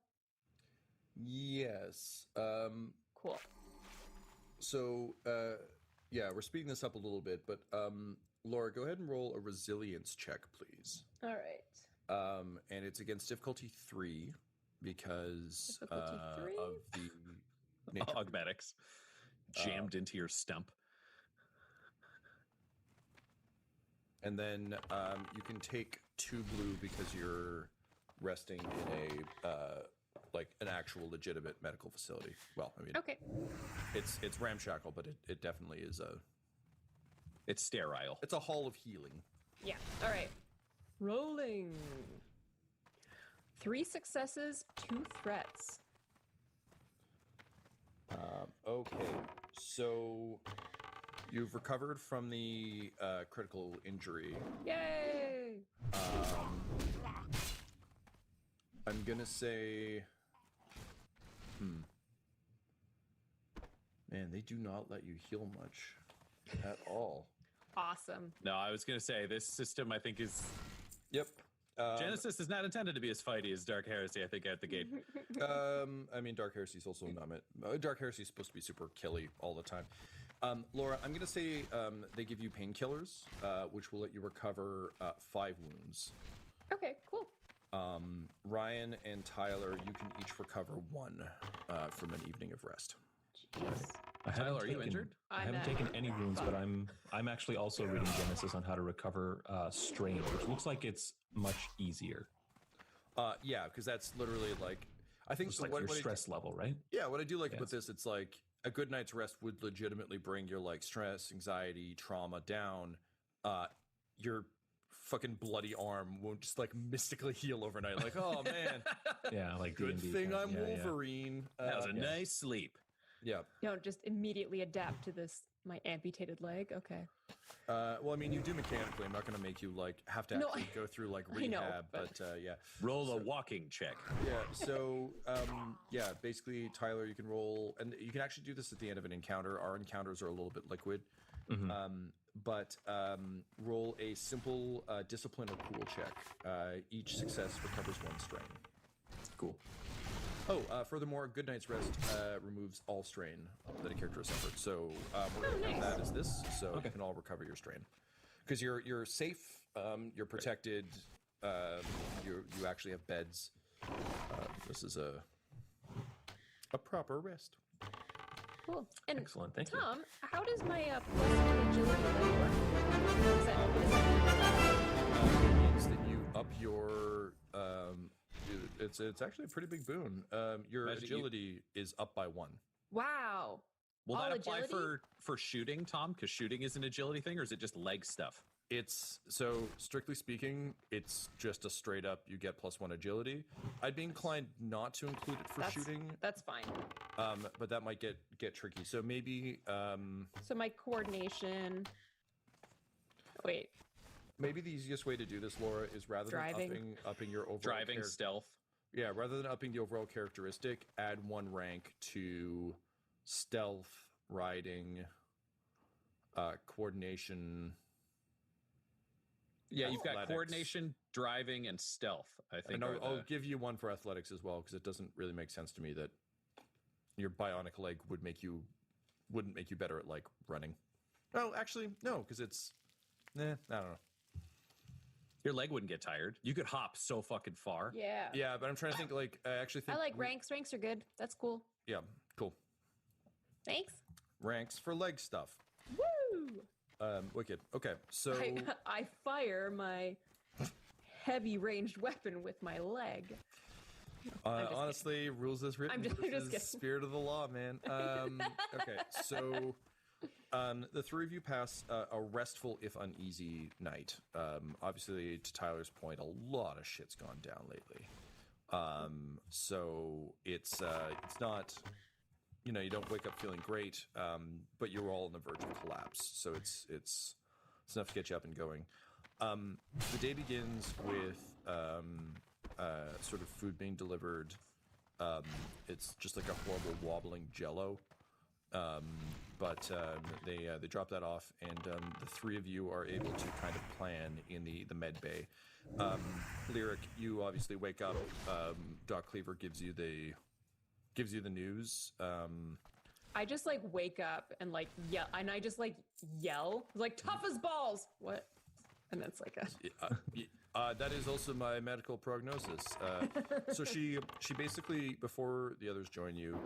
Yes. Cool. So yeah, we're speeding this up a little bit, but Laura, go ahead and roll a resilience check, please. All right. And it's against difficulty 3 because of the nature. Augmetics jammed into your stump. And then you can take 2 blue because you're resting in a like an actual legitimate medical facility. Well, I mean, okay, it's ramshackle, but it definitely is it's sterile. It's a hall of healing. Yeah. All right. Rolling. 3 successes, 2 threats. Okay, so you've recovered from the critical injury. Yay! I'm gonna say, man, they do not let you heal much at all. Awesome. No, I was gonna say this system I think is. Yep. Genesis is not intended to be as fighty as Dark Heresy, I think, at the gate. I mean, Dark Heresy is also not meant. Dark Heresy is supposed to be super killy all the time. Laura, I'm going to say they give you painkillers, which will let you recover 5 wounds. Okay, cool. Ryan and Tyler, you can each recover 1 from an evening of rest. Jeez. Tyler, are you injured? I haven't taken any wounds, but I'm actually also reading Genesis on how to recover strain, which looks like it's much easier. Yeah, because that's literally like I think it's like your stress level, right? Yeah, what I do like about this, it's like a good night's rest would legitimately bring your like stress, anxiety, trauma down. Your fucking bloody arm won't just like mystically heal overnight. Like, oh man, yeah, like good D&D thing kind. I'm Wolverine. That was a nice sleep. Yeah. Don't just immediately adapt to this. My amputated leg. Okay. Well, I mean, you do mechanically. I'm not going to make you like have to actually go through like rehab, but yeah. Roll a walking check. Yeah. So yeah, basically, Tyler, you can roll, and you can actually do this at the end of an encounter. Our encounters are a little bit liquid. but roll a simple discipline or cool check. Each success recovers 1 strain. Cool. Oh, furthermore, Good Night's Rest removes all strain that a character has suffered. So we're going to count that as this, so you can all recover your strain. Because you're safe, you're protected, you actually have beds. This is a proper rest. Cool. And excellent, thank you. Tom, how does my plus 1 agility work? It means that you up your it's actually a pretty big boon. Your agility is up by 1. Wow. Will all that apply agility? for shooting, Tom? Because shooting is an agility thing, or is it just leg stuff? It's so strictly speaking, it's just a straight up you get +1 agility. I'd be inclined not to include it for shooting. That's fine. But that might get tricky. So maybe So my coordination. Wait. Maybe the easiest way to do this, Laura, is rather than upping your overall driving stealth. Yeah, rather than upping the overall characteristic, add 1 rank to stealth, riding, coordination. Yeah, you've got athletics. Coordination, driving, and stealth. I think. And I'll give you 1 for athletics as well, because it doesn't really make sense to me that your bionic leg wouldn't make you better at like running. Oh, actually, no, because it's I don't know. Your leg wouldn't get tired. You could hop so fucking far. Yeah. Yeah, but I'm trying to think. Like, I actually think I like ranks. Ranks are good. That's cool. Yeah, cool. Thanks. Ranks for leg stuff. Woo! Wicked. Okay, so I fire my heavy ranged weapon with my leg. honestly, rules as written. I'm just kidding. Spirit of the law, man. Okay, so the 3 of you pass a restful, if uneasy, night. Obviously, to Tyler's point, a lot of shit's gone down lately. So it's not, you don't wake up feeling great, but you're all on the verge of collapse. So it's enough to get you up and going. The day begins with sort of food being delivered. It's just like a horrible wobbling jello. But they drop that off, and the 3 of you are able to kind of plan in the med bay. Lyric, you obviously wake up. Doc Cleaver gives you the news. I just like wake up and like yell, and I just like yell, like tough as balls. What? And that's like that is also my medical prognosis. So she basically, before the others join you,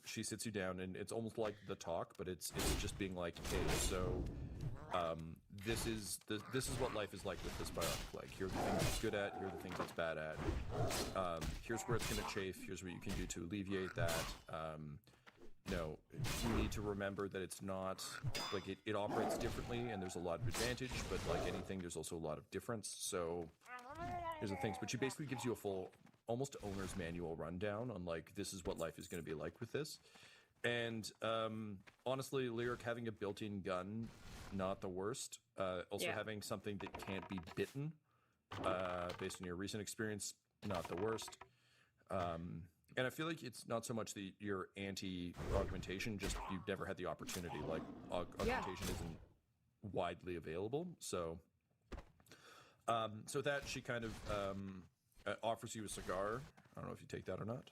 she sits you down, and it's almost like the talk, but it's just being like, hey, so this is what life is like with this bionic leg. Here are the things it's good at. Here are the things it's bad at. Here's where it's going to chafe. Here's what you can do to alleviate that. You need to remember that it's not like it operates differently, and there's a lot of advantage, but like anything, there's also a lot of difference. So here's the things, but she basically gives you a full, almost owner's manual rundown on like, this is what life is going to be like with this. And honestly, Lyric, having a built-in gun, not the worst. Also having something that can't be bitten, based on your recent experience, not the worst. And I feel like it's not so much your anti-augmentation, just you've never had the opportunity. Like, augmentation isn't widely available. So that she kind of offers you a cigar. I don't know if you take that or not.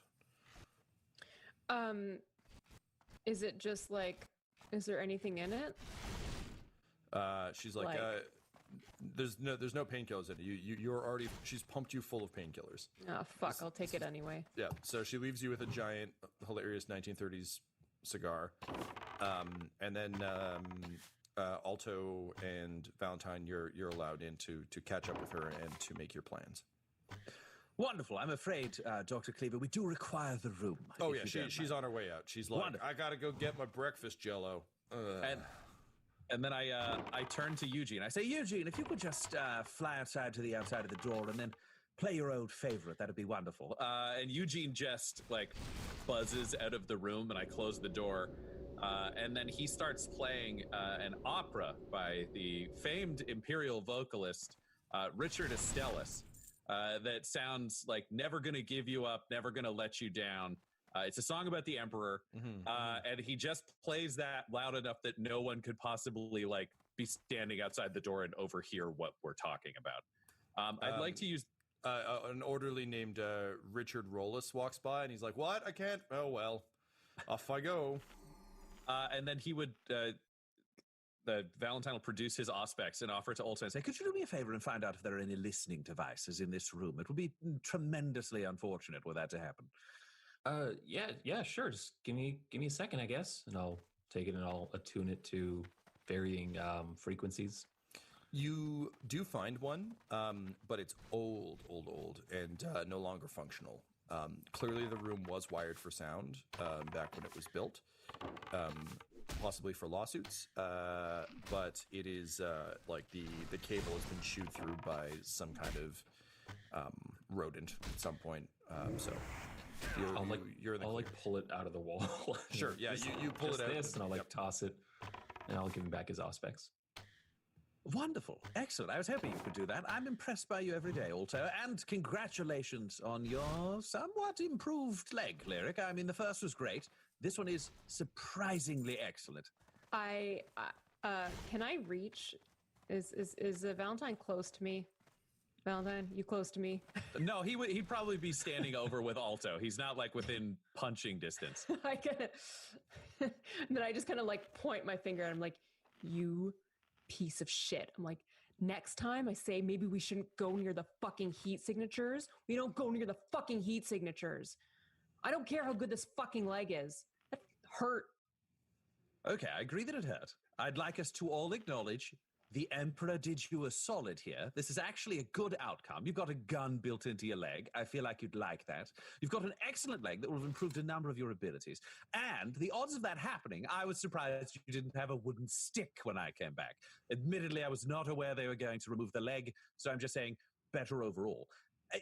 Is it just like, is there anything in it? She's like there's no painkillers in it. You're already, she's pumped you full of painkillers. Oh fuck, I'll take it anyway. Yeah, so she leaves you with a giant, hilarious 1930s cigar, and then Alto and Valentine, you're allowed in to catch up with her and to make your plans. Wonderful. I'm afraid, Dr. Cleaver, we do require the room. Oh yeah, she's on her way out. She's like, wonderful. I gotta go get my breakfast jello. And then I turn to Eugene. I say, Eugene, if you could just fly outside to the outside of the door and then play your old favorite, that'd be wonderful. And Eugene just like buzzes out of the room, and I close the door. And then he starts playing an opera by the famed imperial vocalist Richard Estellas that sounds like "Never Gonna Give You Up, Never Gonna Let You Down." It's a song about the emperor, and he just plays that loud enough that no one could possibly like be standing outside the door and overhear what we're talking about. I'd like to use an orderly named Richard Rollis walks by, and he's like, "What? I can't. Oh well, off I go." And then he would. The Valentine will produce his auspex and offer it to Ulta and say, "Could you do me a favor and find out if there are any listening devices in this room? It would be tremendously unfortunate were that to happen." Yeah, sure. Just give me a second, I guess, and I'll take it and I'll attune it to varying frequencies. You do find one, but it's old, and no longer functional. Clearly, the room was wired for sound back when it was built. Possibly for lawsuits, but it is like the cable has been chewed through by some kind of rodent at some point. So I'll pull it out of the wall. Sure, yeah, you pull it out, and I'll toss it, and I'll give him back his auspex. Wonderful. Excellent. I was hoping you could do that. I'm impressed by you every day, Alto, and congratulations on your somewhat improved leg, Lyric. I mean, the first was great. This one is surprisingly excellent. Can I reach? Is Valentine close to me? Valentine, you close to me? No, he'd probably be standing over with Alto. He's not like within punching distance. And then I just kind of like point my finger at him like, "You piece of shit." I'm like, next time I say maybe we shouldn't go near the fucking heat signatures. We don't go near the fucking heat signatures. I don't care how good this fucking leg is. That hurt. Okay, I agree that it hurt. I'd like us to all acknowledge the Emperor did you a solid here. This is actually a good outcome. You've got a gun built into your leg. I feel like you'd like that. You've got an excellent leg that will have improved a number of your abilities. And the odds of that happening, I was surprised you didn't have a wooden stick when I came back. Admittedly, I was not aware they were going to remove the leg, so I'm just saying better overall.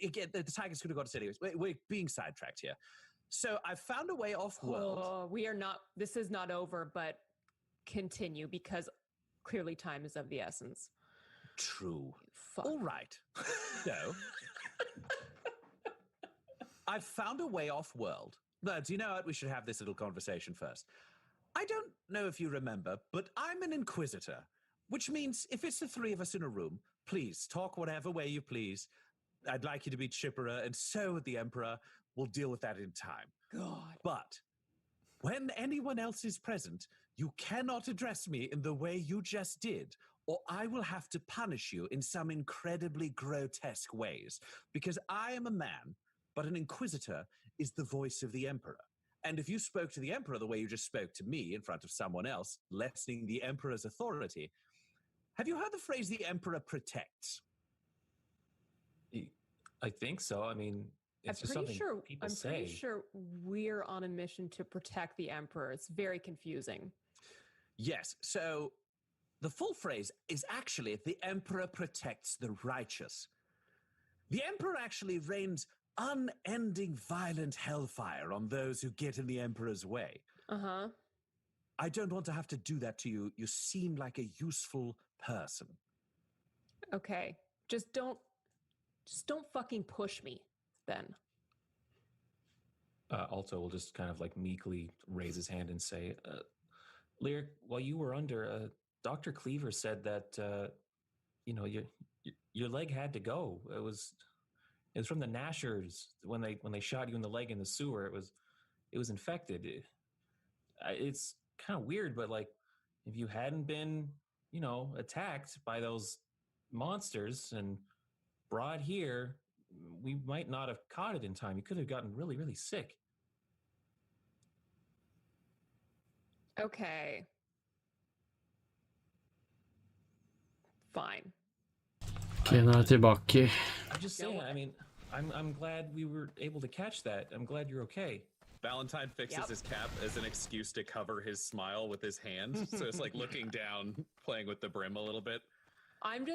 Again, the Tigers could have got us anyways. We're being sidetracked here. So I found a way off-world. Oh, we are not. This is not over, but continue because clearly time is of the essence. True. All right. So I've found a way off-world. But do you know what? We should have this little conversation first. I don't know if you remember, but I'm an inquisitor, which means if it's the three of us in a room, please talk whatever way you please. I'd like you to be chipperer, and so would the Emperor. We'll deal with that in time. God. But when anyone else is present, you cannot address me in the way you just did, or I will have to punish you in some incredibly grotesque ways. Because I am a man, but an inquisitor is the voice of the Emperor. And if you spoke to the Emperor the way you just spoke to me in front of someone else, lessening the Emperor's authority, have you heard the phrase, the Emperor protects? I think so. I mean, it's just something people say. I'm pretty sure we're on a mission to protect the Emperor. It's very confusing. Yes, so the full phrase is actually the Emperor protects the righteous. The Emperor actually rains unending violent hellfire on those who get in the Emperor's way. Uh-huh. I don't want to have to do that to you. You seem like a useful person. Okay. Just don't fucking push me then. Alto will just kind of like meekly raise his hand and say, Lyric, while you were under, Dr. Cleaver said that, your leg had to go. It was from the Nashers when they shot you in the leg in the sewer. It was infected. It's kind of weird, but like if you hadn't been, attacked by those monsters and brought here, we might not have caught it in time. You could have gotten really, really sick. Okay. Fine. Ken er tilbake. I'm just saying, I mean, I'm glad we were able to catch that. I'm glad you're okay. Valentine fixes his cap as an excuse to cover his smile with his hand. So it's like looking down, playing with the brim a little bit. I'm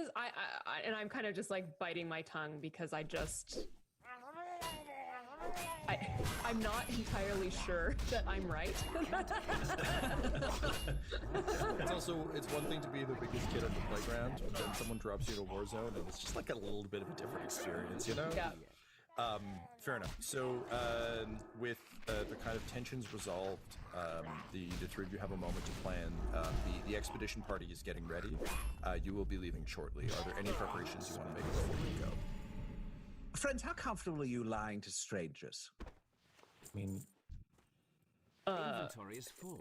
kind of just like biting my tongue because I'm not entirely sure that I'm right. It's one thing to be the biggest kid on the playground, and then someone drops you in a war zone, and it's just like a little bit of a different experience, you know? Yeah. Fair enough. So, with the kind of tensions resolved, the three of you have a moment to plan. The expedition party is getting ready. You will be leaving shortly. Are there any preparations you want to make before we go? Friends, how comfortable are you lying to strangers? I mean, inventory is full.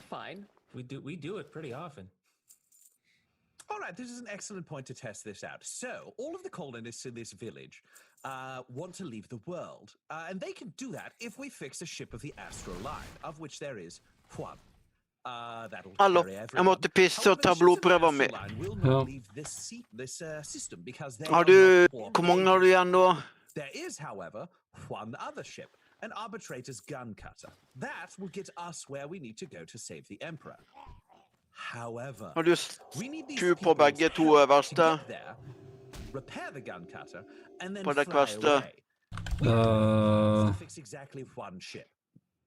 Fine. We do it pretty often. All right, this is an excellent point to test this out. So, all of the colonists in this village want to leave the world, and they can do that if we fix a ship of the Astro Line, of which there is one. Hallå, jag måste pissa och ta blodprövar med. Ja. Har du, hur många har du igen då? There is, however, one other ship, an arbitrator's gun cutter. That will get us where we need to go to save the Emperor. However, har du skru på begge to øverste? Repair the gun cutter and then på det fly kveste. away. Fix exactly one ship.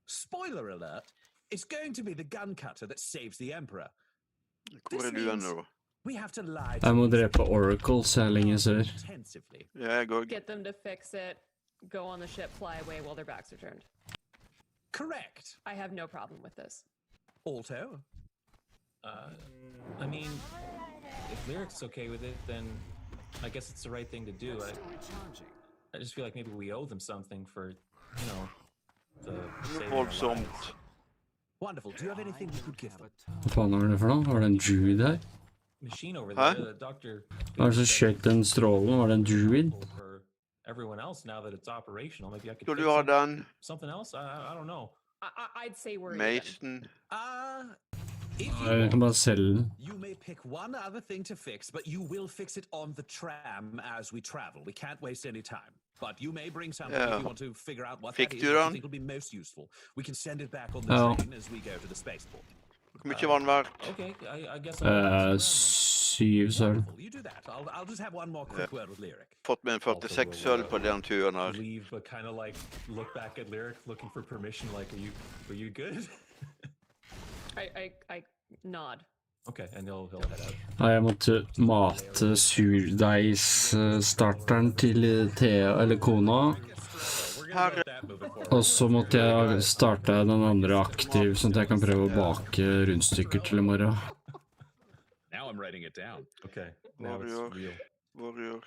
Spoiler alert, it's going to be the gun cutter that saves the Emperor. Hvor du nå? We have to lie Jeg må drepe Oracle, så jeg lenge ser. Ja, jeg går. Get them to fix it, go on the ship, fly away while their backs are turned. Correct. I have no problem with this. Alto? I mean, if Lyric's okay with it, then I guess it's the right thing to do. I just feel like maybe we owe them something for, you know, the saving our lives. Wonderful. Do you have anything we could give them? Hva faen var det for noe? Var det en druid her? Machine over there, the doctor. Hva er det som skjøt den strålen? Var det en druid? For everyone else, now that it's operational, maybe I could Skal fix du ha den? something else. I don't know. I'd say we're Mason. Jeg kan bare selge den. You may pick one other thing to fix, but you will fix it on the tram as we travel. We can't waste any time. But you may bring something if you want to figure out what that is, what you think will be most useful. We can send it back on the train as we go to the spaceport. Hvor mye var den verdt? Okay, I guess 7 sølv. You do that. I'll just have one more quick word with Lyric. Fått med en 46 sølv på den turen her. Leave, but kind of like look back at Lyric, looking for permission. Like, are you good? I nod. Okay, and he'll head out. Ja, jeg måtte mate surdeigsstarteren til Thea eller kona. Og så måtte jeg starte den andre aktiv, sånn at jeg kan prøve å bake rundstykker til i morgen. Now I'm writing it down. Okay, now it's real.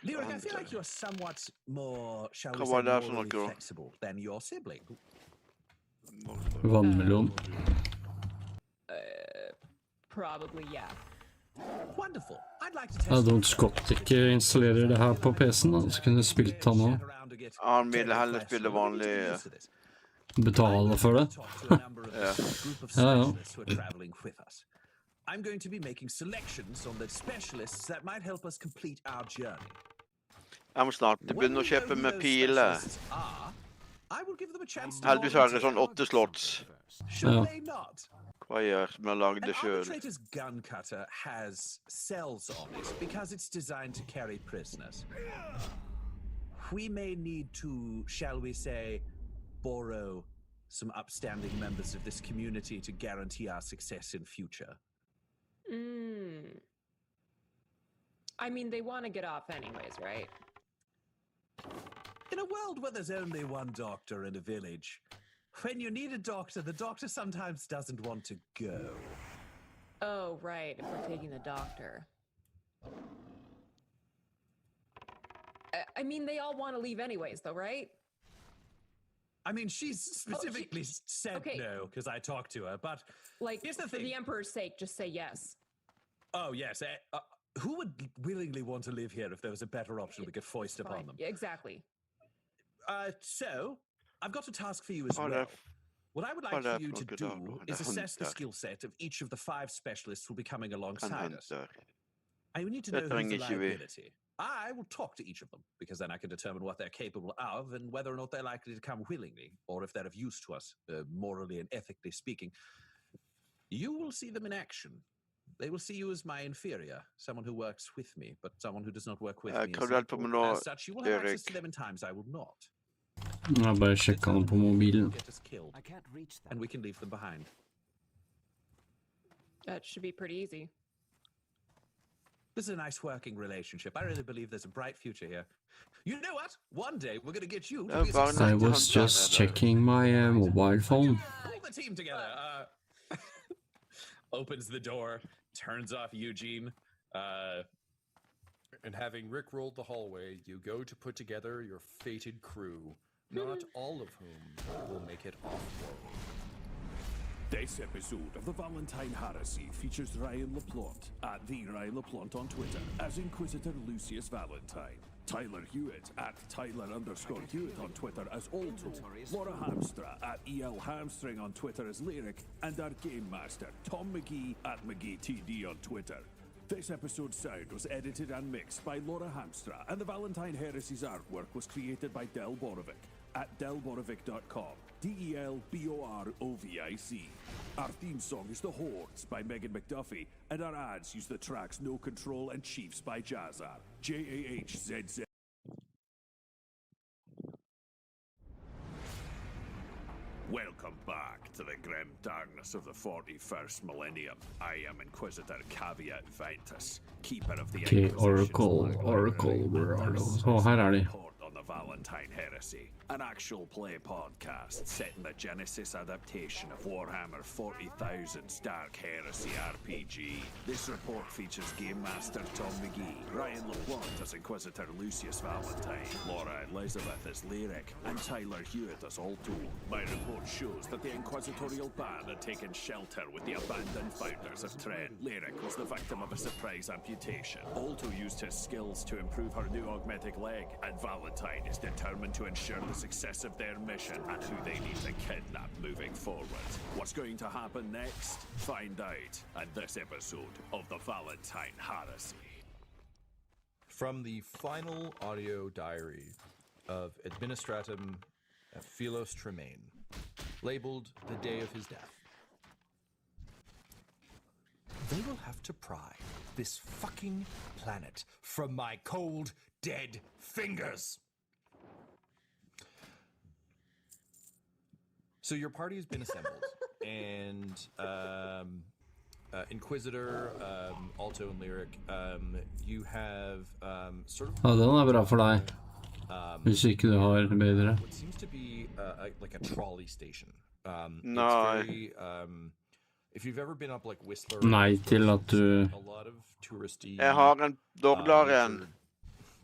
Lyric, I feel like you're somewhat more, shall we Hva say, var det for morally noe? flexible than your sibling. Vannmelon. Probably, yeah. Wonderful. I'd like to Ja, Don't Scott ikke installerer det her på PC-en, da. Så kunne jeg spilt han også. Han ville heller spille vanlig. Betale for det. Ja. I'm going to be making selections on the specialists that might help us complete our journey. Jeg må snart begynne å kjøpe med piler. I will give them a chance to Heldigvis har jeg sånn 8 slots. Should they not? Hva gjør som jeg lagde An selv? arbitrator's gun cutter has cells on it because it's designed to carry prisoners. We may need to, shall we say, borrow some upstanding members of this community to guarantee our success in future. I mean, they want to get off anyways, right? In a world where there's only one doctor in a village, when you need a doctor, the doctor sometimes doesn't want to go. Oh, right, if we're taking the doctor. I mean, they all want to leave anyways, though, right? I mean, she's specifically said no, because I talked to her, but like, here's the for thing. the Emperor's sake, just say yes. Oh, yes. Who would willingly want to live here if there was a better option we could foist upon them? Exactly. So, I've got a task for you as well. What I would like for you to do is assess the skill set of each of the 5 specialists who will be coming alongside us. I need to know who's the liability. I will talk to each of them, because then I can determine what they're capable of and whether or not they're likely to come willingly, or if they're of use to us, morally and ethically speaking. You will see them in action. They will see you as my inferior, someone who works with me, but someone who does not work with me. As such, you will have access to them in times I will not. Jeg bare sjekket han på mobilen. And we can leave them behind. That should be pretty easy. This is a nice working relationship. I really believe there's a bright future here. You know what? One day we're gonna get you to be I was just checking my mobile phone. Pull the team together. Opens the door, turns off Eugene. And having rickrolled the hallway, you go to put together your fated crew, not all of whom will make it off-world. This episode of the Valentine Heresy features Ryan LaPlante at the Ryan LaPlante on Twitter as Inquisitor Lucius Valentine, Tyler Hewitt at Tyler_Hewitt on Twitter as Alto, Laura Hamstra at EL Hamstring on Twitter as Lyric, and our Game Master Tom McGee at McGeeTD on Twitter. This episode's sound was edited and mixed by Laura Hamstra, and the Valentine Heresy's artwork was created by Del Borovic at delborovic.com. DELBOROVIC. Our theme song is The Hordes by Megan McDuffie, and our ads use the tracks No Control and Chiefs by Jazzar. JAHZZ. Welcome back to the grim darkness of the 41st millennium. I am Inquisitor Caveat Ventus, keeper of the Oracle, where are those? Oh, här är det. On the Valentine Heresy, an actual play podcast set in the Genesis adaptation of Warhammer 40,000's Dark Heresy RPG. This report features Game Master Tom McGee, Ryan LaPlante as Inquisitor Lucius Valentine, Laura Elizabeth as Lyric, and Tyler Hewitt as Alto. My report shows that the Inquisitorial band had taken shelter with the abandoned founders of Tren. Lyric was the victim of a surprise amputation. Alto used his skills to improve her new augmetic leg, and Valentine is determined to ensure the success of their mission and who they need to kidnap moving forward. What's going to happen next? Find out in this episode of the Valentine Heresy. From the final audio diary of Administratum Philos Tremaine, labeled the day of his death. They will have to pry this fucking planet from my cold, dead fingers. So your party has been assembled, and Inquisitor, Alto, and Lyric, you have sort of... Ja, den är bra för dig. Musik du har bedre. What seems to be like a trolley station. No. Very, if you've ever been up like Whistler... Nej, till att du... A lot of touristy... Jag har en dogglaren.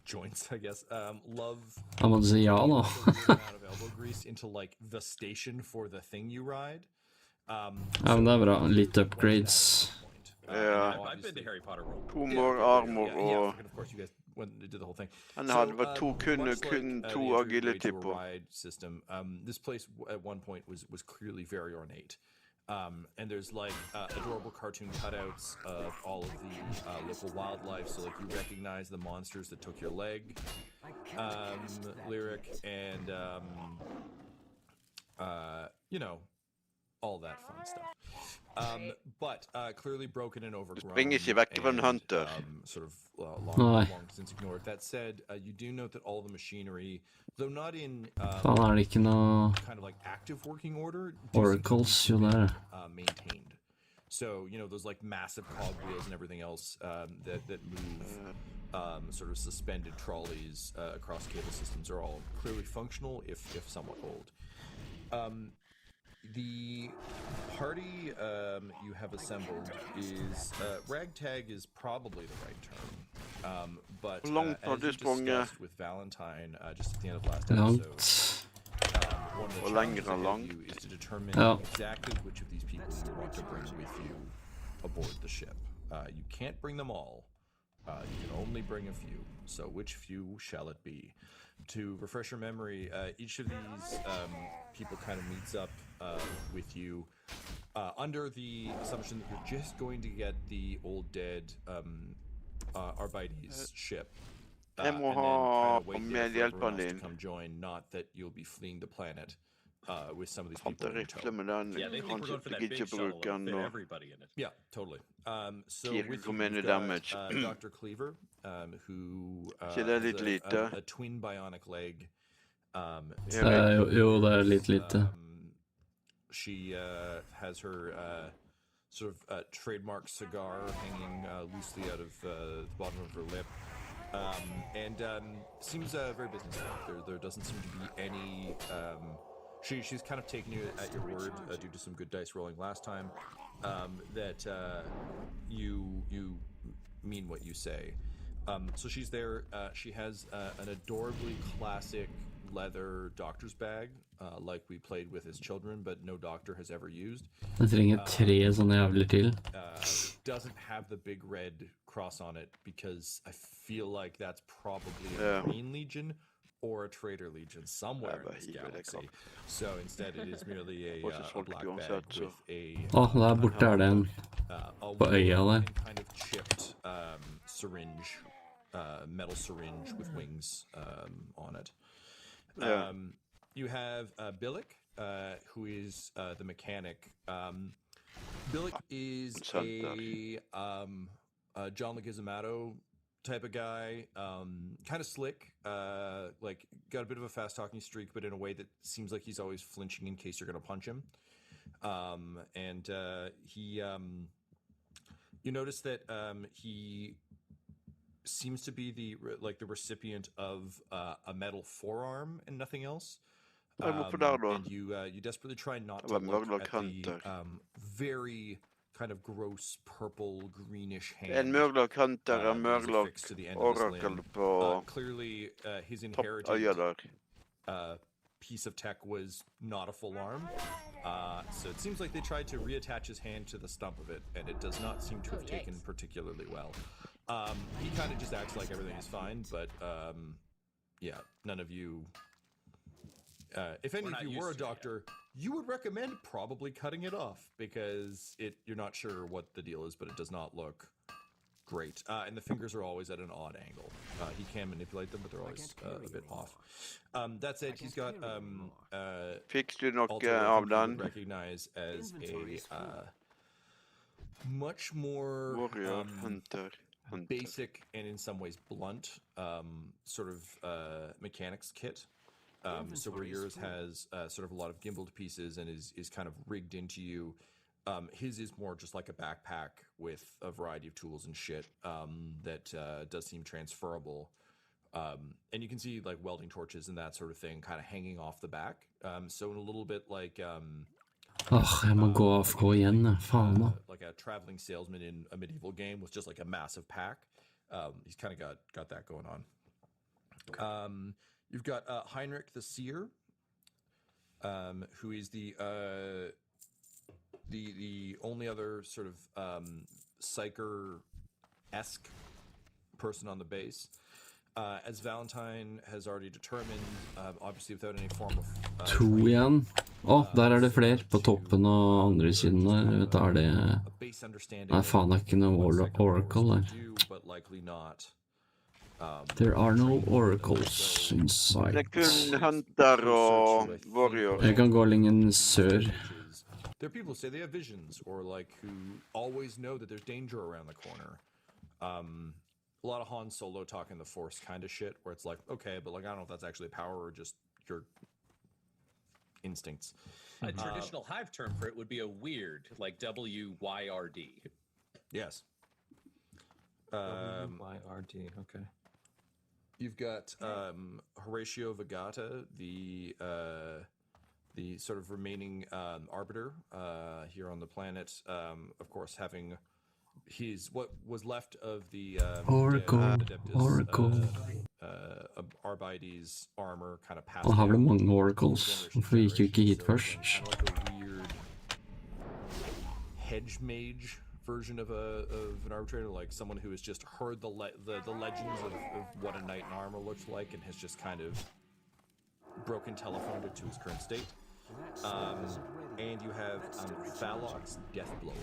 Joints, I guess. Love. Jag måste säga ja då. Out of elbow grease into like the station for the thing you ride. Ja, men det är bra. Lite upgrades. I've been to Harry Potter World. Tomor, armor och... Of course, you guys did the whole thing. Han hade varit två agility på. System. This place at one point was clearly very ornate. And there's like adorable cartoon cutouts of all of the local wildlife, so like you recognize the monsters that took your leg, Lyric, and you know, all that fun stuff. But clearly broken and overgrown. Sort of long since ignored. That said, you do note that all the machinery, though not in kind of like active working order, oracles maintained. So you know those like massive cogwheels and everything else that move sort of suspended trolleys across cable systems are all clearly functional, if somewhat old. The party you have assembled is ragtag is probably the right term, but as you discussed with Valentine just at the end of last episode, one of the challenges ahead of you is to determine exactly which of these people you want to bring with you aboard the ship. You can't bring them all. You can only bring a few. So which few shall it be? To refresh your memory, each of these people kind of meets up with you under the assumption that you're just going to get the old dead Arbites ship. And then kind of wait there for everyone else to come join, not that you'll be fleeing the planet with some of these people in tow. Yeah, they think we're going for that big shuttle and fit everybody in it. Yeah, totally. So with you, you've got, Dr. Cleaver, who has a twin bionic leg. Jo, det är lite. She has her sort of trademark cigar hanging loosely out of the bottom of her lip. And seems very businesslike. There doesn't seem to be any... she's kind of taken you at your word due to some good dice rolling last time, that you mean what you say. So she's there. She has an adorably classic leather doctor's bag, like we played with as children, but no doctor has ever used. Jeg trenger 3 sånne jævler til. Doesn't have the big red cross on it because I feel like that's probably a Green Legion or a Traitor Legion somewhere in this galaxy. So instead it is merely a black bag with a Der borte det en på øya der. kind of chipped syringe, metal syringe with wings on it. You have Billick, who is the mechanic. Billick is a John Leguizamo type of guy, kind of slick, like got a bit of a fast talking streak, but in a way that seems like he's always flinching in case you're going to punch him. And he, you notice that he seems to be the recipient of a metal forearm and nothing else. And you desperately try not to look at the very kind of gross purple greenish hand. En Murloc Hunter, en Murloc Oracle på clearly his inherited piece of tech was not a full arm. So it seems like they tried to reattach his hand to the stump of it, and it does not seem to have taken particularly well. He kind of just acts like everything is fine, but yeah, none of you... if any of you were a doctor, you would recommend probably cutting it off because you're not sure what the deal is, but it does not look great. And the fingers are always at an odd angle. He can manipulate them, but they're always a bit off. That said, he's got recognize as a much more basic and in some ways blunt sort of mechanics kit. So where yours has sort of a lot of gimbaled pieces and is kind of rigged into you, his is more just like a backpack with a variety of tools and shit that does seem transferable. And you can see like welding torches and that sort of thing kind of hanging off the back. So in a little bit like... jeg må gå AFK igjen, faen da. Like a traveling salesman in a medieval game with just like a massive pack. He's kind of got that going on. Okay. You've got Heinrich the Seer, who is the only other sort of psyker-esque person on the base. As Valentine has already determined, obviously without any form of... 2 igjen. Der det flere på toppen og andre siden der. Vet du, det... Nei, faen, det ikke noe Oracle der. But likely not. There are no oracles in sight. Det kun Hunter og Warrior. Jeg kan gå lenger sør. There are people who say they have visions, or like who always know that there's danger around the corner. A lot of Han Solo talking the Force kind of shit, where it's like, okay, but like I don't know if that's actually power or just your instincts. A traditional Hive term for it would be a weird, like WYRD. Yes. WYRD, okay. You've got Horatio Vegata, the sort of remaining arbiter here on the planet. Of course, having what was left of the Oracle, Arbides armor kind of passed. Han har vel mange oracles, for vi gikk jo ikke hit først. Kind of like a weird hedge mage version of an arbitrator, like someone who has just heard the legends of what a knight in armor looks like and has just kind of broken telephoned it to his current state. And you have Thalok's Deathblower,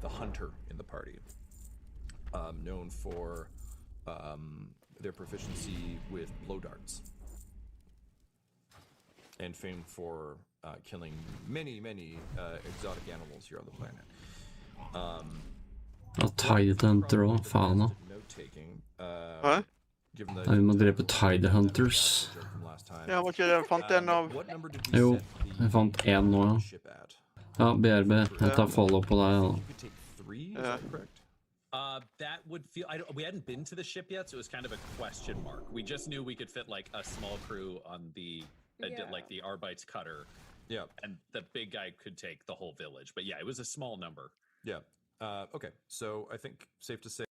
the hunter in the party, known for their proficiency with blow darts and famed for killing many exotic animals here on the planet. Tide Hunter også, faen da. Hæ? Nei, vi må drepe Tide Hunters. Ja, var ikke det jeg fant en av? Jo, jeg fant en nå, ja. Ja, BRB. Jeg tar follow på deg. You could take 3, is that correct? That would feel. We hadn't been to the ship yet, so it was kind of a question mark. We just knew we could fit like a small crew on the, like the Arbite's cutter. Yeah. And the big guy could take the whole village. But yeah, it was a small number. Yeah. Okay. So I think safe to say.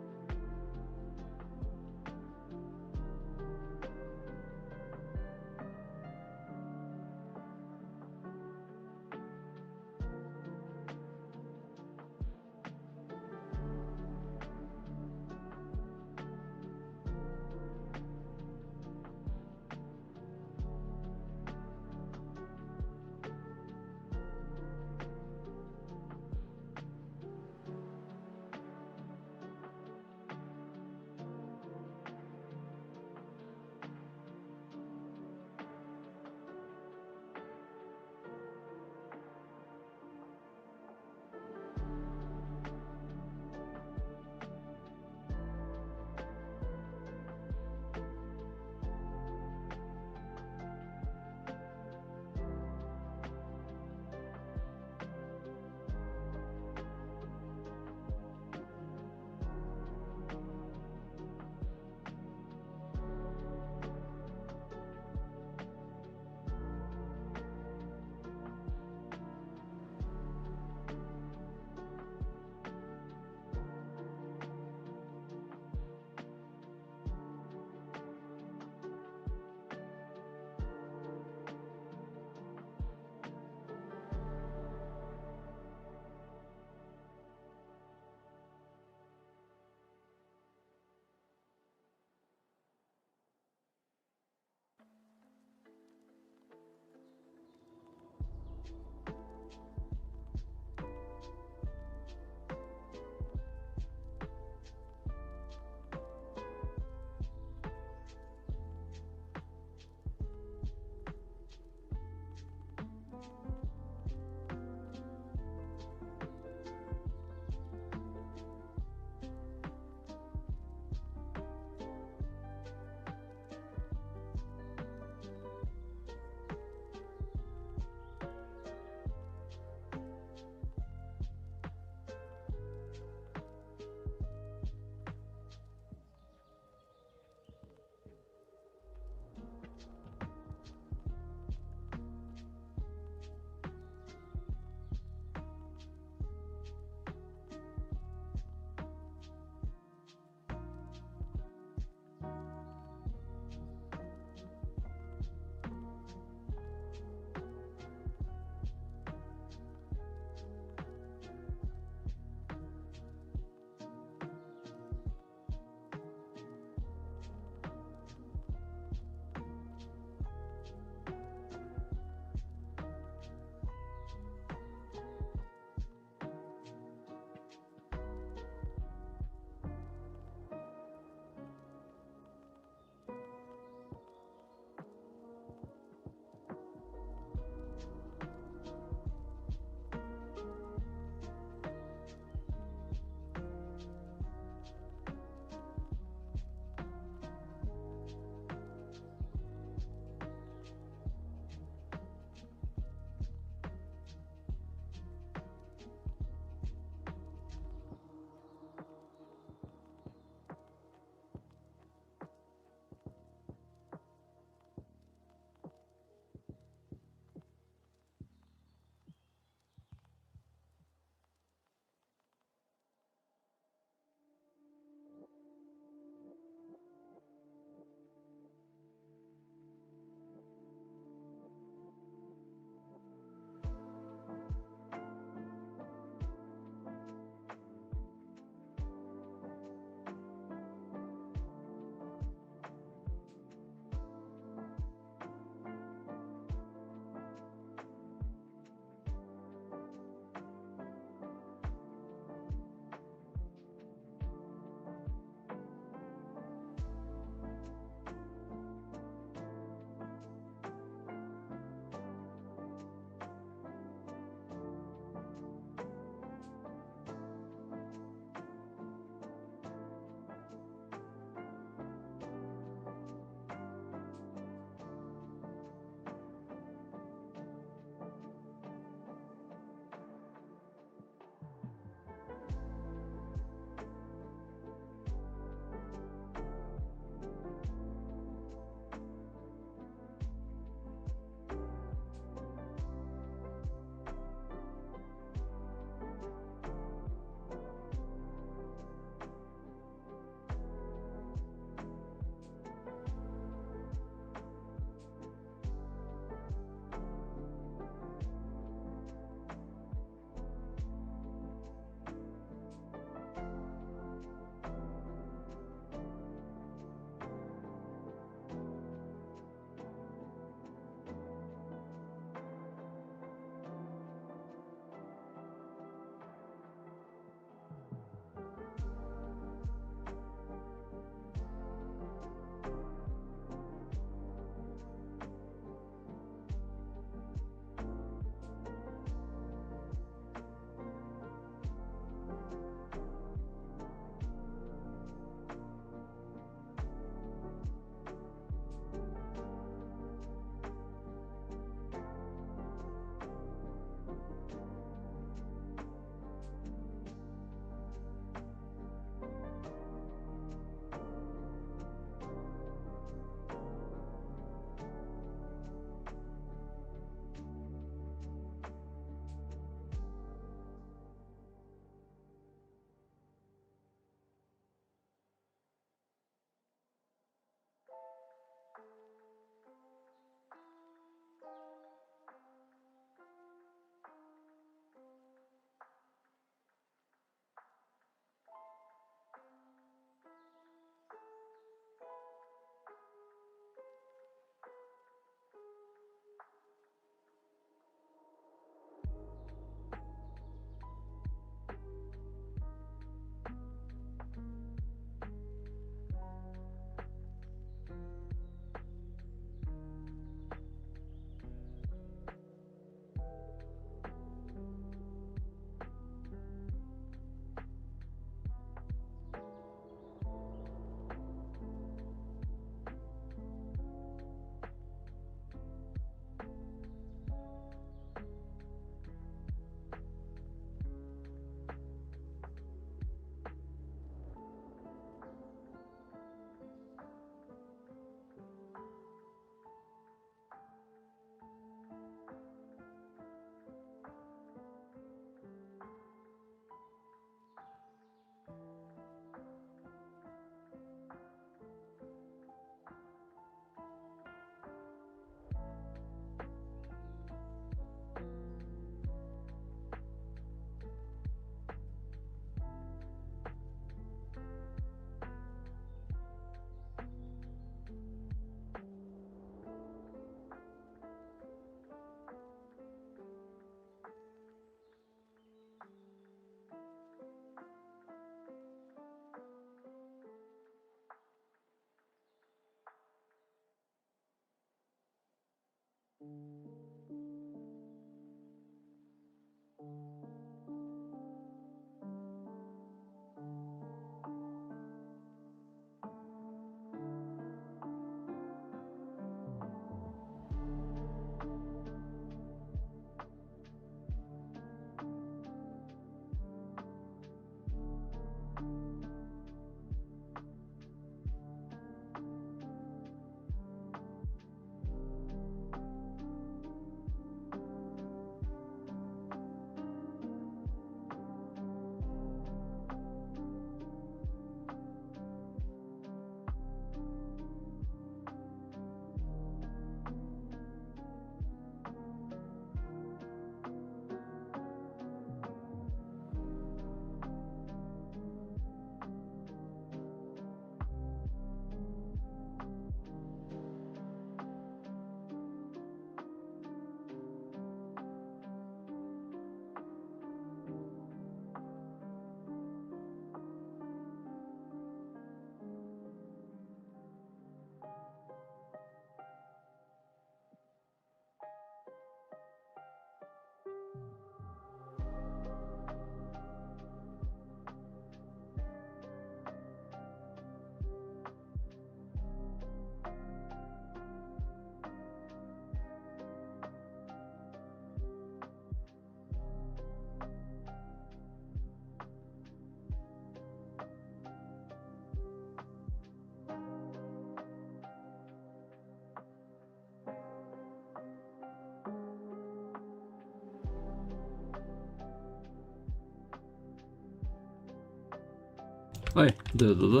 Oi, døde det?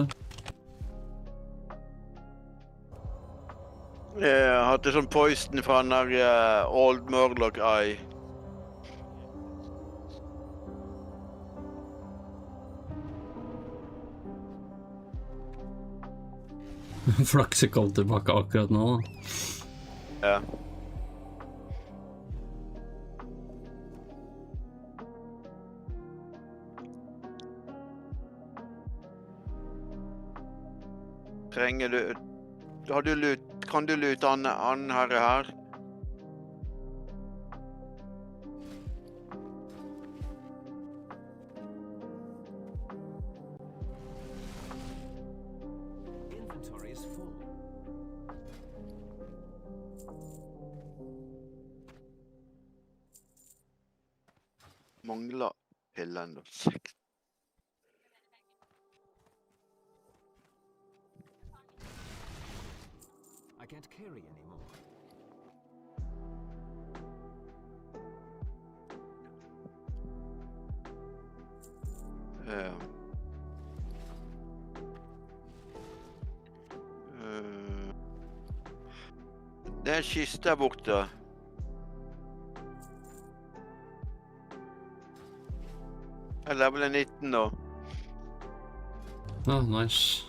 Jeg hadde sånn poison fra den der Old Murloc Eye. Flakse kom tilbake akkurat nå. Ja. Trenger du... Har du lut... Kan du lute annen herre her? Inventory is full. Mangler pillen og 6. I can't carry anymore. Det er en kiste der borte. Jeg leveler 19 nå. Ah, nice.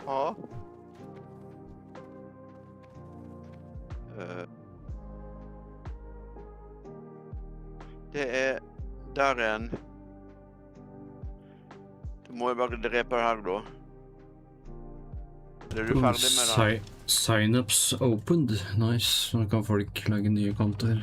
Ja. Det er der en. Du må jo bare drepe her da. Er du ferdig med det? Signups opened. Nice. Nå kan folk lage nye kontoer.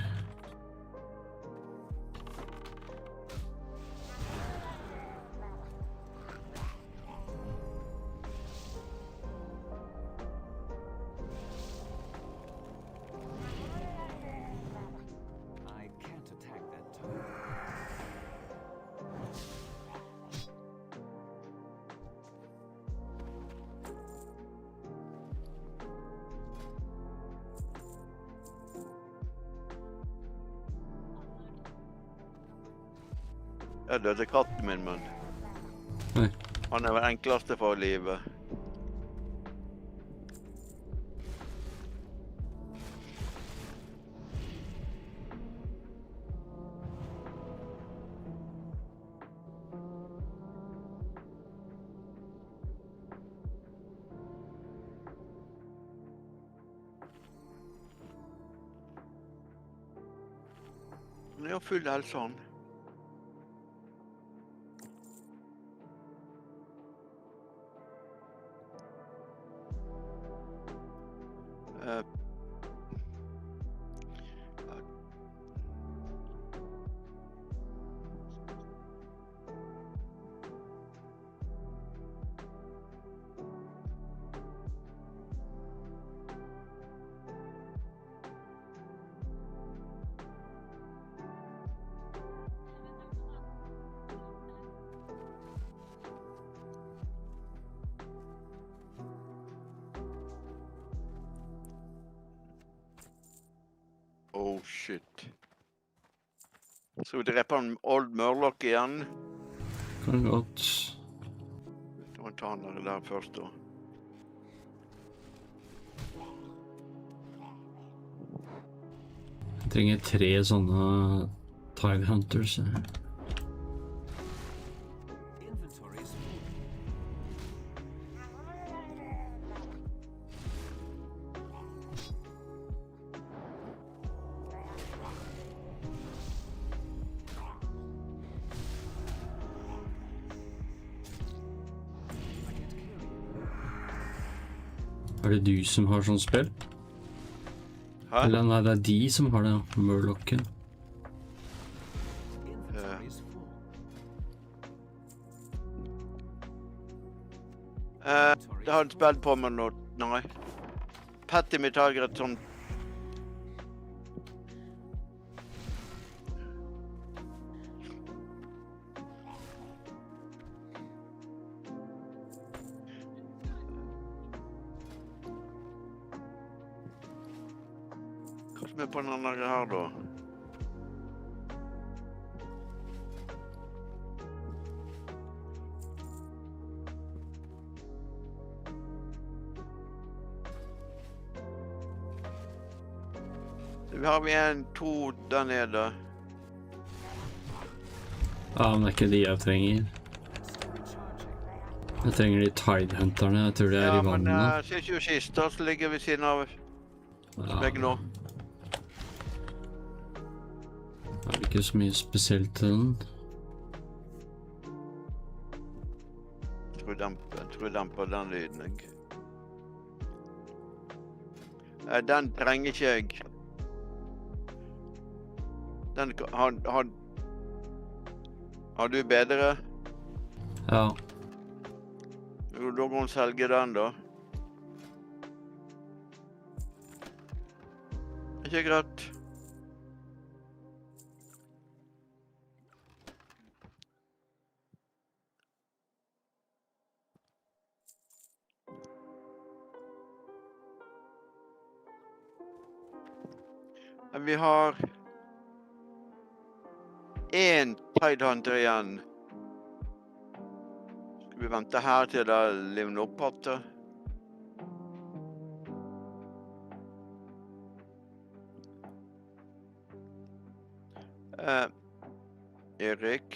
Jeg døde katten min, men Nei. Han er vel enkleste for livet. Han er jo full helse, han. shit. Så vi dreper en old murloc igjen. Kan godt. Da må vi ta han der først da. Jeg trenger 3 sånne Tide Hunters. Er det du som har sånn spill? Hæ? Eller nei, det er de som har det, Murlocen. Det har et spill på meg nå, nei. Patty mitt har et sånn... Hva som er på den andre her da? Så har vi 2 der nede. Ja, men det er ikke de jeg trenger. Jeg trenger de Tide Hunterne, jeg tror de er i vannet. Ja, men synes jo kista som ligger ved siden av meg nå. Det er ikke så mye spesielt til den. Jeg tror jeg demper den lyden, jeg. Den trenger ikke jeg. Den har du bedre? Ja. Jo, da må hun selge den da. Ikke greit. Vi har 1 Tidehunter igjen. Skal vi vente her til det livner opp igjen? Erik.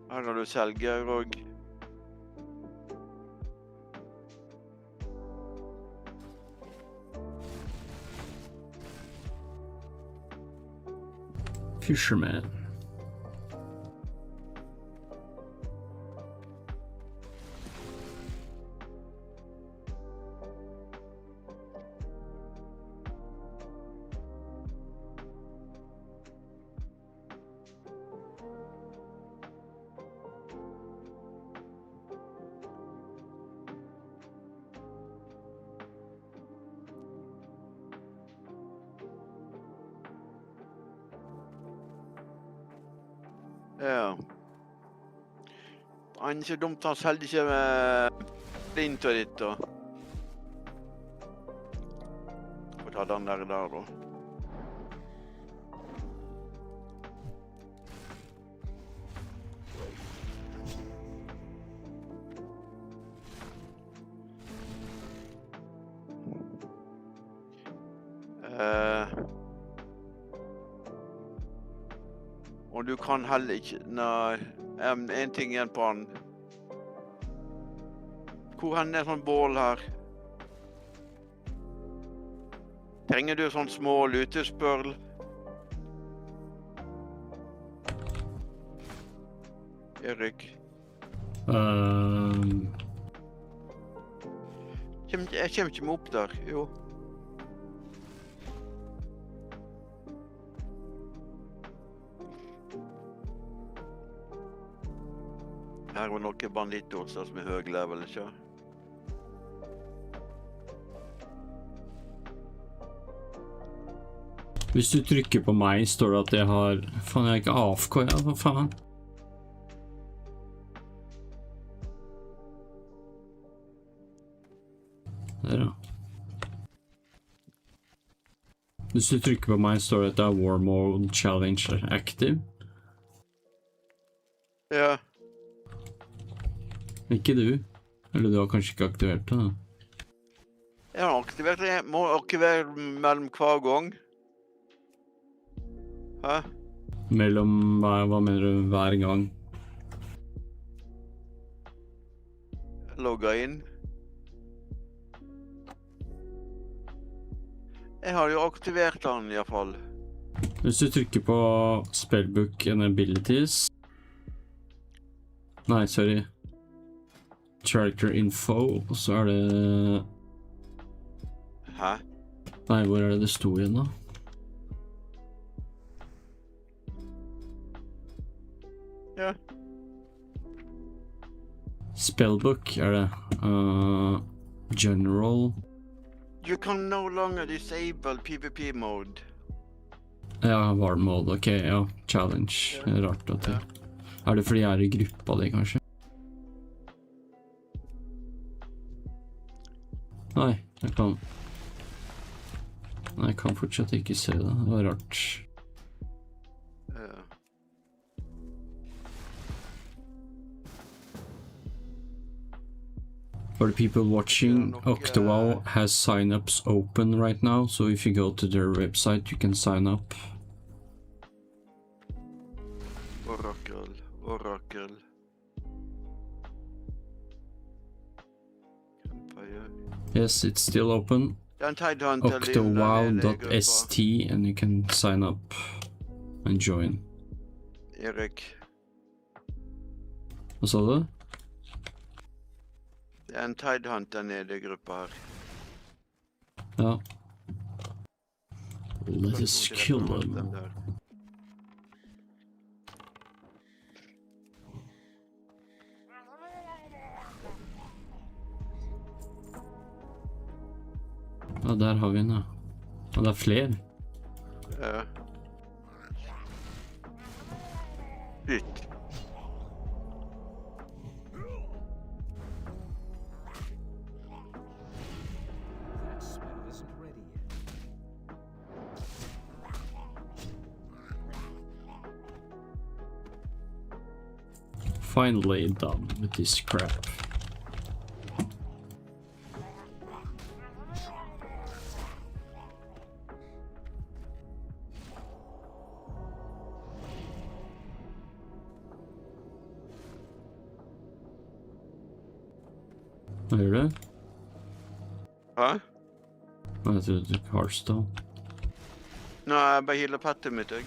Her har du selger og... Fisherman. Ja. Han er ikke dumt, han selger ikke med printer ditt da. Får ta den der da. Og du kan heller ikke... Nei, en ting igjen på han. Hvor er sånn bål her? Trenger du sånn små lutespørl? Erik? Jeg kommer ikke med opp der, jo. Her var noen banditter som er høy level, ikke? Hvis du trykker på meg, står det at jeg har... Faen, jeg er ikke AFK, ja, hva faen? Der, ja. Hvis du trykker på meg, står det at det er War Mode Challenge Active. Ja. Ikke du. Eller du har kanskje ikke aktivert det, da. Jeg har aktivert det. Jeg må aktivere mellom hver gang. Hæ? Mellom, hva mener du, hver gang? Logga inn. Jeg har jo aktivert den i hvert fall. Hvis du trykker på Spellbook and Abilities. Nei, sorry. Character Info, og så er det... Hæ? Nei, hvor er det sto igjen da? Ja. Spellbook er det. General. You can no longer disable PvP mode. Ja, war mode, ok, ja. Challenge. Rart at det. Er det fordi jeg er i gruppa di, kanskje? Nei, jeg kan fortsatt ikke se det. Det var rart. For the people watching, OctoWoW has signups open right now, so if you go to their website, you can sign up. Oracle. Yes, it's still open. OctoWoW.st, and you can sign up and join. Erik. Hva sa du? Det er en Tidehunter nede i gruppa her. Ja. Let us kill them. Ja, der har vi en, ja. Og det er flere. Ja. Bytt. Finally done with this crap. Hva gjør du? Hæ? Jeg tror du tok Hearthstone. Nei, jeg bare healer pettet mitt, jeg.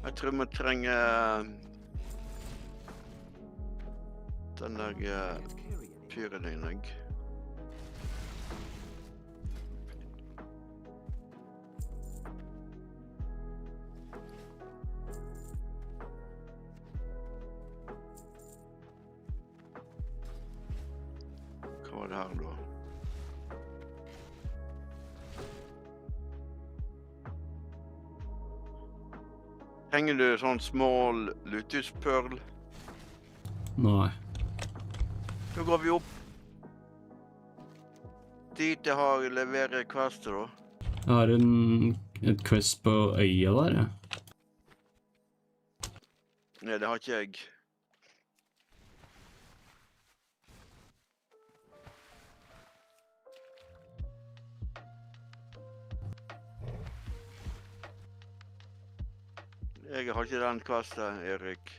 Jeg tror vi trenger den der pyredyn, jeg. Hva var det her da? Trenger du sånn small luteuspearl? Nei. Da går vi opp dit jeg har leveret quester da. Jeg har et quest på øya der, ja. Nei, det har ikke jeg. Jeg har ikke den questen, Erik.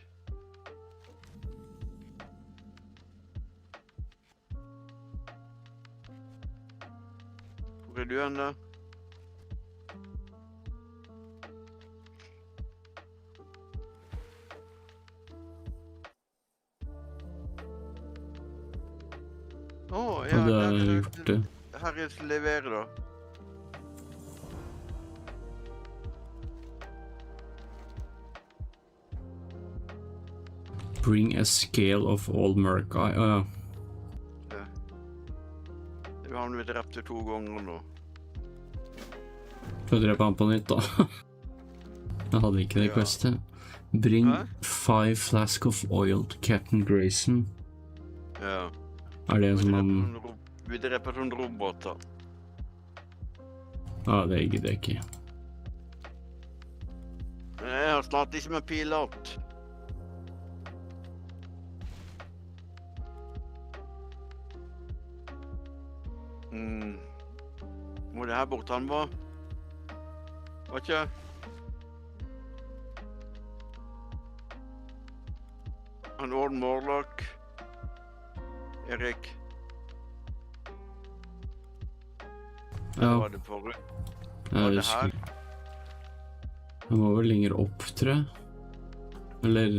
Hvor er du hen da? Ja, det har jeg gjort det. Her er det levere da. Bring a scale of all Murkai. Ja. Det har vi drept det 2 ganger nå. Får jeg drepe han på nytt da? Jeg hadde ikke det questet. Bring 5 flask of oil to Captain Grayson. Ja. Er det som han... Vi dreper sånne roboter. Ja, det gidder jeg ikke. Jeg har snart ikke med pilot. Hvor er det her borte han var? Var ikke? Han Orden Morlock. Erik. Ja. Var det forrige? Var det her? Han var vel lenger opp, tror jeg. Eller...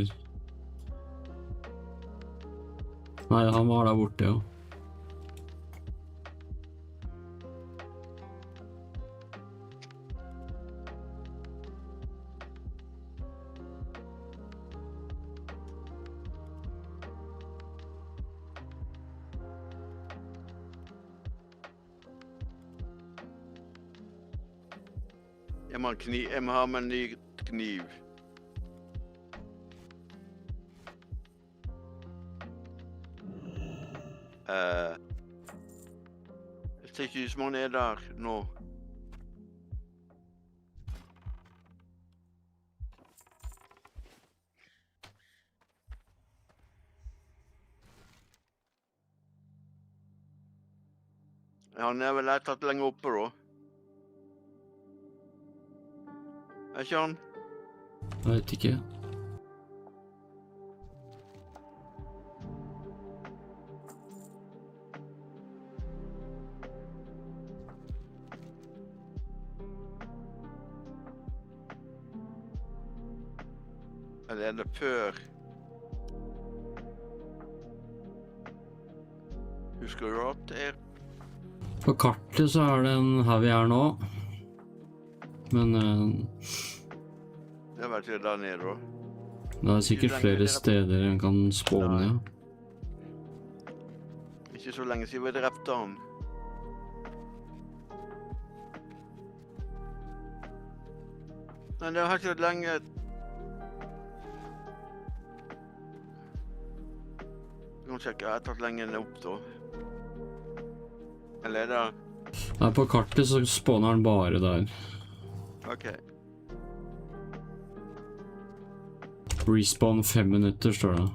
Nei, han var der borte, ja. Jeg må ha med en ny kniv. Jeg ser ikke ut som han er der nå. Han er vel tatt lenger oppe da. Er ikke han? Jeg vet ikke. Eller er det før? Husker du at det er? På kartet så er den her vi er nå. Men det var ikke der nede da. Det er sikkert flere steder en kan spåne, ja. Ikke så lenge siden vi drepte han. Men det har ikke vært lenge. Vi kan sjekke, jeg har tatt lenge opp da. Eller er det? Nei, på kartet så spåner den bare der. Ok. Respawn 5 minutter, står det.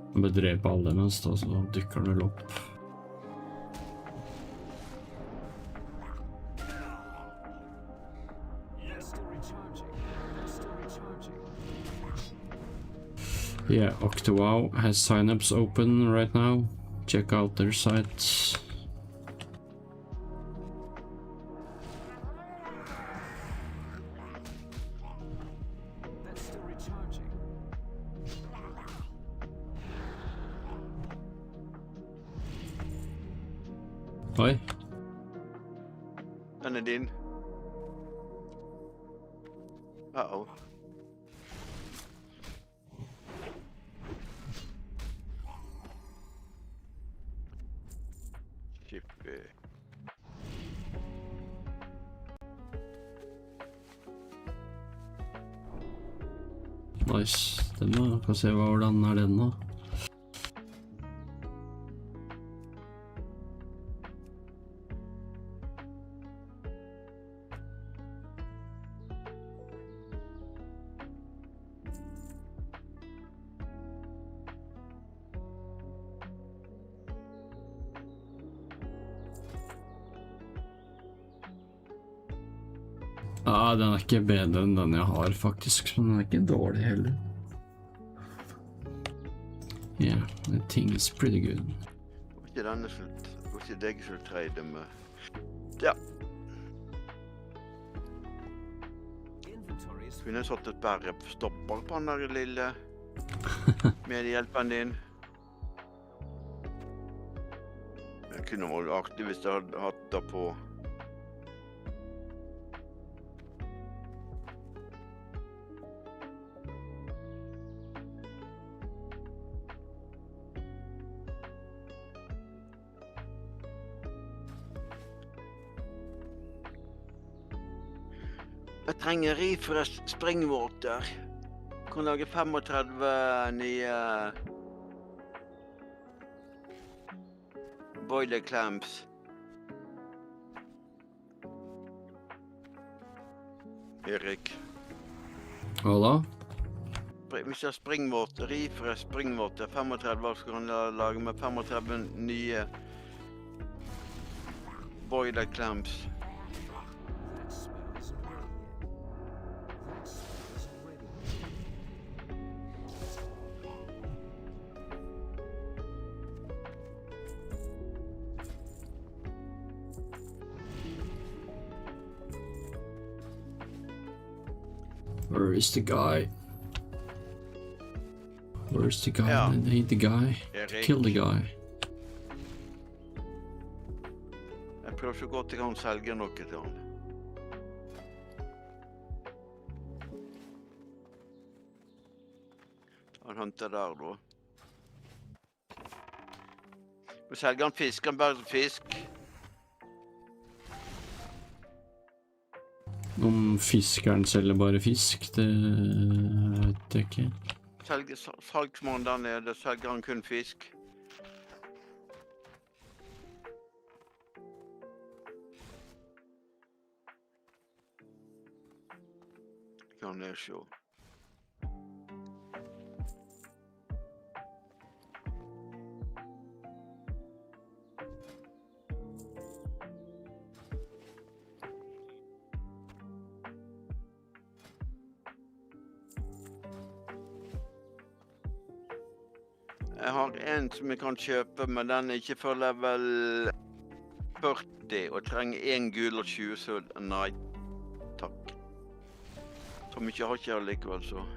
Jeg bare dreper alle mens da, så dykker den vel opp. Yeah, OctoWoW has signups open right now. Check out their sites. Oi. Den er din. Uh-oh. Nice. Den da, kan se hvordan er den da. Ja, den er ikke bedre enn den jeg har faktisk, men den er ikke dårlig heller. Yeah, I think it's pretty good. Var ikke denne slutt? Var ikke deg som treide med? Ja. Kunne jeg satt et bare stopper på den der lille medhjelpen din. Jeg kunne vært aktiv hvis jeg hadde hatt det på. Jeg trenger refresh springwater. Kan lage 35 nye boiler clamps. Erik. Hva da? Hvis jeg har springwater, refresh springwater 35, så kan jeg lage med 35 nye boiler clamps. Where is the guy? Where's the guy? Ja. They need the guy. Erik. Kill the guy. Jeg prøver så godt jeg kan selge noe til han. Han hunter der da. Vi selger han fisk, han bare fisk. Om fiskeren selger bare fisk, det vet jeg ikke. Salgsmannen der nede selger han kun fisk. Kan jeg se. Jeg har en som jeg kan kjøpe, men den er ikke for level 40 og trenger 1 gul og 20 sølv. Nei, takk. Så mye har ikke jeg likevel, så.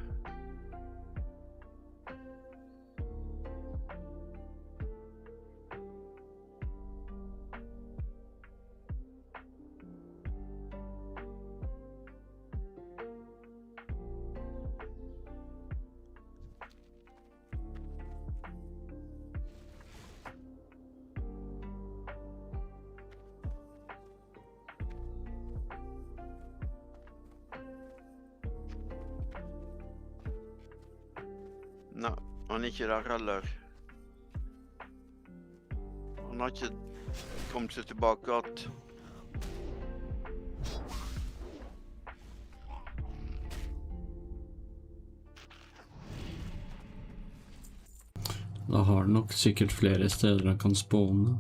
Nei, han er ikke der heller. Han har ikke kommet seg tilbake at. Da har han nok sikkert flere steder han kan spåne.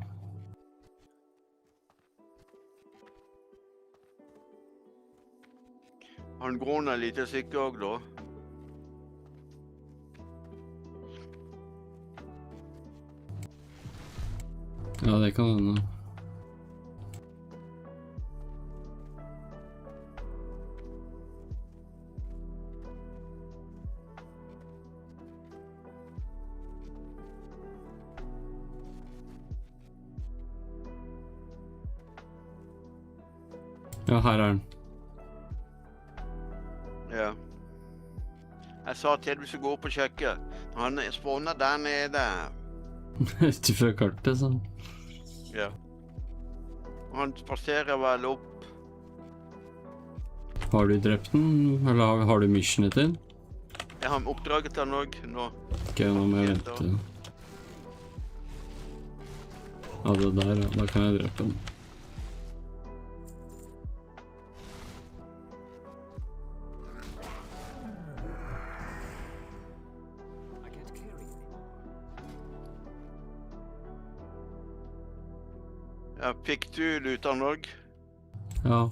Han gråner litt sikkert også da. Ja, det kan hende. Ja, her er den. Ja. Jeg sa til du skulle gå opp og sjekke. Han spåner der nede. Ikke fra kartet, sånn. Ja. Han spaserer vel opp. Har du drept den, eller har du missionet din? Jeg har oppdraget den også nå. Ok, nå må jeg vente. Ja, det der, ja. Da kan jeg drepe den. Ja, fikk du luta nok? Ja.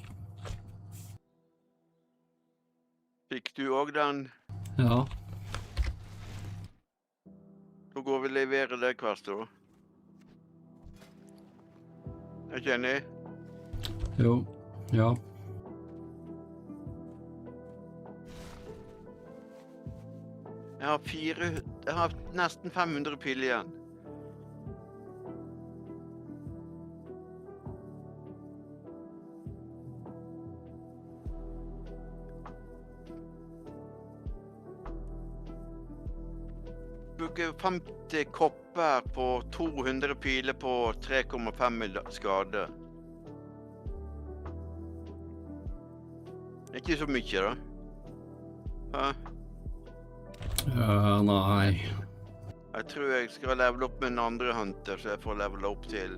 Fikk du også den? Ja. Da går vi og leverer det kvart da. Er ikke enig? Jo, ja. Jeg har nesten 500 pil igjen. Bruker 50 kopper på 200 piler på 3,5 skade. Ikke så mye, da. Hæ? Nei. Jeg tror jeg skal levele opp med en andre hunter, så jeg får levele opp til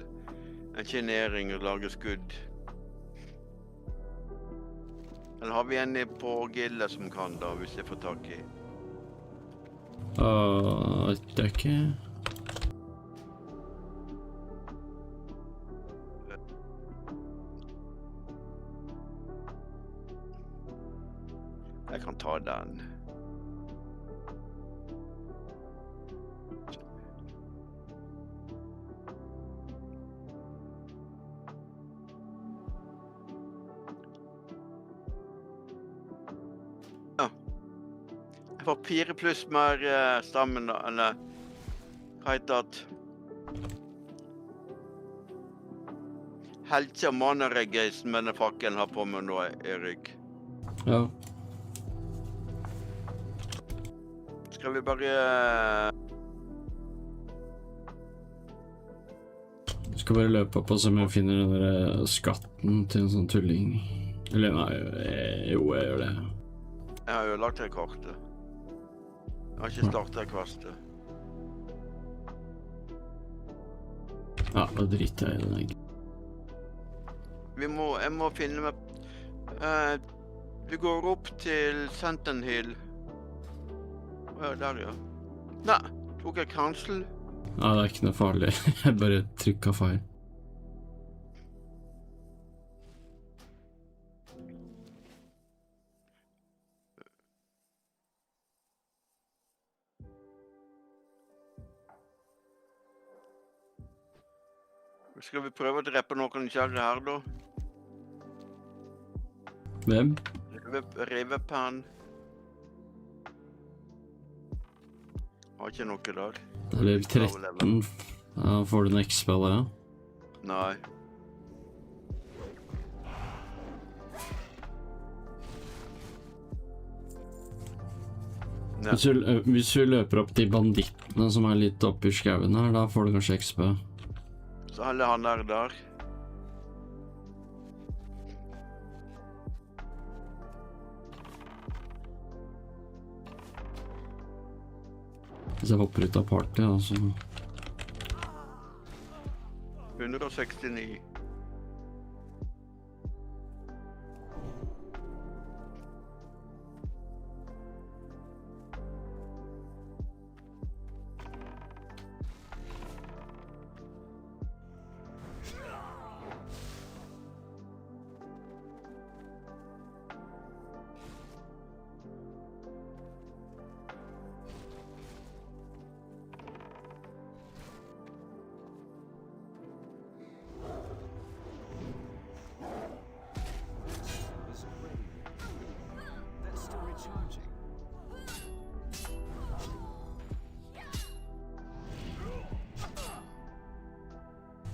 en kinering og lage skudd. Eller har vi en på gildet som kan da, hvis jeg får tak i? Det er ikke... Jeg kan ta den. Ja. Jeg får 4 pluss mer stammen da, eller hva heter det? Helse- og mana-regeisen med den fakkelen har på meg nå, Erik. Ja. Skal vi bare... Jeg skal bare løpe opp og se om jeg finner den der skatten til en sånn tulling. Eller nei, jo, jeg gjør det. Jeg har jo lagt det kartet. Jeg har ikke startet kvestet. Ja, da driter jeg i den. Jeg må finne meg... vi går opp til Sentinel Hill. Ja, der, ja. Nei, tok jeg cancel? Ja, det er ikke noe farlig. Jeg bare trykket feil. Skal vi prøve å drepe noen kjære her, da? Hvem? Rivepenn. Har ikke noe der. Det er level 13. Ja, får du en X-spell, ja? Nei. Hvis vi løper opp de bandittene som er litt oppe i skauen her, da får du kanskje XP. Så alle han der. Hvis jeg hopper ut av party, altså. 169.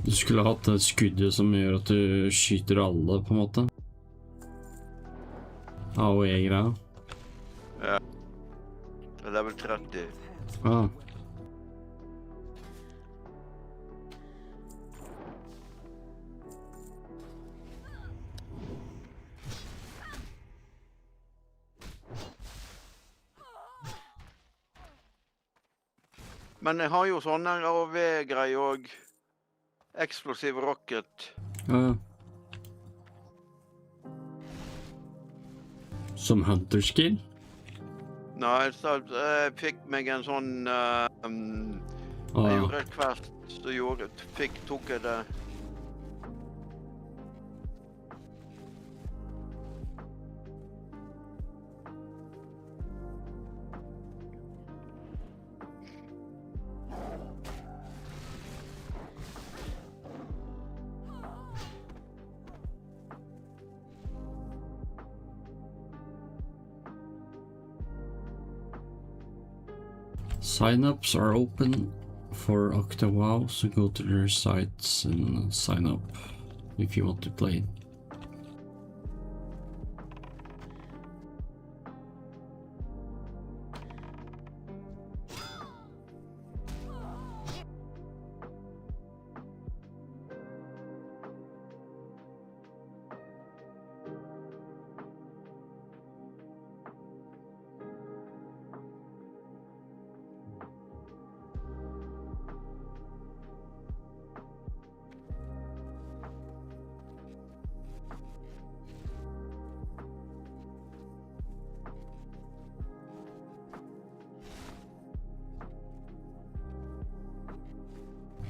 Du skulle ha hatt et skuddet som gjør at du skyter alle, på en måte. AOE-greia. Ja. Det er level 30. Ah. Men jeg har jo sånne AOV-greier og eksplosiv rocket. Ja. Som hunter skill? Nei, så jeg fikk meg en sånn... jeg gjorde et quest, så tok jeg det. Signups are open for OctoWoW, so go to their sites and sign up if you want to play.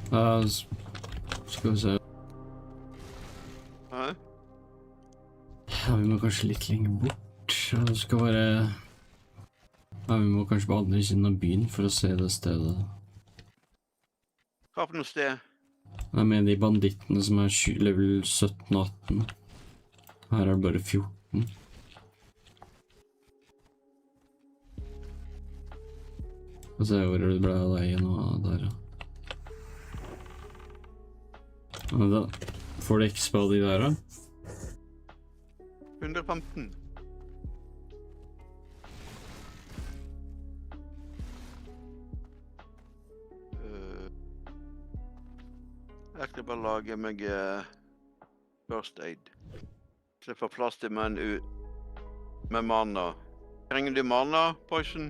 Skal vi se. Hæ? Ja, vi må kanskje litt lenger bort. Det skal være... Ja, vi må kanskje på andre siden av byen for å se det stedet. Hva for noe sted? Jeg mener de bandittene som er level 17 og 18. Her er det bare 14. Få se hvor det ble av deg nå, der ja. Ja, da får du XP av de der da? 115. Jeg skal bare lage meg first aid. Så jeg får plass til med mana. Trenger du mana, Poison?